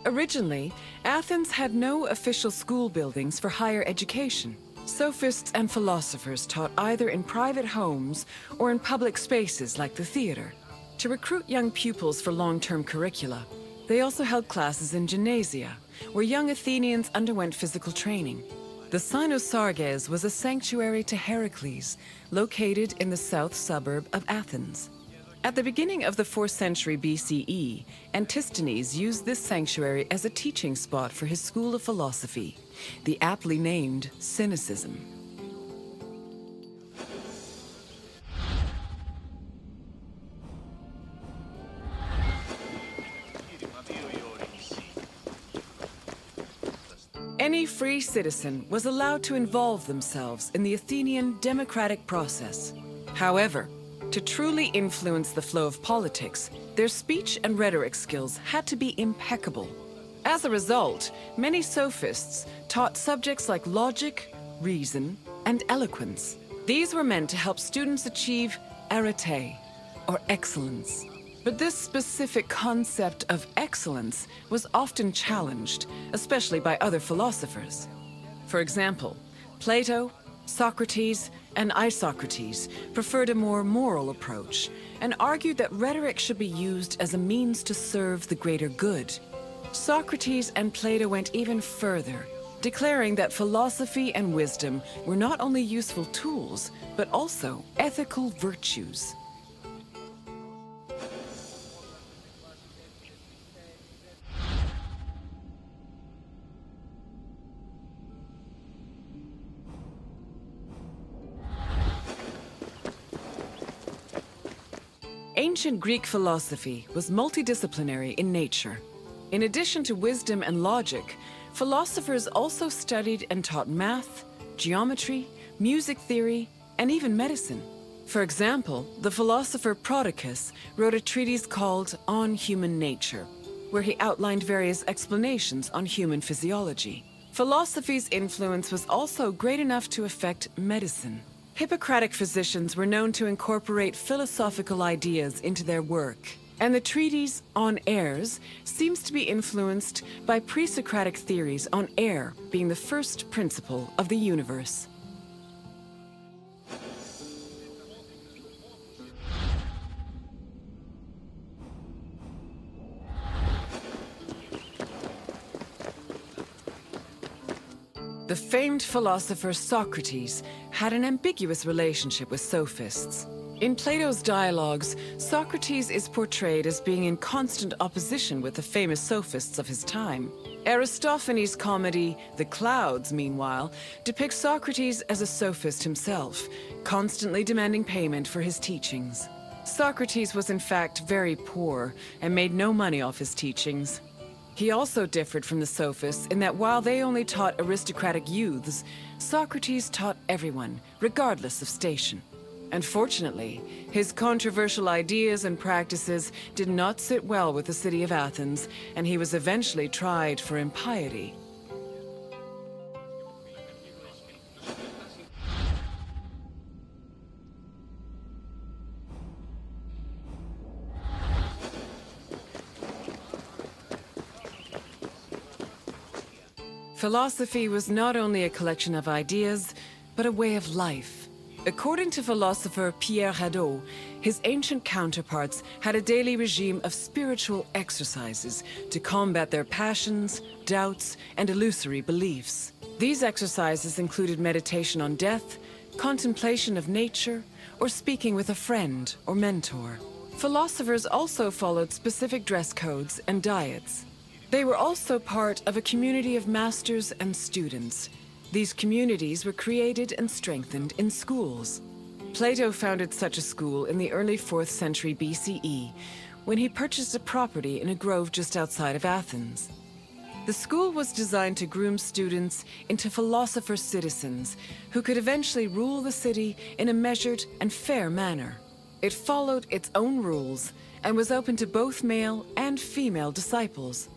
Originally, Athens had no official school buildings for higher education. Sophists and philosophers taught either in private homes or in public spaces like the theater. To recruit young pupils for long-term curricula, they also held classes in gymnasia, where young Athenians underwent physical training. The Cynosarges was a sanctuary to Heracles, located in the south suburb of Athens. At the beginning of the 4th century BCE, Antisthenes used this sanctuary as a teaching spot for his school of philosophy, the aptly named Cynicism. Any free citizen was allowed to involve themselves in the Athenian democratic process. However, to truly influence the flow of politics, their speech and rhetoric skills had to be impeccable. As a result, many sophists taught subjects like logic, reason, and eloquence. These were meant to help students achieve arete, or excellence. But this specific concept of excellence was often challenged, especially by other philosophers. For example, Plato, Socrates, and Isocrates preferred a more moral approach and argued that rhetoric should be used as a means to serve the greater good. Socrates and Plato went even further, declaring that philosophy and wisdom were not only useful tools, but also ethical virtues. Ancient Greek philosophy was multidisciplinary in nature. In addition to wisdom and logic, philosophers also studied and taught math, geometry, music theory, and even medicine. For example, the philosopher Prodicus wrote a treatise called On Human Nature, where he outlined various explanations on human physiology. Philosophy's influence was also great enough to affect medicine. Hippocratic physicians were known to incorporate philosophical ideas into their work, and the treatise On Airs seems to be influenced by pre-Socratic theories on air being the first principle of the universe. The famed philosopher Socrates had an ambiguous relationship with sophists. In Plato's dialogues, Socrates is portrayed as being in constant opposition with the famous sophists of his time. Aristophanes' comedy, The Clouds, meanwhile, depicts Socrates as a sophist himself, constantly demanding payment for his teachings. Socrates was in fact very poor and made no money off his teachings. He also differed from the sophists in that while they only taught aristocratic youths, Socrates taught everyone, regardless of station. Unfortunately, his controversial ideas and practices did not sit well with the city of Athens, and he was eventually tried for impiety. Philosophy was not only a collection of ideas, but a way of life. According to philosopher Pierre Hadot, his ancient counterparts had a daily regime of spiritual exercises to combat their passions, doubts, and illusory beliefs. These exercises included meditation on death, contemplation of nature, or speaking with a friend or mentor. Philosophers also followed specific dress codes and diets. They were also part of a community of masters and students. These communities were created and strengthened in schools. Plato founded such a school in the early 4th century BCE, when he purchased a property in a grove just outside of Athens. The school was designed to groom students into philosopher citizens who could eventually rule the city in a measured and fair manner. It followed its own rules and was open to both male and female disciples.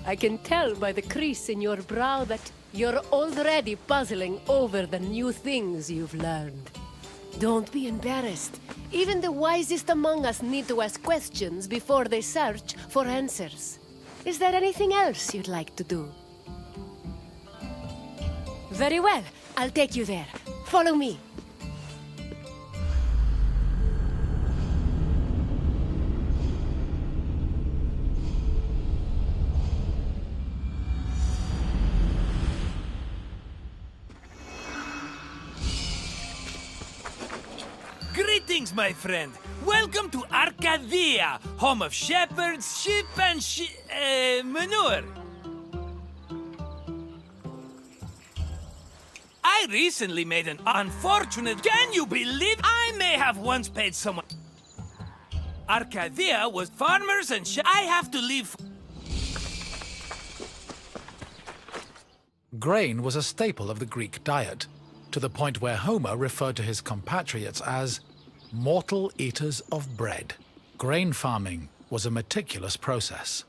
I can tell by the crease in your brow that you're already puzzling over the new things you've learned. Don't be embarrassed. Even the wisest among us need to ask questions before they search for answers. Is there anything else you'd like to do? Very well. I'll take you there. Follow me. Greetings, my friend. Welcome to Arcadia, home of shepherds, sheep, and manure. I recently made an unfortunate... Can you believe I may have once paid someone... Arcadia was farmers and I have to leave... Grain was a staple of the Greek diet, to the point where Homer referred to his compatriots as mortal eaters of bread. Grain farming was a meticulous process.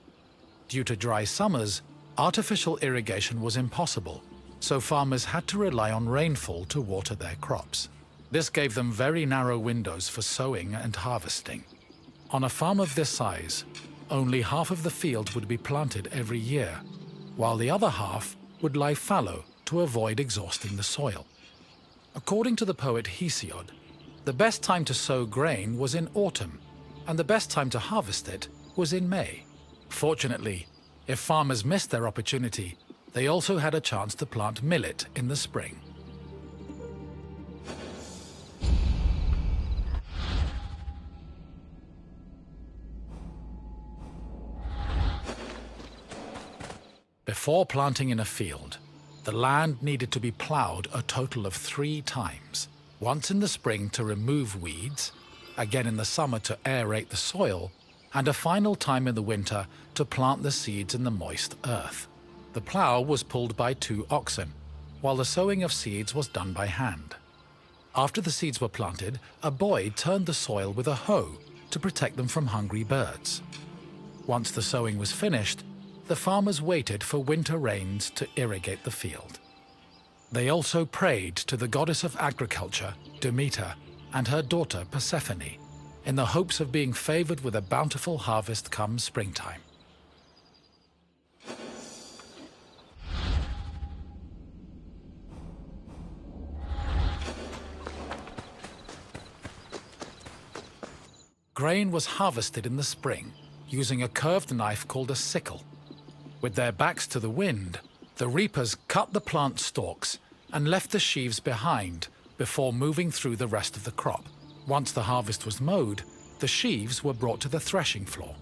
Due to dry summers, artificial irrigation was impossible, so farmers had to rely on rainfall to water their crops. This gave them very narrow windows for sowing and harvesting. On a farm of this size, only half of the field would be planted every year, while the other half would lie fallow to avoid exhausting the soil. According to the poet Hesiod, the best time to sow grain was in autumn, and the best time to harvest it was in May. Fortunately, if farmers missed their opportunity, they also had a chance to plant millet in the spring. Before planting in a field, the land needed to be plowed a total of 3 times. Once in the spring to remove weeds, again in the summer to aerate the soil, and a final time in the winter to plant the seeds in the moist earth. The plough was pulled by 2 oxen, while the sowing of seeds was done by hand. After the seeds were planted, a boy turned the soil with a hoe to protect them from hungry birds. Once the sowing was finished, the farmers waited for winter rains to irrigate the field. They also prayed to the goddess of agriculture, Demeter, and her daughter Persephone, in the hopes of being favored with a bountiful harvest come springtime. Grain was harvested in the spring using a curved knife called a sickle. With their backs to the wind, the reapers cut the plant stalks and left the sheaves behind before moving through the rest of the crop. Once the harvest was mowed, the sheaves were brought to the threshing floor.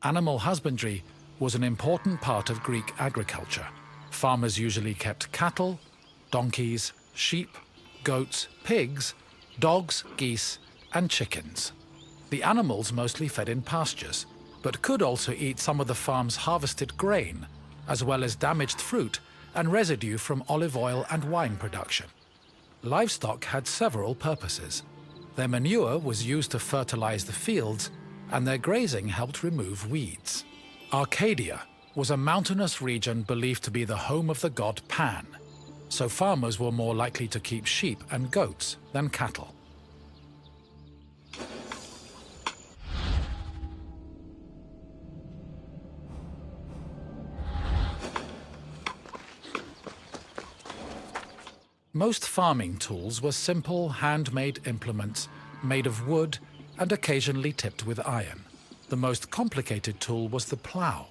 Animal husbandry was an important part of Greek agriculture. Farmers usually kept cattle, donkeys, sheep, goats, pigs, dogs, geese, and chickens. The animals mostly fed in pastures, but could also eat some of the farm's harvested grain, as well as damaged fruit and residue from olive oil and wine production. Livestock had several purposes. Their manure was used to fertilize the fields, and their grazing helped remove weeds. Arcadia was a mountainous region believed to be the home of the god Pan, so farmers were more likely to keep sheep and goats than cattle. Most farming tools were simple handmade implements made of wood and occasionally tipped with iron. The most complicated tool was the plough,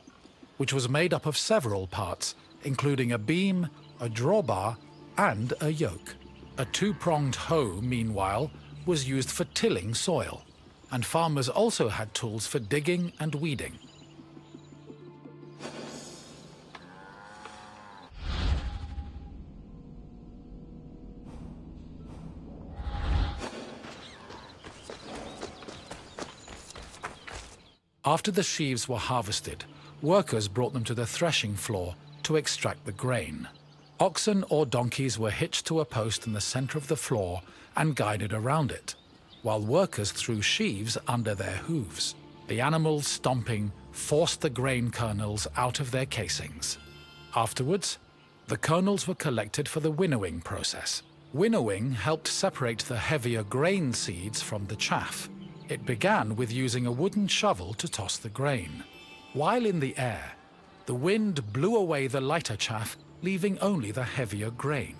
which was made up of several parts, including a beam, a drawbar, and a yoke. A 2-pronged hoe, meanwhile, was used for tilling soil, and farmers also had tools for digging and weeding. After the sheaves were harvested, workers brought them to the threshing floor to extract the grain. Oxen or donkeys were hitched to a post in the center of the floor and guided around it, while workers threw sheaves under their hooves. The animals, stomping, forced the grain kernels out of their casings. Afterwards, the kernels were collected for the winnowing process. Winnowing helped separate the heavier grain seeds from the chaff. It began with using a wooden shovel to toss the grain. While in the air, the wind blew away the lighter chaff, leaving only the heavier grain.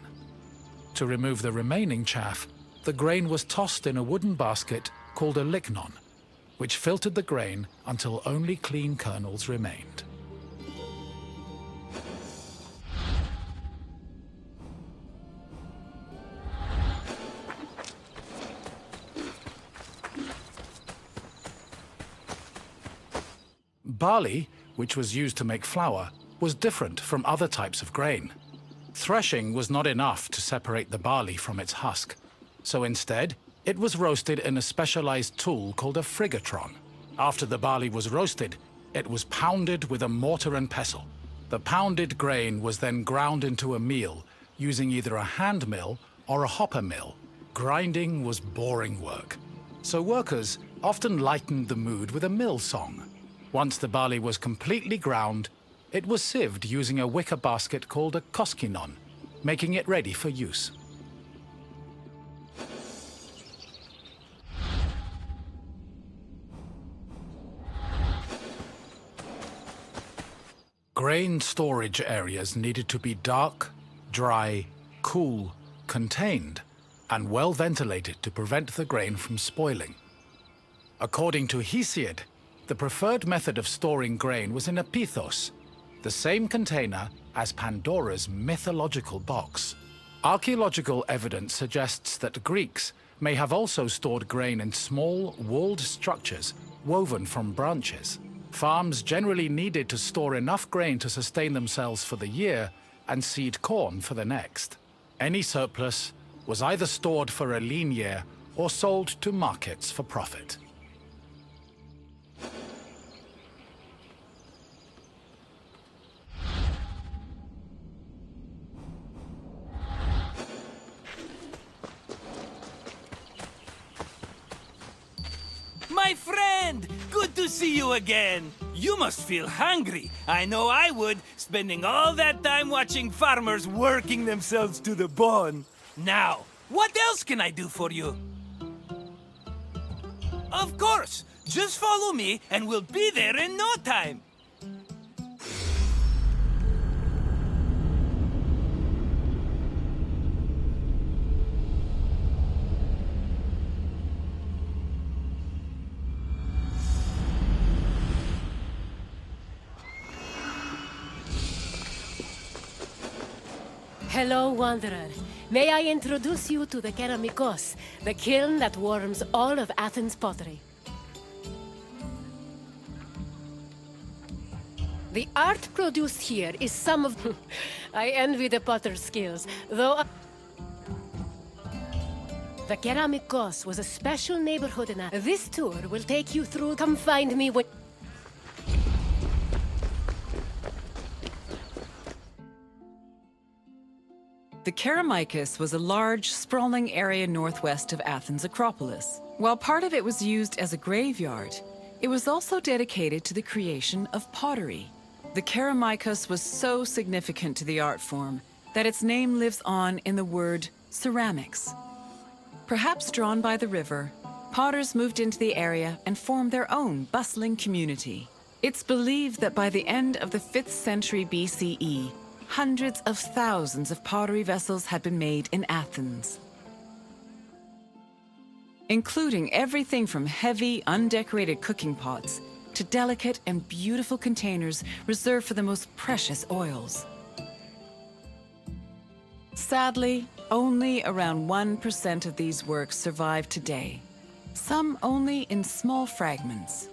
To remove the remaining chaff, the grain was tossed in a wooden basket called a lignon, which filtered the grain until only clean kernels remained. Barley, which was used to make flour, was different from other types of grain. Threshing was not enough to separate the barley from its husk, so instead, it was roasted in a specialized tool called a frigatron. After the barley was roasted, it was pounded with a mortar and pestle. The pounded grain was then ground into a meal using either a hand mill or a hopper mill. Grinding was boring work, so workers often lightened the mood with a mill song. Once the barley was completely ground, it was sieved using a wicker basket called a koskinon, making it ready for use. Grain storage areas needed to be dark, dry, cool, contained, and well ventilated to prevent the grain from spoiling. According to Hesiod, the preferred method of storing grain was in a pithos, the same container as Pandora's mythological box. Archaeological evidence suggests that Greeks may have also stored grain in small, walled structures woven from branches. Farms generally needed to store enough grain to sustain themselves for the year and seed corn for the next. Any surplus was either stored for a lean year or sold to markets for profit. My friend! Good to see you again! You must feel hungry. I know I would, spending all that time watching farmers working themselves to the bone. Now, what else can I do for you? Of course! Just follow me and we'll be there in no time! Hello, Wanderer. May I introduce you to the Keramikos, the kiln that warms all of Athens' pottery. The art produced here is some of... I envy the potter's skills, though... The Keramikos was a special neighborhood in Athens. This tour will take you through... Come find me when... The Keramikos was a large, sprawling area northwest of Athens' Acropolis. While part of it was used as a graveyard, it was also dedicated to the creation of pottery. The Keramikos was so significant to the art form that its name lives on in the word ceramics. Perhaps drawn by the river, potters moved into the area and formed their own bustling community. It's believed that by the end of the 5th century BCE, hundreds of thousands of pottery vessels had been made in Athens, including everything from heavy, undecorated cooking pots to delicate and beautiful containers reserved for the most precious oils. Sadly, only around 1% of these works survive today, some only in small fragments.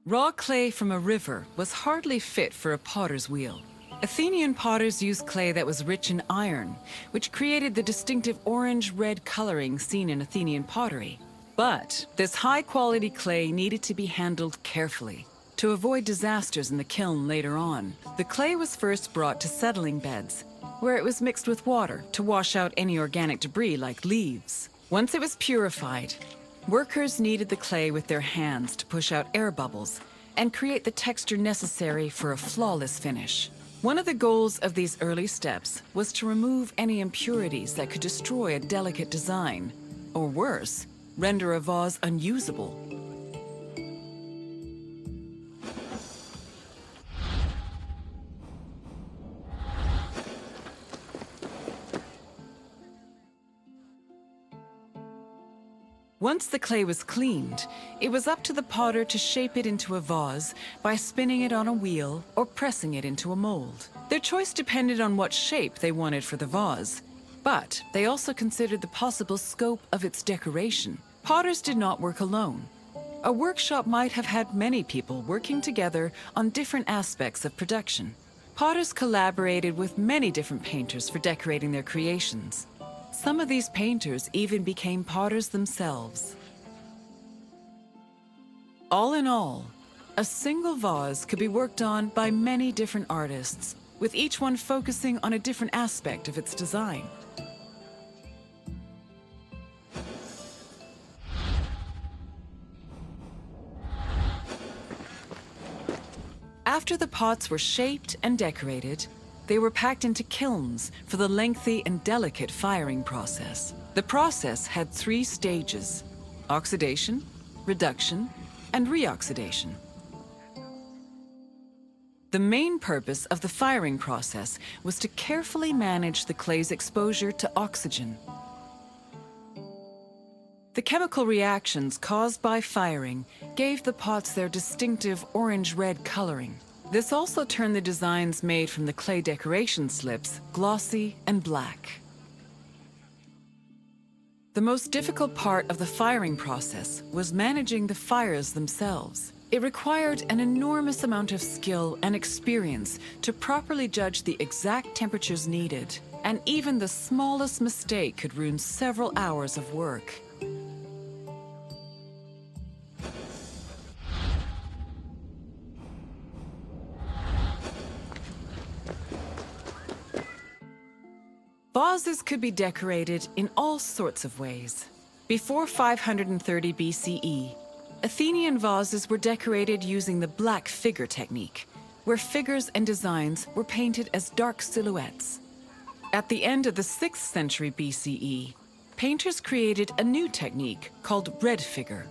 Raw clay from a river was hardly fit for a potter's wheel. Athenian potters used clay that was rich in iron, which created the distinctive orange-red coloring seen in Athenian pottery. But this high-quality clay needed to be handled carefully to avoid disasters in the kiln later on. The clay was first brought to settling beds, where it was mixed with water to wash out any organic debris like leaves. Once it was purified, workers kneaded the clay with their hands to push out air bubbles and create the texture necessary for a flawless finish. One of the goals of these early steps was to remove any impurities that could destroy a delicate design, or worse, render a vase unusable. Once the clay was cleaned, it was up to the potter to shape it into a vase by spinning it on a wheel or pressing it into a mold. Their choice depended on what shape they wanted for the vase, but they also considered the possible scope of its decoration. Potters did not work alone. A workshop might have had many people working together on different aspects of production. Potters collaborated with many different painters for decorating their creations. Some of these painters even became potters themselves. All in all, a single vase could be worked on by many different artists, with each one focusing on a different aspect of its design. After the pots were shaped and decorated, they were packed into kilns for the lengthy and delicate firing process. The process had 3 stages: oxidation, reduction, and reoxidation. The main purpose of the firing process was to carefully manage the clay's exposure to oxygen. The chemical reactions caused by firing gave the pots their distinctive orange-red coloring. This also turned the designs made from the clay decoration slips glossy and black. The most difficult part of the firing process was managing the fires themselves. It required an enormous amount of skill and experience to properly judge the exact temperatures needed, and even the smallest mistake could ruin several hours of work. Vases could be decorated in all sorts of ways. Before 530 BCE, Athenian vases were decorated using the black figure technique, where figures and designs were painted as dark silhouettes. At the end of the 6th century BCE, painters created a new technique called red figure,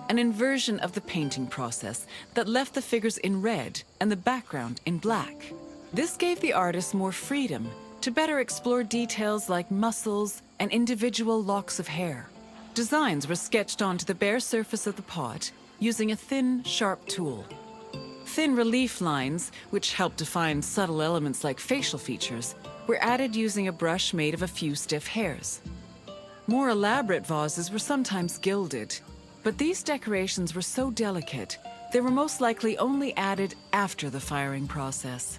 an inversion of the painting process that left the figures in red and the background in black. This gave the artist more freedom to better explore details like muscles and individual locks of hair. Designs were sketched onto the bare surface of the pot using a thin, sharp tool. Thin relief lines, which helped define subtle elements like facial features, were added using a brush made of a few stiff hairs. More elaborate vases were sometimes gilded, but these decorations were so delicate, they were most likely only added after the firing process.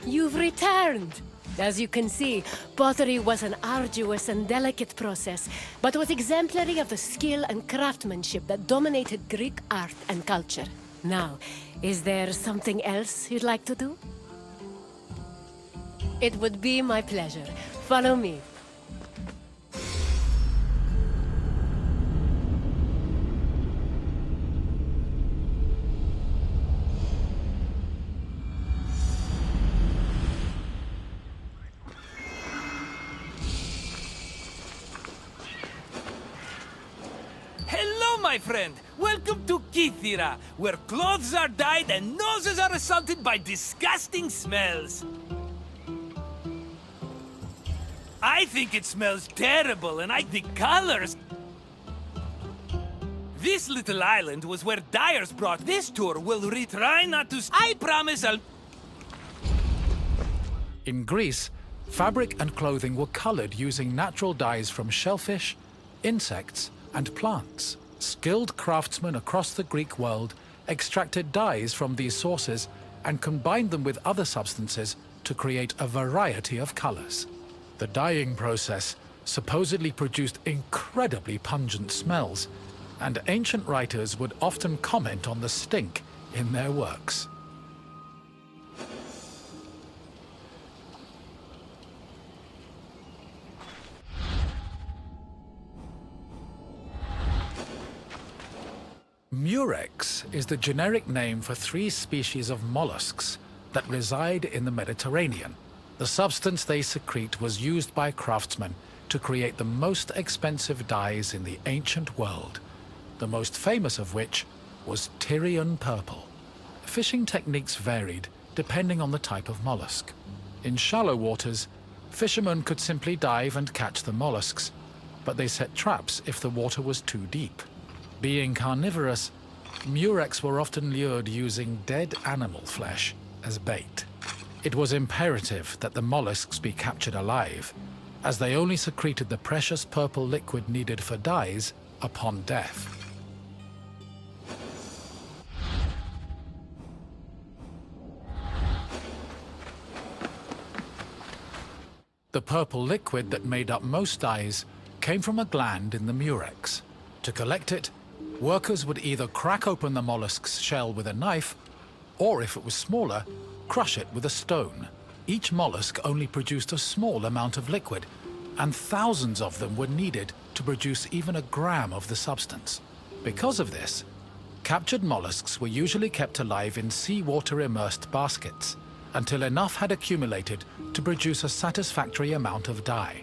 You've returned! As you can see, pottery was an arduous and delicate process, but was exemplary of the skill and craftsmanship that dominated Greek art and culture. Now, is there something else you'd like to do? It would be my pleasure. Follow me. My friend, welcome to Kythera, where clothes are dyed and noses are assaulted by disgusting smells. I think it smells terrible, and the colors. This little island was where dyers brought. This tour will try not to. I promise I'll. In Greece, fabric and clothing were colored using natural dyes from shellfish, insects, and plants. Skilled craftsmen across the Greek world extracted dyes from these sources and combined them with other substances to create a variety of colors. The dyeing process supposedly produced incredibly pungent smells, and ancient writers would often comment on the stink in their works. Murex is the generic name for 3 species of mollusks that reside in the Mediterranean. The substance they secrete was used by craftsmen to create the most expensive dyes in the ancient world, the most famous of which was Tyrian purple. Fishing techniques varied depending on the type of mollusk. In shallow waters, fishermen could simply dive and catch the mollusks, but they set traps if the water was too deep. Being carnivorous, murex were often lured using dead animal flesh as bait. It was imperative that the mollusks be captured alive, as they only secreted the precious purple liquid needed for dyes upon death. The purple liquid that made up most dyes came from a gland in the murex. To collect it, workers would either crack open the mollusk's shell with a knife, or if it was smaller, crush it with a stone. Each mollusk only produced a small amount of liquid, and thousands of them were needed to produce even a gram of the substance. Because of this, captured mollusks were usually kept alive in seawater-immersed baskets, until enough had accumulated to produce a satisfactory amount of dye.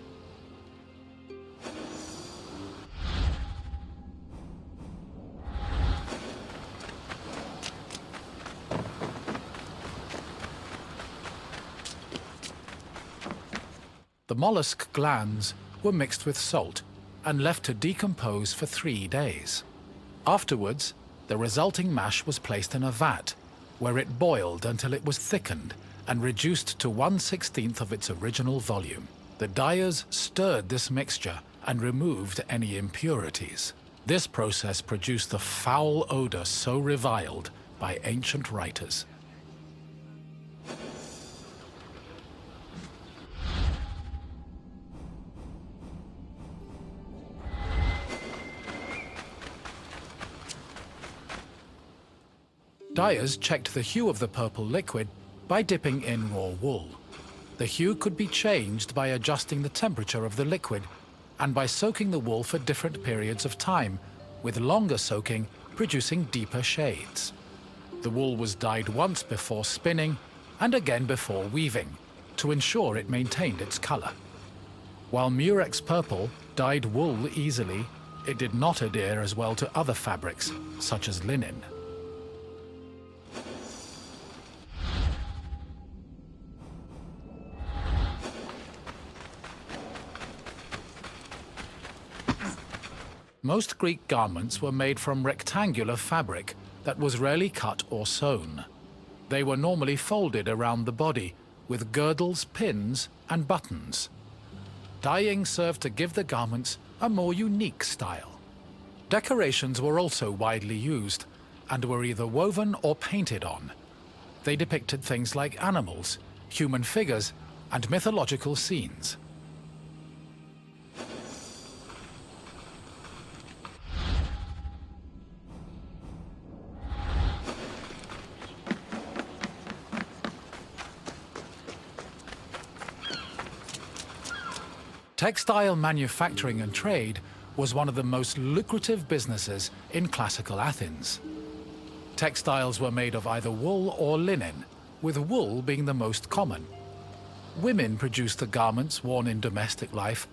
The mollusk glands were mixed with salt and left to decompose for 3 days. Afterwards, the resulting mash was placed in a vat, where it boiled until it was thickened and reduced to 1/16 of its original volume. The dyers stirred this mixture and removed any impurities. This process produced the foul odor so reviled by ancient writers. Dyers checked the hue of the purple liquid by dipping in raw wool. The hue could be changed by adjusting the temperature of the liquid and by soaking the wool for different periods of time, with longer soaking producing deeper shades. The wool was dyed once before spinning and again before weaving to ensure it maintained its color. While Murex purple dyed wool easily, it did not adhere as well to other fabrics, such as linen. Most Greek garments were made from rectangular fabric that was rarely cut or sewn. They were normally folded around the body, with girdles, pins, and buttons. Dyeing served to give the garments a more unique style. Decorations were also widely used, and were either woven or painted on. They depicted things like animals, human figures, and mythological scenes. Textile manufacturing and trade was one of the most lucrative businesses in classical Athens. Textiles were made of either wool or linen, with wool being the most common. Women produced the garments worn in domestic life,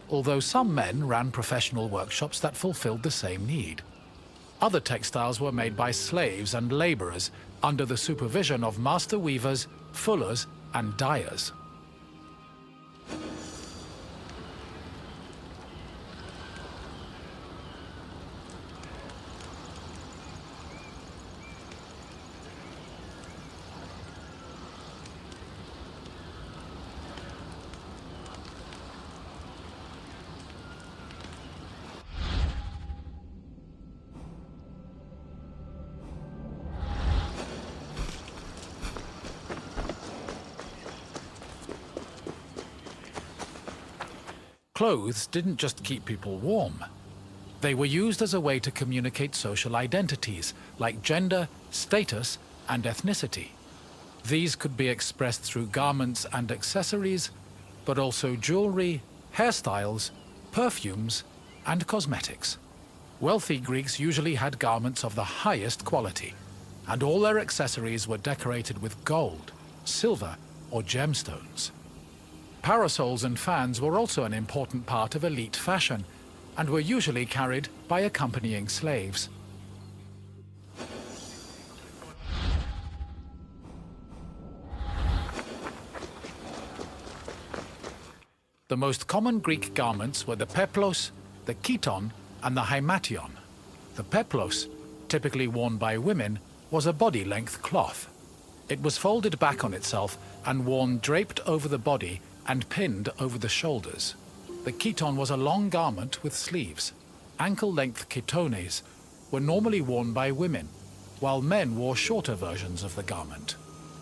although some men ran professional workshops that fulfilled the same need. Other textiles were made by slaves and laborers under the supervision of master weavers, fullers, and dyers. Clothes didn't just keep people warm. They were used as a way to communicate social identities, like gender, status, and ethnicity. These could be expressed through garments and accessories, but also jewelry, hairstyles, perfumes, and cosmetics. Wealthy Greeks usually had garments of the highest quality, and all their accessories were decorated with gold, silver, or gemstones. Parasols and fans were also an important part of elite fashion, and were usually carried by accompanying slaves. The most common Greek garments were the peplos, the chiton, and the hymation. The peplos, typically worn by women, was a body-length cloth. It was folded back on itself and worn draped over the body and pinned over the shoulders. The chiton was a long garment with sleeves. Ankle-length chitones were normally worn by women, while men wore shorter versions of the garment.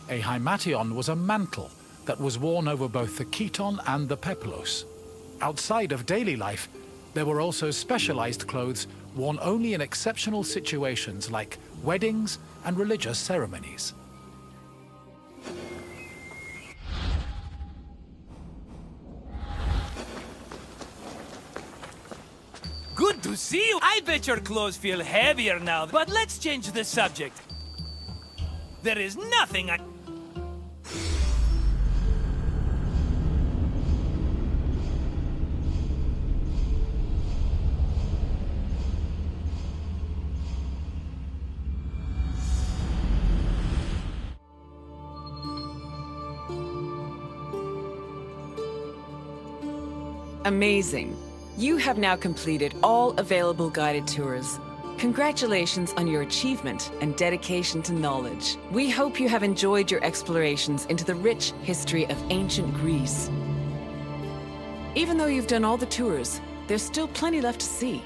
A hymation was a mantle that was worn over both the chiton and the peplos. Outside of daily life, there were also specialized clothes worn only in exceptional situations like weddings and religious ceremonies. Good to see you. I bet your clothes feel heavier now, but let's change the subject. There is nothing I... Amazing. You have now completed all available guided tours. Congratulations on your achievement and dedication to knowledge. We hope you have enjoyed your explorations into the rich history of ancient Greece. Even though you've done all the tours, there's still plenty left to see.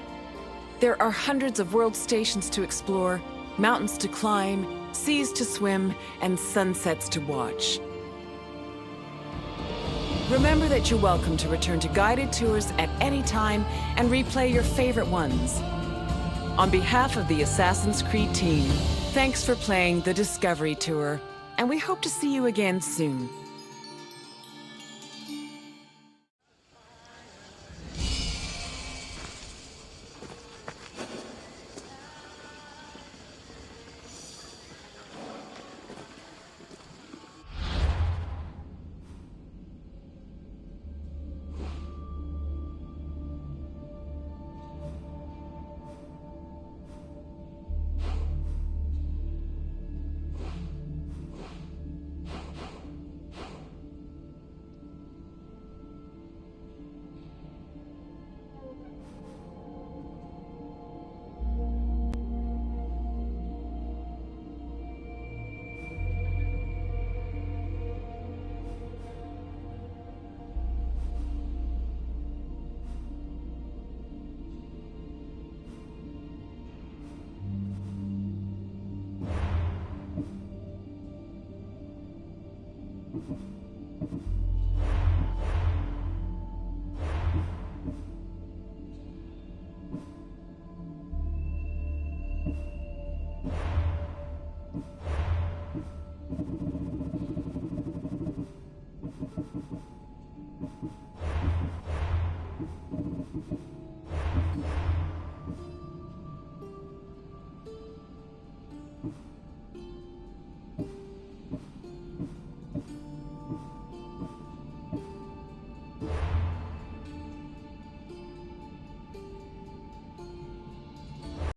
There are hundreds of world stations to explore, mountains to climb, seas to swim, and sunsets to watch. Remember that you're welcome to return to guided tours at any time and replay your favorite ones. On behalf of the Assassin's Creed team, thanks for playing the Discovery Tour, and we hope to see you again soon.